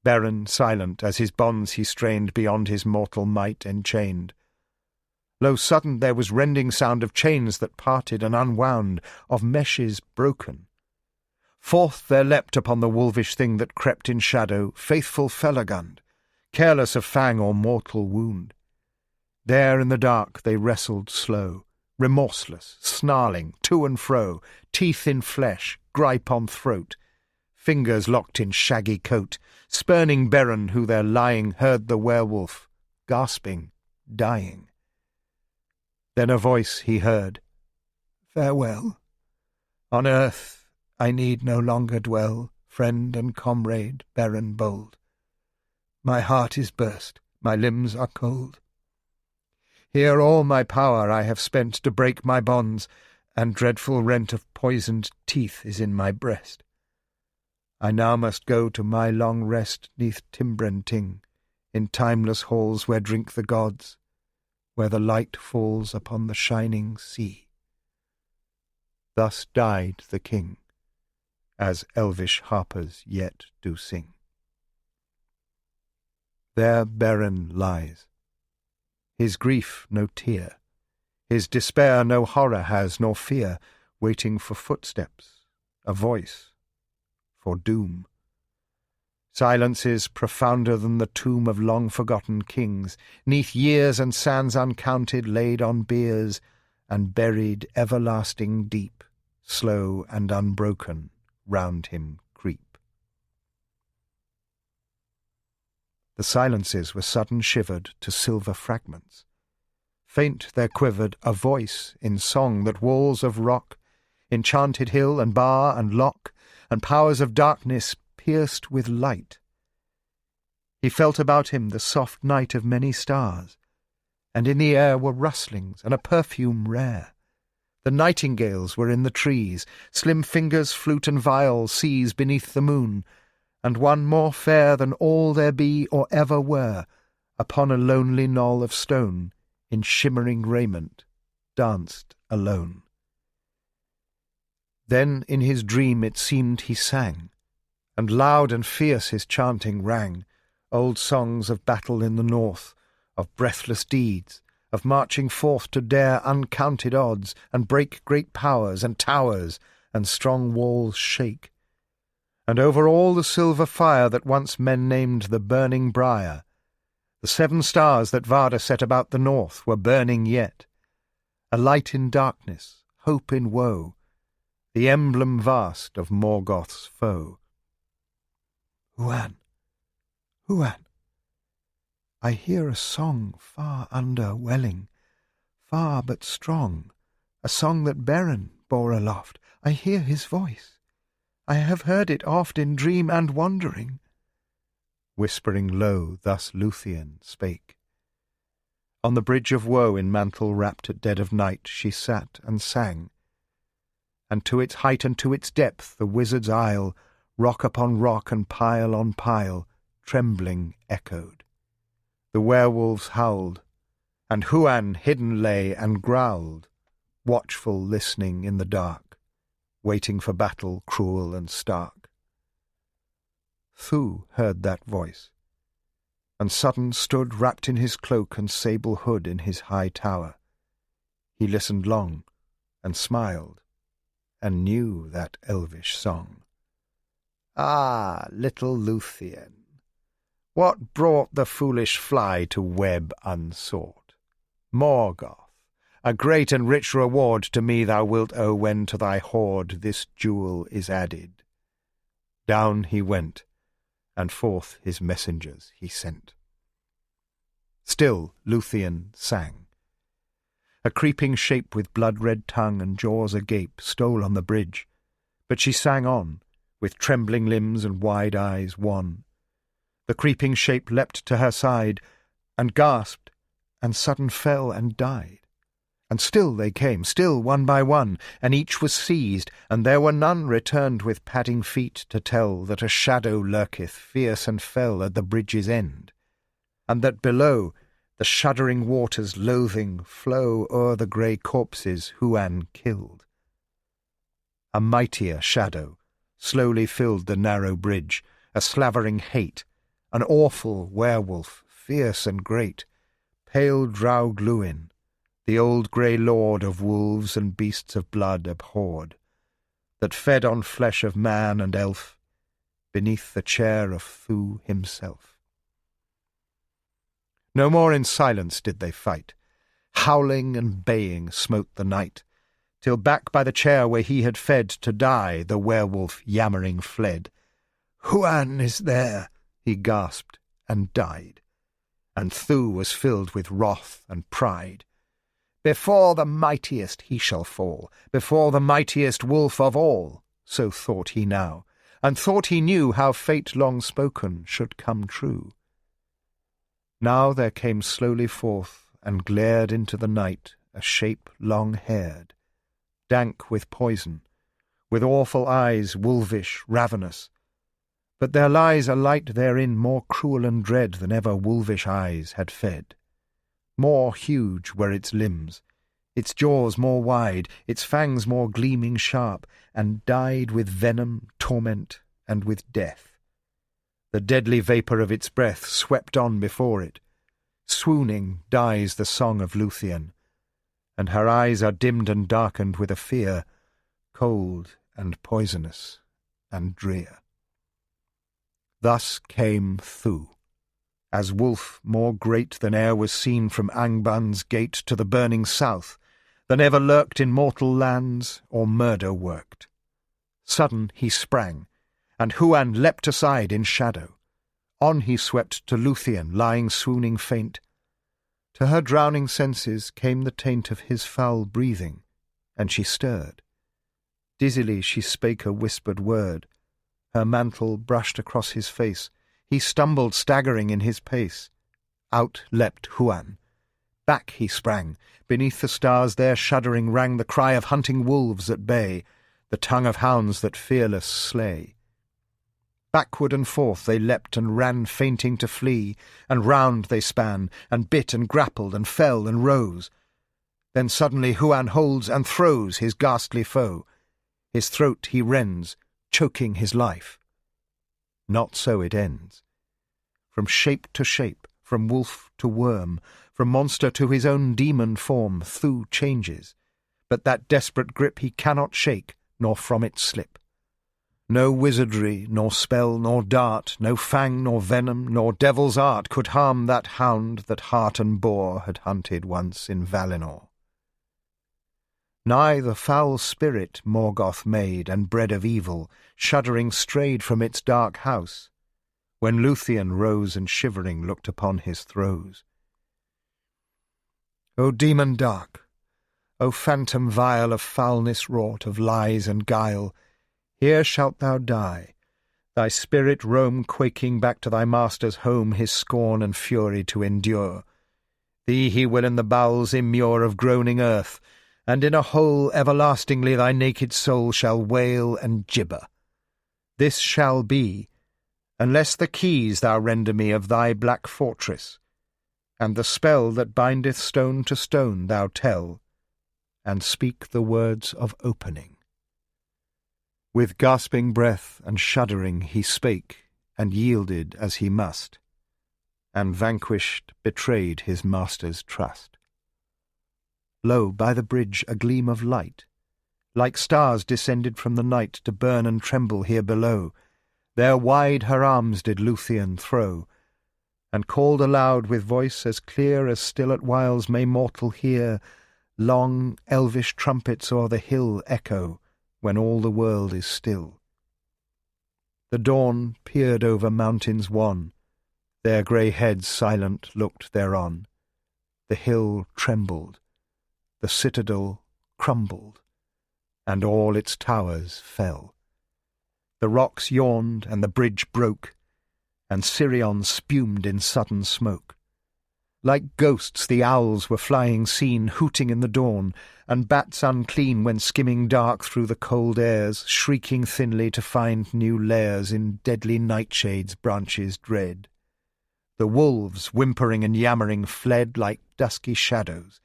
Beren silent, as his bonds he strained beyond his mortal might enchained. Lo, sudden there was rending sound of chains that parted and unwound, of meshes broken. Forth there leapt upon the wolvish thing that crept in shadow faithful Felagund, careless of fang or mortal wound. There in the dark they wrestled slow, remorseless, snarling, to and fro, teeth in flesh, gripe on throat, fingers locked in shaggy coat, spurning Beren, who there lying heard the werewolf, gasping, dying. Then a voice he heard, "Farewell. On earth I need no longer dwell, friend and comrade, Beren bold. My heart is burst, my limbs are cold. Here all my power I have spent to break my bonds, and dreadful rent of poisoned teeth is in my breast. I now must go to my long rest neath Timbrenting, in timeless halls where drink the gods, where the light falls upon the shining sea." Thus died the king, as elvish harpers yet do sing. There Beren lies. His grief no tear, his despair no horror has, nor fear, waiting for footsteps, a voice, for doom. Silences profounder than the tomb of long-forgotten kings, neath years and sands uncounted laid on biers, and buried everlasting deep, slow and unbroken, round him creep. The silences were sudden shivered to silver fragments. Faint there quivered a voice in song that walls of rock, enchanted hill and bar and lock, and powers of darkness pierced with light. He felt about him the soft night of many stars, and in the air were rustlings and a perfume rare. The nightingales were in the trees, slim fingers, flute and viol seize beneath the moon, and one more fair than all there be or ever were, upon a lonely knoll of stone, in shimmering raiment, danced alone. Then in his dream it seemed he sang, and loud and fierce his chanting rang, old songs of battle in the north, of breathless deeds, of marching forth to dare uncounted odds, and break great powers and towers, and strong walls shake. And over all the silver fire that once men named the burning briar, the 7 stars that Varda set about the north were burning yet, a light in darkness, hope in woe, the emblem vast of Morgoth's foe. Huan, Huan, I hear a song far under welling, far but strong, a song that Beren bore aloft. I hear his voice. I have heard it oft in dream and wandering. Whispering low, thus Lúthien spake. On the bridge of woe in mantle wrapped at dead of night she sat and sang, and to its height and to its depth the wizard's isle, rock upon rock and pile on pile, trembling echoed. The werewolves howled, and Huan hidden lay and growled, watchful listening in the dark, waiting for battle cruel and stark. Thu heard that voice, and sudden stood wrapped in his cloak and sable hood in his high tower. He listened long, and smiled, and knew that elvish song. Ah, little Lúthien, what brought the foolish fly to web unsought? Morgoth, a great and rich reward to me thou wilt owe when to thy hoard this jewel is added. Down he went, and forth his messengers he sent. Still Lúthien sang. A creeping shape with blood-red tongue and jaws agape stole on the bridge, but she sang on, with trembling limbs and wide eyes wan. The creeping shape leapt to her side, and gasped, and sudden fell and died. And still they came, still one by one, and each was seized, and there were none returned with padding feet to tell that a shadow lurketh fierce and fell at the bridge's end, and that below the shuddering waters loathing flow o'er the grey corpses Huan killed. A mightier shadow slowly filled the narrow bridge, a slavering hate, an awful werewolf, fierce and great, pale Draug Lúin, the old grey lord of wolves and beasts of blood abhorred. that fed on flesh of man and elf, beneath the chair of Thu himself. No more in silence did they fight. Howling and baying smote the night, till back by the chair where he had fed to die, the werewolf yammering fled. "Huan is there," he gasped, and died. And Thu was filled with wrath and pride. "Before the mightiest he shall fall, before the mightiest wolf of all," so thought he now, and thought he knew how fate long spoken should come true. Now there came slowly forth, and glared into the night, a shape long-haired, dank with poison, with awful eyes, wolvish, ravenous. But there lies a light therein more cruel and dread than ever wolvish eyes had fed. More huge were its limbs, its jaws more wide, its fangs more gleaming sharp, and dyed with venom, torment, and with death. The deadly vapour of its breath swept on before it. Swooning dies the song of Lúthien, and her eyes are dimmed and darkened with a fear, cold and poisonous and drear. Thus came Thu, as wolf more great than e'er was seen from Angband's gate to the burning south, than ever lurked in mortal lands or murder worked. Sudden he sprang, and Huan leapt aside in shadow. On he swept to Lúthien, lying swooning faint. To her drowning senses came the taint of his foul breathing, and she stirred. Dizzily she spake a whispered word. Her mantle brushed across his face. He stumbled, staggering in his pace. Out leapt Huan. Back he sprang. Beneath the stars there shuddering rang the cry of hunting wolves at bay, the tongue of hounds that fearless slay. Backward and forth they leapt and ran, fainting to flee, and round they span, and bit and grappled, and fell and rose. Then suddenly Huan holds and throws his ghastly foe. His throat he rends, choking his life. Not so it ends. From shape to shape, from wolf to worm, from monster to his own demon form, Thu changes, but that desperate grip he cannot shake, nor from it slip. No wizardry, nor spell, nor dart, no fang, nor venom, nor devil's art could harm that hound that hart and boar had hunted once in Valinor. Nigh the foul spirit Morgoth made and bred of evil, shuddering strayed from its dark house, when Lúthien rose and shivering looked upon his throes. O demon dark, O phantom vile of foulness wrought, of lies and guile, here shalt thou die, thy spirit roam quaking back to thy master's home his scorn and fury to endure. Thee he will in the bowels immure of groaning earth, and in a hole everlastingly thy naked soul shall wail and gibber. This shall be, unless the keys thou render me of thy black fortress, and the spell that bindeth stone to stone thou tell, and speak the words of opening. With gasping breath and shuddering he spake, and yielded as he must, and vanquished betrayed his master's trust. Lo, by the bridge a gleam of light, like stars descended from the night to burn and tremble here below. There wide her arms did Lúthien throw, and called aloud with voice as clear as still at whiles may mortal hear long elvish trumpets o'er the hill echo, when all the world is still. The dawn peered over mountains wan, their grey heads silent looked thereon. The hill trembled, the citadel crumbled, and all its towers fell. The rocks yawned, and the bridge broke, and Sirion spumed in sudden smoke. Like ghosts the owls were flying seen, hooting in the dawn, and bats unclean went skimming dark through the cold airs, shrieking thinly to find new lairs in deadly nightshade's branches dread. The wolves, whimpering and yammering, fled like dusky shadows.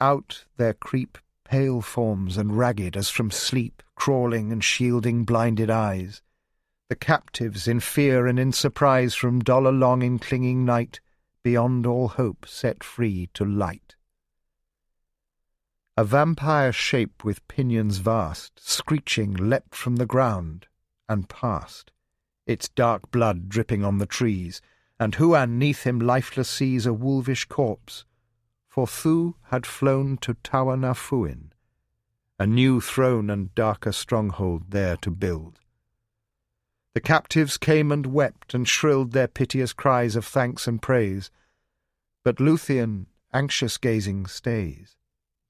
Out there creep pale forms and ragged as from sleep, crawling and shielding blinded eyes. The captives, in fear and in surprise from dollar-long in clinging night, beyond all hope set free to light. A vampire shape with pinions vast, screeching, leapt from the ground, and passed, its dark blood dripping on the trees, and Huan neath him lifeless sees a wolvish corpse, for Thu had flown to Tower Nafuin, a new throne and darker stronghold there to build. The captives came and wept and shrilled their piteous cries of thanks and praise, but Lúthien, anxious gazing, stays.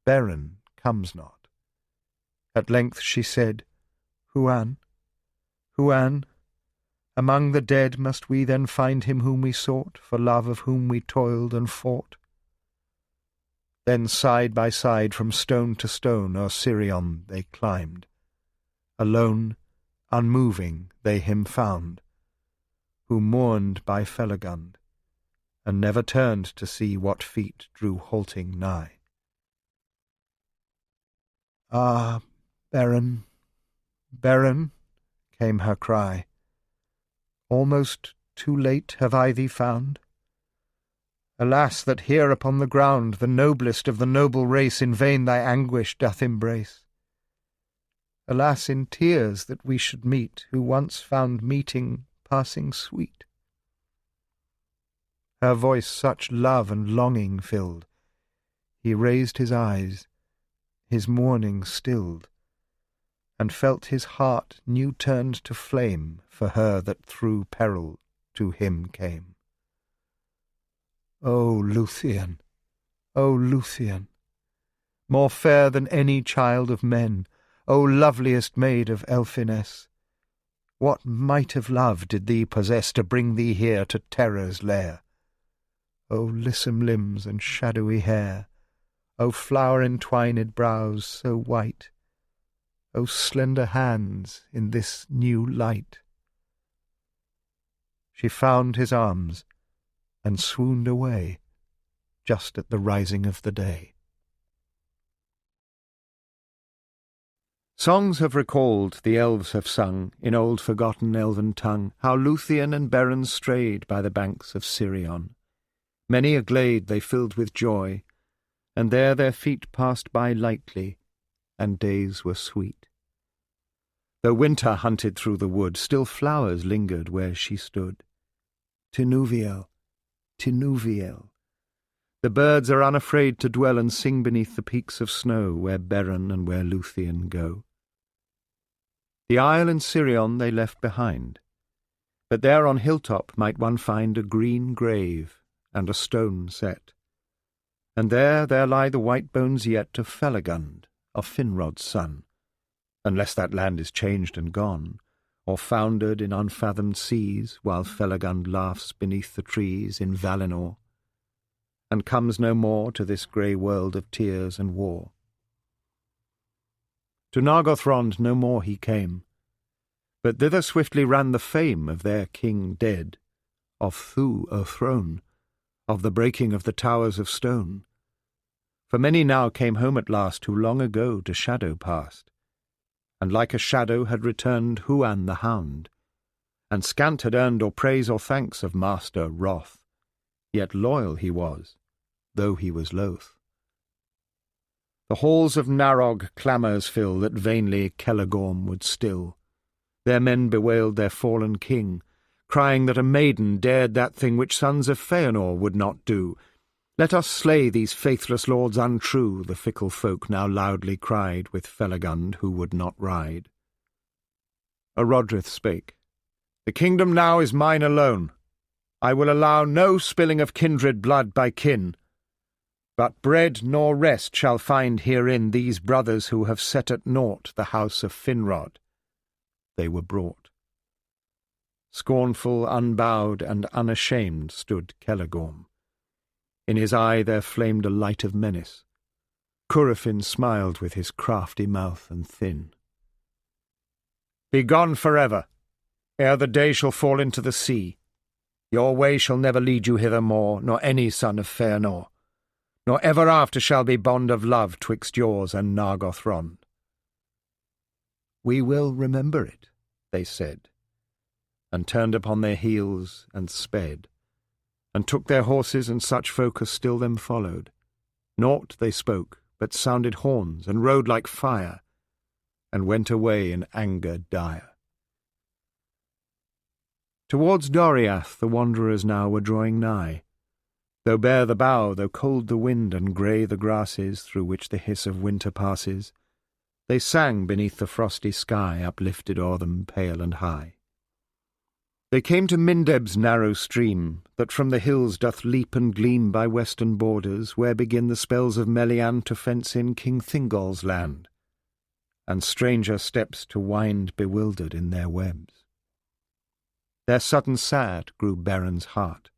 Beren comes not. At length she said, Huan, Huan, among the dead must we then find him whom we sought, for love of whom we toiled and fought? Then side by side from stone to stone o'er Sirion they climbed. Alone, unmoving, they him found, who mourned by Felagund, and never turned to see what feet drew halting nigh. Ah, Beren, Beren, came her cry, almost too late have I thee found? Alas, that here upon the ground the noblest of the noble race in vain thy anguish doth embrace. Alas, in tears that we should meet, who once found meeting passing sweet. Her voice such love and longing filled, he raised his eyes, his mourning stilled, and felt his heart new turned to flame for her that through peril to him came. O Lúthien, O Lúthien, more fair than any child of men, O loveliest maid of Elfiness, what might of love did thee possess to bring thee here to terror's lair? O lissom limbs and shadowy hair, O flower-entwined brows so white, O slender hands in this new light. She found his arms, and swooned away, just at the rising of the day. Songs have recalled, the elves have sung, in old forgotten elven tongue, how Lúthien and Beren strayed by the banks of Sirion. Many a glade they filled with joy, and there their feet passed by lightly, and days were sweet. Though winter hunted through the wood, still flowers lingered where she stood. Tinuviel, Tinuviel. The birds are unafraid to dwell and sing beneath the peaks of snow, where Beren and where Lúthien go. The isle in Sirion they left behind, but there on hilltop might one find a green grave and a stone set, and there lie the white bones yet of Felagund, of Finrod's son, unless that land is changed and gone, or foundered in unfathomed seas, while Felagund laughs beneath the trees in Valinor, and comes no more to this grey world of tears and war. To Nargothrond no more he came, but thither swiftly ran the fame of their king dead, of Thu o'erthrown, of the breaking of the towers of stone. For many now came home at last who long ago to shadow passed, and like a shadow had returned Huan the Hound, and scant had earned or praise or thanks of master wrath, yet loyal he was, though he was loath. The halls of Narog clamours fill that vainly Celagorm would still. Their men bewailed their fallen king, crying that a maiden dared that thing which sons of Feanor would not do. Let us slay these faithless lords untrue, the fickle folk now loudly cried with Felagund who would not ride. Orodrith spake, The kingdom now is mine alone. I will allow no spilling of kindred blood by kin, but bread nor rest shall find herein these brothers who have set at naught the house of Finrod. They were brought. Scornful, unbowed, and unashamed stood Celagorm. In his eye there flamed a light of menace. Curufin smiled with his crafty mouth and thin. Be gone forever, ere the day shall fall into the sea. Your way shall never lead you hither more, nor any son of Feanor, nor ever after shall be bond of love twixt yours and Nargothrond. We will remember it, they said, and turned upon their heels and sped, and took their horses and such folk as still them followed. Naught they spoke, but sounded horns and rode like fire, and went away in anger dire. Towards Doriath the wanderers now were drawing nigh. Though bare the bough, though cold the wind, and grey the grasses through which the hiss of winter passes, they sang beneath the frosty sky, uplifted o'er them pale and high. They came to Mindeb's narrow stream, that from the hills doth leap and gleam by western borders, where begin the spells of Melian to fence in King Thingol's land, and stranger steps to wind bewildered in their webs. Their sudden sad grew Beren's heart.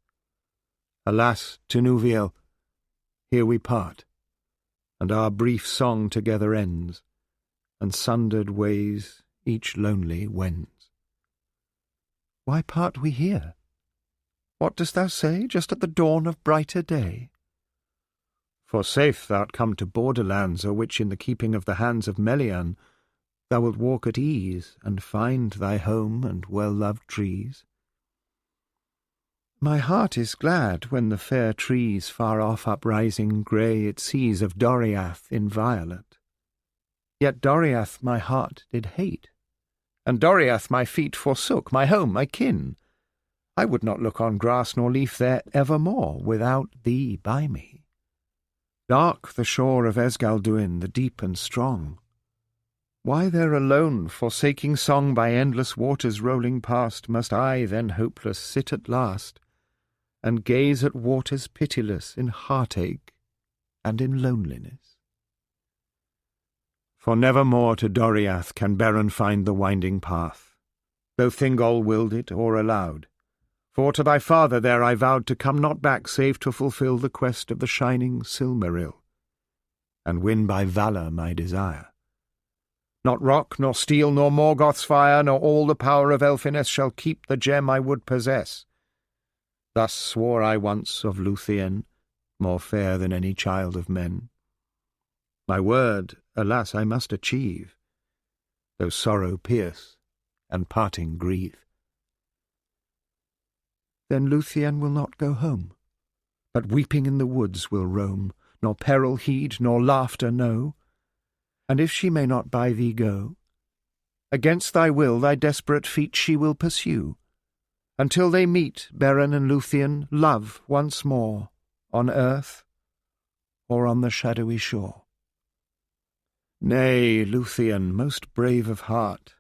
Alas, Tinuviel, here we part, and our brief song together ends, and sundered ways each lonely wends. Why part we here? What dost thou say, just at the dawn of brighter day? For safe thou'rt come to borderlands, o'er which in the keeping of the hands of Melian thou wilt walk at ease, and find thy home and well-loved trees. My heart is glad when the fair trees far off uprising grey it sees of Doriath inviolate. Yet Doriath my heart did hate, and Doriath my feet forsook, my home, my kin. I would not look on grass nor leaf there evermore without thee by me. Dark the shore of Esgalduin, the deep and strong. Why there alone, forsaking song by endless waters rolling past, must I then hopeless sit at last, and gaze at waters pitiless in heartache and in loneliness? For nevermore to Doriath can Beren find the winding path, though Thingol willed it or allowed. For to thy father there I vowed to come not back save to fulfil the quest of the shining Silmaril, and win by valour my desire. Not rock, nor steel, nor Morgoth's fire, nor all the power of Elfiness shall keep the gem I would possess. Thus swore I once of Lúthien, more fair than any child of men. My word, alas, I must achieve, though sorrow pierce and parting grieve. Then Lúthien will not go home, but weeping in the woods will roam, nor peril heed, nor laughter know. And if she may not by thee go, against thy will thy desperate feet she will pursue, until they meet, Beren and Lúthien, love once more, on earth or on the shadowy shore. Nay, Lúthien, most brave of heart,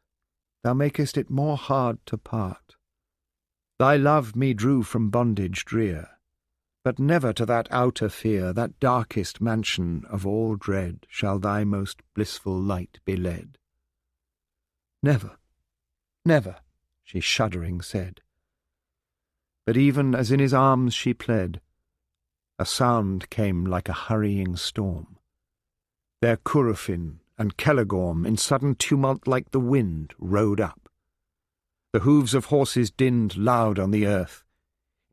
thou makest it more hard to part. Thy love me drew from bondage drear, but never to that outer fear, that darkest mansion of all dread, shall thy most blissful light be led. Never, never, she shuddering said. But even as in his arms she pled, a sound came like a hurrying storm. There Curufin and Celegorm in sudden tumult like the wind rode up. The hoofs of horses dinned loud on the earth.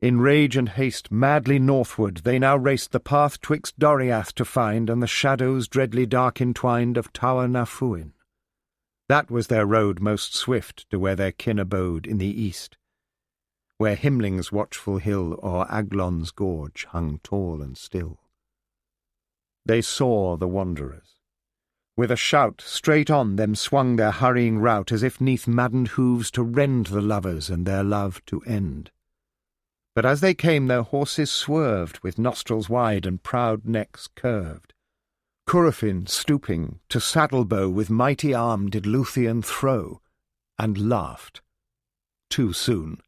In rage and haste madly northward they now raced the path twixt Doriath to find and the shadows dreadly dark entwined of Tower Nafuin. That was their road most swift to where their kin abode in the east, where Himling's watchful hill or Aglon's gorge hung tall and still. They saw the wanderers. With a shout, straight on them swung their hurrying rout, as if 'neath maddened hooves to rend the lovers and their love to end. But as they came their horses swerved, with nostrils wide and proud necks curved. Curufin, stooping, to saddle-bow with mighty arm did Lúthien throw, and laughed. Too soon.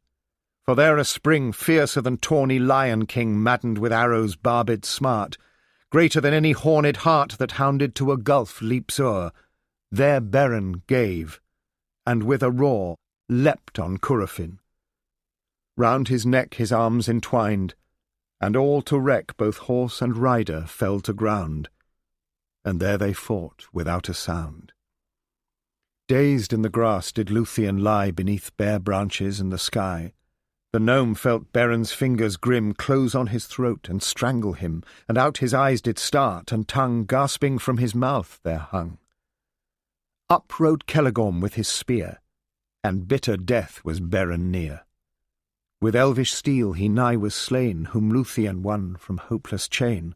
For there a spring fiercer than tawny lion king, maddened with arrows barbed smart, greater than any horned hart that hounded to a gulf leaps o'er, there Beren gave, and with a roar leapt on Curufin. Round his neck his arms entwined, and all to wreck both horse and rider fell to ground, and there they fought without a sound. Dazed in the grass did Lúthien lie beneath bare branches and the sky. The gnome felt Beren's fingers grim close on his throat and strangle him, and out his eyes did start, and tongue gasping from his mouth there hung. Up rode Celegorm with his spear, and bitter death was Beren near. With elvish steel he nigh was slain, whom Lúthien won from hopeless chain.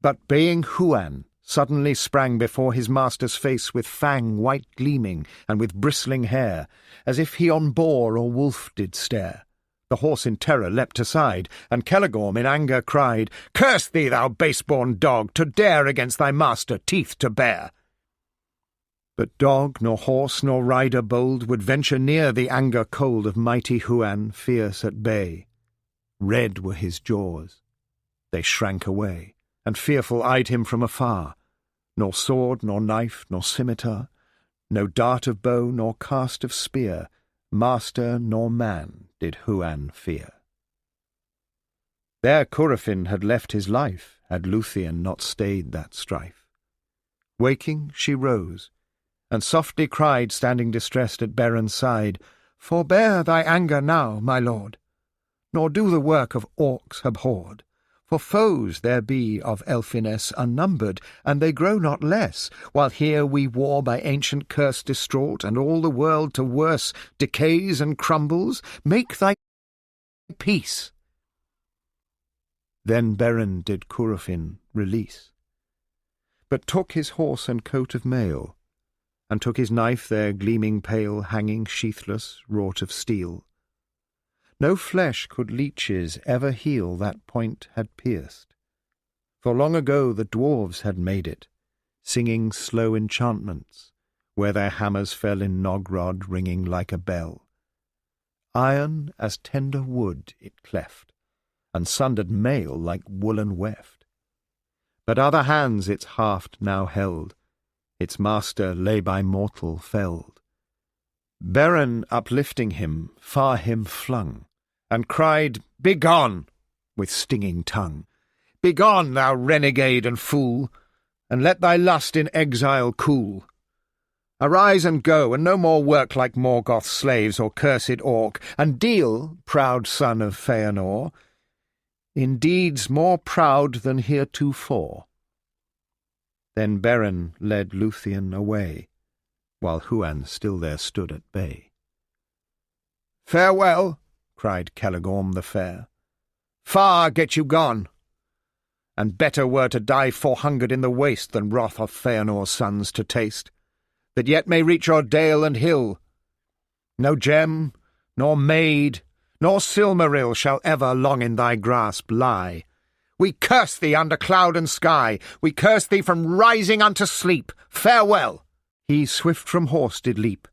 But baying Huan, suddenly sprang before his master's face with fang white gleaming and with bristling hair, as if he on boar or wolf did stare. The horse in terror leapt aside, and Celegorm in anger cried, "Curse thee, thou base-born dog, to dare against thy master teeth to bare!" But dog, nor horse, nor rider bold would venture near the anger cold of mighty Huan, fierce at bay. Red were his jaws. They shrank away, and fearful eyed him from afar. Nor sword, nor knife, nor scimitar, no dart of bow, nor cast of spear, master nor man did Huan fear. There Curufin had left his life, had Lúthien not stayed that strife. Waking, she rose, and softly cried, standing distressed at Beren's side, "Forbear thy anger now, my lord, nor do the work of orcs abhorred. For foes there be of elfiness unnumbered, and they grow not less, while here we war by ancient curse distraught, and all the world to worse decays and crumbles. Make thy peace." Then Beren did Curufin release, but took his horse and coat of mail, and took his knife there gleaming pale, hanging sheathless, wrought of steel. No flesh could leeches ever heal that point had pierced, for long ago the dwarves had made it, singing slow enchantments, where their hammers fell in Nogrod ringing like a bell. Iron as tender wood it cleft, and sundered mail like woollen weft. But other hands its haft now held, its master lay by mortal felled. Beren, uplifting him, far him flung, and cried, "Begone!" with stinging tongue. "Begone, thou renegade and fool, and let thy lust in exile cool. Arise and go, and no more work like Morgoth's slaves or cursed orc, and deal, proud son of Feanor, in deeds more proud than heretofore." Then Beren led Lúthien away, while Huan still there stood at bay. "Farewell!" cried Celegorm the fair. "Far get you gone! And better were to die forehungered in the waste than wrath of Feanor's sons to taste, that yet may reach your dale and hill. No gem, nor maid, nor Silmaril shall ever long in thy grasp lie. We curse thee under cloud and sky, we curse thee from rising unto sleep. Farewell!" He swift from horse did leap,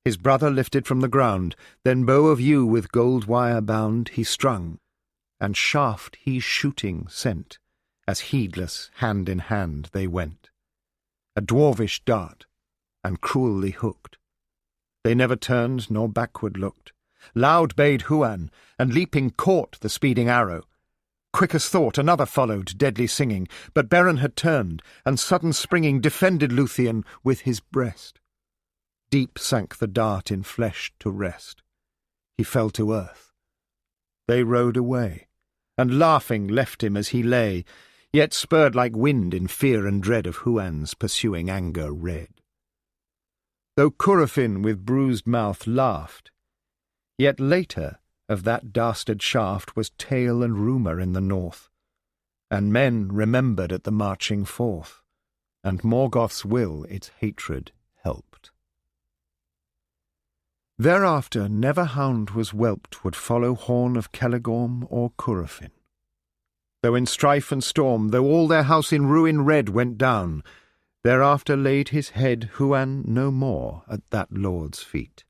his brother lifted from the ground, then bow of yew with gold wire bound he strung, and shaft he shooting sent, as heedless hand in hand they went. A dwarvish dart, and cruelly hooked. They never turned nor backward looked. Loud bayed Huan, and leaping caught the speeding arrow. Quick as thought another followed, deadly singing, but Beren had turned, and sudden springing defended Lúthien with his breast. Deep sank the dart in flesh to rest. He fell to earth. They rode away, and laughing left him as he lay, yet spurred like wind in fear and dread of Huan's pursuing anger red. Though Curufin with bruised mouth laughed, yet later of that dastard shaft was tale and rumour in the north, and men remembered at the marching forth, and Morgoth's will its hatred helped. Thereafter never hound was whelped would follow horn of Celegorm or Curufin. Though in strife and storm, though all their house in ruin red went down, thereafter laid his head Huan no more at that lord's feet,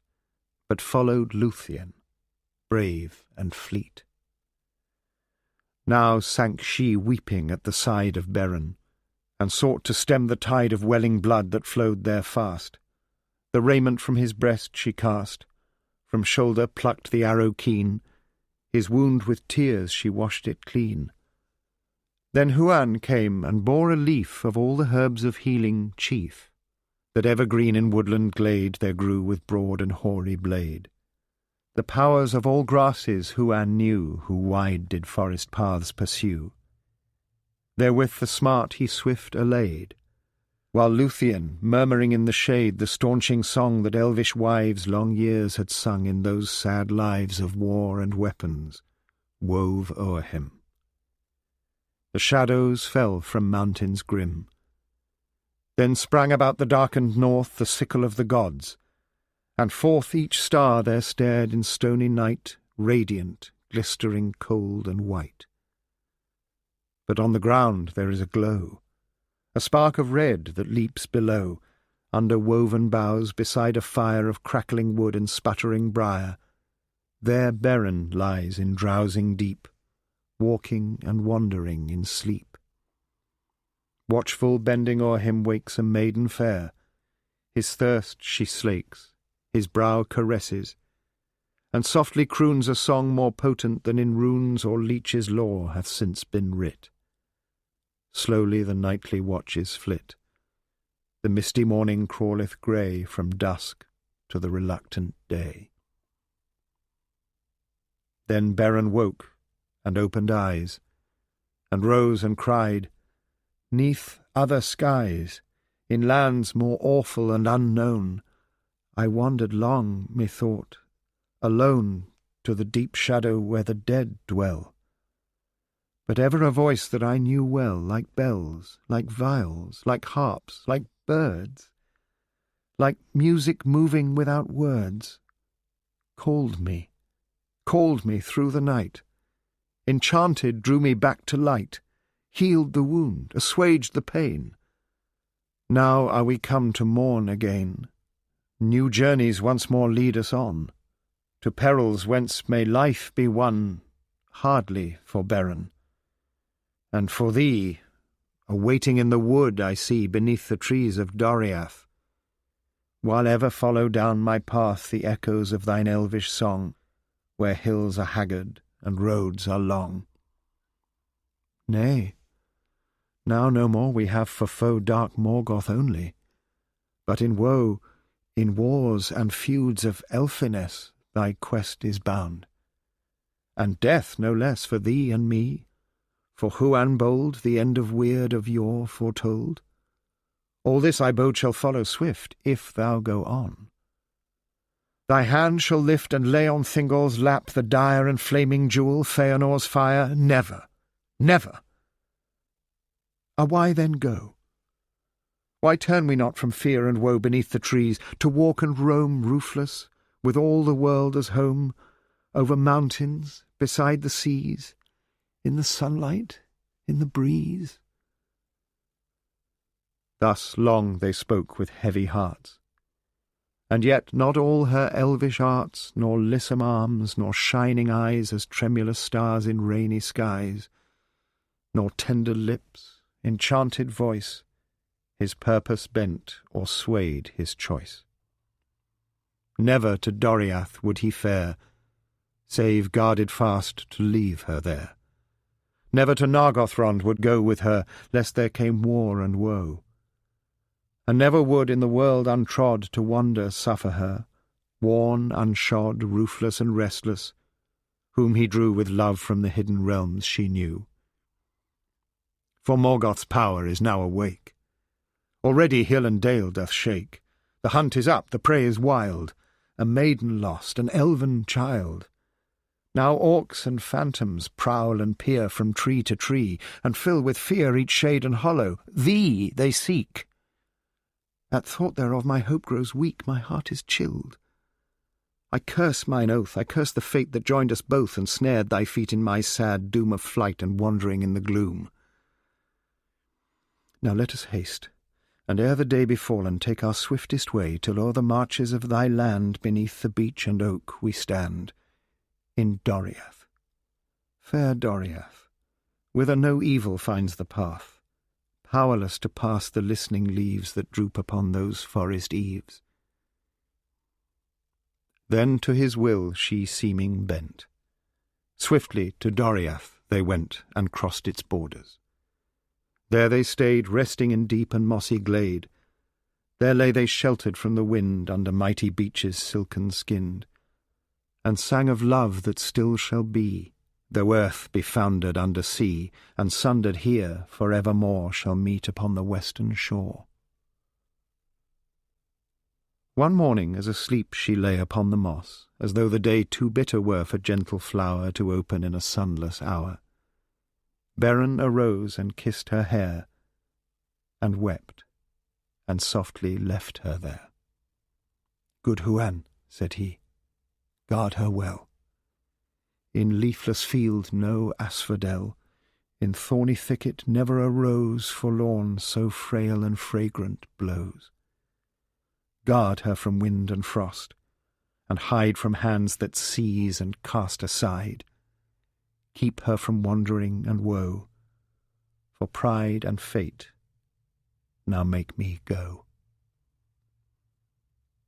but followed Lúthien, brave and fleet. Now sank she weeping at the side of Beren, and sought to stem the tide of welling blood that flowed there fast. The raiment from his breast she cast, from shoulder plucked the arrow keen, his wound with tears she washed it clean. Then Huan came and bore a leaf of all the herbs of healing chief, that evergreen in woodland glade there grew with broad and hoary blade. The powers of all grasses Huan knew, who wide did forest paths pursue. Therewith the smart he swift allayed, while Lúthien, murmuring in the shade the staunching song that elvish wives long years had sung in those sad lives of war and weapons, wove o'er him. The shadows fell from mountains grim, Then sprang about the darkened north the sickle of the gods, and forth each star there stared in stony night, radiant, glistering, cold and white. But on the ground there is a glow, a spark of red that leaps below, under woven boughs, beside a fire of crackling wood and sputtering briar. There Beren lies in drowsing deep, walking and wandering in sleep. Watchful bending o'er him wakes a maiden fair. His thirst she slakes, his brow caresses, and softly croons a song more potent than in runes or leech's lore hath since been writ. Slowly the nightly watches flit. The misty morning crawleth grey from dusk to the reluctant day. Then Beren woke and opened eyes, and rose and cried, "'Neath other skies, in lands more awful and unknown, I wandered long, methought, alone to the deep shadow where the dead dwell. But ever a voice that I knew well, like bells, like viols, like harps, like birds, like music moving without words, called me through the night, enchanted drew me back to light, healed the wound, assuaged the pain. Now are we come to mourn again. New journeys once more lead us on, to perils whence may life be won, hardly for Beren. And for thee, awaiting in the wood I see beneath the trees of Doriath, while ever follow down my path the echoes of thine elvish song, where hills are haggard and roads are long. Nay, now no more we have for foe dark Morgoth only, but in woe, in wars and feuds of elfiness, thy quest is bound, and death no less for thee and me, for Huan bold the end of weird of yore foretold. All this I bode shall follow swift, if thou go on. Thy hand shall lift and lay on Thingol's lap the dire and flaming jewel, Feanor's fire, never, never. Why then go? Why turn we not from fear and woe beneath the trees, to walk and roam roofless, with all the world as home, over mountains, beside the seas, in the sunlight, in the breeze? Thus long they spoke with heavy hearts, and yet not all her elvish arts, nor lissom arms, nor shining eyes as tremulous stars in rainy skies, nor tender lips, enchanted voice, his purpose bent or swayed his choice. Never to Doriath would he fare, save guarded fast to leave her there. Never to Nargothrond would go with her, lest there came war and woe. And never would in the world untrod to wander suffer her, worn, unshod, roofless and restless, whom he drew with love from the hidden realms she knew. For Morgoth's power is now awake. Already hill and dale doth shake. The hunt is up, the prey is wild, a maiden lost, an elven child. Now orcs and phantoms prowl and peer from tree to tree, and fill with fear each shade and hollow. Thee they seek. At thought thereof my hope grows weak, my heart is chilled. I curse mine oath, I curse the fate that joined us both and snared thy feet in my sad doom of flight and wandering in the gloom. Now let us haste, and ere the day be fallen take our swiftest way, till o'er the marches of thy land beneath the beech and oak we stand, in Doriath, fair Doriath, whither no evil finds the path, powerless to pass the listening leaves that droop upon those forest eaves. Then to his will she seeming bent. Swiftly to Doriath they went and crossed its borders. There they stayed, resting in deep and mossy glade. There lay they sheltered from the wind under mighty beeches silken-skinned, and sang of love that still shall be, though earth be foundered under sea, and sundered here for evermore shall meet upon the western shore. One morning as asleep she lay upon the moss, as though the day too bitter were for gentle flower to open in a sunless hour. Beren arose and kissed her hair, and wept. and softly left her there. "Good Huan," said he, "guard her well. In leafless field no asphodel, in thorny thicket never a rose forlorn so frail and fragrant blows. Guard her from wind and frost, and hide from hands that seize and cast aside. Keep her from wandering and woe, for pride and fate now make me go."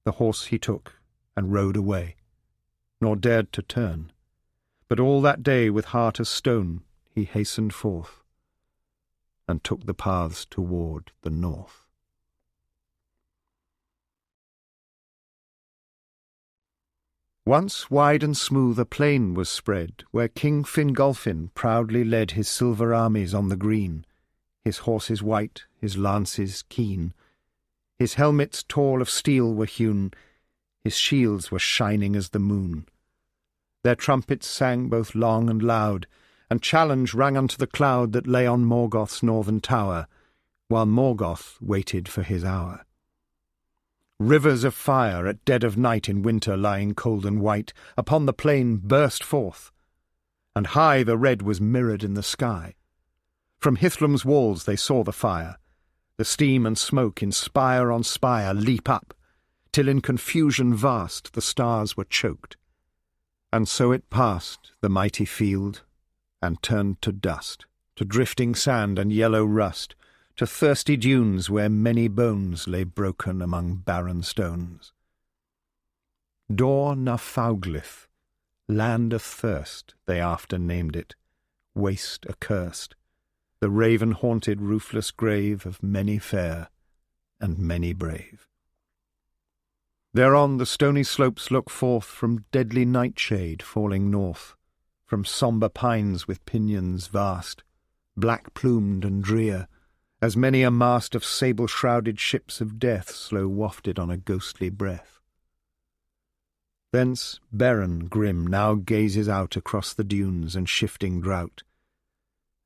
The horse he took and rode away, nor dared to turn, but all that day with heart as stone he hastened forth, and took the paths toward the north. Once wide and smooth a plain was spread, where King Fingolfin proudly led his silver armies on the green, his horses white, his lances keen. His helmets tall of steel were hewn, his shields were shining as the moon. Their trumpets sang both long and loud, and challenge rang unto the cloud that lay on Morgoth's northern tower, while Morgoth waited for his hour. Rivers of fire at dead of night in winter lying cold and white upon the plain burst forth, and high the red was mirrored in the sky. From Hithlum's walls they saw the fire, the steam and smoke in spire on spire leap up, till in confusion vast the stars were choked. And so it passed the mighty field, and turned to dust, to drifting sand and yellow rust, to thirsty dunes where many bones lay broken among barren stones. Dor na Fauglith, land of thirst, they after named it, waste accursed, the raven-haunted roofless grave of many fair and many brave. Thereon the stony slopes look forth from deadly nightshade falling north, from sombre pines with pinions vast, black-plumed and drear, as many a mast of sable-shrouded ships of death slow wafted on a ghostly breath. Thence Beren grim now gazes out across the dunes and shifting drought,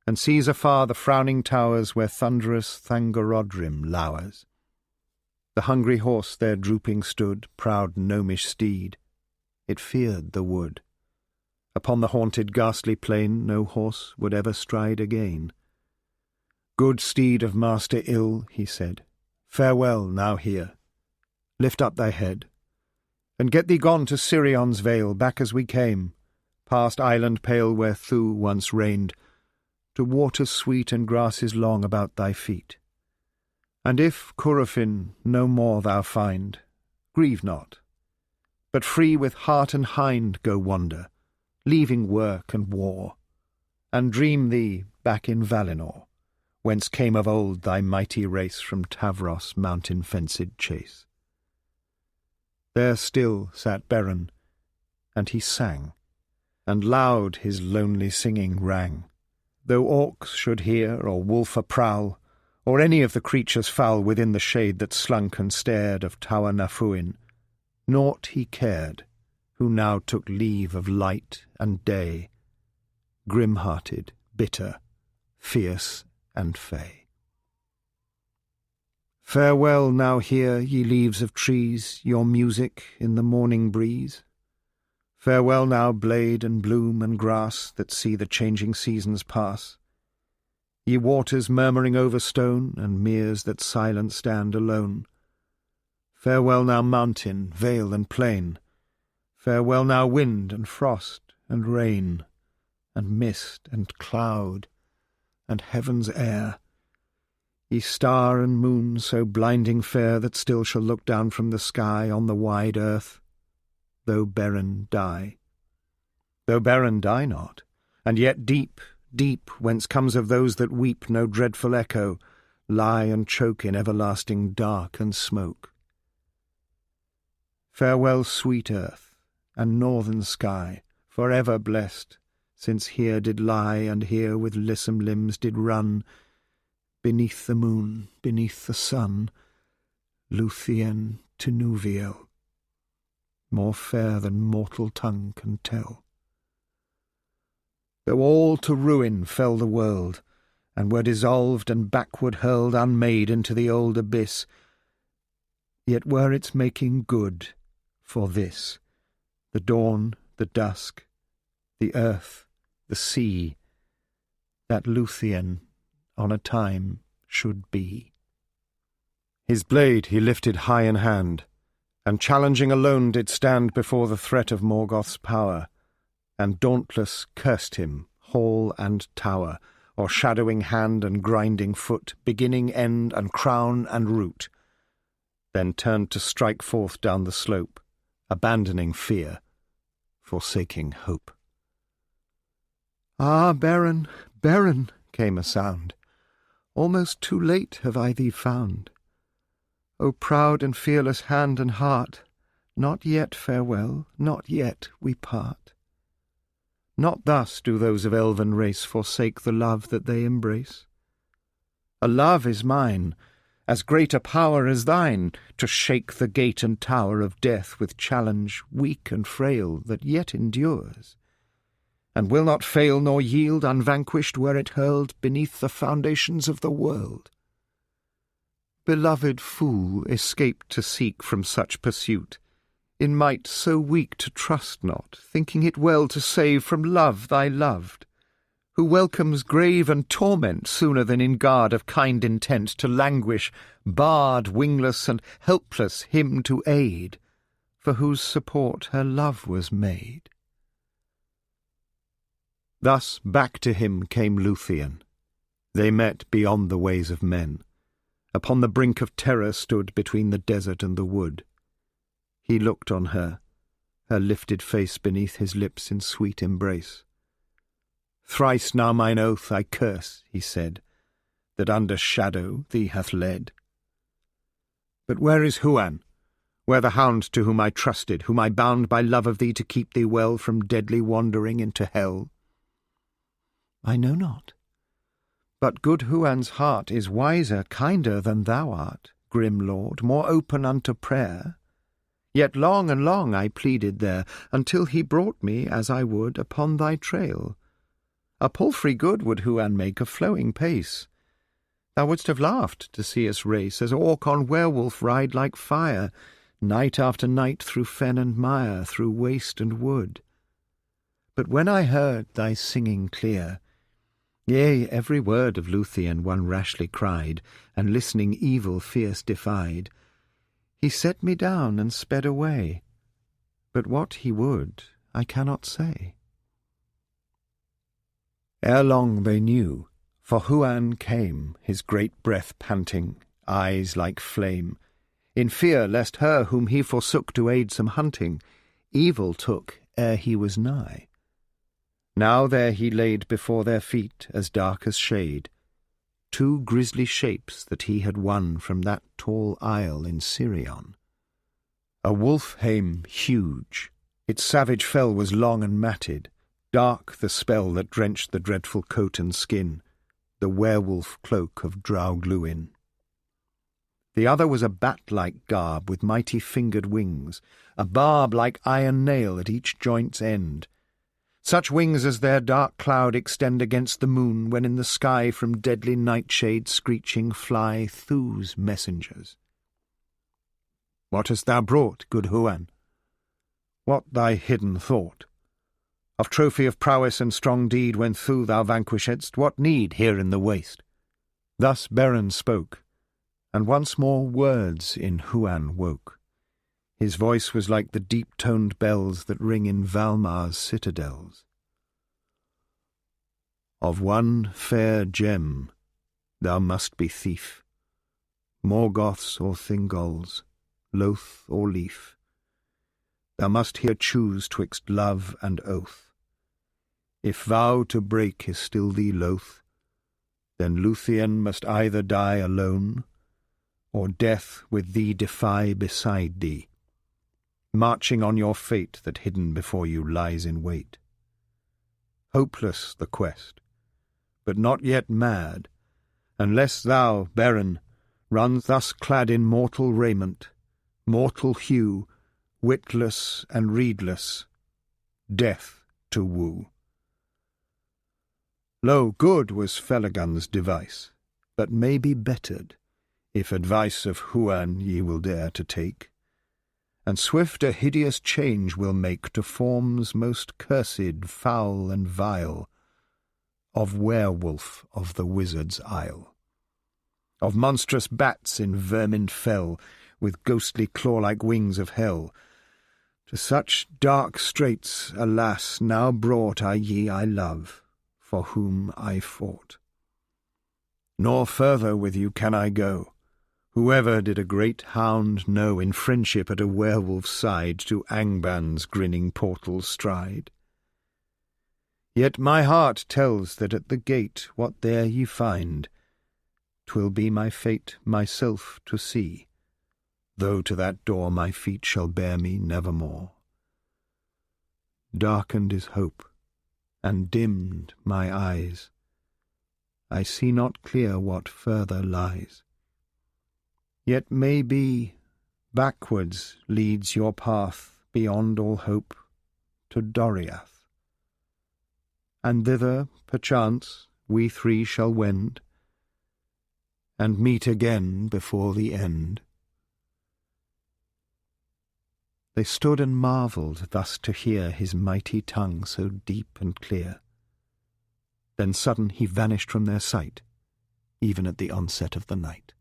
and sees afar the frowning towers where thunderous Thangorodrim lowers. The hungry horse there drooping stood, proud gnomish steed. It feared the wood. Upon the haunted ghastly plain no horse would ever stride again. "Good steed of master ill," he said, "farewell now here. Lift up thy head, and get thee gone to Sirion's vale, back as we came, past island pale where Thu once reigned, to waters sweet and grasses long about thy feet. And if, Curufin, no more thou find, grieve not, but free with heart and hind go wander, leaving work and war, and dream thee back in Valinor, whence came of old thy mighty race from Tavros' mountain-fenced chase." There still sat Beren, and he sang, and loud his lonely singing rang. Though orcs should hear, or wolf a-prowl, or any of the creatures foul within the shade that slunk and stared of Tower Nafuin, naught he cared, who now took leave of light and day, grim-hearted, bitter, fierce and fey. Farewell now hear, ye leaves of trees, your music in the morning breeze. Farewell now blade and bloom and grass that see the changing seasons pass. Ye waters murmuring over stone, and meres that silent stand alone. Farewell now mountain, vale and plain. Farewell now wind and frost and rain, and mist and cloud, and heaven's air. Ye star and moon so blinding fair that still shall look down from the sky on the wide earth, though Beren die. Though Beren die not, and yet deep, deep, whence comes of those that weep no dreadful echo, lie and choke in everlasting dark and smoke. Farewell, sweet earth, and northern sky, for ever blessed, since here did lie and here with lissom limbs did run, beneath the moon, beneath the sun, Lúthien to Nuviel, more fair than mortal tongue can tell. Though all to ruin fell the world, and were dissolved and backward hurled unmade into the old abyss, yet were its making good for this, the dawn, the dusk, the earth, the sea, that Lúthien on a time should be. His blade he lifted high in hand, and challenging alone did stand before the threat of Morgoth's power, and dauntless cursed him, hall and tower, or shadowing hand and grinding foot, beginning, end, and crown and root, then turned to strike forth down the slope, abandoning fear, forsaking hope. "Ah, Beren, Beren," came a sound, "almost too late have I thee found. O proud and fearless hand and heart, not yet farewell, not yet we part. Not thus do those of elven race forsake the love that they embrace. A love is mine, as great a power as thine, to shake the gate and tower of death with challenge weak and frail that yet endures, and will not fail nor yield unvanquished were it hurled beneath the foundations of the world. Beloved fool, escaped to seek from such pursuit, in might so weak to trust not, thinking it well to save from love thy loved, who welcomes grave and torment sooner than in guard of kind intent to languish, barred, wingless, and helpless him to aid, for whose support her love was made." Thus back to him came Lúthien. They met beyond the ways of men. Upon the brink of terror stood between the desert and the wood. He looked on her, her lifted face beneath his lips in sweet embrace. "Thrice now mine oath I curse," he said, "that under shadow thee hath led. But where is Huan? Where the hound to whom I trusted, whom I bound by love of thee to keep thee well from deadly wandering into hell?" "I know not. But good Huan's heart is wiser, kinder than thou art, grim lord, more open unto prayer. Yet long and long I pleaded there, until he brought me, as I would, upon thy trail. A palfrey good would Huan make of flowing pace. Thou wouldst have laughed to see us race, as orc on werewolf ride like fire, night after night through fen and mire, through waste and wood. But when I heard thy singing clear, yea, every word of Lúthien one rashly cried, and listening evil fierce defied, he set me down and sped away. But what he would, I cannot say." Ere long they knew, for Huan came, his great breath panting, eyes like flame, in fear lest her whom he forsook to aid some hunting, evil took ere he was nigh. Now there he laid before their feet, as dark as shade, 2 grisly shapes that he had won from that tall isle in Sirion. A wolf-hame huge, its savage fell was long and matted, dark the spell that drenched the dreadful coat and skin, the werewolf cloak of Draugluin. The other was a bat-like garb with mighty fingered wings, a barb like iron nail at each joint's end, such wings as their dark cloud extend against the moon when in the sky from deadly nightshade screeching fly Thu's messengers. "What hast thou brought, good Huan? What thy hidden thought? Of trophy of prowess and strong deed when Thu thou vanquishedst, what need here in the waste?" Thus Beren spoke, and once more words in Huan woke. His voice was like the deep-toned bells that ring in Valmar's citadels. "Of one fair gem thou must be thief, Morgoth's or Thingol's, loath or lief. Thou must here choose twixt love and oath. If vow to break is still thee loath, then Lúthien must either die alone, or death with thee defy beside thee, marching on your fate that hidden before you lies in wait. Hopeless the quest, but not yet mad, unless thou, Beren, run thus clad in mortal raiment, mortal hue, witless and reedless, death to woo." Lo, good was Felagund's device, but may be bettered, if advice of Huan ye will dare to take, and swift a hideous change will make to forms most cursed, foul and vile, of werewolf of the wizard's isle, of monstrous bats in vermin fell, with ghostly claw-like wings of hell. To such dark straits, alas, now brought are ye I love, for whom I fought. Nor further with you can I go. Whoever did a great hound know in friendship at a werewolf's side to Angban's grinning portal stride? Yet my heart tells that at the gate what there ye find, 'twill be my fate myself to see, though to that door my feet shall bear me nevermore. Darkened is hope, and dimmed my eyes. I see not clear what further lies. Yet maybe backwards leads your path beyond all hope to Doriath, and thither, perchance, we three shall wend, and meet again before the end. They stood and marvelled thus to hear his mighty tongue so deep and clear. Then sudden he vanished from their sight, even at the onset of the night.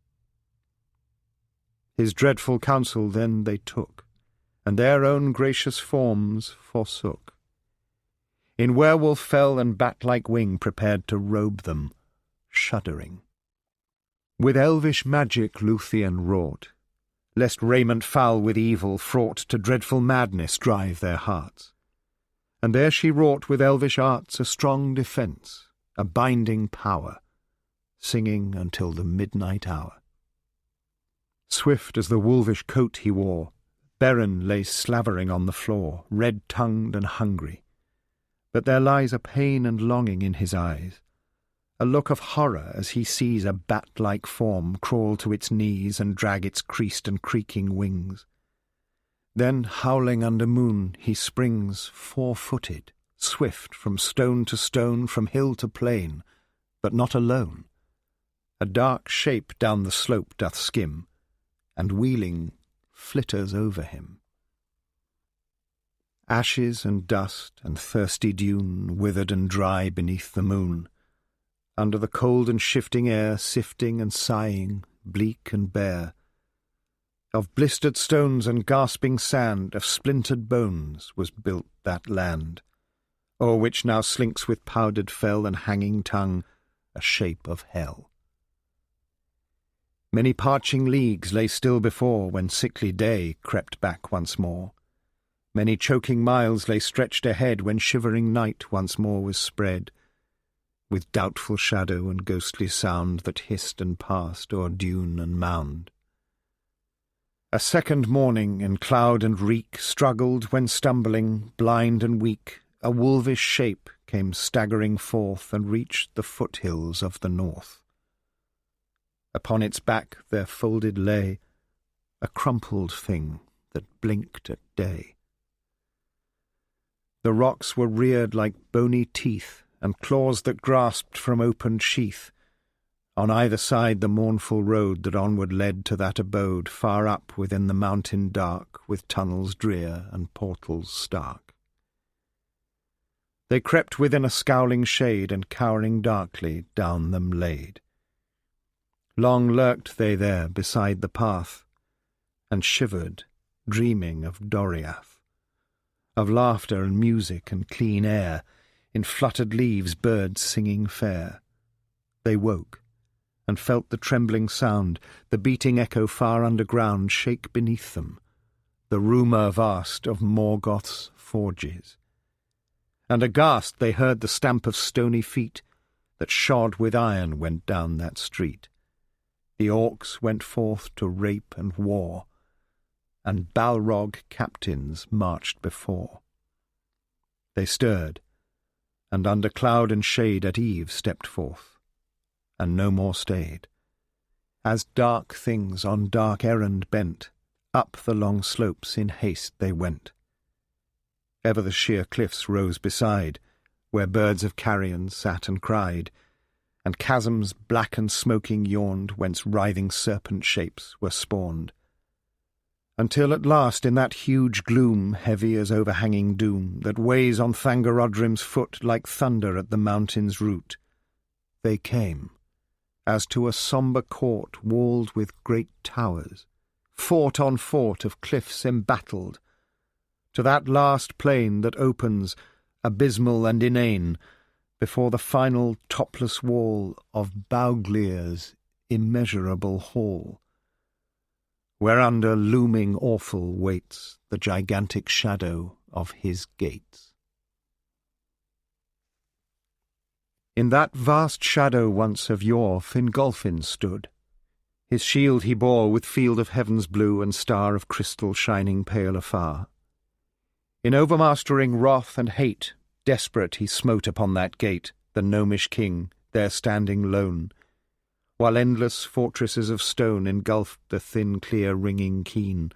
His dreadful counsel then they took, and their own gracious forms forsook. In werewolf fell and bat-like wing prepared to robe them, shuddering. With elvish magic Lúthien wrought, lest raiment foul with evil fraught to dreadful madness drive their hearts. And there she wrought with elvish arts a strong defence, a binding power, singing until the midnight hour. Swift as the wolvish coat he wore, Beren lay slavering on the floor, red-tongued and hungry. But there lies a pain and longing in his eyes, a look of horror as he sees a bat-like form crawl to its knees and drag its creased and creaking wings. Then, howling under moon, he springs 4-footed, swift from stone to stone, from hill to plain, but not alone. A dark shape down the slope doth skim, and wheeling flitters over him. Ashes and dust and thirsty dune, withered and dry beneath the moon, under the cold and shifting air, sifting and sighing, bleak and bare. Of blistered stones and gasping sand, of splintered bones, was built that land, o'er which now slinks with powdered fell and hanging tongue a shape of hell. Many parching leagues lay still before, when sickly day crept back once more. Many choking miles lay stretched ahead, when shivering night once more was spread, with doubtful shadow and ghostly sound that hissed and passed o'er dune and mound. A second morning in cloud and reek struggled, when stumbling, blind and weak, a wolvish shape came staggering forth and reached the foothills of the north. Upon its back there folded lay a crumpled thing that blinked at day. The rocks were reared like bony teeth, and claws that grasped from opened sheath. On either side the mournful road that onward led to that abode, far up within the mountain dark, with tunnels drear and portals stark. They crept within a scowling shade, and cowering darkly down them laid. Long lurked they there beside the path, and shivered, dreaming of Doriath, of laughter and music and clean air, in fluttered leaves birds singing fair. They woke, and felt the trembling sound, the beating echo far underground shake beneath them, the rumour vast of Morgoth's forges. And aghast they heard the stamp of stony feet that shod with iron went down that street. The orcs went forth to rape and war, and Balrog captains marched before. They stirred, and under cloud and shade at eve stepped forth, and no more stayed. As dark things on dark errand bent, up the long slopes in haste they went. Ever the sheer cliffs rose beside, where birds of carrion sat and cried, and chasms black and smoking yawned whence writhing serpent shapes were spawned. Until at last in that huge gloom, heavy as overhanging doom, that weighs on Thangorodrim's foot like thunder at the mountain's root, they came, as to a sombre court walled with great towers, fort on fort of cliffs embattled, to that last plain that opens, abysmal and inane, before the final topless wall of Bauglir's immeasurable hall, whereunder looming awful waits the gigantic shadow of his gates. In that vast shadow once of yore Fingolfin stood. His shield he bore with field of heaven's blue and star of crystal shining pale afar. In overmastering wrath and hate, desperate he smote upon that gate the gnomish king, there standing lone, while endless fortresses of stone engulfed the thin clear ringing keen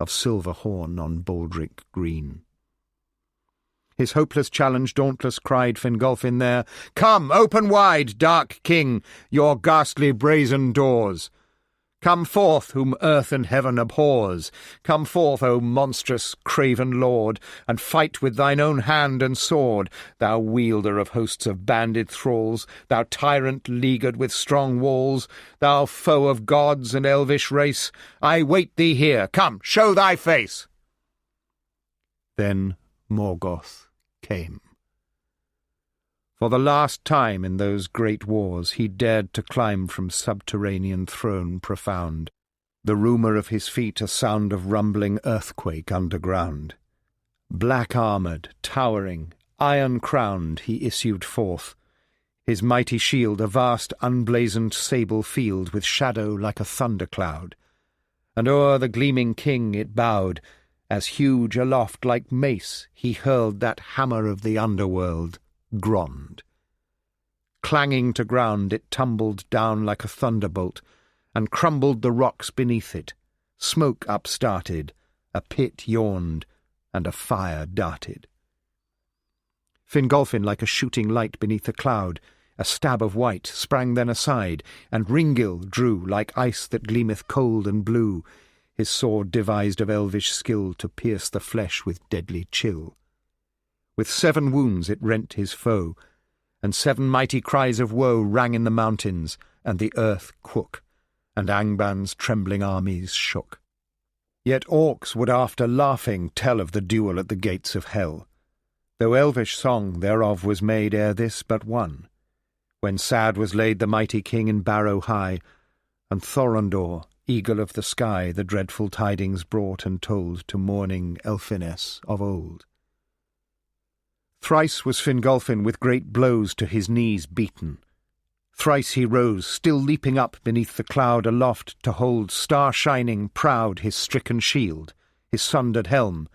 of silver horn on baldric green. His hopeless challenge dauntless cried Fingolfin there, "Come, open wide, dark king, your ghastly brazen doors! Come forth, whom earth and heaven abhors! Come forth, O monstrous, craven lord, and fight with thine own hand and sword, thou wielder of hosts of banded thralls, thou tyrant leaguered with strong walls, thou foe of gods and elvish race! I wait thee here. Come, show thy face!" Then Morgoth came. For the last time in those great wars he dared to climb from subterranean throne profound, the rumour of his feet a sound of rumbling earthquake underground. Black-armoured, towering, iron-crowned, he issued forth, his mighty shield a vast unblazoned sable field with shadow like a thundercloud, and o'er the gleaming king it bowed, as huge aloft like mace he hurled that hammer of the underworld, Grond. Clanging to ground it tumbled down like a thunderbolt, and crumbled the rocks beneath it. Smoke upstarted, a pit yawned, and a fire darted. Fingolfin, like a shooting light beneath a cloud, a stab of white, sprang then aside, and Ringil drew, like ice that gleameth cold and blue, his sword devised of elvish skill to pierce the flesh with deadly chill. With 7 wounds it rent his foe, and 7 mighty cries of woe rang in the mountains, and the earth quook, and Angban's trembling armies shook. Yet orcs would after laughing tell of the duel at the gates of hell, though elvish song thereof was made ere this but one, when sad was laid the mighty king in Barrow high, and Thorondor, eagle of the sky, the dreadful tidings brought and told to mourning Elfiness of old. Thrice was Fingolfin with great blows to his knees beaten. Thrice he rose, still leaping up beneath the cloud aloft to hold star-shining proud his stricken shield, his sundered helm,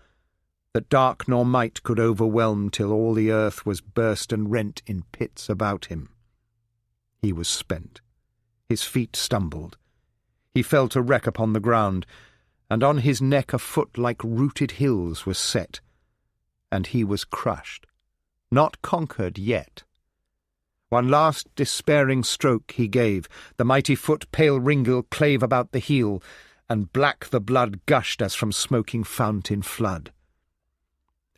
that dark nor might could overwhelm till all the earth was burst and rent in pits about him. He was spent. His feet stumbled. He fell to wreck upon the ground, and on his neck a foot like rooted hills was set, and he was crushed. Not conquered yet. One last despairing stroke he gave, the mighty foot pale Ringil clave about the heel, and black the blood gushed as from smoking fount in flood.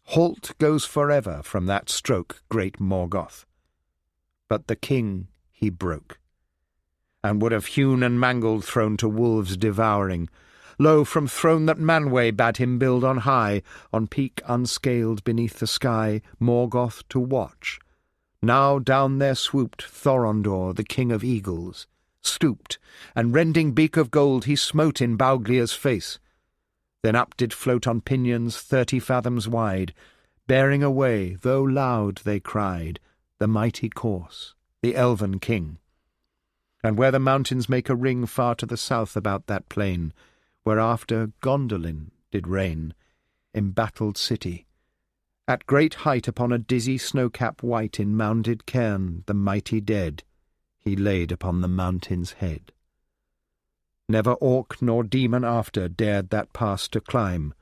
Halt goes forever from that stroke great Morgoth. But the king he broke, and would have hewn and mangled thrown to wolves devouring. Lo, from throne that Manwë bade him build on high, on peak unscaled beneath the sky, Morgoth to watch. Now down there swooped Thorondor, the king of eagles, stooped, and rending beak of gold he smote in Bauglir's face. Then up did float on pinions 30 fathoms wide, bearing away, though loud they cried, the mighty corse, the elven king. And where the mountains make a ring far to the south about that plain, whereafter Gondolin did reign, embattled city, at great height upon a dizzy snow-cap white in mounded cairn the mighty dead he laid upon the mountain's head. Never orc nor demon after dared that pass to climb,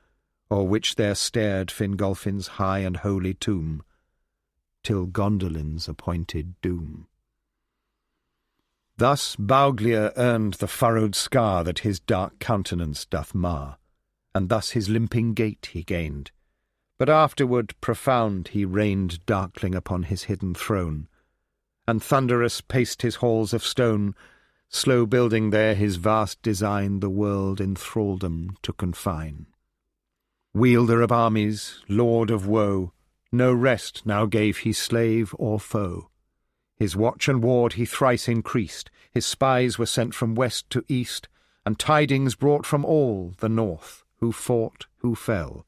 o'er which there stared Fingolfin's high and holy tomb, till Gondolin's appointed doom. Thus Bauglir earned the furrowed scar that his dark countenance doth mar, and thus his limping gait he gained. But afterward profound he reigned darkling upon his hidden throne, and thunderous paced his halls of stone, slow building there his vast design the world in thraldom to confine. Wielder of armies, lord of woe, no rest now gave he slave or foe. His watch and ward he thrice increased, his spies were sent from west to east, and tidings brought from all the north, who fought, who fell,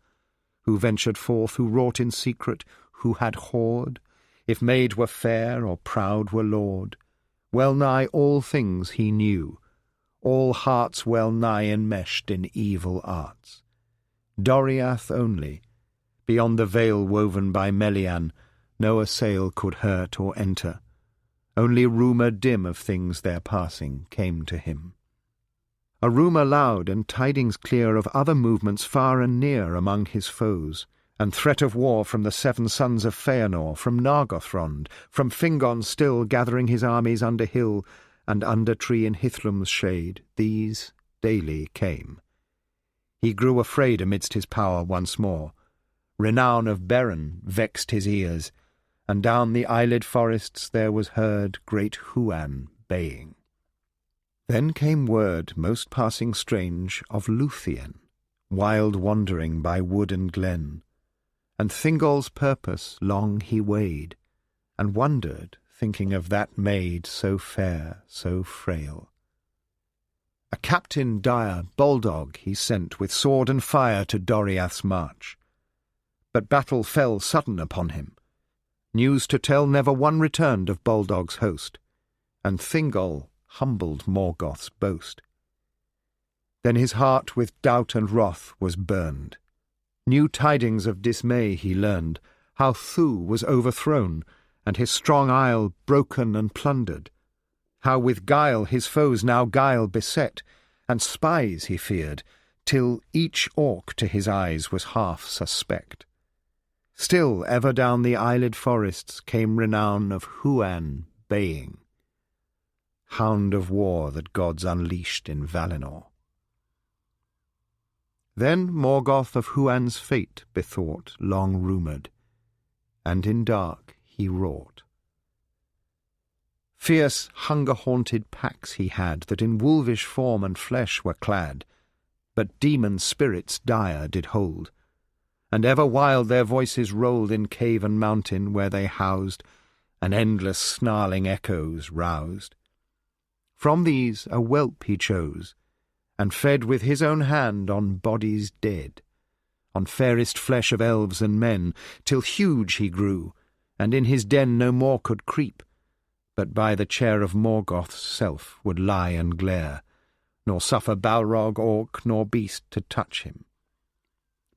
who ventured forth, who wrought in secret, who had hoard, if maid were fair or proud were lord. Well nigh all things he knew, all hearts well nigh enmeshed in evil arts. Doriath only, beyond the veil woven by Melian, no assail could hurt or enter. Only rumour dim of things there passing came to him. A rumour loud and tidings clear of other movements far and near among his foes, and threat of war from the 7 sons of Feanor, from Nargothrond, from Fingon still gathering his armies under hill and under tree in Hithlum's shade, these daily came. He grew afraid amidst his power once more. Renown of Beren vexed his ears, and down the eyelid forests there was heard great Huan baying. Then came word most passing strange of Lúthien, wild wandering by wood and glen, and Thingol's purpose long he weighed, and wondered, thinking of that maid so fair, so frail. A captain dire, Boldog, he sent with sword and fire to Doriath's march. But battle fell sudden upon him. News to tell never one returned of Boldog's host, and Thingol humbled Morgoth's boast. Then his heart with doubt and wrath was burned. New tidings of dismay he learned, how Thu was overthrown, and his strong isle broken and plundered, how with guile his foes now guile beset, and spies he feared, till each orc to his eyes was half suspect. Still ever down the eyelid forests came renown of Huan baying, hound of war that gods unleashed in Valinor. Then Morgoth of Huan's fate bethought, long rumoured, and in dark he wrought. Fierce, hunger-haunted packs he had, that in wolvish form and flesh were clad, but demon spirits dire did hold, and ever wild their voices rolled in cave and mountain where they housed, and endless snarling echoes roused. From these a whelp he chose, and fed with his own hand on bodies dead, on fairest flesh of elves and men, till huge he grew, and in his den no more could creep, but by the chair of Morgoth's self would lie and glare, nor suffer Balrog, orc, nor beast to touch him.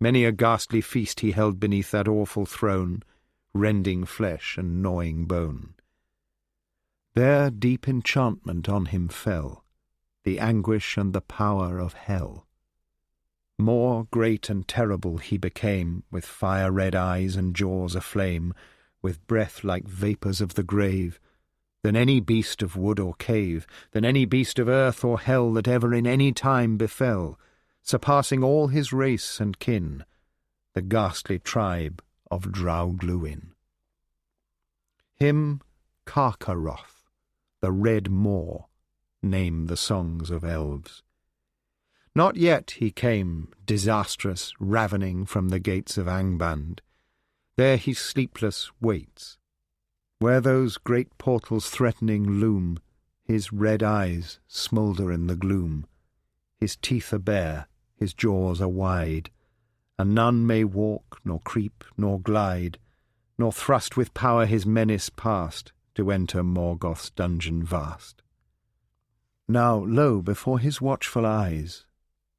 Many a ghastly feast he held beneath that awful throne, rending flesh and gnawing bone. There deep enchantment on him fell, the anguish and the power of hell. More great and terrible he became, with fire-red eyes and jaws aflame, with breath like vapours of the grave, than any beast of wood or cave, than any beast of earth or hell that ever in any time befell, surpassing all his race and kin, the ghastly tribe of Draugluin. Him Carcharoth, the Red Moor, name the songs of elves. Not yet he came, disastrous, ravening from the gates of Angband. There he sleepless waits. Where those great portals threatening loom, his red eyes smoulder in the gloom. His teeth are bare, his jaws are wide, and none may walk, nor creep, nor glide, nor thrust with power his menace past, to enter Morgoth's dungeon vast. Now, lo, before his watchful eyes,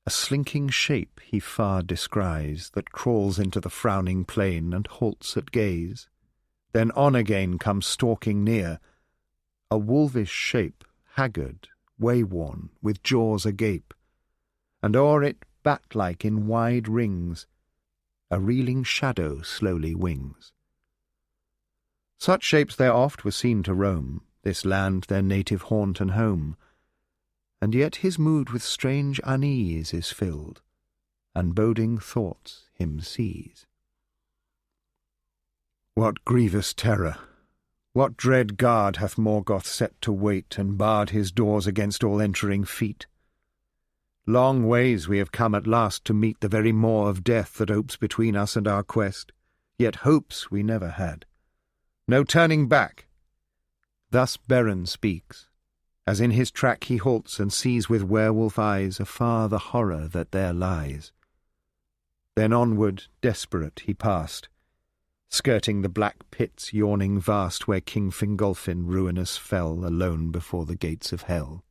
a slinking shape he far descries, that crawls into the frowning plain and halts at gaze. Then on again comes stalking near, a wolvish shape, haggard, way-worn, with jaws agape, and o'er it, bat-like in wide rings, a reeling shadow slowly wings. Such shapes there oft were seen to roam, this land their native haunt and home, and yet his mood with strange unease is filled, and boding thoughts him seize. What grievous terror, what dread guard hath Morgoth set to wait and barred his doors against all entering feet? Long ways we have come at last to meet the very maw of death that opes between us and our quest, yet hopes we never had. No turning back. Thus Beren speaks, as in his track he halts and sees with werewolf eyes afar the horror that there lies. Then onward, desperate, he passed, skirting the black pits yawning vast where King Fingolfin ruinous fell alone before the gates of hell.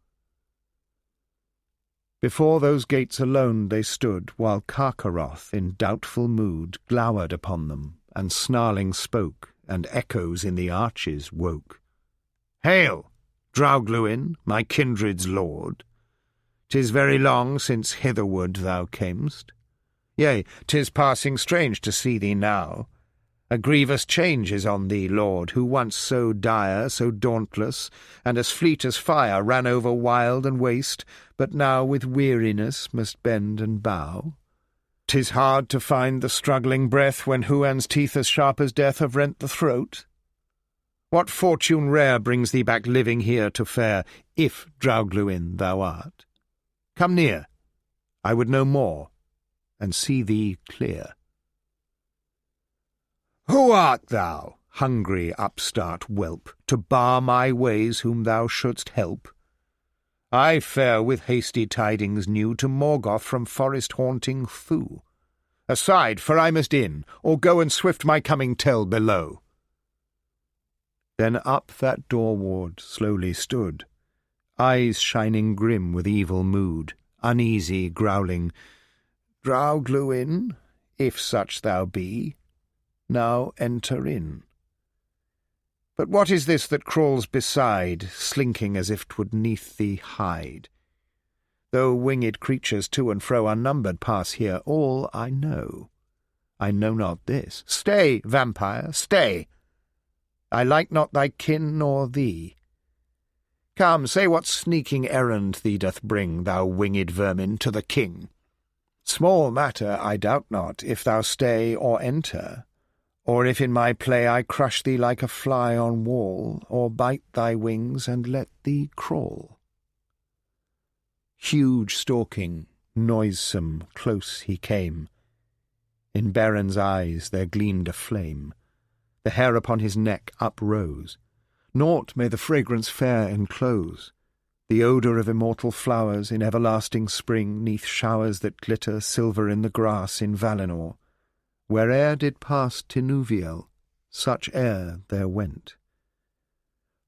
Before those gates alone they stood, while Carcharoth in doubtful mood glowered upon them, and snarling spoke, and echoes in the arches woke. "Hail, Draugluin, my kindred's lord! 'Tis very long since hitherward thou camest. Yea, 'tis passing strange to see thee now. A grievous change is on thee, lord, who once so dire, so dauntless, and as fleet as fire ran over wild and waste, but now with weariness must bend and bow. 'Tis hard to find the struggling breath when Huan's teeth as sharp as death have rent the throat. What fortune rare brings thee back living here to fare, if Draugluin thou art? Come near, I would know more, and see thee clear." "Who art thou, hungry upstart whelp, to bar my ways whom thou shouldst help? I fare with hasty tidings new to Morgoth from forest-haunting Thu. Aside, for I must in, or go and swift my coming tell below." Then up that door-ward slowly stood, eyes shining grim with evil mood, uneasy, growling, "Draugluin, if such thou be, now enter in. But what is this that crawls beside, slinking as if 'twould neath thee hide? Though winged creatures to and fro unnumbered pass here, all I know not this. Stay, vampire, stay! I like not thy kin nor thee. Come, say what sneaking errand thee doth bring, thou winged vermin, to the king. Small matter, I doubt not, if thou stay or enter, or if in my play I crush thee like a fly on wall, or bite thy wings and let thee crawl." Huge stalking, noisome, close he came. In Beren's eyes there gleamed a flame. The hair upon his neck uprose. Naught may the fragrance fair enclose, the odour of immortal flowers in everlasting spring, 'neath showers that glitter silver in the grass in Valinor. Where'er did pass Tinuviel, such air there went.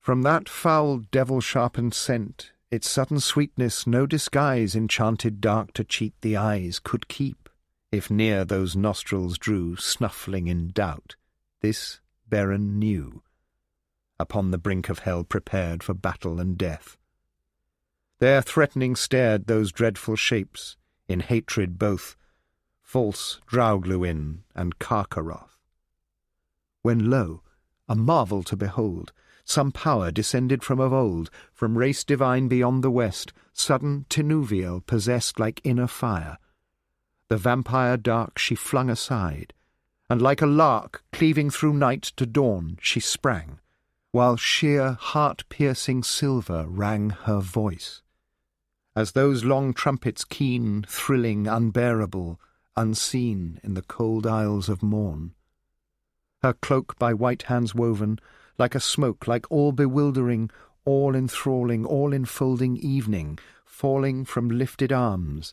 From that foul devil-sharpened scent, its sudden sweetness no disguise enchanted dark to cheat the eyes could keep, if near those nostrils drew, snuffling in doubt. This Beren knew, upon the brink of hell prepared for battle and death. There threatening stared those dreadful shapes, in hatred both, false Draugluin and Carcharoth. When lo, a marvel to behold, some power descended from of old, from race divine beyond the west, sudden Tinuviel possessed like inner fire. The vampire dark she flung aside, and like a lark cleaving through night to dawn she sprang, while sheer heart-piercing silver rang her voice, as those long trumpets keen, thrilling, unbearable, unseen in the cold isles of morn. Her cloak by white hands woven, like a smoke, like all-bewildering, all-enthralling, all-enfolding evening, falling from lifted arms,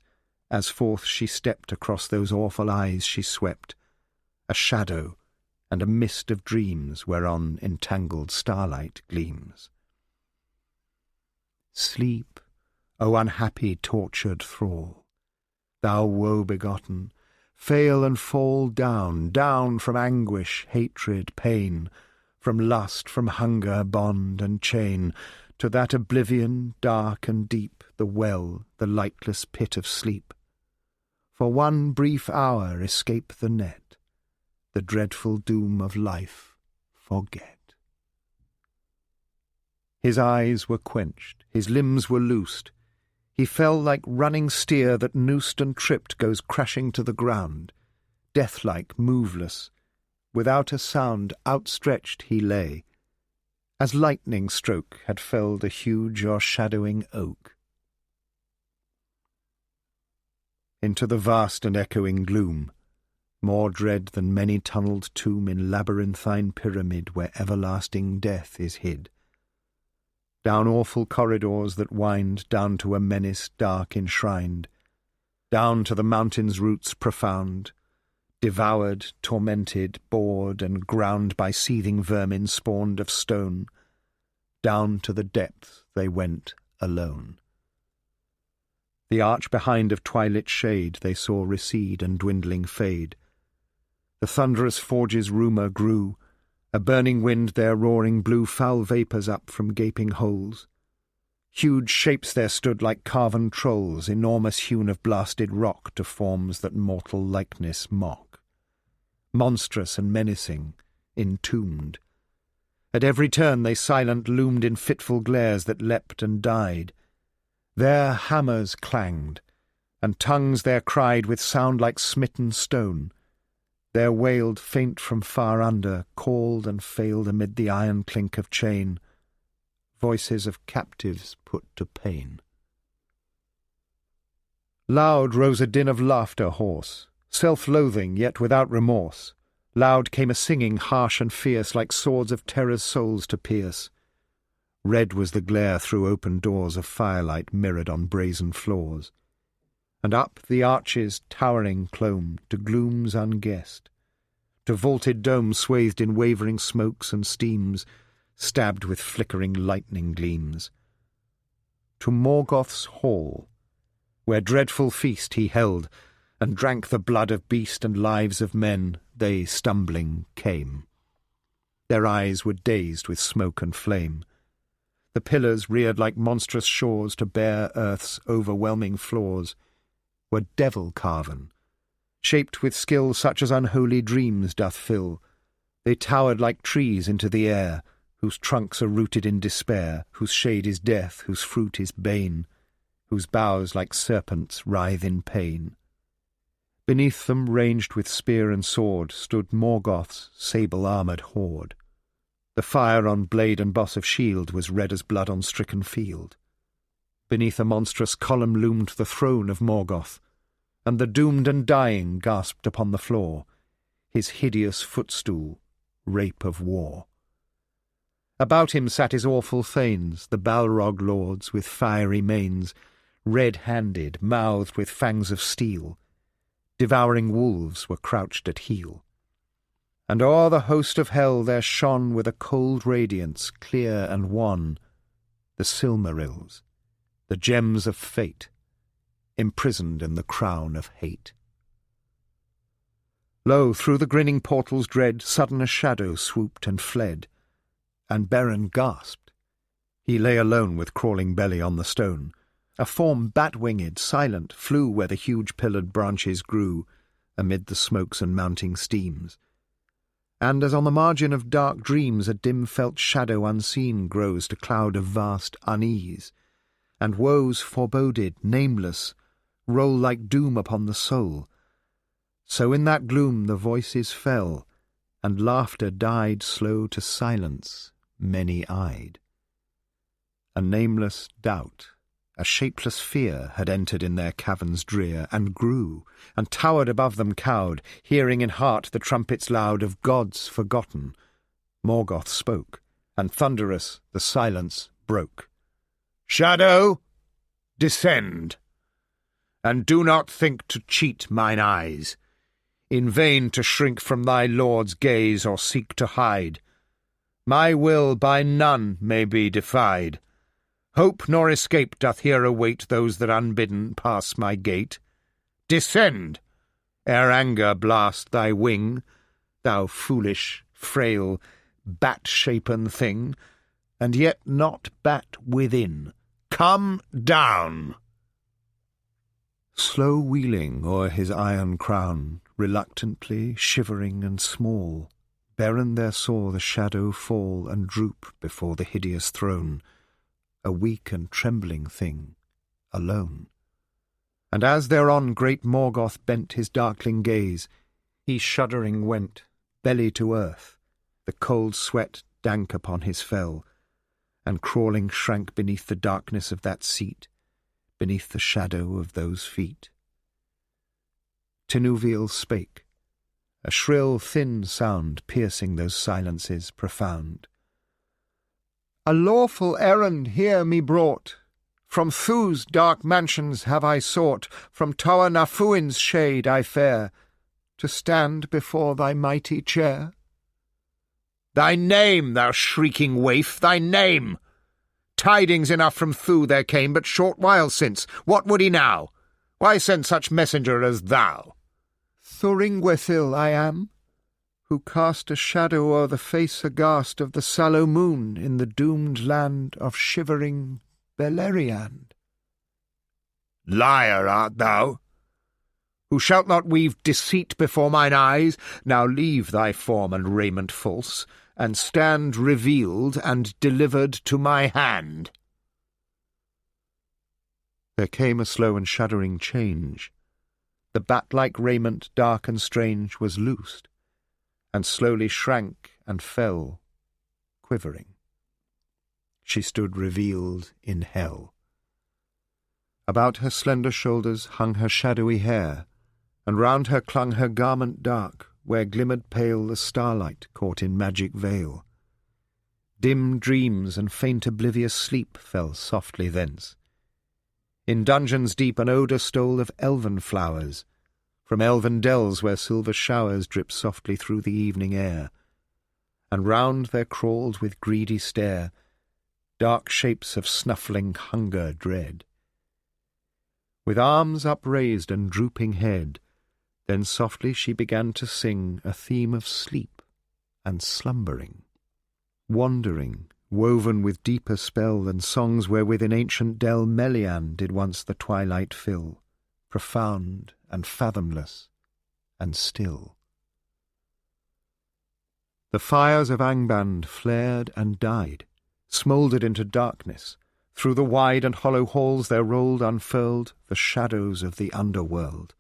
as forth she stepped across those awful eyes she swept, a shadow and a mist of dreams whereon entangled starlight gleams. Sleep, O unhappy tortured thrall, thou woe-begotten, fail and fall down, down from anguish, hatred, pain, from lust, from hunger, bond and chain, to that oblivion dark and deep, the well, the lightless pit of sleep. For one brief hour escape the net, the dreadful doom of life forget. His eyes were quenched, his limbs were loosed. He fell like running steer that noosed and tripped goes crashing to the ground. Death-like, moveless, without a sound, outstretched he lay, as lightning stroke had felled a huge o'ershadowing oak. Into the vast and echoing gloom, more dread than many tunnelled tomb in labyrinthine pyramid where everlasting death is hid. Down awful corridors that wind down to a menace dark enshrined, down to the mountain's roots profound, devoured, tormented, bored, and ground by seething vermin spawned of stone, down to the depths they went alone. The arch behind of twilit shade they saw recede and dwindling fade. The thunderous forge's rumour grew, a burning wind there roaring blew foul vapours up from gaping holes. Huge shapes there stood like carven trolls, enormous hewn of blasted rock to forms that mortal likeness mock. Monstrous and menacing, entombed. At every turn they silent loomed in fitful glares that leapt and died. There hammers clanged, and tongues there cried with sound like smitten stone. There wailed faint from far under, called and failed amid the iron clink of chain, voices of captives put to pain. Loud rose a din of laughter hoarse, self-loathing yet without remorse. Loud came a singing harsh and fierce, like swords of terror's souls to pierce. Red was the glare through open doors of firelight mirrored on brazen floors. And up the arches towering clomb to glooms unguessed, to vaulted domes swathed in wavering smokes and steams, stabbed with flickering lightning gleams. To Morgoth's hall, where dreadful feast he held, and drank the blood of beast and lives of men, they stumbling came. Their eyes were dazed with smoke and flame. The pillars reared like monstrous shores to bear earth's overwhelming floors, were devil-carven, shaped with skill such as unholy dreams doth fill. They towered like trees into the air, whose trunks are rooted in despair, whose shade is death, whose fruit is bane, whose boughs like serpents writhe in pain. Beneath them, ranged with spear and sword, stood Morgoth's sable-armoured horde. The fire on blade and boss of shield was red as blood on stricken field. Beneath a monstrous column loomed the throne of Morgoth, and the doomed and dying gasped upon the floor, his hideous footstool, rape of war. About him sat his awful thanes, the Balrog lords with fiery manes, red-handed, mouthed with fangs of steel. Devouring wolves were crouched at heel. And o'er the host of hell there shone with a cold radiance, clear and wan, the Silmarils, the gems of fate, imprisoned in the crown of hate. Lo, through the grinning portals dread, sudden a shadow swooped and fled, and Beren gasped. He lay alone with crawling belly on the stone. A form bat-winged, silent, flew where the huge pillared branches grew, amid the smokes and mounting steams. And as on the margin of dark dreams a dim-felt shadow unseen grows to cloud of vast unease, and woes foreboded, nameless, roll like doom upon the soul, so in that gloom the voices fell, and laughter died slow to silence, many-eyed. A nameless doubt, a shapeless fear had entered in their caverns drear, and grew, and towered above them cowed, hearing in heart the trumpets loud of gods forgotten. Morgoth spoke, and thunderous the silence broke. "Shadow, descend, and do not think to cheat mine eyes, in vain to shrink from thy lord's gaze or seek to hide. My will by none may be defied. Hope nor escape doth here await those that unbidden pass my gate. Descend, ere anger blast thy wing, thou foolish, frail, bat-shapen thing, and yet not bat within. Come down!" Slow wheeling o'er his iron crown, reluctantly, shivering and small, Beren there saw the shadow fall and droop before the hideous throne, a weak and trembling thing, alone. And as thereon great Morgoth bent his darkling gaze, he shuddering went, belly to earth, the cold sweat dank upon his fell, and crawling shrank beneath the darkness of that seat, beneath the shadow of those feet. Tinuviel spake, a shrill, thin sound piercing those silences profound. A lawful errand here me brought. From Thu's dark mansions have I sought, from Tower Nafuin's shade I fare, to stand before thy mighty chair. Thy name, thou shrieking waif, thy name! Tidings enough from Thu there came but short while since. What would he now? Why send such messenger as thou? Thuringwethil I am, who cast a shadow o'er the face aghast of the sallow moon in the doomed land of shivering Beleriand. Liar art thou, who shalt not weave deceit before mine eyes. Now leave thy form and raiment false, and stand revealed and delivered to my hand. There came a slow and shuddering change. The bat-like raiment, dark and strange, was loosed, and slowly shrank and fell, quivering. She stood revealed in hell. About her slender shoulders hung her shadowy hair, and round her clung her garment dark, where glimmered pale the starlight caught in magic veil. Dim dreams and faint oblivious sleep fell softly thence. In dungeons deep an odour stole of elven flowers, from elven dells where silver showers dripped softly through the evening air, and round there crawled with greedy stare dark shapes of snuffling hunger dread. With arms upraised and drooping head, then softly she began to sing a theme of sleep and slumbering, wandering, woven with deeper spell than songs wherewith in ancient dell Melian did once the twilight fill, profound and fathomless and still. The fires of Angband flared and died, smouldered into darkness. Through the wide and hollow halls there rolled unfurled the shadows of the underworld.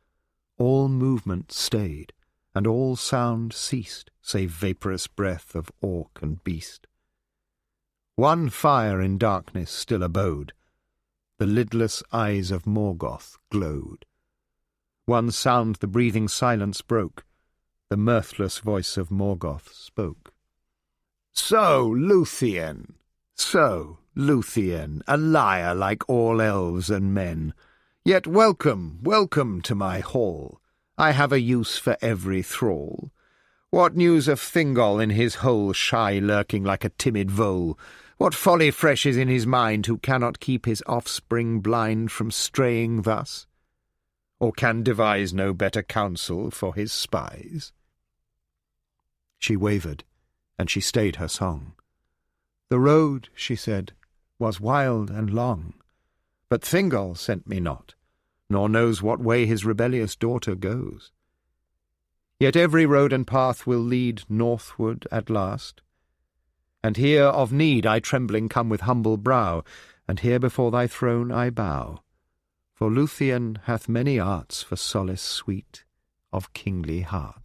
All movement stayed, and all sound ceased, save vaporous breath of orc and beast. One fire in darkness still abode. The lidless eyes of Morgoth glowed. One sound the breathing silence broke. The mirthless voice of Morgoth spoke. So, Lúthien, a liar like all elves and men. Yet welcome, welcome to my hall. I have a use for every thrall. What news of Thingol in his hole, shy lurking like a timid vole? What folly fresh is in his mind, who cannot keep his offspring blind from straying thus? Or can devise no better counsel for his spies? She wavered, and she stayed her song. The road, she said, was wild and long, but Thingol sent me not, nor knows what way his rebellious daughter goes. Yet every road and path will lead northward at last, and here of need I trembling come with humble brow, and here before thy throne I bow. For Lúthien hath many arts for solace sweet of kingly hearts.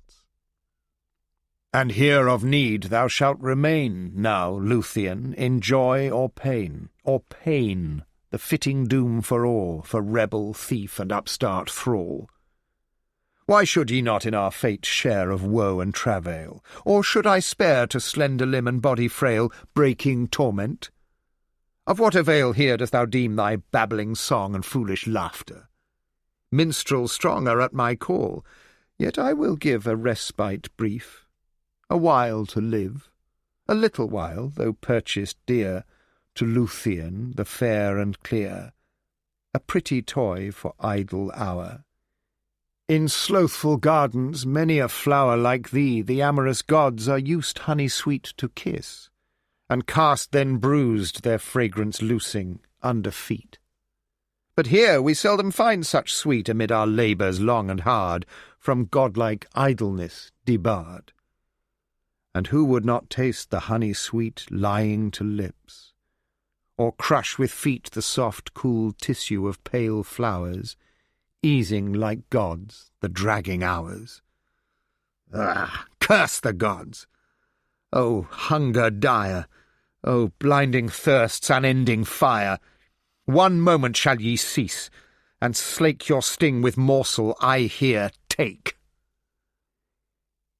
And here of need thou shalt remain, now, Lúthien, in joy or pain, the fitting doom for all, for rebel, thief, and upstart thrall. Why should ye not in our fate share of woe and travail? Or should I spare to slender limb and body frail breaking torment? Of what avail here dost thou deem thy babbling song and foolish laughter? Minstrels strong are at my call, yet I will give a respite brief, a while to live, a little while, though purchased dear, to Lúthien the fair and clear, a pretty toy for idle hour. In slothful gardens many a flower like thee the amorous gods are used honey-sweet to kiss, and cast then bruised their fragrance loosing under feet. But here we seldom find such sweet amid our labours long and hard, from godlike idleness debarred. And who would not taste the honey-sweet lying to lips? or crush with feet the soft, cool tissue of pale flowers, easing like gods the dragging hours. Ah, curse the gods! O hunger dire! O blinding thirst's unending fire! One moment shall ye cease, and slake your sting with morsel I here take.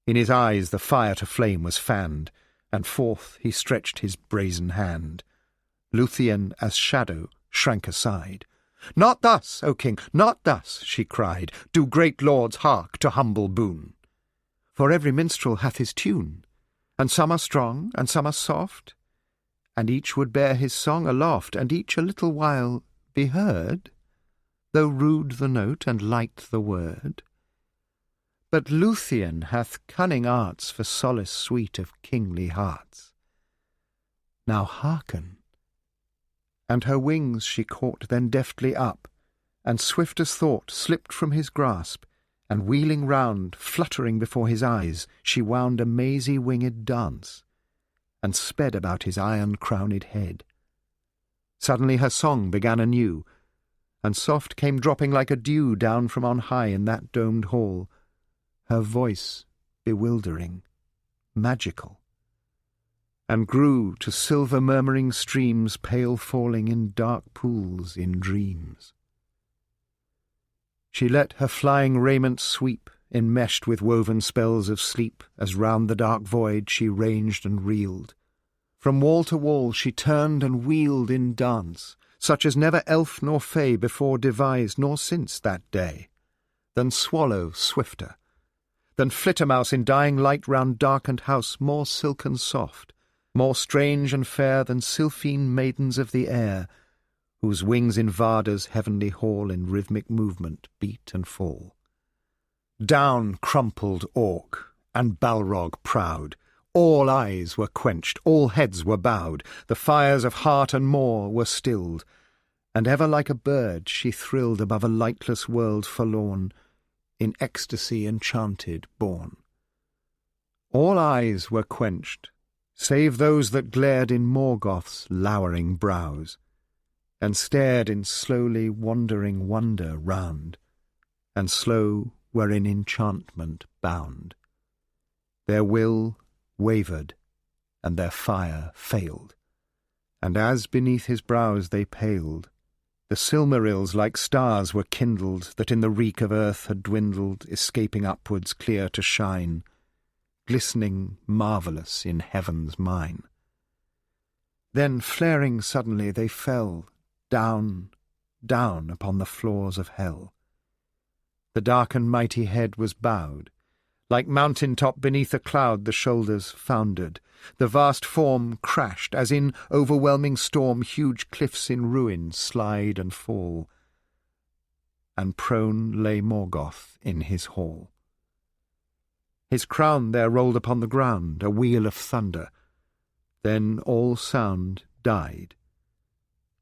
In his eyes the fire to flame was fanned, and forth he stretched his brazen hand. Lúthien, as shadow, shrank aside. "Not thus, O king, not thus," she cried, "do great lords hark to humble boon. For every minstrel hath his tune, and some are strong, and some are soft, and each would bear his song aloft, and each a little while be heard, though rude the note and light the word. But Lúthien hath cunning arts for solace sweet of kingly hearts. Now hearken." And her wings she caught then deftly up, and swift as thought slipped from his grasp, and wheeling round, fluttering before his eyes, she wound a mazy winged dance, and sped about his iron-crowned head. Suddenly her song began anew, and soft came dropping like a dew down from on high in that domed hall, her voice bewildering, magical, and grew to silver murmuring streams pale falling in dark pools in dreams. She let her flying raiment sweep, enmeshed with woven spells of sleep, as round the dark void she ranged and reeled. From wall to wall she turned and wheeled in dance, such as never elf nor fay before devised nor since that day. Than swallow swifter, than flittermouse in dying light round darkened house more silken soft, more strange and fair than sylphine maidens of the air, whose wings in Varda's heavenly hall in rhythmic movement beat and fall. Down crumpled Orc and Balrog proud, all eyes were quenched, all heads were bowed, the fires of heart and maw were stilled, and ever like a bird she thrilled above a lightless world forlorn, in ecstasy enchanted borne. All eyes were quenched, save those that glared in Morgoth's lowering brows, and stared in slowly wandering wonder round, and slow were in enchantment bound. Their will wavered, and their fire failed, and as beneath his brows they paled, the Silmarils like stars were kindled that in the reek of earth had dwindled, escaping upwards clear to shine, glistening marvellous in heaven's mine. Then flaring suddenly they fell, down, down upon the floors of hell. The dark and mighty head was bowed, like mountain-top beneath a cloud the shoulders foundered, the vast form crashed, as in overwhelming storm huge cliffs in ruin slide and fall, and prone lay Morgoth in his hall. His crown there rolled upon the ground, a wheel of thunder. Then all sound died,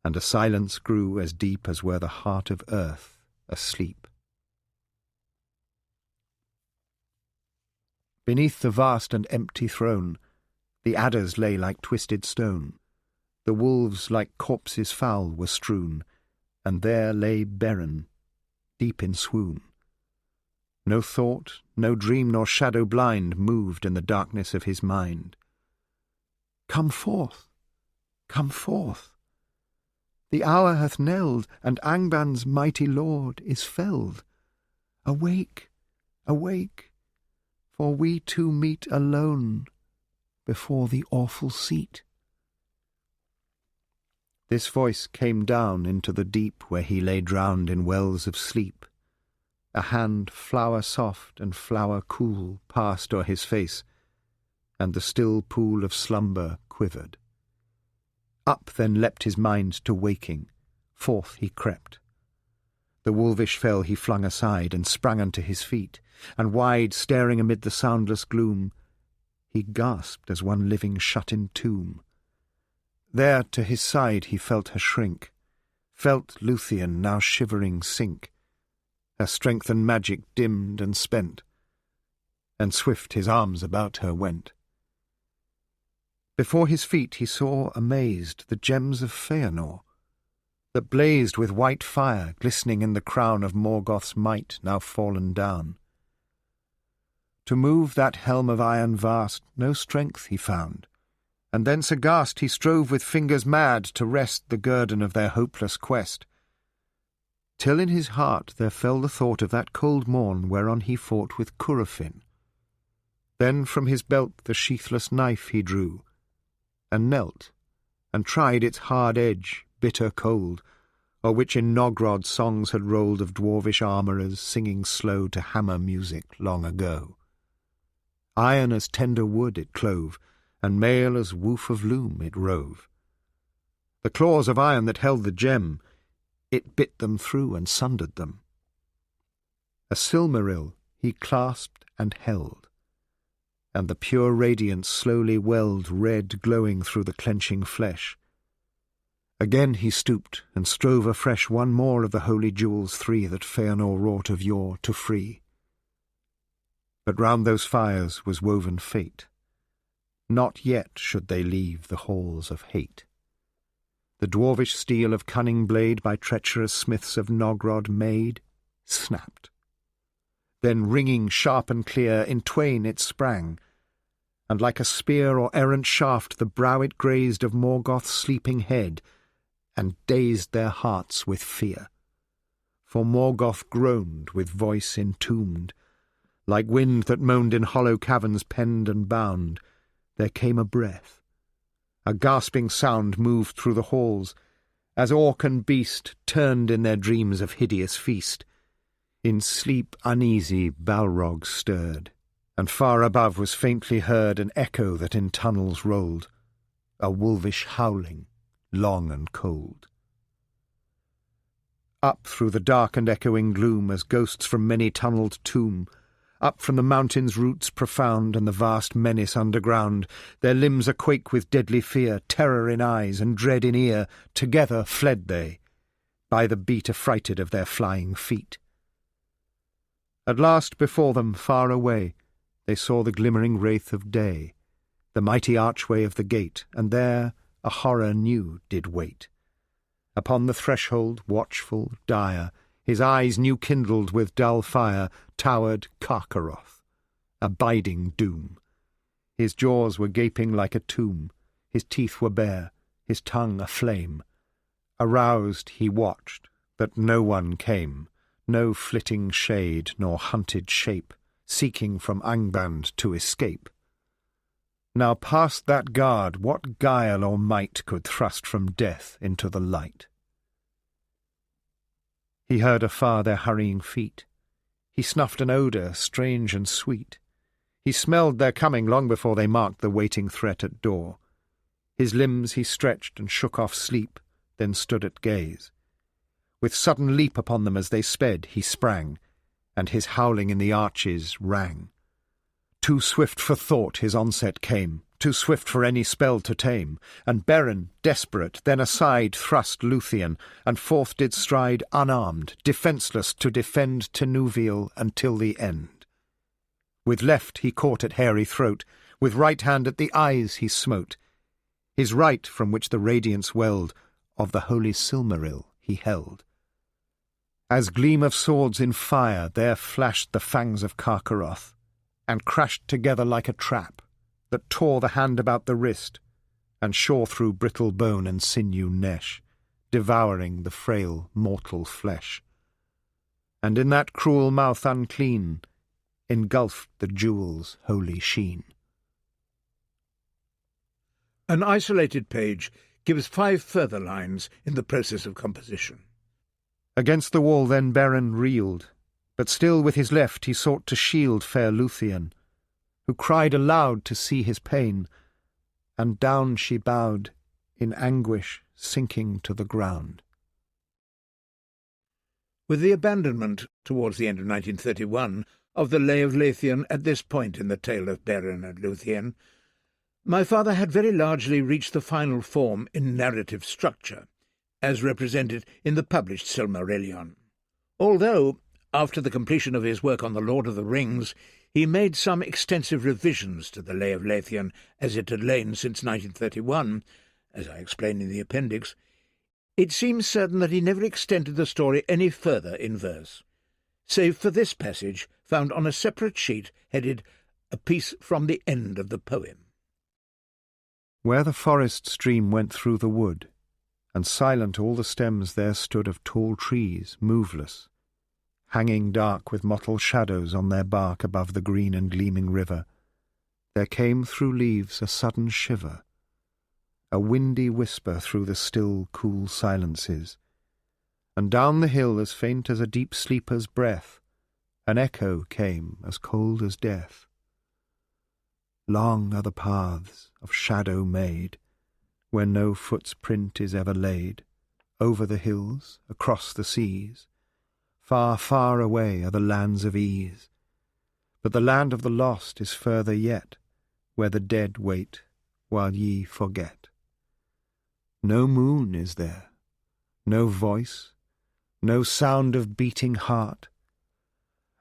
and a silence grew as deep as were the heart of earth asleep. Beneath the vast and empty throne, the adders lay like twisted stone, the wolves like corpses foul were strewn, and there lay Beren, deep in swoon. No thought, no dream nor shadow blind moved in the darkness of his mind. "Come forth, come forth! The hour hath knelled, and Angban's mighty lord is felled. Awake, awake, for we two meet alone before the awful seat." This voice came down into the deep where he lay drowned in wells of sleep. A hand flower soft and flower cool passed o'er his face, and the still pool of slumber quivered. Up then leapt his mind to waking, forth he crept. The wolvish fell he flung aside, and sprang unto his feet, and wide staring amid the soundless gloom, he gasped as one living shut in tomb. There to his side he felt her shrink, felt Lúthien now shivering sink, her strength and magic dimmed and spent, and swift his arms about her went. Before his feet he saw, amazed, the gems of Feanor, that blazed with white fire, glistening in the crown of Morgoth's might now fallen down. To move that helm of iron vast, no strength he found, and thence aghast he strove with fingers mad to wrest the guerdon of their hopeless quest, till in his heart there fell the thought of that cold morn whereon he fought with Curufin. Then from his belt the sheathless knife he drew, and knelt, and tried its hard edge, bitter cold, o'er which in Nogrod songs had rolled of dwarvish armourers singing slow to hammer music long ago. Iron as tender wood it clove, and mail as woof of loom it rove. The claws of iron that held the gem, it bit them through and sundered them. A Silmaril he clasped and held, and the pure radiance slowly welled red glowing through the clenching flesh. Again he stooped and strove afresh one more of the holy jewels three that Feanor wrought of yore to free. But round those fires was woven fate. Not yet should they leave the halls of hate. The dwarvish steel of cunning blade by treacherous smiths of Nogrod made, snapped. Then ringing sharp and clear, in twain it sprang, and like a spear or errant shaft the brow it grazed of Morgoth's sleeping head, and dazed their hearts with fear. For Morgoth groaned with voice entombed, like wind that moaned in hollow caverns penned and bound. There came a breath. A gasping sound moved through the halls, as orc and beast turned in their dreams of hideous feast. In sleep uneasy Balrog stirred, and far above was faintly heard an echo that in tunnels rolled, a wolvish howling, long and cold. Up through the dark and echoing gloom, as ghosts from many tunnelled tomb, up from the mountain's roots profound and the vast menace underground, their limbs a-quake with deadly fear, terror in eyes and dread in ear, together fled they, by the beat affrighted of their flying feet. At last before them, far away, they saw the glimmering wraith of day, the mighty archway of the gate, and there a horror new did wait. Upon the threshold, watchful, dire, his eyes new-kindled with dull fire, towered Carcharoth, abiding doom. His jaws were gaping like a tomb, his teeth were bare, his tongue a flame. Aroused he watched, but no one came, no flitting shade nor hunted shape, seeking from Angband to escape. Now past that guard what guile or might could thrust from death into the light? He heard afar their hurrying feet. He snuffed an odour strange and sweet. He smelled their coming long before they marked the waiting threat at door. His limbs he stretched and shook off sleep, then stood at gaze. With sudden leap upon them as they sped, he sprang, and his howling in the arches rang. Too swift for thought his onset came, too swift for any spell to tame, and Beren, desperate, then aside thrust Lúthien, and forth did stride unarmed, defenceless to defend Tenuviel until the end. With left he caught at hairy throat, with right hand at the eyes he smote. His right, from which the radiance welled, of the holy Silmaril he held. As gleam of swords in fire there flashed the fangs of Carcharoth, and crashed together like a trap, that tore the hand about the wrist, and shore through brittle bone and sinew nesh, devouring the frail mortal flesh. And in that cruel mouth unclean, engulfed the jewel's holy sheen. An isolated page gives 5 further lines in the process of composition. Against the wall then Beren reeled, but still with his left he sought to shield fair Lúthien, who cried aloud to see his pain, and down she bowed, in anguish sinking to the ground. With the abandonment, towards the end of 1931, of the Lay of Lúthien at this point in the tale of Beren and Lúthien, my father had very largely reached the final form in narrative structure, as represented in the published Silmarillion. Although, After the completion of his work on The Lord of the Rings, he made some extensive revisions to the Lay of Lúthien as it had lain since 1931, as I explain in the appendix. It seems certain that he never extended the story any further in verse, save for this passage found on a separate sheet headed "A Piece from the End of the Poem." Where the forest stream went through the wood, and silent all the stems there stood of tall trees, moveless, hanging dark with mottled shadows on their bark above the green and gleaming river, there came through leaves a sudden shiver, a windy whisper through the still, cool silences, and down the hill as faint as a deep sleeper's breath, an echo came as cold as death. Long are the paths of shadow made, where no foot's print is ever laid, over the hills, across the seas. Far, far away are the lands of ease, but the land of the lost is further yet, where the dead wait while ye forget. No moon is there, no voice, no sound of beating heart.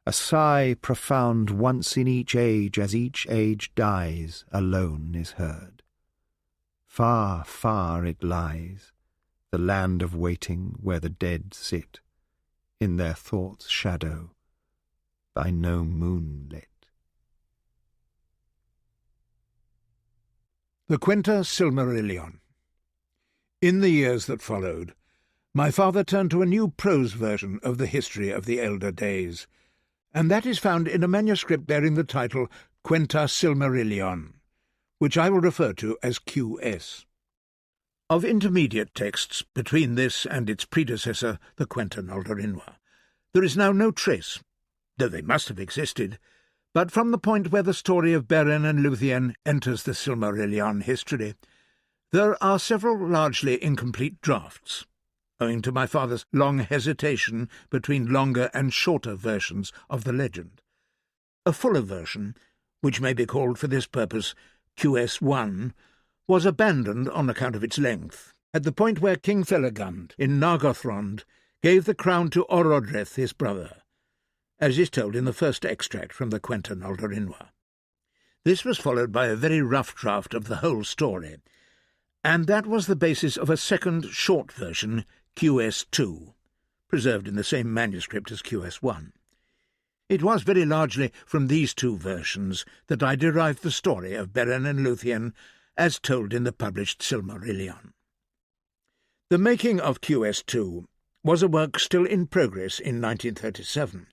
A sigh profound once in each age, as each age dies, alone is heard. Far, far it lies, the land of waiting, where the dead sit, in their thoughts' shadow, by no moon lit. The Quenta Silmarillion. In the years that followed, my father turned to a new prose version of the history of the elder days, and that is found in a manuscript bearing the title Quenta Silmarillion, which I will refer to as QS. Of intermediate texts between this and its predecessor, the Quenta Noldorinwa, there is now no trace, though they must have existed, but from the point where the story of Beren and Lúthien enters the Silmarillion history, there are several largely incomplete drafts, owing to my father's long hesitation between longer and shorter versions of the legend. A fuller version, which may be called for this purpose QS1, was abandoned on account of its length, at the point where King Felagund in Nargothrond gave the crown to Orodreth, his brother, as is told in the first extract from the Quenta Noldorinwa. This was followed by a very rough draft of the whole story, and that was the basis of a second short version, QS2, preserved in the same manuscript as QS1. It was very largely from these two versions that I derived the story of Beren and Lúthien as told in the published Silmarillion. The making of QS2 was a work still in progress in 1937,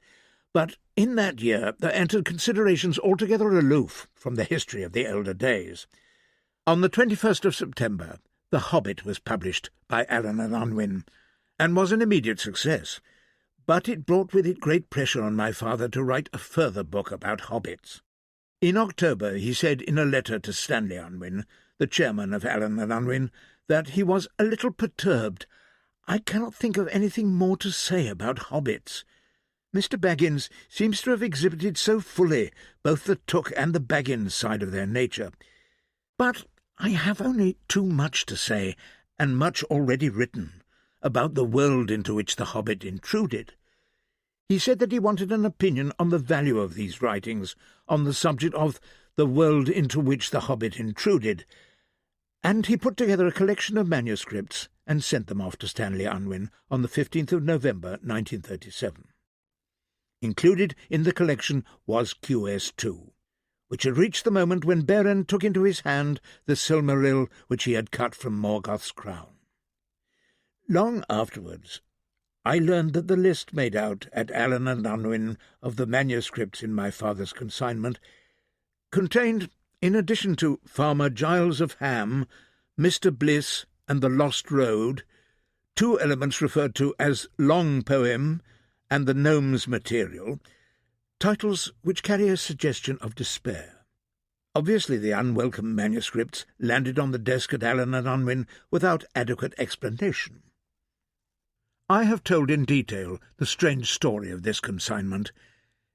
but in that year there entered considerations altogether aloof from the history of the elder days. On the 21st of September, The Hobbit was published by Allen and Unwin, and was an immediate success, but it brought with it great pressure on my father to write a further book about hobbits. In October he said in a letter to Stanley Unwin, the chairman of Allen and Unwin, that he was a little perturbed. "I cannot think of anything more to say about hobbits. Mr. Baggins seems to have exhibited so fully both the Took and the Baggins side of their nature. But I have only too much to say, and much already written, about the world into which the Hobbit intruded." He said that he wanted an opinion on the value of these writings on the subject of the world into which the Hobbit intruded, and he put together a collection of manuscripts and sent them off to Stanley Unwin on the 15th of November 1937. Included in the collection was QS2, which had reached the moment when Beren took into his hand the Silmaril which he had cut from Morgoth's crown. Long afterwards, I learned that the list made out at Allen and Unwin of the manuscripts in my father's consignment contained, in addition to Farmer Giles of Ham, Mr. Bliss, and the Lost Road, two elements referred to as Long Poem and the Gnome's Material, titles which carry a suggestion of despair. Obviously the unwelcome manuscripts landed on the desk at Allen and Unwin without adequate explanation. I have told in detail the strange story of this consignment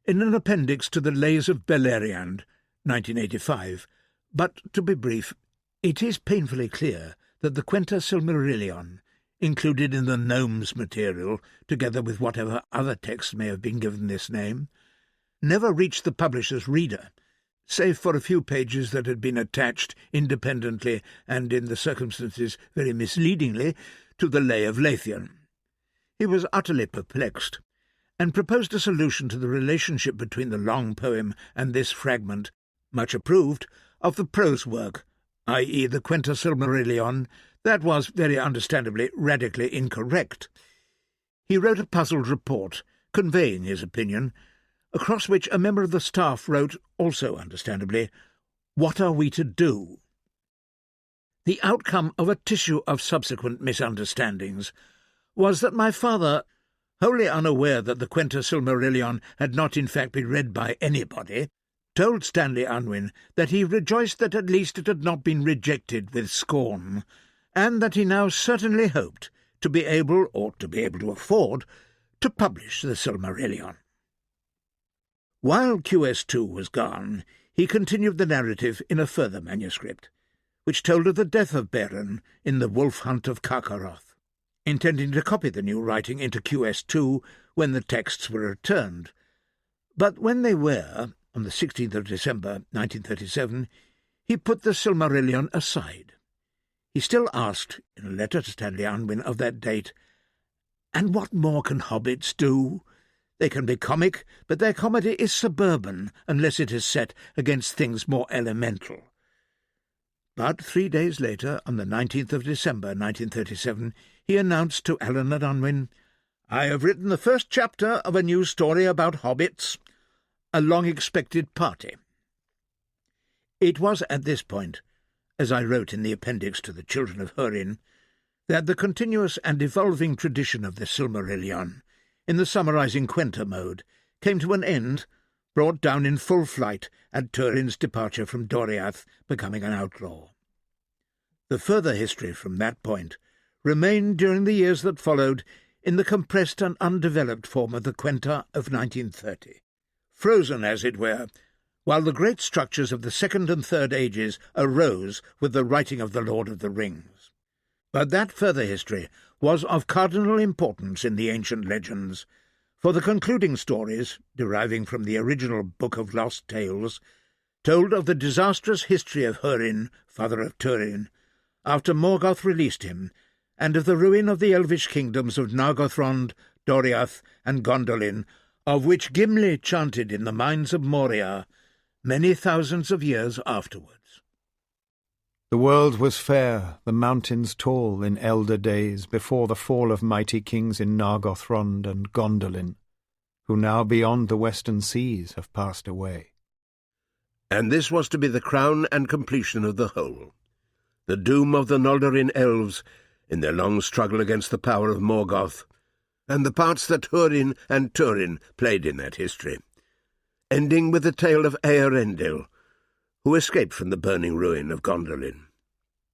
in an appendix to the Lays of Beleriand, 1985, but, to be brief, it is painfully clear that the Quenta Silmarillion included in the gnomes material, together with whatever other text may have been given this name, never reached the publisher's reader, save for a few pages that had been attached independently and, in the circumstances, very misleadingly, to the Lay of Lúthien. He was utterly perplexed, and proposed a solution to the relationship between the long poem and this fragment, much approved, of the prose work, i.e. the Quenta Silmarillion, that was, very understandably, radically incorrect. He wrote a puzzled report, conveying his opinion, across which a member of the staff wrote, also understandably, "What are we to do?" The outcome of a tissue of subsequent misunderstandings was that my father, wholly unaware that the Quenta Silmarillion had not in fact been read by anybody, told Stanley Unwin that he rejoiced that at least it had not been rejected with scorn, and that he now certainly hoped to be able, or to be able to afford, to publish the Silmarillion. While QS2 was gone, he continued the narrative in a further manuscript, which told of the death of Beren in the wolf hunt of Carcharoth, intending to copy the new writing into QS2 when the texts were returned. But when they were, on the 16th of December 1937, he put the Silmarillion aside. He still asked, in a letter to Stanley Unwin of that date, "And what more can hobbits do? They can be comic, but their comedy is suburban, unless it is set against things more elemental." But 3 days later, on the 19th of December 1937, he announced to Allen and Unwin, "I have written the first chapter of a new story about hobbits, a long-expected party." It was at this point, as I wrote in the appendix to the Children of Hurin, that the continuous and evolving tradition of the Silmarillion, in the summarizing Quenta mode, came to an end, brought down in full flight at Turin's departure from Doriath, becoming an outlaw. The further history from that point remained during the years that followed in the compressed and undeveloped form of the Quenta of 1930, frozen, as it were, while the great structures of the Second and Third Ages arose with the writing of the Lord of the Rings. But that further history was of cardinal importance in the ancient legends, for the concluding stories, deriving from the original Book of Lost Tales, told of the disastrous history of Hurin, father of Turin, after Morgoth released him, and of the ruin of the elvish kingdoms of Nargothrond, Doriath, and Gondolin, of which Gimli chanted in the mines of Moria many thousands of years afterwards. The world was fair, the mountains tall in elder days, before the fall of mighty kings in Nargothrond and Gondolin, who now beyond the western seas have passed away. And this was to be the crown and completion of the whole, the doom of the Noldorin elves in their long struggle against the power of Morgoth, and the parts that Hurin and Turin played in that history, ending with the tale of Eärendil, who escaped from the burning ruin of Gondolin.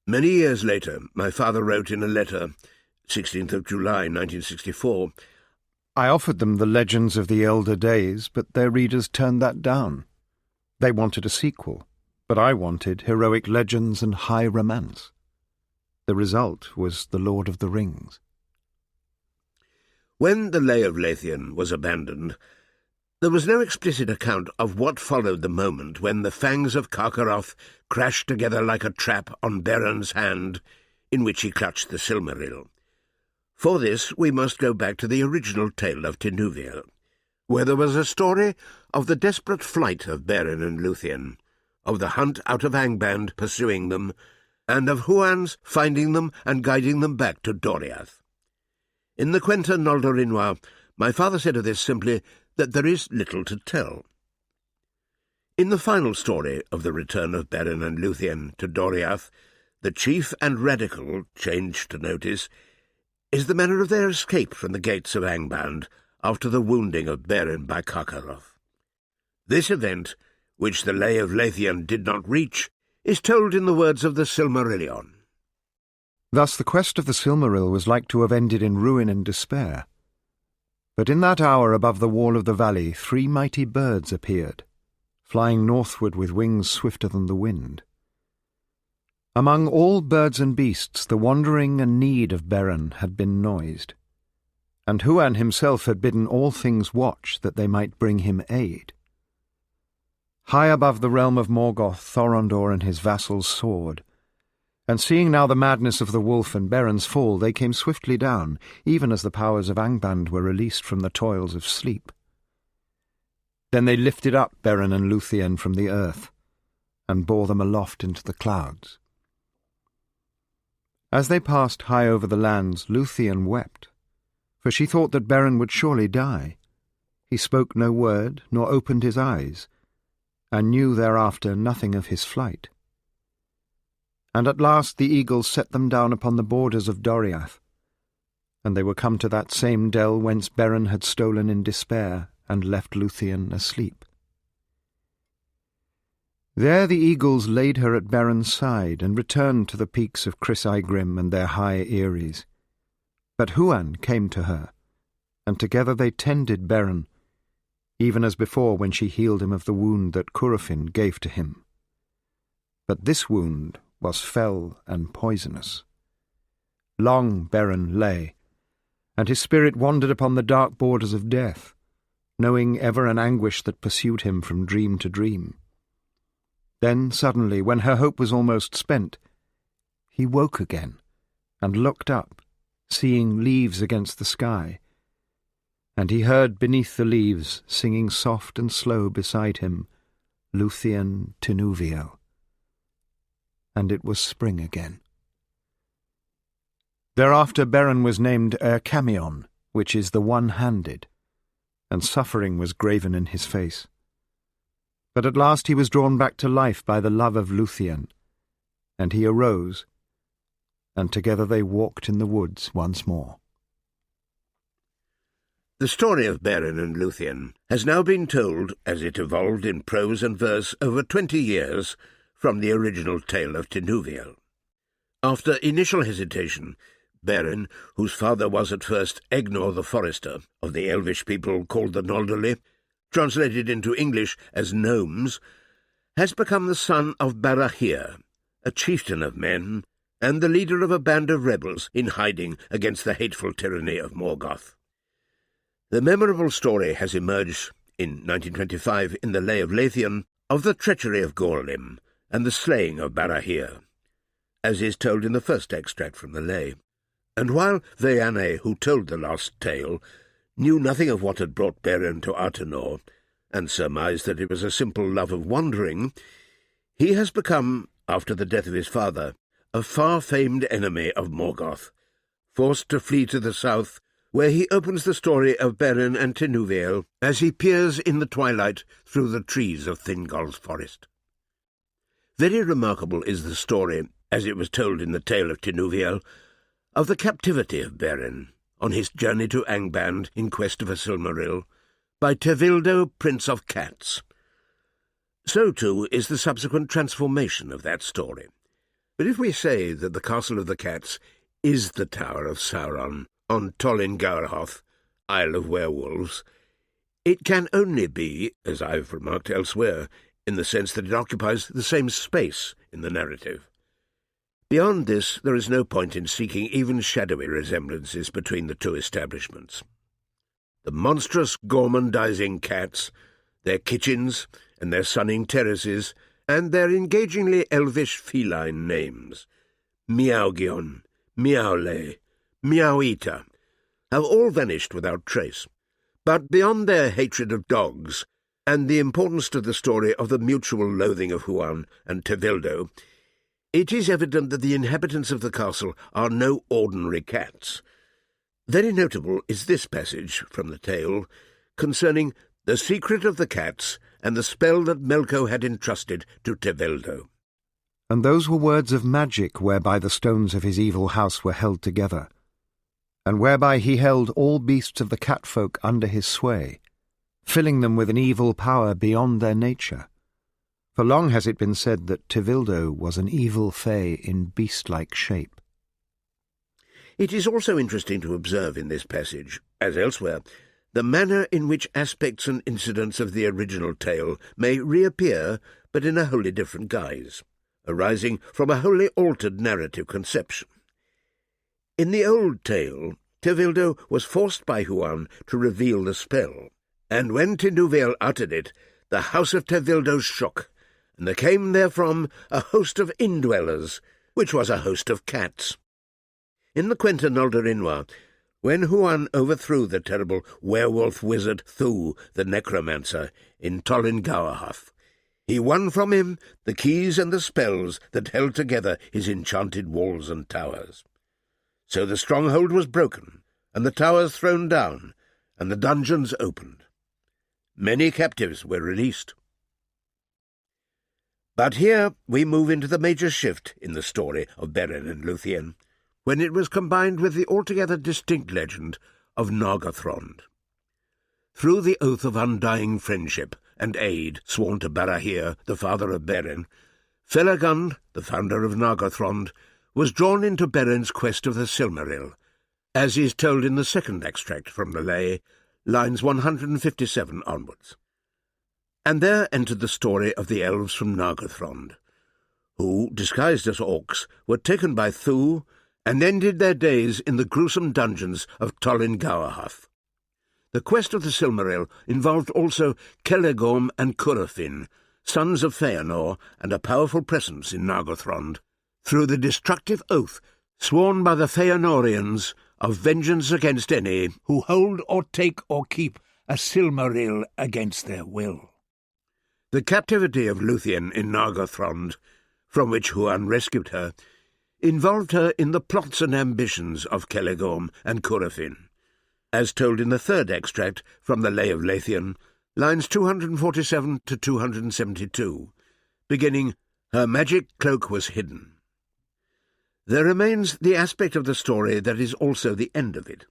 Many years later, my father wrote in a letter, 16th of July 1964, "I offered them the legends of the elder days, but their readers turned that down. They wanted a sequel, but I wanted heroic legends and high romance. The result was The Lord of the Rings." When the Lay of Lúthien was abandoned, there was no explicit account of what followed the moment when the fangs of Carcharoth crashed together like a trap on Beren's hand, in which he clutched the Silmaril. For this we must go back to the original tale of Tinuviel, where there was a story of the desperate flight of Beren and Lúthien, of the hunt out of Angband pursuing them, and of Huan's finding them and guiding them back to Doriath. In the Quenta Noldorinois, my father said of this simply that there is little to tell. In the final story of the return of Beren and Lúthien to Doriath, the chief and radical change to notice is the manner of their escape from the gates of Angband after the wounding of Beren by Carcharoth. This event, which the Lay of Lúthien did not reach, is told in the words of the Silmarillion. Thus the quest of the Silmaril was like to have ended in ruin and despair. But in that hour above the wall of the valley 3 mighty birds appeared, flying northward with wings swifter than the wind. Among all birds and beasts the wandering and need of Beren had been noised, and Huan himself had bidden all things watch that they might bring him aid. High above the realm of Morgoth, Thorondor and his vassals soared, and seeing now the madness of the wolf and Beren's fall, they came swiftly down, even as the powers of Angband were released from the toils of sleep. Then they lifted up Beren and Lúthien from the earth, and bore them aloft into the clouds. As they passed high over the lands, Lúthien wept, for she thought that Beren would surely die. He spoke no word, nor opened his eyes, and knew thereafter nothing of his flight. And at last the eagles set them down upon the borders of Doriath, and they were come to that same dell whence Beren had stolen in despair, and left Lúthien asleep. There the eagles laid her at Beren's side, and returned to the peaks of Chrysaegrim and their high eyries. But Huan came to her, and together they tended Beren, even as before when she healed him of the wound that Curufin gave to him. But this wound was fell and poisonous. Long Beren lay, and his spirit wandered upon the dark borders of death, knowing ever an anguish that pursued him from dream to dream. Then suddenly, when her hope was almost spent, he woke again, and looked up, seeing leaves against the sky, and he heard beneath the leaves, singing soft and slow beside him, Lúthien Tinuviel. And it was spring again. Thereafter Beren was named Erchamion, which is the one-handed, and suffering was graven in his face. But at last he was drawn back to life by the love of Lúthien, and he arose, and together they walked in the woods once more. The story of Beren and Lúthien has now been told, as it evolved in prose and verse over 20 years from the original tale of Tinuviel. After initial hesitation, Beren, whose father was at first Egnor the Forester, of the elvish people called the Noldorli, translated into English as gnomes, has become the son of Barahir, a chieftain of men, and the leader of a band of rebels in hiding against the hateful tyranny of Morgoth. The memorable story has emerged in 1925 in the Lay of Lúthien of the treachery of Gorlim and the slaying of Barahir, as is told in the first extract from the Lay. And while Veanne, who told the last tale, knew nothing of what had brought Beren to Artenor, and surmised that it was a simple love of wandering, he has become, after the death of his father, a far-famed enemy of Morgoth, forced to flee to the south, where he opens the story of Beren and Tinuviel as he peers in the twilight through the trees of Thingol's forest. Very remarkable is the story, as it was told in the tale of Tinuviel, of the captivity of Beren, on his journey to Angband in quest of a Silmaril, by Tevildo, Prince of Cats. So, too, is the subsequent transformation of that story. But if we say that the Castle of the Cats is the Tower of Sauron on Tolin Gaurhoth, Isle of Werewolves, it can only be, as I've remarked elsewhere, in the sense that it occupies the same space in the narrative. Beyond this, there is no point in seeking even shadowy resemblances between the two establishments. The monstrous gormandizing cats, their kitchens and their sunning terraces, and their engagingly elvish feline names, Miaugion, Miaule, Miauita, have all vanished without trace. But beyond their hatred of dogs, and the importance to the story of the mutual loathing of Huan and Tevildo, it is evident that the inhabitants of the castle are no ordinary cats. Very notable is this passage from the tale concerning the secret of the cats and the spell that Melko had entrusted to Tevildo. And those were words of magic whereby the stones of his evil house were held together, and whereby he held all beasts of the catfolk under his sway, filling them with an evil power beyond their nature. For long has it been said that Tevildo was an evil fay in beast-like shape. It is also interesting to observe in this passage, as elsewhere, the manner in which aspects and incidents of the original tale may reappear, but in a wholly different guise. arising from a wholly altered narrative conception. In the old tale, Tevildo was forced by Huan to reveal the spell, and when Tinuviel uttered it, the house of Tevildo shook, and there came therefrom a host of indwellers, which was a host of cats. In the Quenta Noldorinwa, when Huan overthrew the terrible werewolf wizard Thu, the necromancer, in Tolin Gawahath, he won from him the keys and the spells that held together his enchanted walls and towers. So the stronghold was broken, and the towers thrown down, and the dungeons opened. Many captives were released. But here we move into the major shift in the story of Beren and Lúthien, when it was combined with the altogether distinct legend of Nargothrond. Through the oath of undying friendship and aid sworn to Barahir, the father of Beren, Felagund, the founder of Nargothrond, was drawn into Beren's quest of the Silmaril, as is told in the second extract from the lay, lines 157 onwards. And there entered the story of the elves from Nargothrond, who, disguised as orcs, were taken by Thu and ended their days in the gruesome dungeons of Tolin Gawahath. The quest of the Silmaril involved also Celegorm and Curufin, sons of Feanor and a powerful presence in Nargothrond, through the destructive oath sworn by the Feanorians of vengeance against any who hold or take or keep a Silmaril against their will. The captivity of Lúthien in Nargothrond, from which Huan rescued her, involved her in the plots and ambitions of Celegorm and Curufin, as told in the third extract from the Lay of Lúthien, lines 247 to 272, beginning, "Her magic cloak was hidden." There remains the aspect of the story that is also the end of it,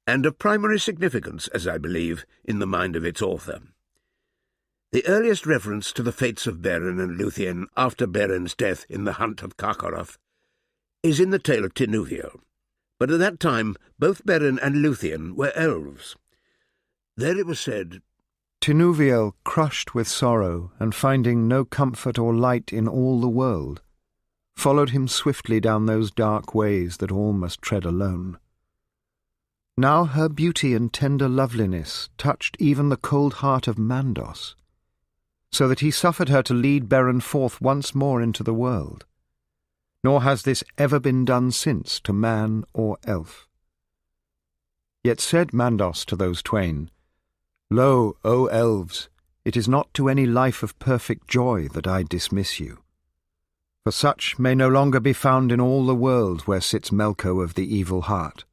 and of primary significance, as I believe, in the mind of its author. The earliest reference to the fates of Beren and Lúthien after Beren's death in the hunt of Carcharoth is in the tale of Tinuviel, but at that time both Beren and Lúthien were elves. There it was said, Tinuviel, crushed with sorrow, and finding no comfort or light in all the world, followed him swiftly down those dark ways that all must tread alone. Now her beauty and tender loveliness touched even the cold heart of Mandos, so that he suffered her to lead Beren forth once more into the world. Nor has this ever been done since to man or elf. Yet said Mandos to those twain, Lo, O elves, it is not to any life of perfect joy that I dismiss you. For such may no longer be found in all the world where sits Melko of the evil heart.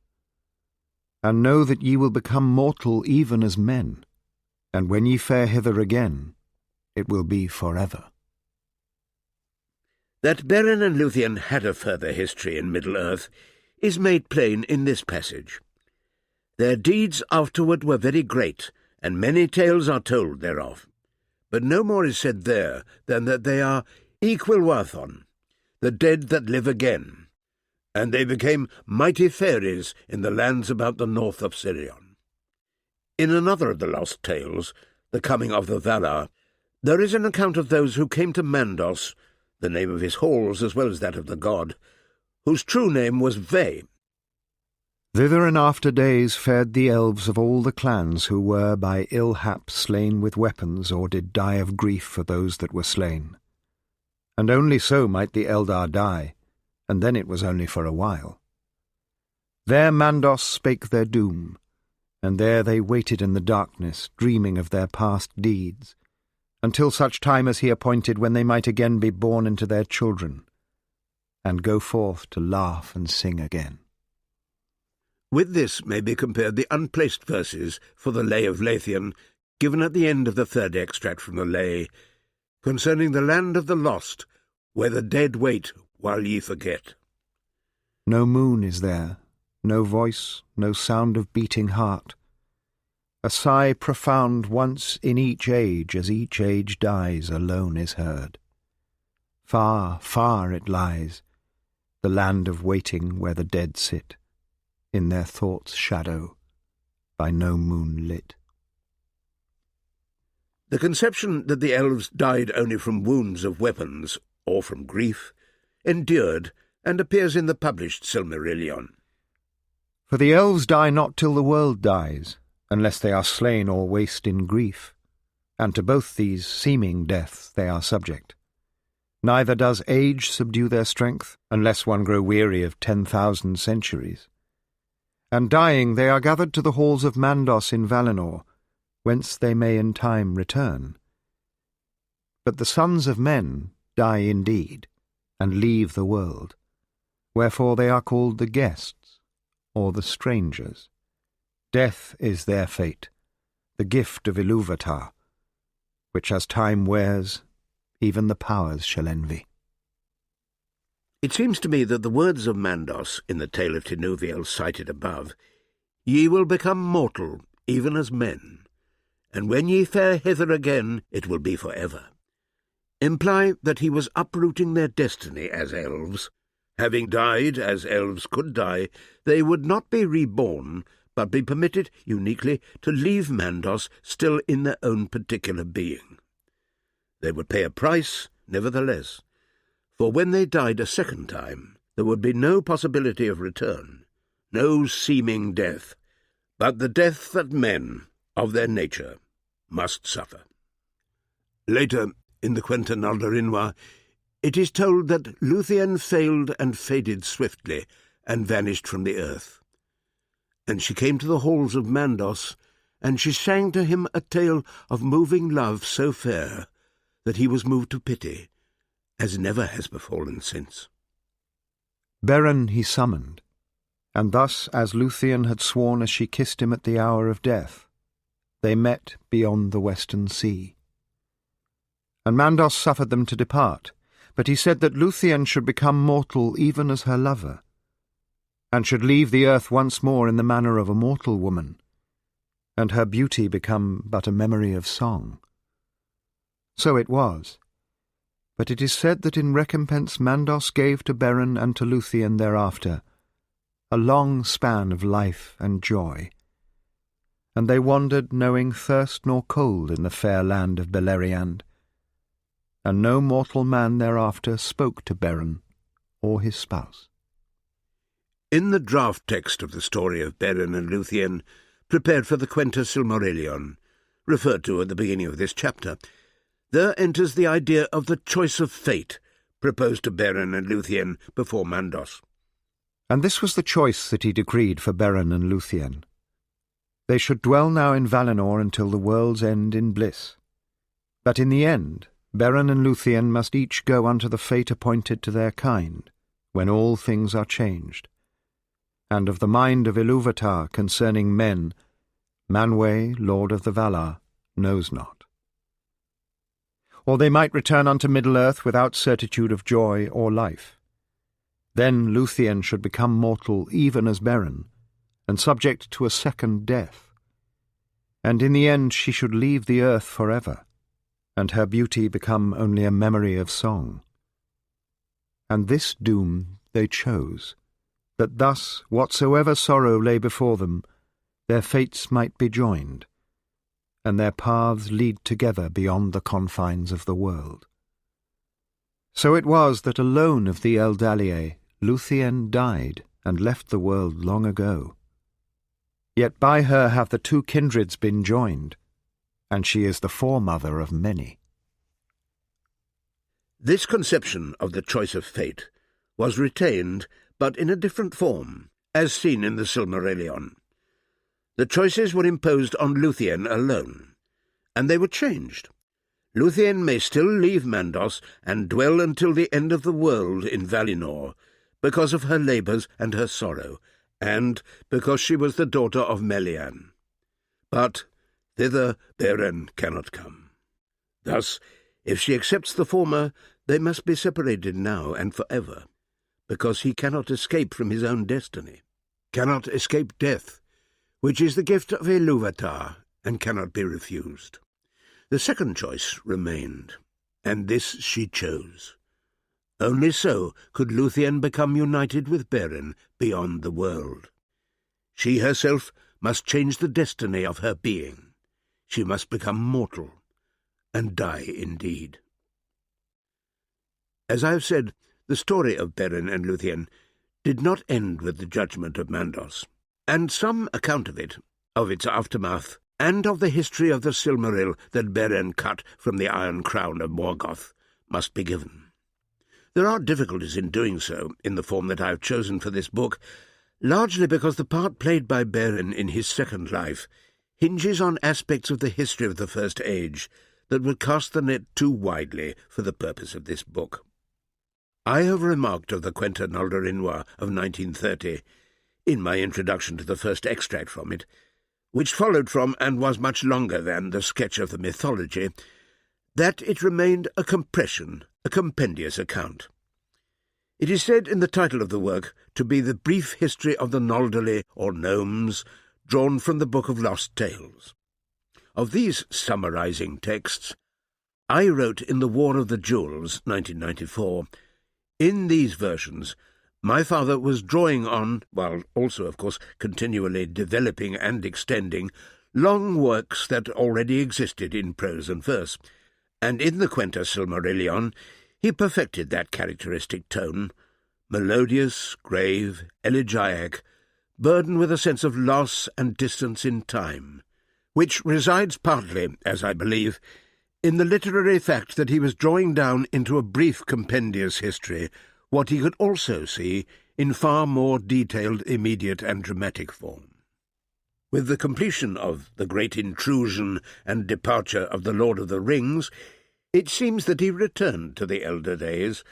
And know that ye will become mortal even as men, and when ye fare hither again, it will be forever. That Beren and Lúthien had a further history in Middle-earth is made plain in this passage. Their deeds afterward were very great, and many tales are told thereof. But no more is said there than that they are Equilwathon, the dead that live again, and they became mighty fairies in the lands about the north of Sirion. In another of the lost tales, The Coming of the Valar, there is an account of those who came to Mandos, the name of his halls as well as that of the god, whose true name was Ve. Thither in after days fared the elves of all the clans who were by ill hap slain with weapons or did die of grief for those that were slain. And only so might the Eldar die, and then it was only for a while. There Mandos spake their doom, and there they waited in the darkness, dreaming of their past deeds, until such time as he appointed when they might again be born into their children, and go forth to laugh and sing again. With this may be compared the unplaced verses for the Lay of Lúthien, given at the end of the third extract from the Lay, concerning the land of the lost, where the dead wait while ye forget. No moon is there, no voice, no sound of beating heart. A sigh profound once in each age, as each age dies, alone is heard. Far, far it lies, the land of waiting where the dead sit, in their thoughts' shadow, by no moon lit. The conception that the elves died only from wounds of weapons, or from grief, endured, and appears in the published Silmarillion. For the elves die not till the world dies, unless they are slain or waste in grief, and to both these seeming deaths they are subject. Neither does age subdue their strength, unless one grow weary of 10,000 centuries. And dying they are gathered to the halls of Mandos in Valinor, whence they may in time return. But the sons of men die indeed, and leave the world, wherefore they are called the guests, or the strangers. Death is their fate, the gift of Ilúvatar, which as time wears, even the powers shall envy. It seems to me that the words of Mandos in the tale of Tinuviel cited above, "Ye will become mortal, even as men, and when ye fare hither again, it will be for ever," imply that he was uprooting their destiny as elves. Having died as elves could die, they would not be reborn, but be permitted uniquely to leave Mandos still in their own particular being. They would pay a price, nevertheless, for when they died a second time, there would be no possibility of return, no seeming death, but the death that men, of their nature, must suffer. Later, in the Quenta Naldarinwa, it is told that Lúthien failed and faded swiftly, and vanished from the earth. And she came to the halls of Mandos, and she sang to him a tale of moving love so fair that he was moved to pity, as never has befallen since. Beren he summoned, and thus, as Lúthien had sworn as she kissed him at the hour of death, they met beyond the western sea. And Mandos suffered them to depart, but he said that Lúthien should become mortal even as her lover, and should leave the earth once more in the manner of a mortal woman, and her beauty become but a memory of song. So it was, but it is said that in recompense Mandos gave to Beren and to Lúthien thereafter a long span of life and joy, and they wandered knowing thirst nor cold in the fair land of Beleriand, and no mortal man thereafter spoke to Beren or his spouse. In the draft text of the story of Beren and Lúthien, prepared for the Quenta Silmarillion, referred to at the beginning of this chapter, there enters the idea of the choice of fate proposed to Beren and Lúthien before Mandos. And this was the choice that he decreed for Beren and Lúthien. They should dwell now in Valinor until the world's end in bliss. But in the end, Beren and Lúthien must each go unto the fate appointed to their kind, when all things are changed. And of the mind of Ilúvatar concerning men, Manwë, Lord of the Valar, knows not. Or they might return unto Middle-earth without certitude of joy or life. Then Lúthien should become mortal even as Beren, and subject to a second death. And in the end she should leave the earth forever, and her beauty become only a memory of song. And this doom they chose, that thus, whatsoever sorrow lay before them, their fates might be joined, and their paths lead together beyond the confines of the world. So it was that alone of the Eldaliae Lúthien died and left the world long ago. Yet by her have the two kindreds been joined, and she is the foremother of many. This conception of the choice of fate was retained, but in a different form, as seen in the Silmarillion. The choices were imposed on Lúthien alone, and they were changed. Lúthien may still leave Mandos and dwell until the end of the world in Valinor, because of her labours and her sorrow, and because she was the daughter of Melian. But thither Beren cannot come. Thus, if she accepts the former, they must be separated now and forever, because he cannot escape from his own destiny, cannot escape death, which is the gift of Ilúvatar and cannot be refused. The second choice remained, and this she chose. Only so could Lúthien become united with Beren beyond the world. She herself must change the destiny of her being. She must become mortal, and die indeed. As I have said, the story of Beren and Lúthien did not end with the judgment of Mandos, and some account of it, of its aftermath, and of the history of the Silmaril that Beren cut from the iron crown of Morgoth must be given. There are difficulties in doing so in the form that I have chosen for this book, largely because the part played by Beren in his second life hinges on aspects of the history of the First Age that would cast the net too widely for the purpose of this book. I have remarked of the Quenta Noldorinwa of 1930, in my introduction to the first extract from it, which followed from and was much longer than the sketch of the mythology, that it remained a compression, a compendious account. It is said in the title of the work to be the brief history of the Noldorli, or gnomes, drawn from the Book of Lost Tales. Of these summarizing texts, I wrote in The War of the Jewels, 1994, in these versions, my father was drawing on, while also, of course, continually developing and extending, long works that already existed in prose and verse, and in the Quenta Silmarillion he perfected that characteristic tone, melodious, grave, elegiac, burdened with a sense of loss and distance in time, which resides partly, as I believe, in the literary fact that he was drawing down into a brief compendious history what he could also see in far more detailed, immediate and dramatic form. With the completion of the great intrusion and departure of the Lord of the Rings, it seems that he returned to the elder days,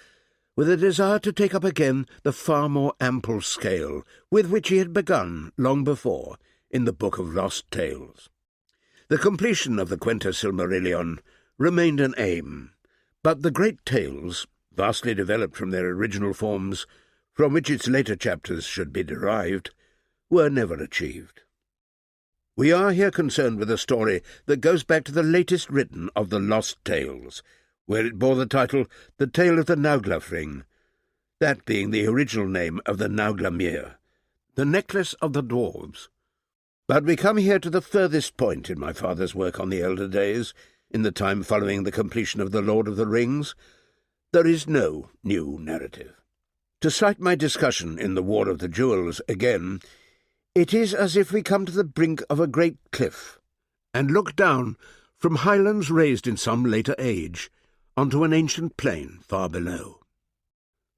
with a desire to take up again the far more ample scale with which he had begun long before in the Book of Lost Tales. The completion of the Quenta Silmarillion remained an aim, but the great tales, vastly developed from their original forms, from which its later chapters should be derived, were never achieved. We are here concerned with a story that goes back to the latest written of the Lost Tales, where it bore the title The Tale of the Naglafring, that being the original name of the Nauglamere, the necklace of the dwarves. But we come here to the furthest point in my father's work on the elder days, in the time following the completion of The Lord of the Rings. There is no new narrative. To cite my discussion in The War of the Jewels again, it is as if we come to the brink of a great cliff, and look down from highlands raised in some later age onto an ancient plain far below.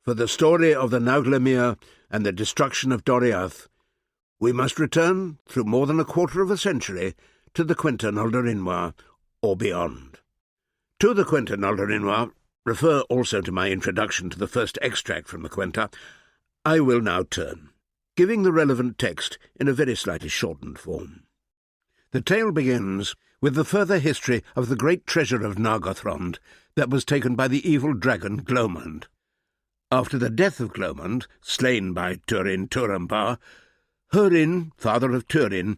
For the story of the Nauglamere and the destruction of Doriath, we must return through more than a quarter of a century to the Quenta Noldorinwa, or beyond. To the Quenta Noldorinwa, refer also to my introduction to the first extract from the Quenta, I will now turn, giving the relevant text in a very slightly shortened form. The tale begins with the further history of the great treasure of Nargothrond that was taken by the evil dragon Glomund. After the death of Glomund, slain by Turin Turambar, Hurin, father of Turin,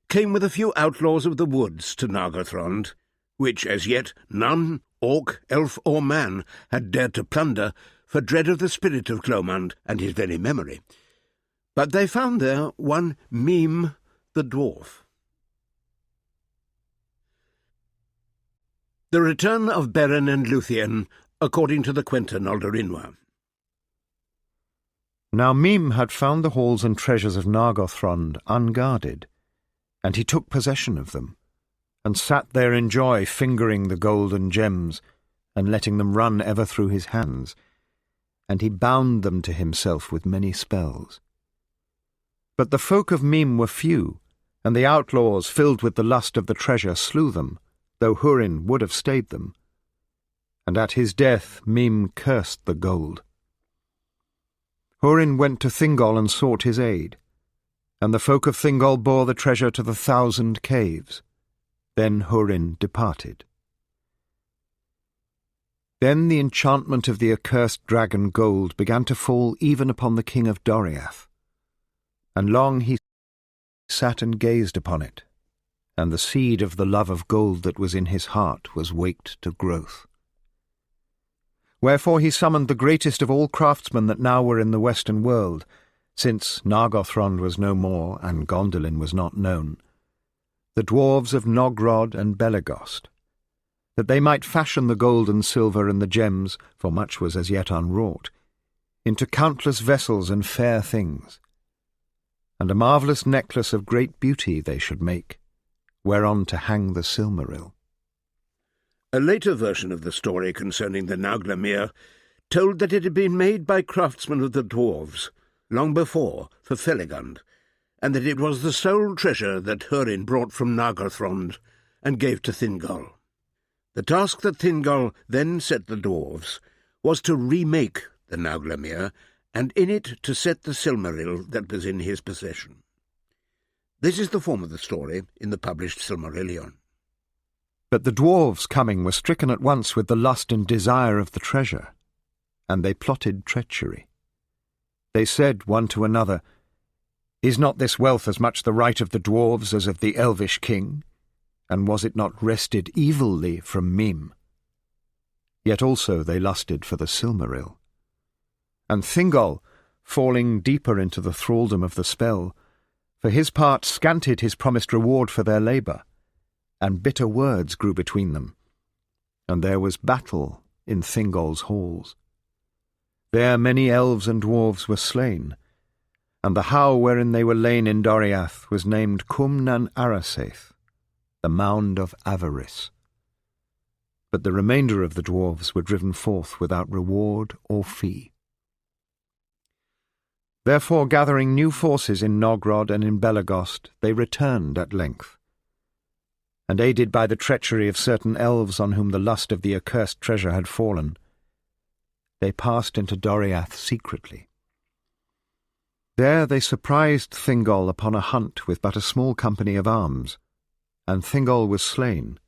came with a few outlaws of the woods to Nargothrond, which as yet none, orc, elf, or man had dared to plunder for dread of the spirit of Glomund and his very memory. But they found there one Mime the dwarf. The return of Beren and Lúthien, according to the Quenta Noldorinwa. Now Mime had found the halls and treasures of Nargothrond unguarded, and he took possession of them, and sat there in joy, fingering the golden gems, and letting them run ever through his hands, and he bound them to himself with many spells. But the folk of Mime were few, and the outlaws, filled with the lust of the treasure, slew them, though Hurin would have stayed them. And at his death Mime cursed the gold. Hurin went to Thingol and sought his aid, and the folk of Thingol bore the treasure to the 1,000 caves. Then Hurin departed. Then the enchantment of the accursed dragon gold began to fall even upon the king of Doriath, and long he sat and gazed upon it, and the seed of the love of gold that was in his heart was waked to growth. Wherefore he summoned the greatest of all craftsmen that now were in the western world, since Nargothrond was no more and Gondolin was not known, the dwarves of Nogrod and Belegost, that they might fashion the gold and silver and the gems, for much was as yet unwrought, into countless vessels and fair things. And a marvellous necklace of great beauty they should make, whereon to hang the Silmaril. A later version of the story concerning the Nauglamir told that it had been made by craftsmen of the dwarves, long before, for Felagund, and that it was the sole treasure that Húrin brought from Nargothrond and gave to Thingol. The task that Thingol then set the dwarves was to remake the Nauglamir, and in it to set the Silmaril that was in his possession. This is the form of the story in the published Silmarillion. But the dwarves coming were stricken at once with the lust and desire of the treasure, and they plotted treachery. They said one to another, "Is not this wealth as much the right of the dwarves as of the elvish king? And was it not wrested evilly from Mim?" Yet also they lusted for the Silmaril. And Thingol, falling deeper into the thraldom of the spell, for his part scanted his promised reward for their labour, and bitter words grew between them, and there was battle in Thingol's halls. There many elves and dwarves were slain, and the howe wherein they were lain in Doriath was named Cumnan Arasaith, the mound of avarice. But the remainder of the dwarves were driven forth without reward or fee. Therefore, gathering new forces in Nogrod and in Belagost, they returned at length. And aided by the treachery of certain elves on whom the lust of the accursed treasure had fallen, they passed into Doriath secretly. There they surprised Thingol upon a hunt with but a small company of arms, and Thingol was slain,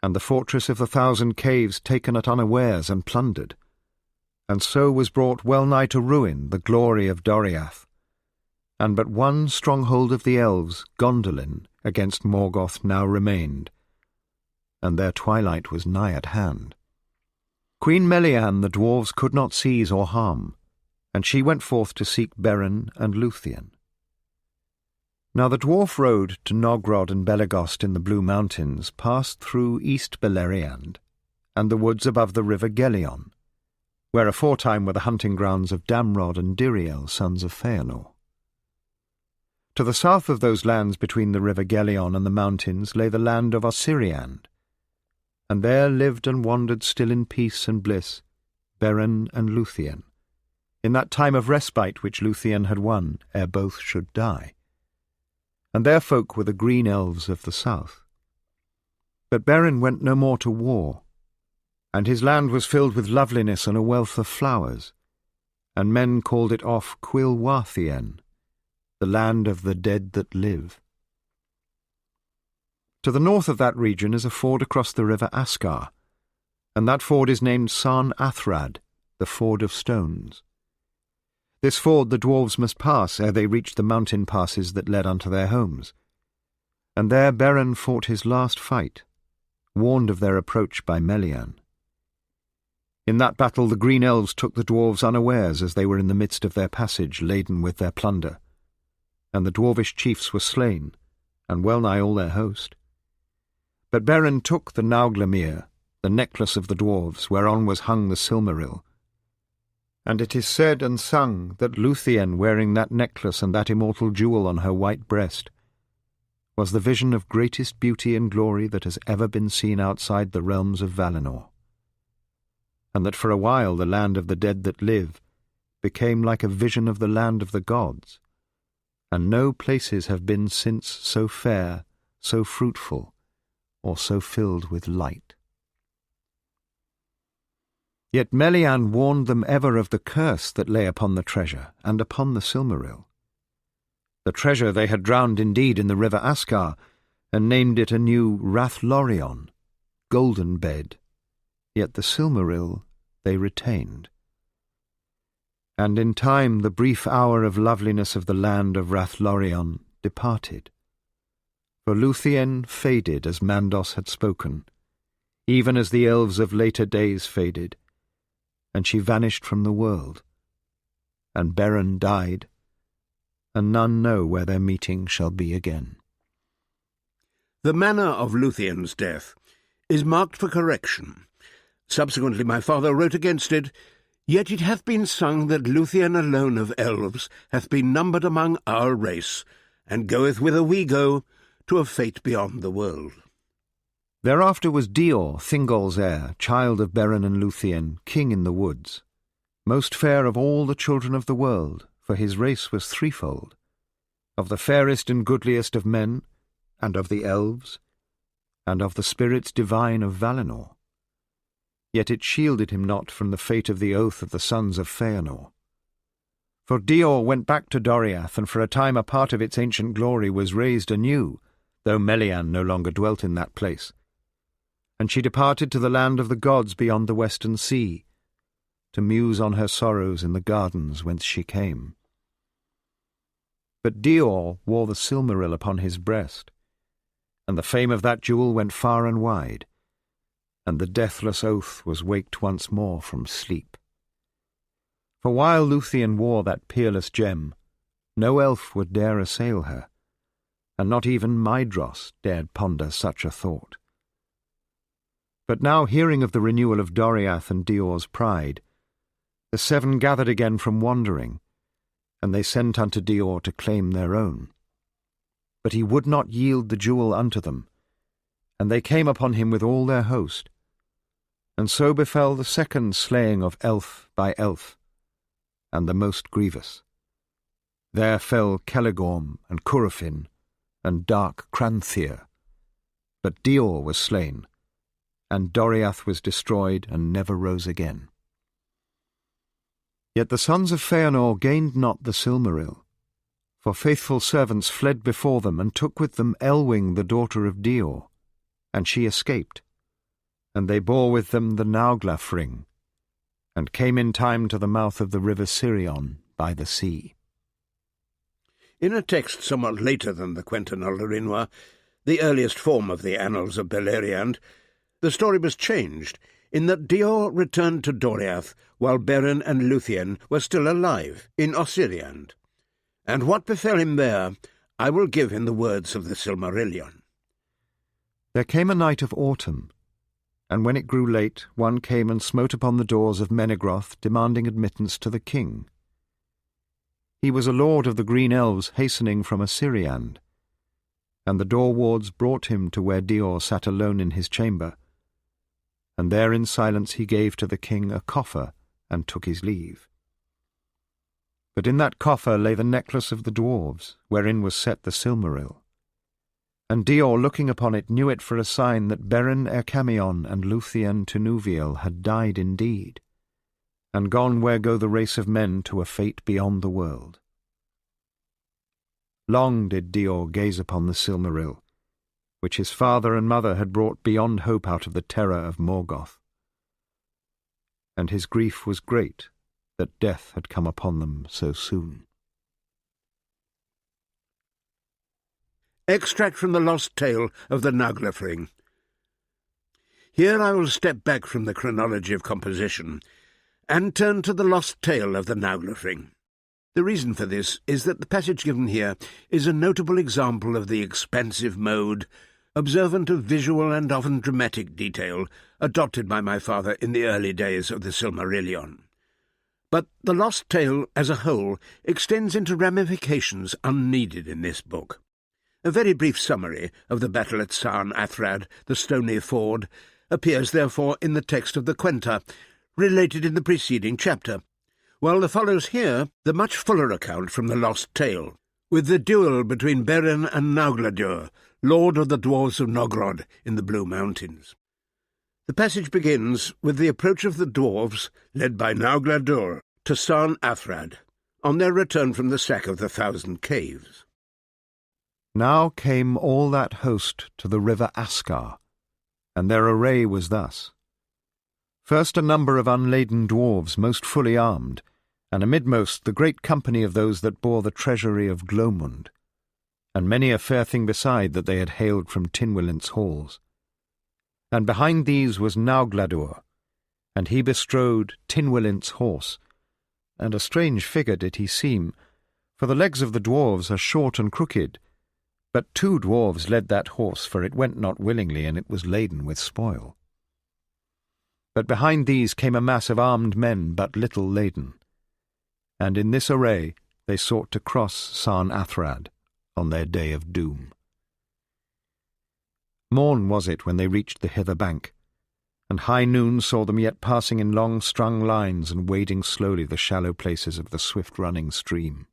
and the fortress of the 1,000 caves taken at unawares and plundered, and so was brought well nigh to ruin the glory of Doriath, and but one stronghold of the elves, Gondolin, against Morgoth now remained, and their twilight was nigh at hand. Queen Melian the dwarves could not seize or harm, and she went forth to seek Beren and Lúthien. Now the dwarf road to Nogrod and Belagost in the Blue Mountains passed through East Beleriand, and the woods above the river Gelion, where aforetime were the hunting grounds of Damrod and Diriel, sons of Feanor. To the south of those lands between the river Gelion and the mountains lay the land of Osiriand, and there lived and wandered still in peace and bliss Beren and Lúthien, in that time of respite which Lúthien had won ere both should die. And their folk were the green elves of the south. But Beren went no more to war, and his land was filled with loveliness and a wealth of flowers, and men called it off Cuilwathien, the land of the dead that live. To the north of that region is a ford across the river Ascar, and that ford is named Sarn Athrad, the Ford of Stones. This ford the dwarves must pass ere they reached the mountain passes that led unto their homes, and there Beren fought his last fight, warned of their approach by Melian. In that battle the green elves took the dwarves unawares as they were in the midst of their passage laden with their plunder, and the dwarvish chiefs were slain, and well nigh all their host. But Beren took the Nauglamir, the necklace of the dwarves, whereon was hung the Silmaril, and it is said and sung that Lúthien, wearing that necklace and that immortal jewel on her white breast, was the vision of greatest beauty and glory that has ever been seen outside the realms of Valinor, and that for a while the land of the dead that live became like a vision of the land of the gods, and no places have been since so fair, so fruitful, or so filled with light. Yet Melian warned them ever of the curse that lay upon the treasure and upon the Silmaril. The treasure they had drowned indeed in the river Ascar, and named it anew Rathlorion, golden bed, yet the Silmaril they retained. And in time the brief hour of loveliness of the land of Rathlorion departed. For Lúthien faded as Mandos had spoken, even as the elves of later days faded, and she vanished from the world. And Beren died, and none know where their meeting shall be again. The manner of Lúthien's death is marked for correction. Subsequently my father wrote against it, "Yet it hath been sung that Lúthien alone of elves hath been numbered among our race, and goeth whither we go, to a fate beyond the world." Thereafter was Dior, Thingol's heir, child of Beren and Lúthien, king in the woods, most fair of all the children of the world, for his race was threefold, of the fairest and goodliest of men, and of the elves, and of the spirits divine of Valinor. Yet it shielded him not from the fate of the oath of the sons of Feanor. For Dior went back to Doriath, and for a time a part of its ancient glory was raised anew, though Melian no longer dwelt in that place. And she departed to the land of the gods beyond the western sea, to muse on her sorrows in the gardens whence she came. But Dior wore the Silmaril upon his breast, and the fame of that jewel went far and wide, and the deathless oath was waked once more from sleep. For while Lúthien wore that peerless gem, no elf would dare assail her, and not even Maedhros dared ponder such a thought. But now, hearing of the renewal of Doriath and Dior's pride, the seven gathered again from wandering, and they sent unto Dior to claim their own. But he would not yield the jewel unto them, and they came upon him with all their host. And so befell the second slaying of elf by elf, and the most grievous. There fell Celegorm and Curufin, and dark Cranthir. But Dior was slain, and Doriath was destroyed and never rose again. Yet the sons of Feanor gained not the Silmaril, for faithful servants fled before them and took with them Elwing the daughter of Dior, and she escaped, and they bore with them the Nauglaff ring, and came in time to the mouth of the river Sirion by the sea. In a text somewhat later than the Quenta Noldorinwa, the earliest form of the Annals of Beleriand, the story was changed, in that Dior returned to Doriath while Beren and Lúthien were still alive in Osiriand. And what befell him there, I will give in the words of the Silmarillion. There came a night of autumn, and when it grew late, one came and smote upon the doors of Menegroth, demanding admittance to the king. He was a lord of the green elves hastening from Osiriand, and the door wards brought him to where Dior sat alone in his chamber, and there in silence he gave to the king a coffer, and took his leave. But in that coffer lay the necklace of the dwarves, wherein was set the Silmaril. And Dior, looking upon it, knew it for a sign that Beren Ercamion and Lúthien Tunuviel had died indeed, and gone where go the race of men to a fate beyond the world. Long did Dior gaze upon the Silmaril, which his father and mother had brought beyond hope out of the terror of Morgoth. And his grief was great that death had come upon them so soon. Extract from the Lost Tale of the Nauglaff Ring. Here I will step back from the chronology of composition and turn to the Lost Tale of the Nauglaff Ring. The reason for this is that the passage given here is a notable example of the expansive mode, observant of visual and often dramatic detail, adopted by my father in the early days of the Silmarillion. But the Lost Tale as a whole extends into ramifications unneeded in this book. A very brief summary of the battle at Sarn Athrad, the Stony Ford, appears therefore in the text of the Quenta, related in the preceding chapter, while there follows here the much fuller account from the Lost Tale, with the duel between Beren and Naugladur, lord of the dwarves of Nogrod in the Blue Mountains. The passage begins with the approach of the dwarves, led by Naugladur, to Sarn Athrad, on their return from the sack of the 1,000 Caves. Now came all that host to the river Ascar, and their array was thus. First a number of unladen dwarves most fully armed, and amidmost the great company of those that bore the treasury of Glomund, and many a fair thing beside that they had hailed from Tinwillint's halls. And behind these was Naugladur, and he bestrode Tinwillint's horse, and a strange figure did he seem, for the legs of the dwarves are short and crooked, But 2 dwarves led that horse, for it went not willingly, and it was laden with spoil. But behind these came a mass of armed men but little laden, and in this array they sought to cross Sarn Athrad on their day of doom. Morn was it when they reached the hither bank, and high noon saw them yet passing in long strung lines and wading slowly the shallow places of the swift-running stream.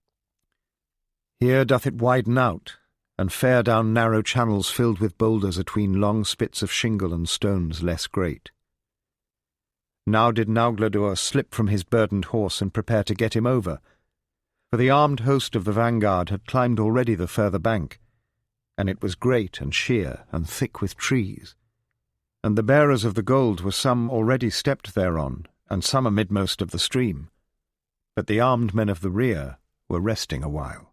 Here doth it widen out, and fare down narrow channels filled with boulders atween long spits of shingle and stones less great. Now did Naugladur slip from his burdened horse and prepare to get him over, for the armed host of the vanguard had climbed already the further bank, and it was great and sheer and thick with trees, and the bearers of the gold were some already stepped thereon, and some amidmost of the stream, but the armed men of the rear were resting a while.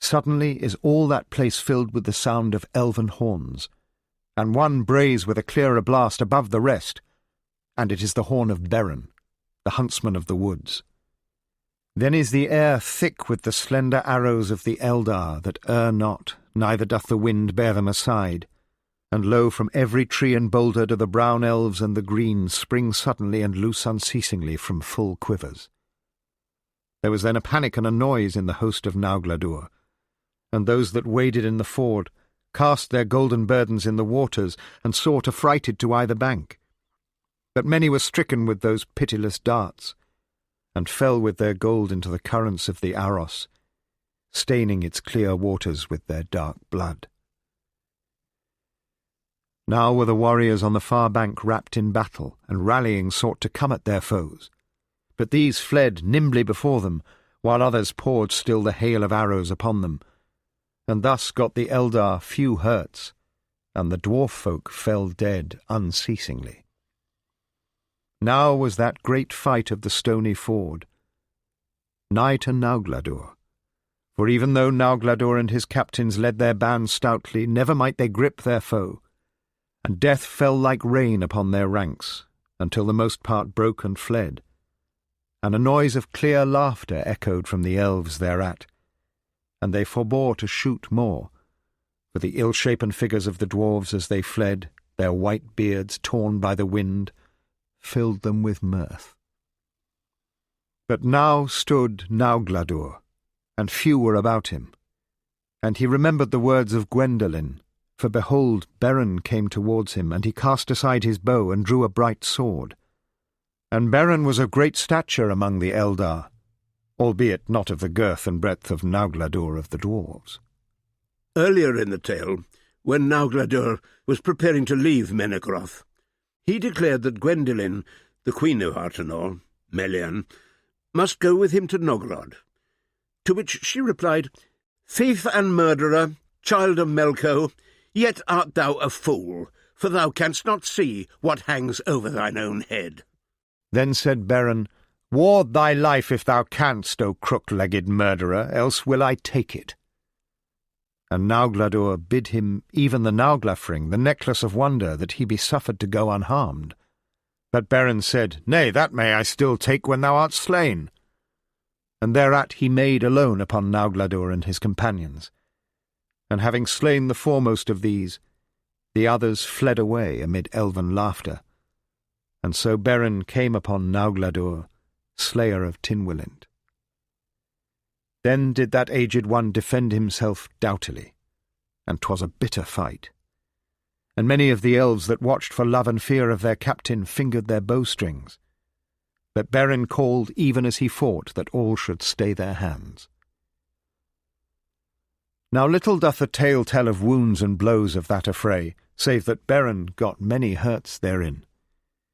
Suddenly is all that place filled with the sound of elven horns, and one brays with a clearer blast above the rest, and it is the horn of Beren, the huntsman of the woods. Then is the air thick with the slender arrows of the Eldar that err not, neither doth the wind bear them aside, and lo, from every tree and boulder do the brown elves and the green spring suddenly and loose unceasingly from full quivers. There was then a panic and a noise in the host of Naugladur, and those that waded in the ford cast their golden burdens in the waters and sought affrighted to either bank. But many were stricken with those pitiless darts, and fell with their gold into the currents of the Aros, staining its clear waters with their dark blood. Now were the warriors on the far bank wrapped in battle, and rallying sought to come at their foes. But these fled nimbly before them, while others poured still the hail of arrows upon them, and thus got the Eldar few hurts, and the dwarf folk fell dead unceasingly. Now was that great fight of the stony ford, nigh to Naugladur, for even though Naugladur and his captains led their band stoutly, never might they grip their foe, and death fell like rain upon their ranks, until the most part broke and fled, and a noise of clear laughter echoed from the elves thereat, and they forbore to shoot more, for the ill-shapen figures of the dwarves as they fled, their white beards torn by the wind, filled them with mirth. But now stood Naugladur, and few were about him, and he remembered the words of Gwendolen, for behold, Beren came towards him, and he cast aside his bow and drew a bright sword. And Beren was of great stature among the Eldar, albeit not of the girth and breadth of Naugladur of the dwarves. Earlier in the tale, when Naugladur was preparing to leave Menegroth, he declared that Gwendolen, the Queen of Hartenor, Melian, must go with him to Nogrod, to which she replied, "Thief and murderer, child of Melko, yet art thou a fool, for thou canst not see what hangs over thine own head." Then said Beren, "Ward thy life if thou canst, O crook-legged murderer, else will I take it." And Naugladur bid him even the Nauglafring, the necklace of wonder, that he be suffered to go unharmed. But Beren said, "Nay, that may I still take when thou art slain." And thereat he made alone upon Naugladur and his companions. And having slain the foremost of these, the others fled away amid elven laughter. And so Beren came upon Naugladur, slayer of Tynwilind. Then did that aged one defend himself doughtily, and 'twas a bitter fight. And many of the elves that watched for love and fear of their captain fingered their bowstrings. But Beren called even as he fought that all should stay their hands. Now little doth the tale tell of wounds and blows of that affray, save that Beren got many hurts therein,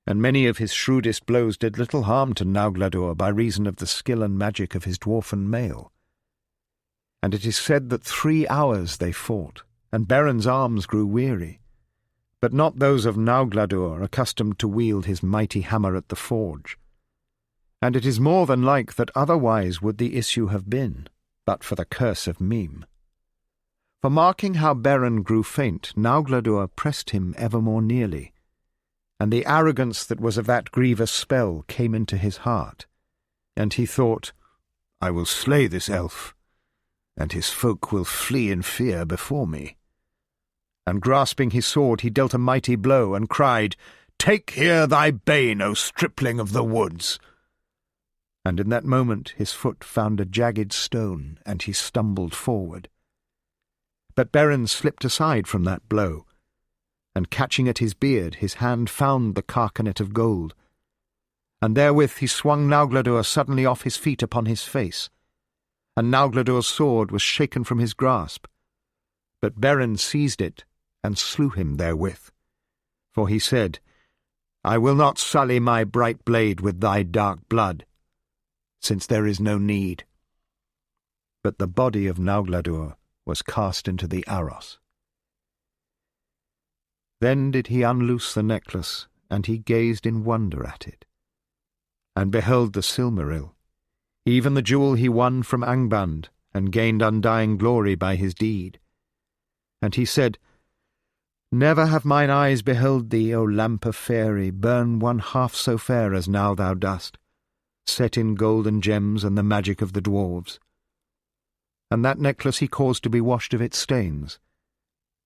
and many of his shrewdest blows did little harm to Naugladur by reason of the skill and magic of his dwarfen mail. And it is said that 3 hours they fought, and Beren's arms grew weary, but not those of Naugladur, accustomed to wield his mighty hammer at the forge. And it is more than like that otherwise would the issue have been, but for the curse of Mime. For marking how Beren grew faint, Naugladur pressed him ever more nearly, and the arrogance that was of that grievous spell came into his heart, and he thought, "I will slay this elf, and his folk will flee in fear before me." And grasping his sword, he dealt a mighty blow, and cried, "Take here thy bane, O stripling of the woods!" And in that moment his foot found a jagged stone, and he stumbled forward. But Beren slipped aside from that blow, and catching at his beard, his hand found the carcanet of gold, and therewith he swung Naugladur suddenly off his feet upon his face, and Naugladur's sword was shaken from his grasp. But Beren seized it, and slew him therewith. For he said, "I will not sully my bright blade with thy dark blood, since there is no need." But the body of Naugladur was cast into the Aros. Then did he unloose the necklace, and he gazed in wonder at it, and beheld the Silmaril, even the jewel he won from Angband, and gained undying glory by his deed. And he said, "Never have mine eyes beheld thee, O lamp of faery, burn one half so fair as now thou dost, set in golden gems and the magic of the dwarves." And that necklace he caused to be washed of its stains,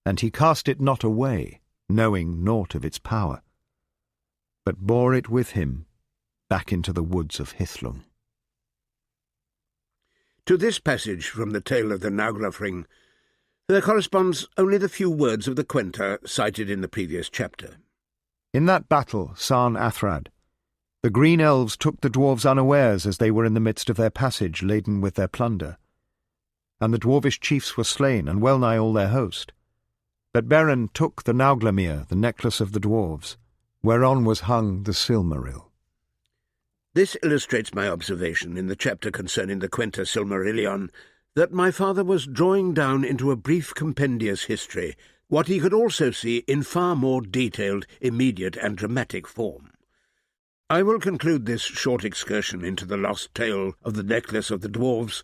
and he cast it not away, knowing naught of its power, but bore it with him back into the woods of Hithlum. To this passage from the tale of the Naglafring there corresponds only the few words of the Quenta cited in the previous chapter. In that battle, Sarn Athrad, the green elves took the dwarves unawares as they were in the midst of their passage laden with their plunder, and the dwarvish chiefs were slain, and well-nigh all their host. But Beren took the Nauglamir, the necklace of the dwarves, whereon was hung the Silmaril. This illustrates my observation in the chapter concerning the Quenta Silmarillion that my father was drawing down into a brief compendious history what he could also see in far more detailed, immediate and dramatic form. I will conclude this short excursion into the lost tale of the necklace of the dwarves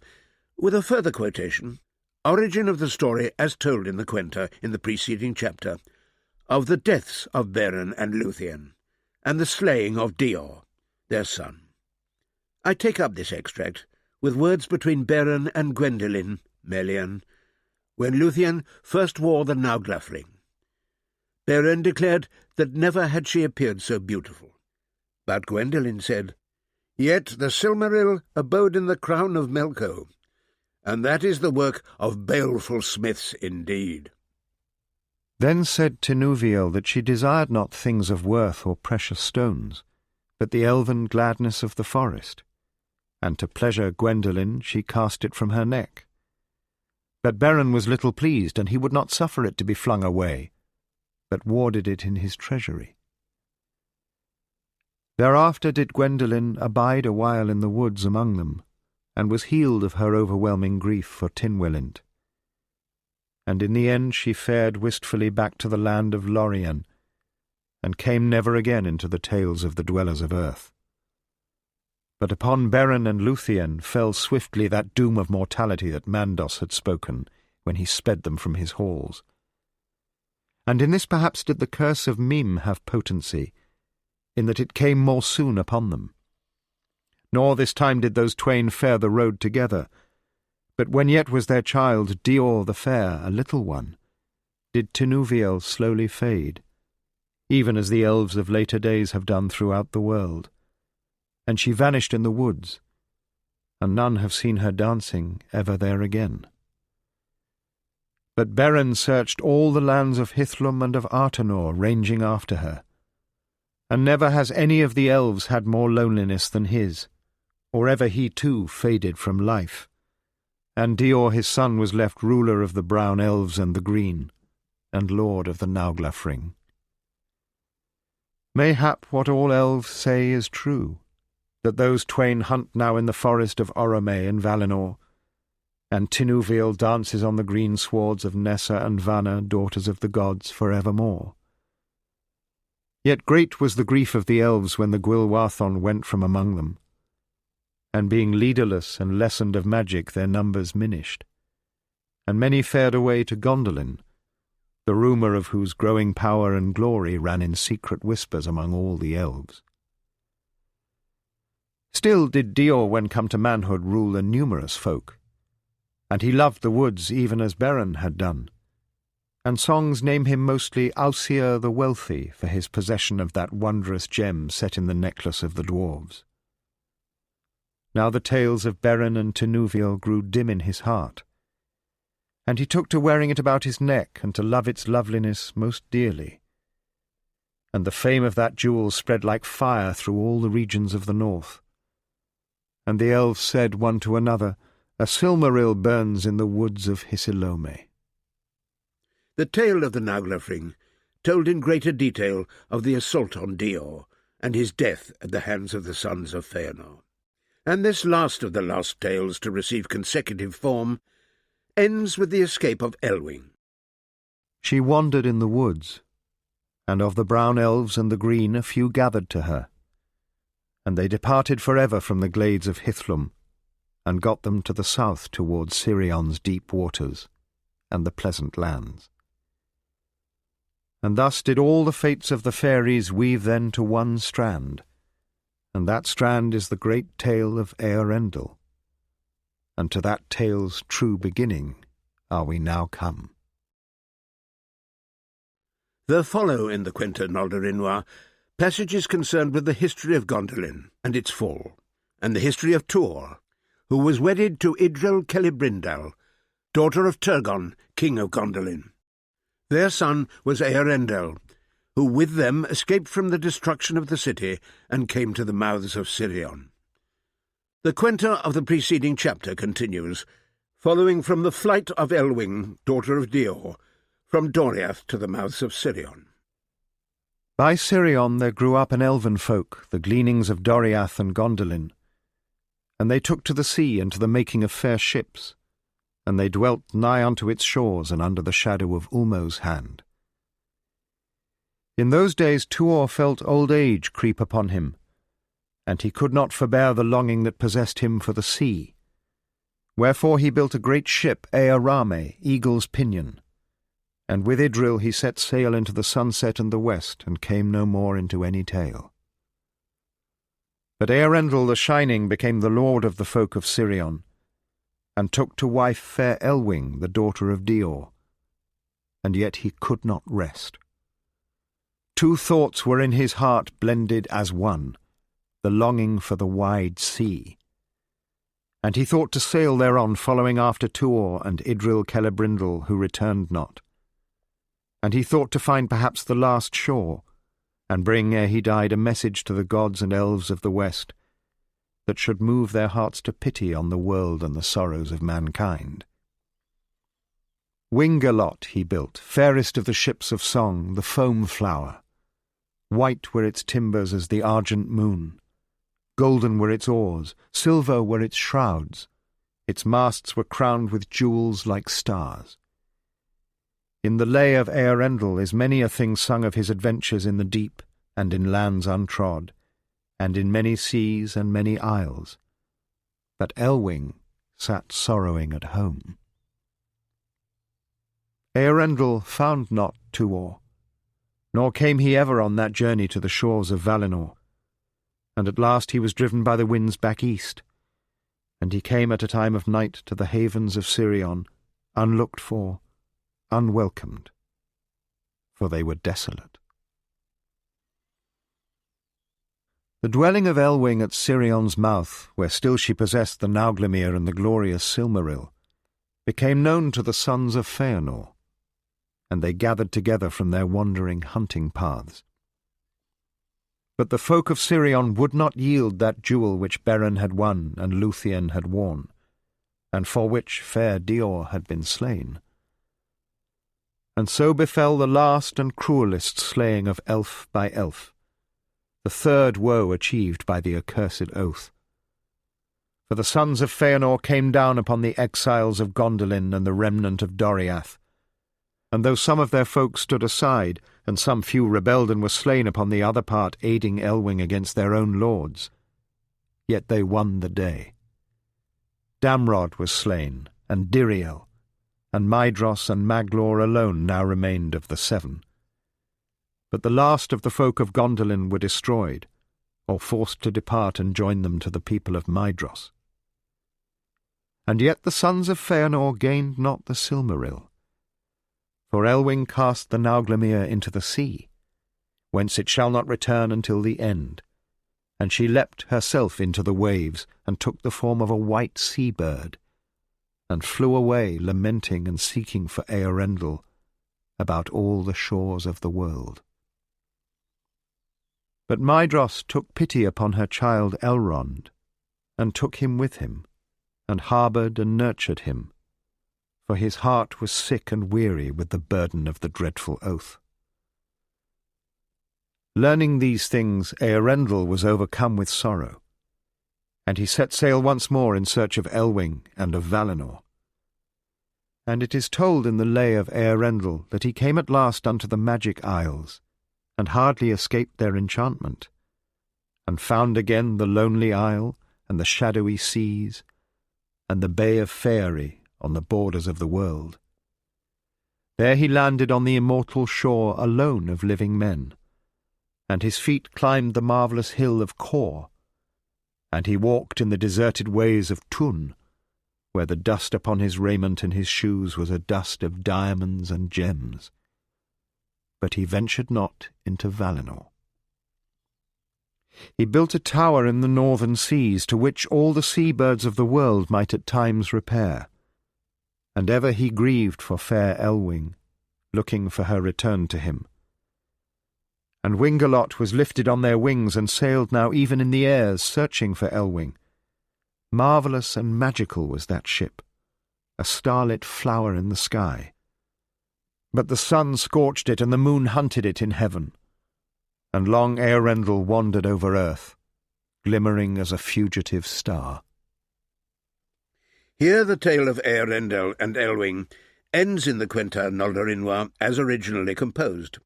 with a further quotation, origin of the story as told in the Quenta in the preceding chapter, of the deaths of Beren and Lúthien, and the slaying of Dior, their son. I take up this extract with words between Beren and Gwendolen, Melian, when Lúthien first wore the Naglafring. Beren declared that never had she appeared so beautiful, but Gwendolen said, "Yet the Silmaril abode in the crown of Melko, and that is the work of baleful smiths indeed." Then said Tinuviel that she desired not things of worth or precious stones, but the elven gladness of the forest, and to pleasure Gwendolen she cast it from her neck. But Beren was little pleased, and he would not suffer it to be flung away, but warded it in his treasury. Thereafter did Gwendolen abide a while in the woods among them, and was healed of her overwhelming grief for Tynwelint. And in the end she fared wistfully back to the land of Lorien, and came never again into the tales of the dwellers of earth. But upon Beren and Lúthien fell swiftly that doom of mortality that Mandos had spoken when he sped them from his halls. And in this perhaps did the curse of Mim have potency, in that it came more soon upon them. Nor this time did those twain fare the road together, but when yet was their child Dior the fair, a little one, did Tinuviel slowly fade, even as the elves of later days have done throughout the world, and she vanished in the woods, and none have seen her dancing ever there again. But Beren searched all the lands of Hithlum and of Artanor, ranging after her, and never has any of the elves had more loneliness than his, or ever he too faded from life, and Dior his son was left ruler of the brown elves and the green, and lord of the Naglafring. Mayhap what all elves say is true, that those twain hunt now in the forest of Orome and Valinor, and Tinuviel dances on the green swards of Nessa and Vanna, daughters of the gods, for evermore. Yet great was the grief of the elves when the Gwyllwathon went from among them, and being leaderless and lessened of magic their numbers minished, and many fared away to Gondolin, the rumour of whose growing power and glory ran in secret whispers among all the elves. Still did Dior, when come to manhood, rule a numerous folk, and he loved the woods even as Beren had done. And songs name him mostly Aesir the Wealthy for his possession of that wondrous gem set in the necklace of the dwarves. Now the tales of Beren and Tinuviel grew dim in his heart, and he took to wearing it about his neck and to love its loveliness most dearly. And the fame of that jewel spread like fire through all the regions of the north. And the elves said one to another, "A Silmaril burns in the woods of Hisilome." The tale of the Naglafring told in greater detail of the assault on Dior and his death at the hands of the sons of Feanor. And this last of the lost tales to receive consecutive form ends with the escape of Elwing. She wandered in the woods, and of the brown elves and the green a few gathered to her, and they departed forever from the glades of Hithlum, and got them to the south towards Sirion's deep waters and the pleasant lands. And thus did all the fates of the fairies weave then to one strand, and that strand is the great tale of Eärendil, and to that tale's true beginning are we now come. There follow in the Quenta Nolderinois passages concerned with the history of Gondolin and its fall, and the history of Tuor, who was wedded to Idril Celebrindal, daughter of Turgon, king of Gondolin. Their son was Eärendil, who with them escaped from the destruction of the city and came to the mouths of Sirion. The Quenta of the preceding chapter continues, following from the flight of Elwing, daughter of Dior, from Doriath to the mouths of Sirion. By Sirion there grew up an elven folk, the gleanings of Doriath and Gondolin, and they took to the sea and to the making of fair ships, and they dwelt nigh unto its shores and under the shadow of Ulmo's hand. In those days Tuor felt old age creep upon him, and he could not forbear the longing that possessed him for the sea. Wherefore he built a great ship, Eärame, eagle's pinion, and with Idril he set sail into the sunset and the west, and came no more into any tale. But Eärendil the Shining became the lord of the folk of Sirion, and took to wife fair Elwing, the daughter of Dior, and yet he could not rest. Two thoughts were in his heart blended as one, the longing for the wide sea. And he thought to sail thereon, following after Tuor and Idril Celebrindal, who returned not. And he thought to find perhaps the last shore, and bring ere he died a message to the gods and elves of the west, that should move their hearts to pity on the world and the sorrows of mankind. Wingalot he built, fairest of the ships of song, the foam flower. White were its timbers as the argent moon, golden were its oars, silver were its shrouds, its masts were crowned with jewels like stars. In the lay of Eärendil is many a thing sung of his adventures in the deep and in lands untrod, and in many seas and many isles. But Elwing sat sorrowing at home. Eärendil found not Tuor, nor came he ever on that journey to the shores of Valinor, and at last he was driven by the winds back east, and he came at a time of night to the havens of Sirion, unlooked for, unwelcomed, for they were desolate. The dwelling of Elwing at Sirion's mouth, where still she possessed the Nauglamir and the glorious Silmaril, became known to the sons of Feanor, and they gathered together from their wandering hunting paths. But the folk of Sirion would not yield that jewel which Beren had won and Lúthien had worn, and for which fair Dior had been slain. And so befell the last and cruellest slaying of elf by elf, the third woe achieved by the accursed oath. For the sons of Feanor came down upon the exiles of Gondolin and the remnant of Doriath, and though some of their folk stood aside, and some few rebelled and were slain upon the other part, aiding Elwing against their own lords, yet they won the day. Damrod was slain, and Diriel, and Maedhros and Maglor alone now remained of the seven. But the last of the folk of Gondolin were destroyed, or forced to depart and join them to the people of Maedhros. And yet the sons of Feanor gained not the Silmaril. For Elwing cast the Nauglamir into the sea, whence it shall not return until the end. And she leapt herself into the waves, and took the form of a white sea-bird, and flew away lamenting and seeking for Eärendil about all the shores of the world. But Maedhros took pity upon her child Elrond, and took him with him, and harboured and nurtured him, for his heart was sick and weary with the burden of the dreadful oath. Learning these things, Eärendil was overcome with sorrow, and he set sail once more in search of Elwing and of Valinor. And it is told in the lay of Eärendil that he came at last unto the Magic Isles, and hardly escaped their enchantment, and found again the lonely isle, and the shadowy seas, and the Bay of Faerie on the borders of the world. There he landed on the immortal shore alone of living men, and his feet climbed the marvellous hill of Kor, and he walked in the deserted ways of Tun, where the dust upon his raiment and his shoes was a dust of diamonds and gems. But he ventured not into Valinor. He built a tower in the northern seas, to which all the sea-birds of the world might at times repair, and ever he grieved for fair Elwing, looking for her return to him. And Wingelot was lifted on their wings, and sailed now even in the airs, searching for Elwing. Marvellous and magical was that ship, a starlit flower in the sky. But the sun scorched it, and the moon hunted it in heaven, and long Eärendil wandered over earth, glimmering as a fugitive star. Here the tale of Eärendil and Elwing ends in the Quenta Noldorinwa as originally composed.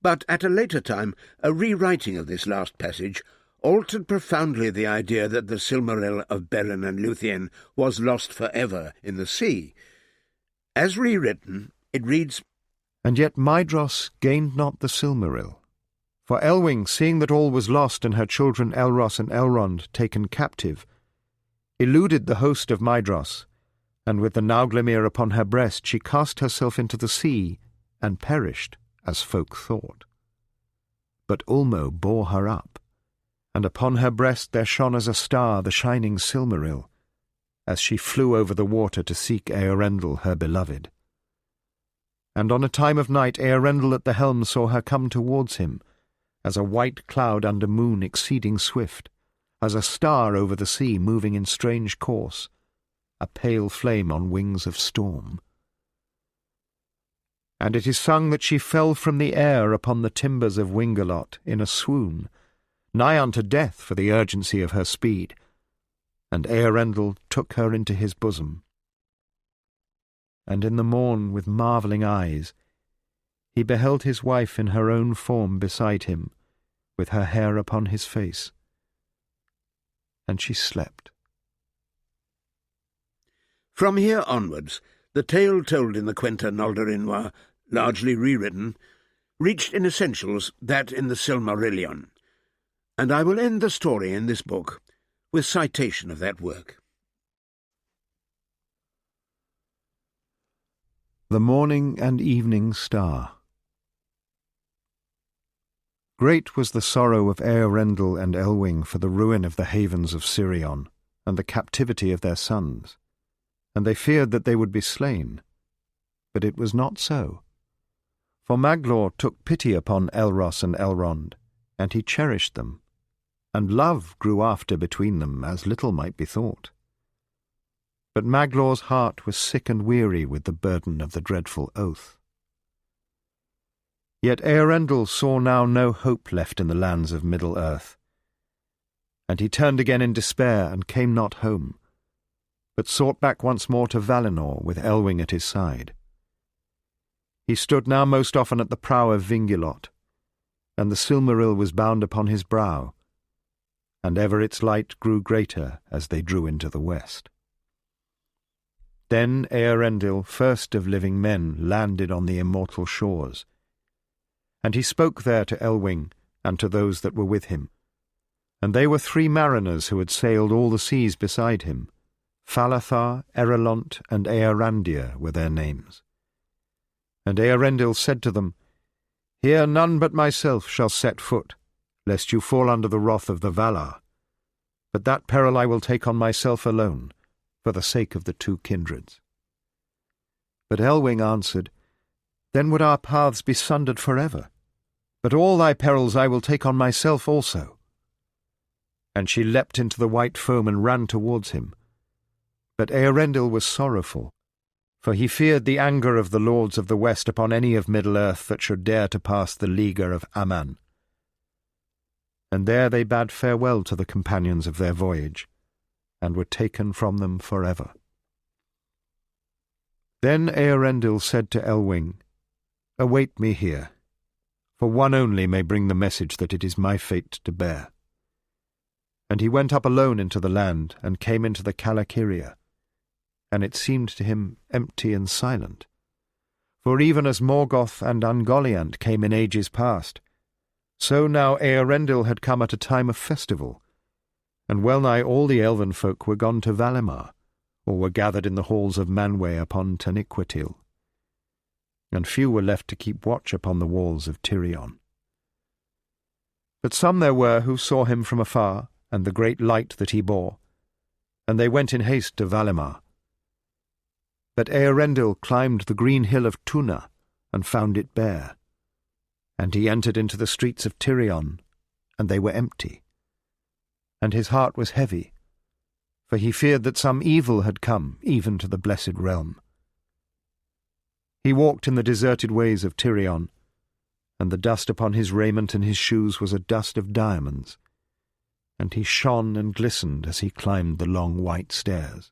But at a later time, a rewriting of this last passage altered profoundly the idea that the Silmaril of Beren and Lúthien was lost forever in the sea. As rewritten, it reads, And yet Maedhros gained not the Silmaril. For Elwing, seeing that all was lost and her children Elros and Elrond taken captive, eluded the host of Maedhros, and with the Nauglamir upon her breast she cast herself into the sea and perished, as folk thought. But Ulmo bore her up, and upon her breast there shone as a star the shining Silmaril, as she flew over the water to seek Eärendil her beloved. And on a time of night Eärendil at the helm saw her come towards him, as a white cloud under moon exceeding swift, as a star over the sea moving in strange course, a pale flame on wings of storm. And it is sung that she fell from the air upon the timbers of Wingelot in a swoon, nigh unto death for the urgency of her speed, and Eärendil took her into his bosom. And in the morn, with marvelling eyes, he beheld his wife in her own form beside him, with her hair upon his face. And she slept. From here onwards, the tale told in the Quenta Noldorinwa, largely rewritten, reached in essentials that in the Silmarillion, and I will end the story in this book with citation of that work. The Morning and Evening Star. Great was the sorrow of Eärendil and Elwing for the ruin of the havens of Sirion, and the captivity of their sons, and they feared that they would be slain. But it was not so. For Maglor took pity upon Elros and Elrond, and he cherished them, and love grew after between them, as little might be thought. But Maglor's heart was sick and weary with the burden of the dreadful oath. Yet Eärendil saw now no hope left in the lands of Middle-earth, and he turned again in despair and came not home, but sought back once more to Valinor with Elwing at his side. He stood now most often at the prow of Vingilot, and the Silmaril was bound upon his brow, and ever its light grew greater as they drew into the west. Then Eärendil, first of living men, landed on the immortal shores, and he spoke there to Elwing and to those that were with him. And they were 3 mariners who had sailed all the seas beside him, Falathar, Erelont, and Earandir were their names. And Earendil said to them, Here none but myself shall set foot, lest you fall under the wrath of the Valar. But that peril I will take on myself alone, for the sake of the two kindreds. But Elwing answered, Then would our paths be sundered forever. But all thy perils I will take on myself also. And she leapt into the white foam and ran towards him. But Earendil was sorrowful, for he feared the anger of the lords of the west upon any of Middle-earth that should dare to pass the leaguer of Aman. And there they bade farewell to the companions of their voyage, and were taken from them forever. Then Earendil said to Elwing, Await me here, for one only may bring the message that it is my fate to bear. And he went up alone into the land, and came into the Calakiria, and it seemed to him empty and silent. For even as Morgoth and Ungoliant came in ages past, so now Earendil had come at a time of festival, and well-nigh all the elven folk were gone to Valimar, or were gathered in the halls of Manwë upon Taniquetil, and few were left to keep watch upon the walls of Tirion. But some there were who saw him from afar, and the great light that he bore, and they went in haste to Valimar. But Earendil climbed the green hill of Tuna, and found it bare. And he entered into the streets of Tirion, and they were empty. And his heart was heavy, for he feared that some evil had come even to the blessed realm. He walked in the deserted ways of Tirion, and the dust upon his raiment and his shoes was a dust of diamonds, and he shone and glistened as he climbed the long white stairs.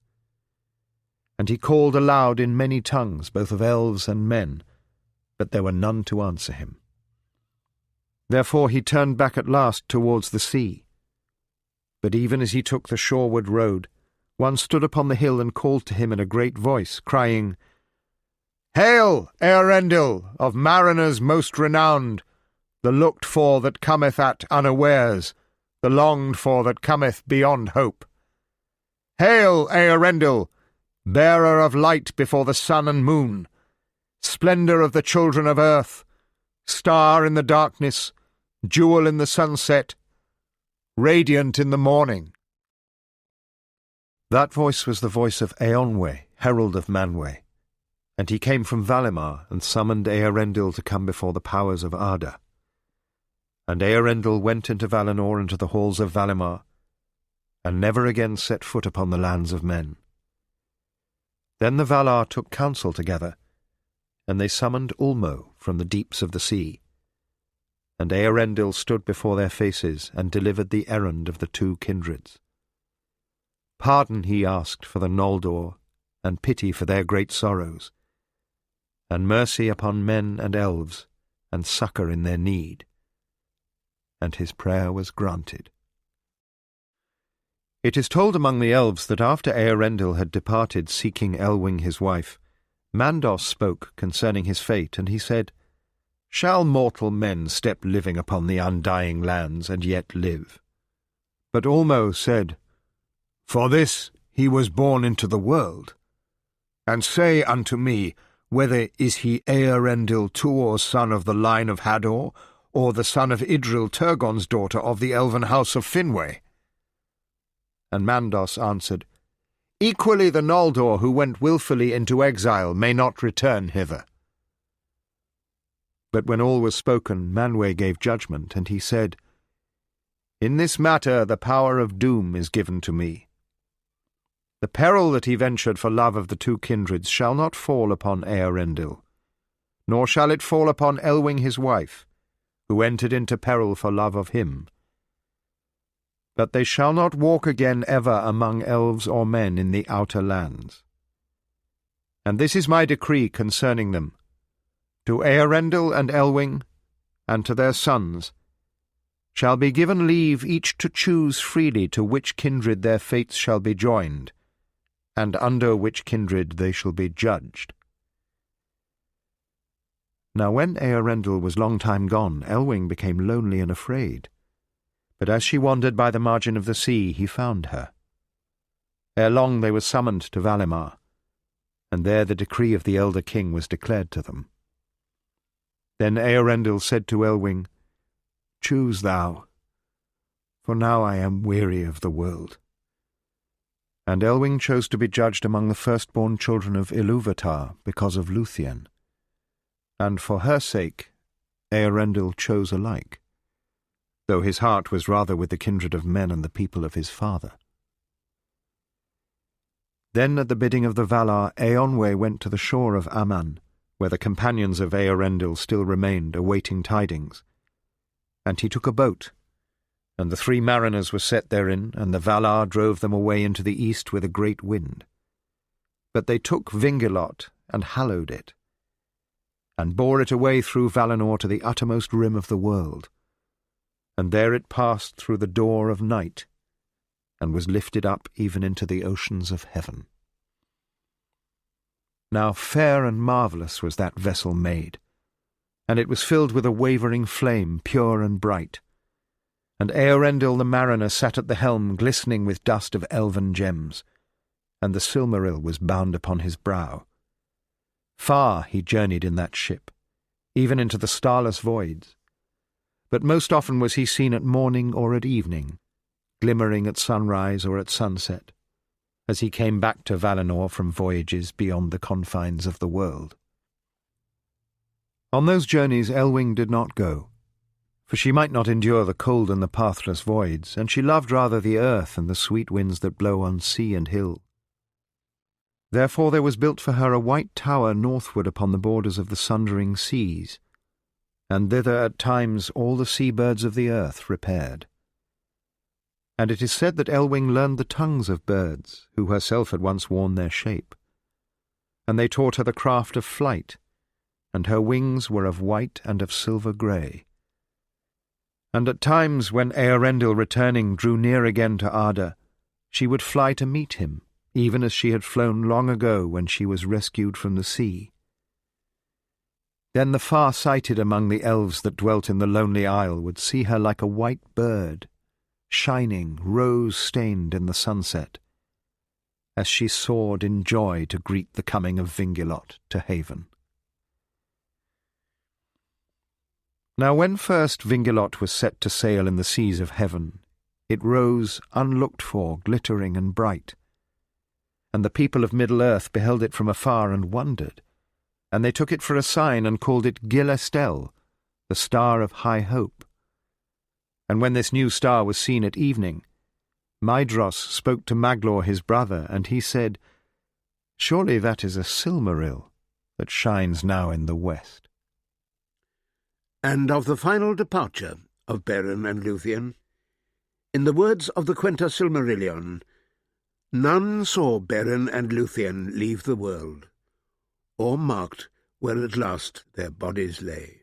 And he called aloud in many tongues, both of elves and men, but there were none to answer him. Therefore he turned back at last towards the sea. But even as he took the shoreward road, one stood upon the hill and called to him in a great voice, crying, Hail, Earendil, of mariners most renowned, the looked-for that cometh at unawares, the longed-for that cometh beyond hope. Hail, Earendil, bearer of light before the sun and moon, splendour of the children of earth, star in the darkness, jewel in the sunset, radiant in the morning. That voice was the voice of Eonwe, herald of Manwë, and he came from Valimar and summoned Earendil to come before the powers of Arda. And Earendil went into Valinor and to the halls of Valimar, and never again set foot upon the lands of men. Then the Valar took counsel together, and they summoned Ulmo from the deeps of the sea. And Earendil stood before their faces and delivered the errand of the two kindreds. Pardon he asked for the Noldor, and pity for their great sorrows, and mercy upon men and elves, and succour in their need. And his prayer was granted. It is told among the elves that after Earendil had departed seeking Elwing his wife, Mandos spoke concerning his fate, and he said, Shall mortal men step living upon the undying lands and yet live? But Ulmo said, For this he was born into the world. And say unto me, whether is he Earendil Tuor's son of the line of Hador, or the son of Idril Turgon's daughter of the elven house of Finwë? And Mandos answered, Equally the Noldor who went wilfully into exile may not return hither. But when all was spoken, Manwë gave judgment, and he said, In this matter the power of doom is given to me. The peril that he ventured for love of the two kindreds shall not fall upon Earendil, nor shall it fall upon Elwing his wife, who entered into peril for love of him. But they shall not walk again ever among elves or men in the outer lands. And this is my decree concerning them. To Earendil and Elwing, and to their sons, shall be given leave each to choose freely to which kindred their fates shall be joined, and under which kindred they shall be judged. Now when Earendil was long time gone, Elwing became lonely and afraid. But as she wandered by the margin of the sea, he found her. Ere long they were summoned to Valimar, and there the decree of the elder king was declared to them. Then Eärendil said to Elwing, "Choose thou, for now I am weary of the world." And Elwing chose to be judged among the firstborn children of Ilúvatar because of Lúthien. And for her sake Eärendil chose alike, though his heart was rather with the kindred of men and the people of his father. Then at the bidding of the Valar, Eonwe went to the shore of Aman, where the companions of Eärendil still remained, awaiting tidings. And he took a boat, and the 3 mariners were set therein, and the Valar drove them away into the east with a great wind. But they took Vingilot and hallowed it, and bore it away through Valinor to the uttermost rim of the world, and there it passed through the door of night, and was lifted up even into the oceans of heaven. Now fair and marvellous was that vessel made, and it was filled with a wavering flame, pure and bright. And Eärendil the mariner sat at the helm, glistening with dust of elven gems, and the Silmaril was bound upon his brow. Far he journeyed in that ship, even into the starless voids, but most often was he seen at morning or at evening, glimmering at sunrise or at sunset, as he came back to Valinor from voyages beyond the confines of the world. On those journeys Elwing did not go, for she might not endure the cold and the pathless voids, and she loved rather the earth and the sweet winds that blow on sea and hill. Therefore there was built for her a white tower northward upon the borders of the sundering seas, and thither at times all the sea-birds of the earth repaired. And it is said that Elwing learned the tongues of birds, who herself had once worn their shape. And they taught her the craft of flight, and her wings were of white and of silver grey. And at times, when Eärendil returning drew near again to Arda, she would fly to meet him, even as she had flown long ago when she was rescued from the sea. Then the far-sighted among the elves that dwelt in the lonely isle would see her like a white bird, shining, rose-stained in the sunset, as she soared in joy to greet the coming of Vingilot to haven. Now when first Vingilot was set to sail in the seas of heaven, it rose unlooked for, glittering and bright, and the people of Middle-earth beheld it from afar and wondered, and they took it for a sign and called it Gil-Estel, the star of high hope. And when this new star was seen at evening, Maedhros spoke to Maglor his brother, and he said, "Surely that is a Silmaril that shines now in the west." And of the final departure of Beren and Lúthien, in the words of the Quenta Silmarillion, none saw Beren and Lúthien leave the world, or marked where at last their bodies lay.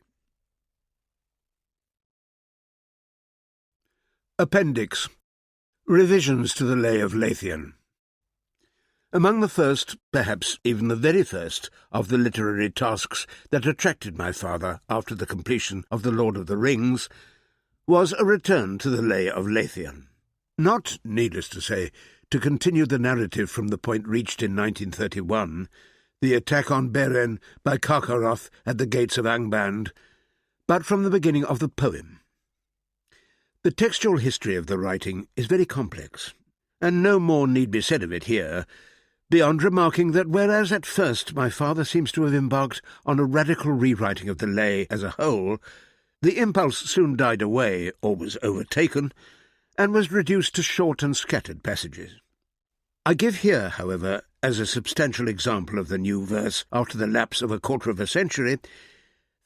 Appendix. Revisions to the Lay of Lúthien. Among the first, perhaps even the very first, of the literary tasks that attracted my father after the completion of The Lord of the Rings was a return to the Lay of Lúthien. Not, needless to say, to continue the narrative from the point reached in 1931, the attack on Beren by Carcharoth at the gates of Angband, but from the beginning of the poem. The textual history of the writing is very complex, and no more need be said of it here, beyond remarking that whereas at first my father seems to have embarked on a radical rewriting of the lay as a whole, the impulse soon died away or was overtaken, and was reduced to short and scattered passages. I give here, however, as a substantial example of the new verse after the lapse of 1/4 of a century,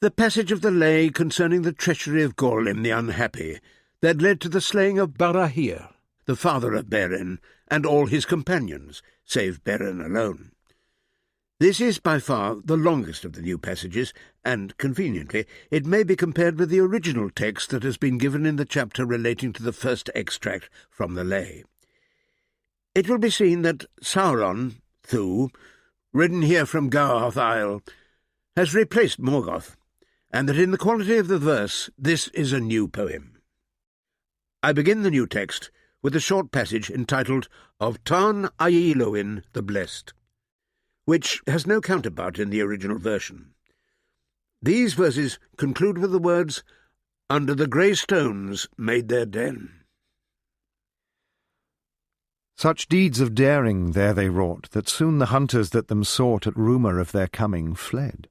the passage of the lay concerning the treachery of Gorlim the Unhappy that led to the slaying of Barahir, the father of Beren, and all his companions, save Beren alone. This is by far the longest of the new passages, and, conveniently, it may be compared with the original text that has been given in the chapter relating to the first extract from the lay. It will be seen that Sauron, Thu, ridden here from Garth Isle, has replaced Morgoth, and that in the quality of the verse this is a new poem. I begin the new text with a short passage entitled Of Tarn Ailuin the Blessed, which has no counterpart in the original version. These verses conclude with the words, "Under the grey stones made their den." Such deeds of daring there they wrought, that soon the hunters that them sought at rumour of their coming fled.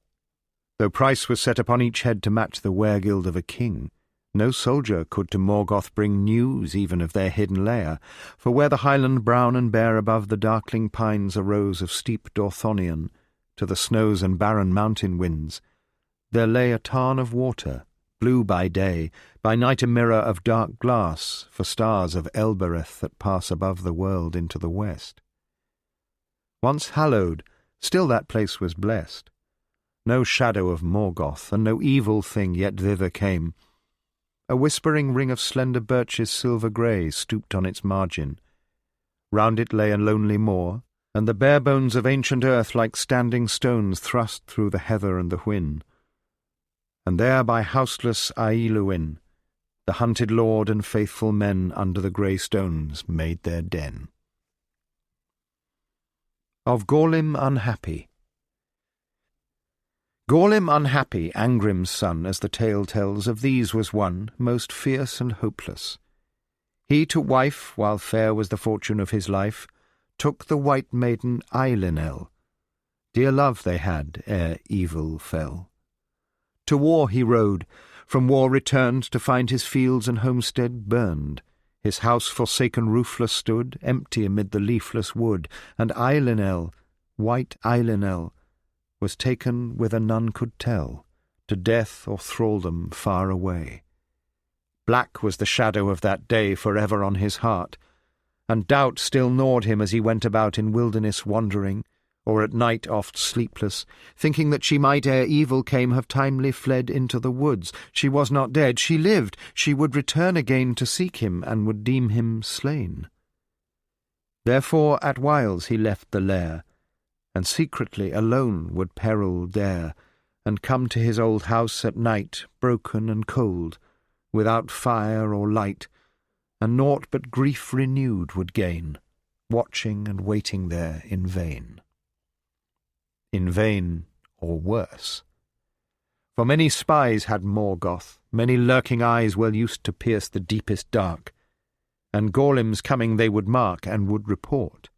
Though price was set upon each head to match the weregild of a king, no soldier could to Morgoth bring news even of their hidden lair, for where the highland brown and bare above the darkling pines arose of steep Dorthonion to the snows and barren mountain winds, there lay a tarn of water, blue by day, by night a mirror of dark glass for stars of Elbereth that pass above the world into the west. Once hallowed, still that place was blessed. No shadow of Morgoth, and no evil thing yet thither came. A whispering ring of slender birches silver grey stooped on its margin. Round it lay a lonely moor, and the bare bones of ancient earth like standing stones thrust through the heather and the whin. And there by houseless Ailuin, the hunted lord and faithful men under the grey stones made their den. Of Gorlim unhappy. Gorlim unhappy, Angrim's son, as the tale tells, of these was one, most fierce and hopeless. He to wife, while fair was the fortune of his life, took the white maiden Eilinel. Dear love they had, ere evil fell. To war he rode, from war returned to find his fields and homestead burned. His house forsaken roofless stood, empty amid the leafless wood, and Eilinel, white Eilinel, was taken whither none could tell, to death or thraldom far away. Black was the shadow of that day for ever on his heart, and doubt still gnawed him as he went about in wilderness wandering, or at night oft sleepless, thinking that she might, ere evil came, have timely fled into the woods. She was not dead, she lived, she would return again to seek him, and would deem him slain. Therefore at whiles he left the lair, and secretly alone would peril dare, and come to his old house at night, broken and cold, without fire or light, and naught but grief renewed would gain, watching and waiting there in vain. In vain, or worse. For many spies had Morgoth, many lurking eyes well used to pierce the deepest dark, and Gorlim's coming they would mark and would report.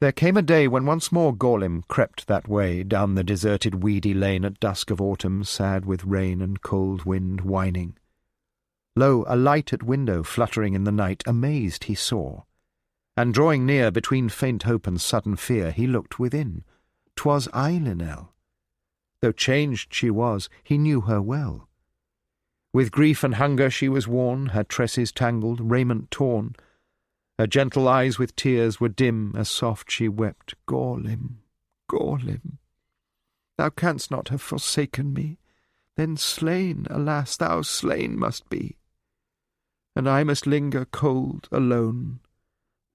There came a day when once more Gorlim crept that way down the deserted weedy lane at dusk of autumn, sad with rain and cold wind whining. Lo, a light at window fluttering in the night, amazed he saw, and drawing near between faint hope and sudden fear, he looked within. 'Twas Eilinel. Though changed she was, he knew her well. With grief and hunger she was worn, her tresses tangled, raiment torn. Her gentle eyes with tears were dim, as soft she wept, Gorlim, Gorlim, thou canst not have forsaken me, then slain, alas, thou slain must be, and I must linger cold, alone,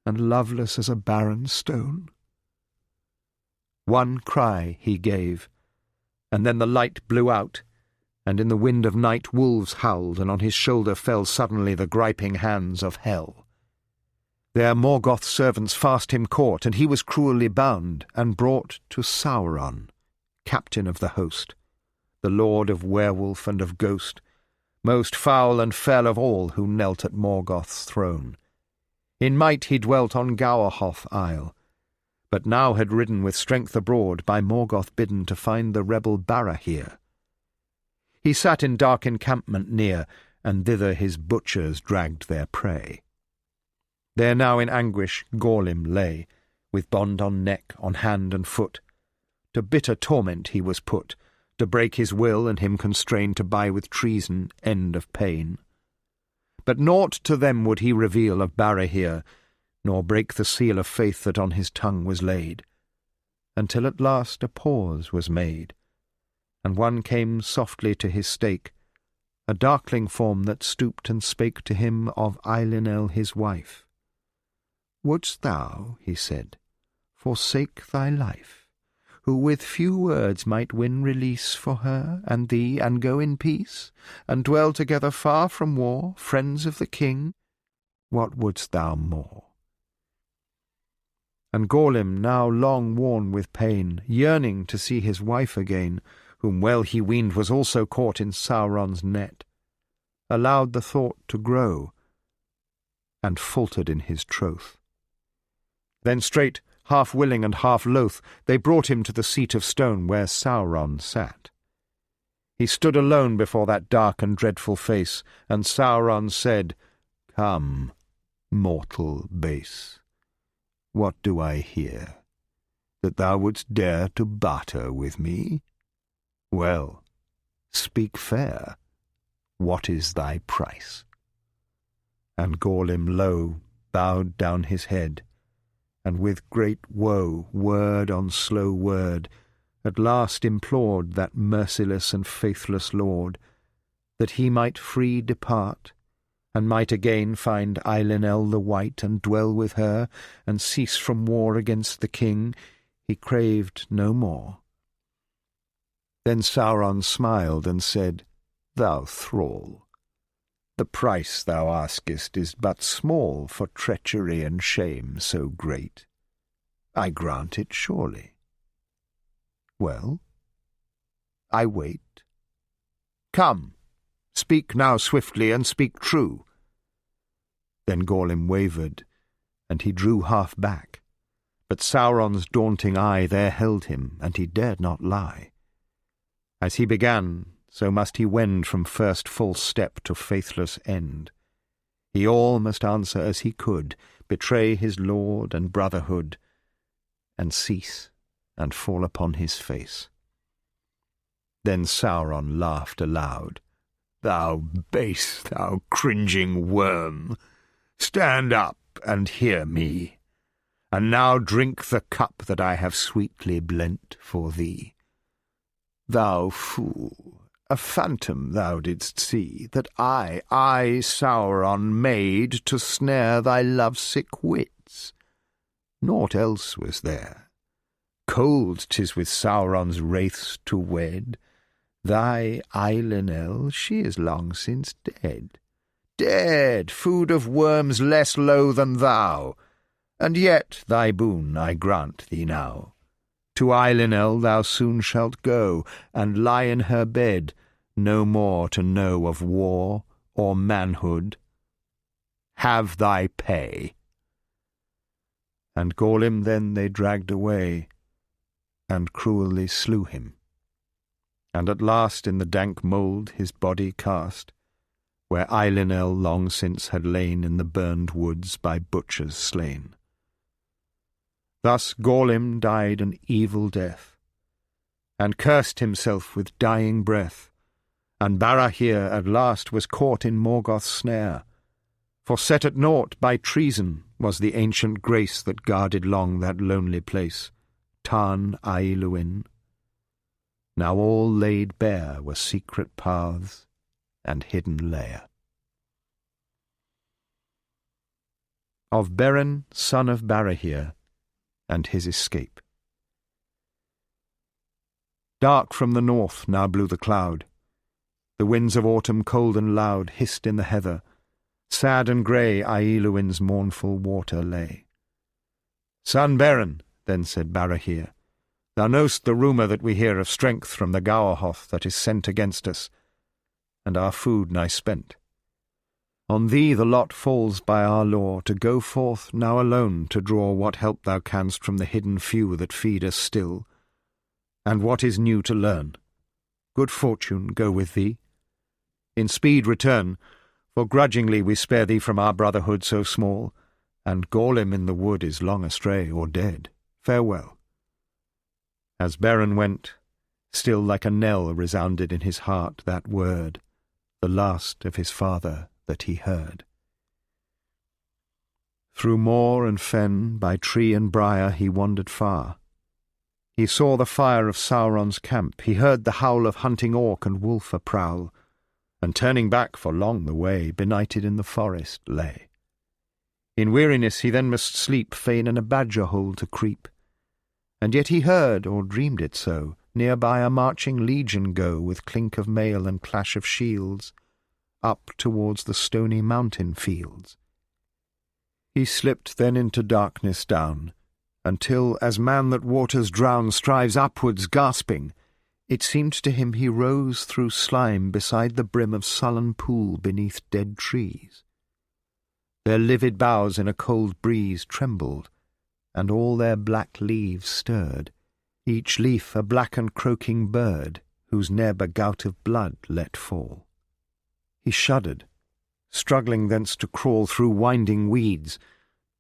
and loveless as a barren stone. One cry he gave, and then the light blew out, and in the wind of night wolves howled, and on his shoulder fell suddenly the griping hands of hell. There Morgoth's servants fast him caught, and he was cruelly bound, and brought to Sauron, captain of the host, the lord of werewolf and of ghost, most foul and fell of all who knelt at Morgoth's throne. In might he dwelt on Gowerhoth Isle, but now had ridden with strength abroad, by Morgoth bidden to find the rebel Barahir. He sat in dark encampment near, and thither his butchers dragged their prey. There now in anguish Gorlim lay, with bond on neck, on hand and foot. To bitter torment he was put, to break his will and him constrain to buy with treason end of pain. But naught to them would he reveal of Barahir, nor break the seal of faith that on his tongue was laid, until at last a pause was made, and one came softly to his stake, a darkling form that stooped and spake to him of Eilinel his wife. Wouldst thou, he said, forsake thy life, who with few words might win release for her and thee, and go in peace, and dwell together far from war, friends of the king? what wouldst thou more? And Gorlim, now long worn with pain, yearning to see his wife again, whom well he weened was also caught in Sauron's net, allowed the thought to grow, and faltered in his troth. Then straight, half willing and half loath, they brought him to the seat of stone where Sauron sat. He stood alone before that dark and dreadful face, and Sauron said, "Come, mortal base, what do I hear? That thou wouldst dare to barter with me? Well, speak fair. What is thy price?" And Gorlim low bowed down his head, and with great woe, word on slow word, at last implored that merciless and faithless lord, that he might free depart, and might again find Eiluned the White, and dwell with her, and cease from war against the king. He craved no more. Then Sauron smiled and said, "Thou thrall, the price thou askest is but small for treachery and shame so great. I grant it surely. Well, I wait. Come, speak now swiftly, and speak true." Then Gorlim wavered, and he drew half back, but Sauron's daunting eye there held him, and he dared not lie. As he began, so must he wend from first false step to faithless end. He all must answer as he could, betray his lord and brotherhood, and cease and fall upon his face. Then Sauron laughed aloud. "Thou base, thou cringing worm, stand up and hear me, and now drink the cup that I have sweetly blent for thee. Thou fool, a phantom thou didst see, that I, Sauron, made to snare thy lovesick wits. Naught else was there. Cold 'tis with Sauron's wraiths to wed. Thy Eiluned, she is long since dead. Dead, food of worms less low than thou, and yet thy boon I grant thee now. To Eiluned thou soon shalt go, and lie in her bed, no more to know of war or manhood. Have thy pay." And Gorlim then they dragged away, and cruelly slew him, and at last in the dank mould his body cast, where Eiluned long since had lain in the burned woods by butchers slain. Thus Gorlim died an evil death, and cursed himself with dying breath, and Barahir at last was caught in Morgoth's snare, for set at naught by treason was the ancient grace that guarded long that lonely place, Tarn Ailuin. Now all laid bare were secret paths and hidden lair. Of Beren, son of Barahir, and his escape. Dark from the north now blew the cloud. The winds of autumn cold and loud hissed in the heather. Sad and grey Ailuin's mournful water lay. "Son Beren," then said Barahir, "thou knowst the rumour that we hear of strength from the Gowerhoth that is sent against us, and our food nigh spent. On thee the lot falls by our law to go forth now alone to draw what help thou canst from the hidden few that feed us still, and what is new to learn. Good fortune go with thee. In speed return, for grudgingly we spare thee from our brotherhood so small, and Gorlim in the wood is long astray or dead. Farewell." As Beren went, still like a knell resounded in his heart that word, the last of his father that he heard. Through moor and fen, by tree and briar he wandered far. He saw the fire of Sauron's camp, he heard the howl of hunting orc and wolf a-prowl, and turning back for long the way, benighted in the forest lay. In weariness he then must sleep, fain in a badger hole to creep. And yet he heard, or dreamed it so, near by a marching legion go, with clink of mail and clash of shields, up towards the stony mountain fields. He slipped then into darkness down, until, as man that waters drown strives upwards gasping, it seemed to him he rose through slime beside the brim of sullen pool beneath dead trees. Their livid boughs in a cold breeze trembled, and all their black leaves stirred, each leaf a black and croaking bird, whose neb a gout of blood let fall. He shuddered, struggling thence to crawl through winding weeds,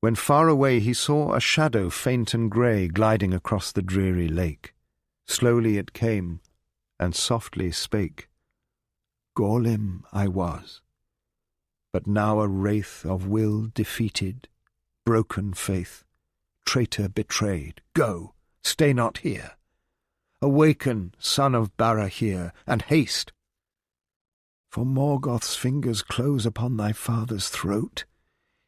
when far away he saw a shadow faint and grey gliding across the dreary lake. Slowly it came, and softly spake. Gorlim I was, but now a wraith of will defeated, broken faith, traitor betrayed. Go, stay not here. Awaken, son of Barahir, and haste. For Morgoth's fingers close upon thy father's throat.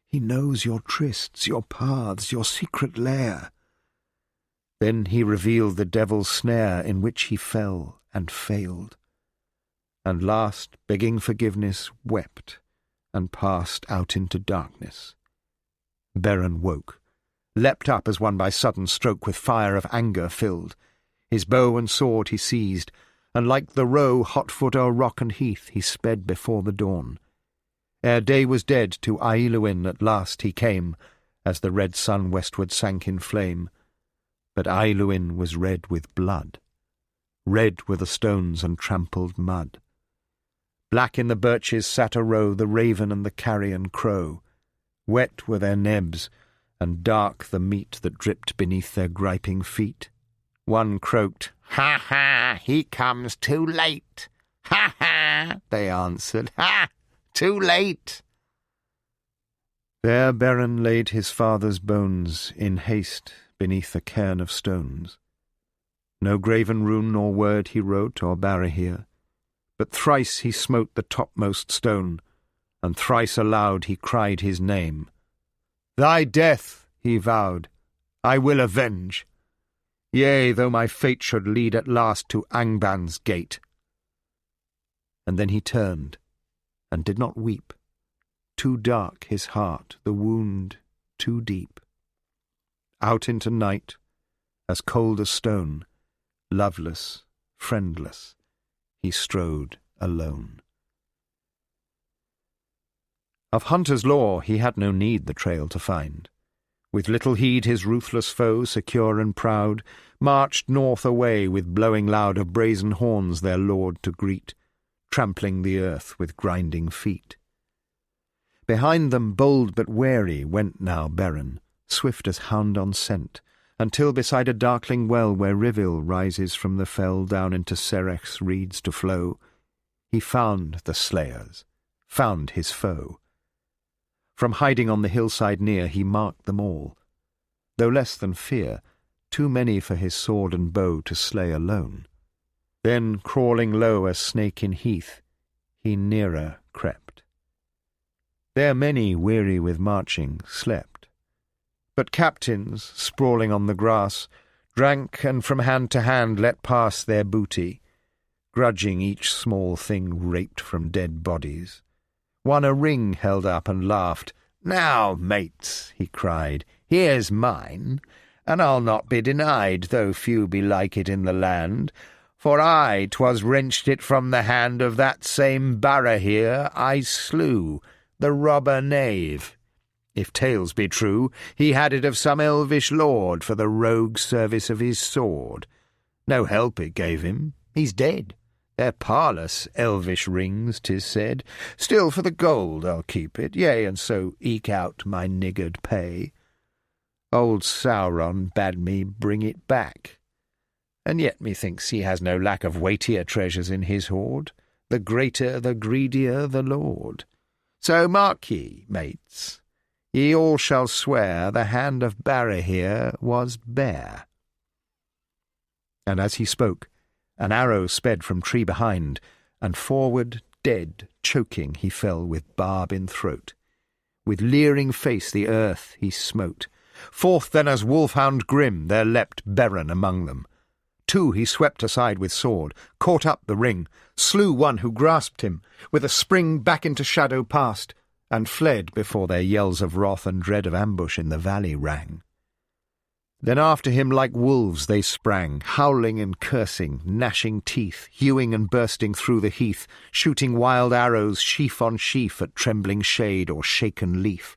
He knows your trysts, your paths, your secret lair. Then he revealed the devil's snare in which he fell and failed, and last, begging forgiveness, wept, and passed out into darkness. Beren woke, leapt up as one by sudden stroke with fire of anger filled. His bow and sword he seized, and like the roe hot-foot o'er rock and heath he sped before the dawn. Ere day was dead to Ailluin at last he came, as the red sun westward sank in flame. But Ailluin was red with blood. Red were the stones and trampled mud. Black in the birches sat a row the raven and the carrion crow. Wet were their nebs, and dark the meat that dripped beneath their griping feet. One croaked, "Ha, ha, he comes too late." "Ha, ha," they answered, "ha, too late." There Beren laid his father's bones in haste beneath a cairn of stones. No graven rune nor word he wrote or Barahir, but thrice he smote the topmost stone, and thrice aloud he cried his name. "Thy death," he vowed, "I will avenge. Yea, though my fate should lead at last to Angban's gate." And then he turned, and did not weep. Too dark his heart, the wound too deep. Out into night, as cold as stone, loveless, friendless, he strode alone. Of hunter's lore he had no need the trail to find. With little heed his ruthless foe, secure and proud, marched north away with blowing loud of brazen horns their lord to greet, trampling the earth with grinding feet. Behind them, bold but wary, went now Beren, swift as hound on scent, until beside a darkling well where Rivil rises from the fell down into Serech's reeds to flow, he found the slayers, found his foe. From hiding on the hillside near he marked them all, though less than fear, too many for his sword and bow to slay alone. Then, crawling low as snake in heath, he nearer crept. There many, weary with marching, slept. But captains, sprawling on the grass, drank and from hand to hand let pass their booty, grudging each small thing raped from dead bodies. One a ring held up and laughed. "Now, mates," he cried, "here's mine, and I'll not be denied, though few be like it in the land. For 'twas wrenched it from the hand of that same Barahir I slew, the robber knave. If tales be true, he had it of some elvish lord for the rogue service of his sword. No help it gave him, he's dead. They're parlous elvish rings, 'tis said. Still for the gold I'll keep it, yea, and so eke out my niggard pay. Old Sauron bade me bring it back, and yet methinks he has no lack of weightier treasures in his hoard. The greater, the greedier the lord. So mark ye, mates, ye all shall swear the hand of Barahir was bare." And as he spoke, an arrow sped from tree behind, and forward, dead, choking, he fell with barb in throat. With leering face the earth he smote. Forth then as wolf-hound grim there leapt Beren among them. Two he swept aside with sword, caught up the ring, slew one who grasped him, with a spring back into shadow passed, and fled before their yells of wrath and dread of ambush in the valley rang. Then after him like wolves they sprang, howling and cursing, gnashing teeth, hewing and bursting through the heath, shooting wild arrows sheaf on sheaf at trembling shade or shaken leaf.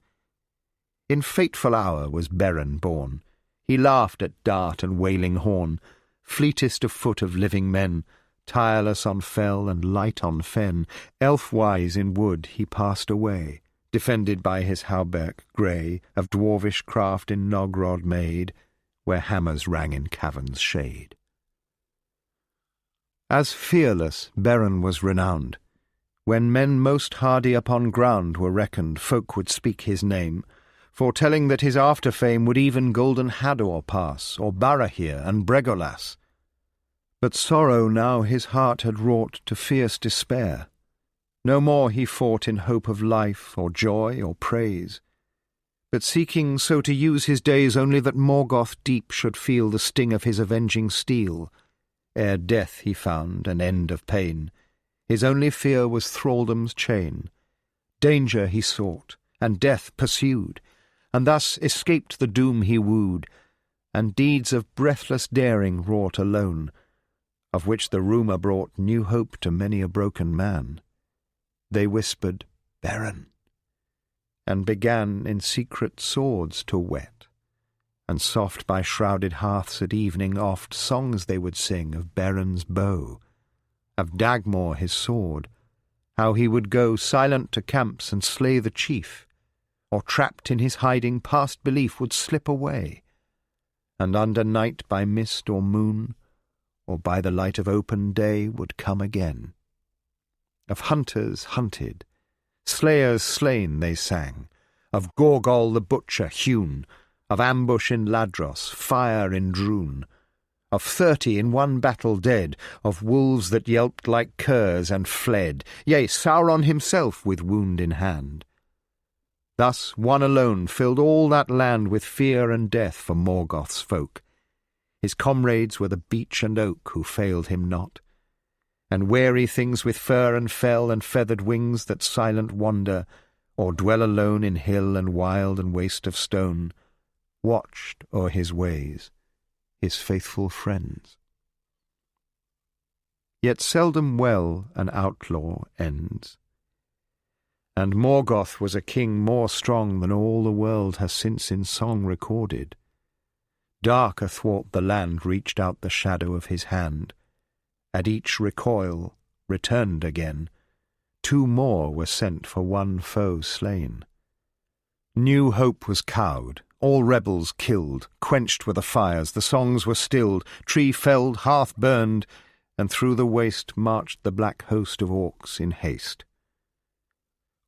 In fateful hour was Beren born. He laughed at dart and wailing horn, fleetest of foot of living men, tireless on fell and light on fen. Elf-wise in wood he passed away, defended by his hauberk grey, of dwarvish craft in Nogrod made, where hammers rang in caverns' shade. As fearless Beren was renowned. When men most hardy upon ground were reckoned, folk would speak his name, foretelling that his after-fame would even golden Hador pass, or Barahir and Bregolas. But sorrow now his heart had wrought to fierce despair. No more he fought in hope of life, or joy, or praise, but seeking so to use his days only that Morgoth deep should feel the sting of his avenging steel. Ere death he found an end of pain. His only fear was thraldom's chain. Danger he sought, and death pursued, and thus escaped the doom he wooed, and deeds of breathless daring wrought alone, of which the rumour brought new hope to many a broken man. They whispered, Beren, and began in secret swords to whet, and soft by shrouded hearths at evening oft songs they would sing of Beren's bow, of Dagmor his sword, how he would go silent to camps and slay the chief, or trapped in his hiding past belief would slip away, and under night by mist or moon, or by the light of open day would come again. Of hunters hunted, slayers slain they sang, of Gorgol the butcher hewn, of ambush in Ladros, fire in Droon, of 30 in one battle dead, of wolves that yelped like curs and fled, yea, Sauron himself with wound in hand. Thus one alone filled all that land with fear and death for Morgoth's folk. His comrades were the beech and oak who failed him not, and wary things with fur and fell and feathered wings that silent wander, or dwell alone in hill and wild and waste of stone, watched o'er his ways, his faithful friends. Yet seldom well an outlaw ends, and Morgoth was a king more strong than all the world has since in song recorded. Dark athwart the land reached out the shadow of his hand. At each recoil returned again. 2 more were sent for one foe slain. New hope was cowed, all rebels killed, quenched were the fires, the songs were stilled, tree felled, hearth burned, and through the waste marched the black host of orcs in haste.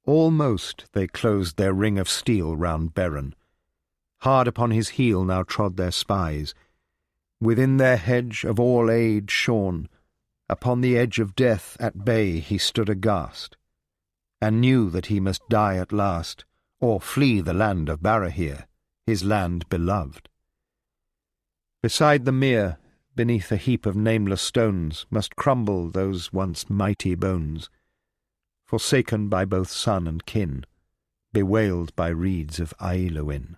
Almost they closed their ring of steel round Beren. Hard upon his heel now trod their spies. Within their hedge of all aid shorn, upon the edge of death at bay he stood aghast, and knew that he must die at last, or flee the land of Barahir, his land beloved. Beside the mere, beneath a heap of nameless stones, must crumble those once mighty bones, forsaken by both son and kin, bewailed by reeds of Ailowin.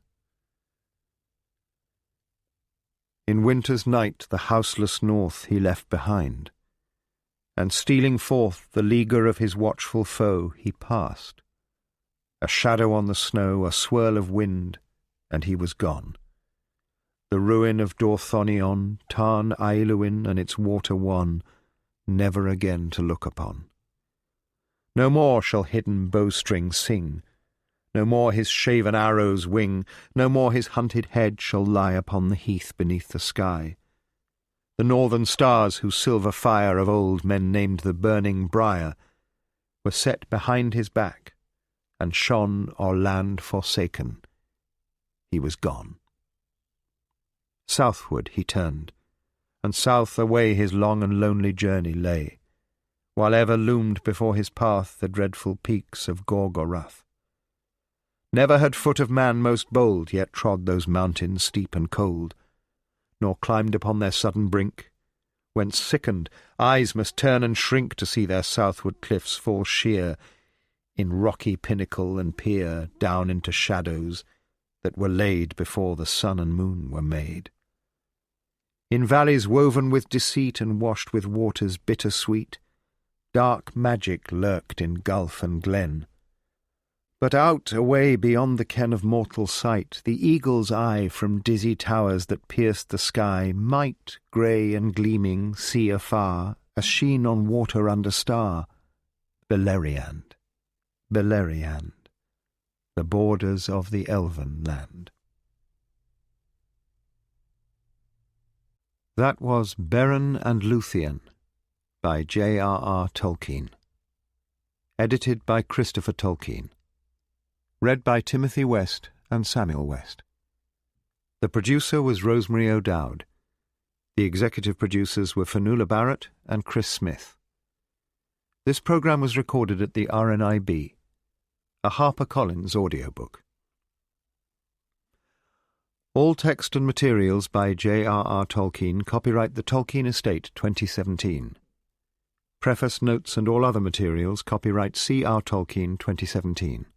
In winter's night the houseless north he left behind, and stealing forth the leaguer of his watchful foe he passed. A shadow on the snow, a swirl of wind, and he was gone. The ruin of Dorthonion, Tarn Ailowin and its water wan, never again to look upon. No more shall hidden bowstring sing, no more his shaven arrows wing, no more his hunted head shall lie upon the heath beneath the sky. The northern stars, whose silver fire of old men named the burning briar, were set behind his back, and shone o'er land forsaken. He was gone. Southward he turned, and south away his long and lonely journey lay, while ever loomed before his path the dreadful peaks of Gorgoroth. Never had foot of man most bold yet trod those mountains steep and cold, nor climbed upon their sudden brink, whence sickened eyes must turn and shrink to see their southward cliffs fall sheer in rocky pinnacle and pier down into shadows that were laid before the sun and moon were made. In valleys woven with deceit and washed with waters bitter-sweet, dark magic lurked in gulf and glen. But out, away beyond the ken of mortal sight, the eagle's eye from dizzy towers that pierced the sky might, grey and gleaming, see afar, a sheen on water under star, Beleriand, Beleriand, the borders of the elven land. That was Beren and Lúthien by J.R.R. Tolkien. Edited by Christopher Tolkien. Read by Timothy West and Samuel West. The producer was Rosemary O'Dowd. The executive producers were Fionnuala Barrett and Chris Smith. This program was recorded at the RNIB, a HarperCollins audiobook. All text and materials by J.R.R. Tolkien, copyright the Tolkien Estate 2017. Preface, notes and all other materials copyright C.R. Tolkien 2017.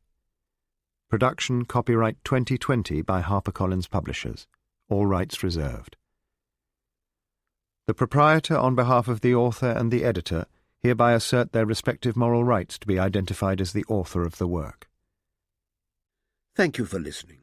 Production copyright 2020 by HarperCollins Publishers. All rights reserved. The proprietor, on behalf of the author and the editor, hereby assert their respective moral rights to be identified as the author of the work. Thank you for listening.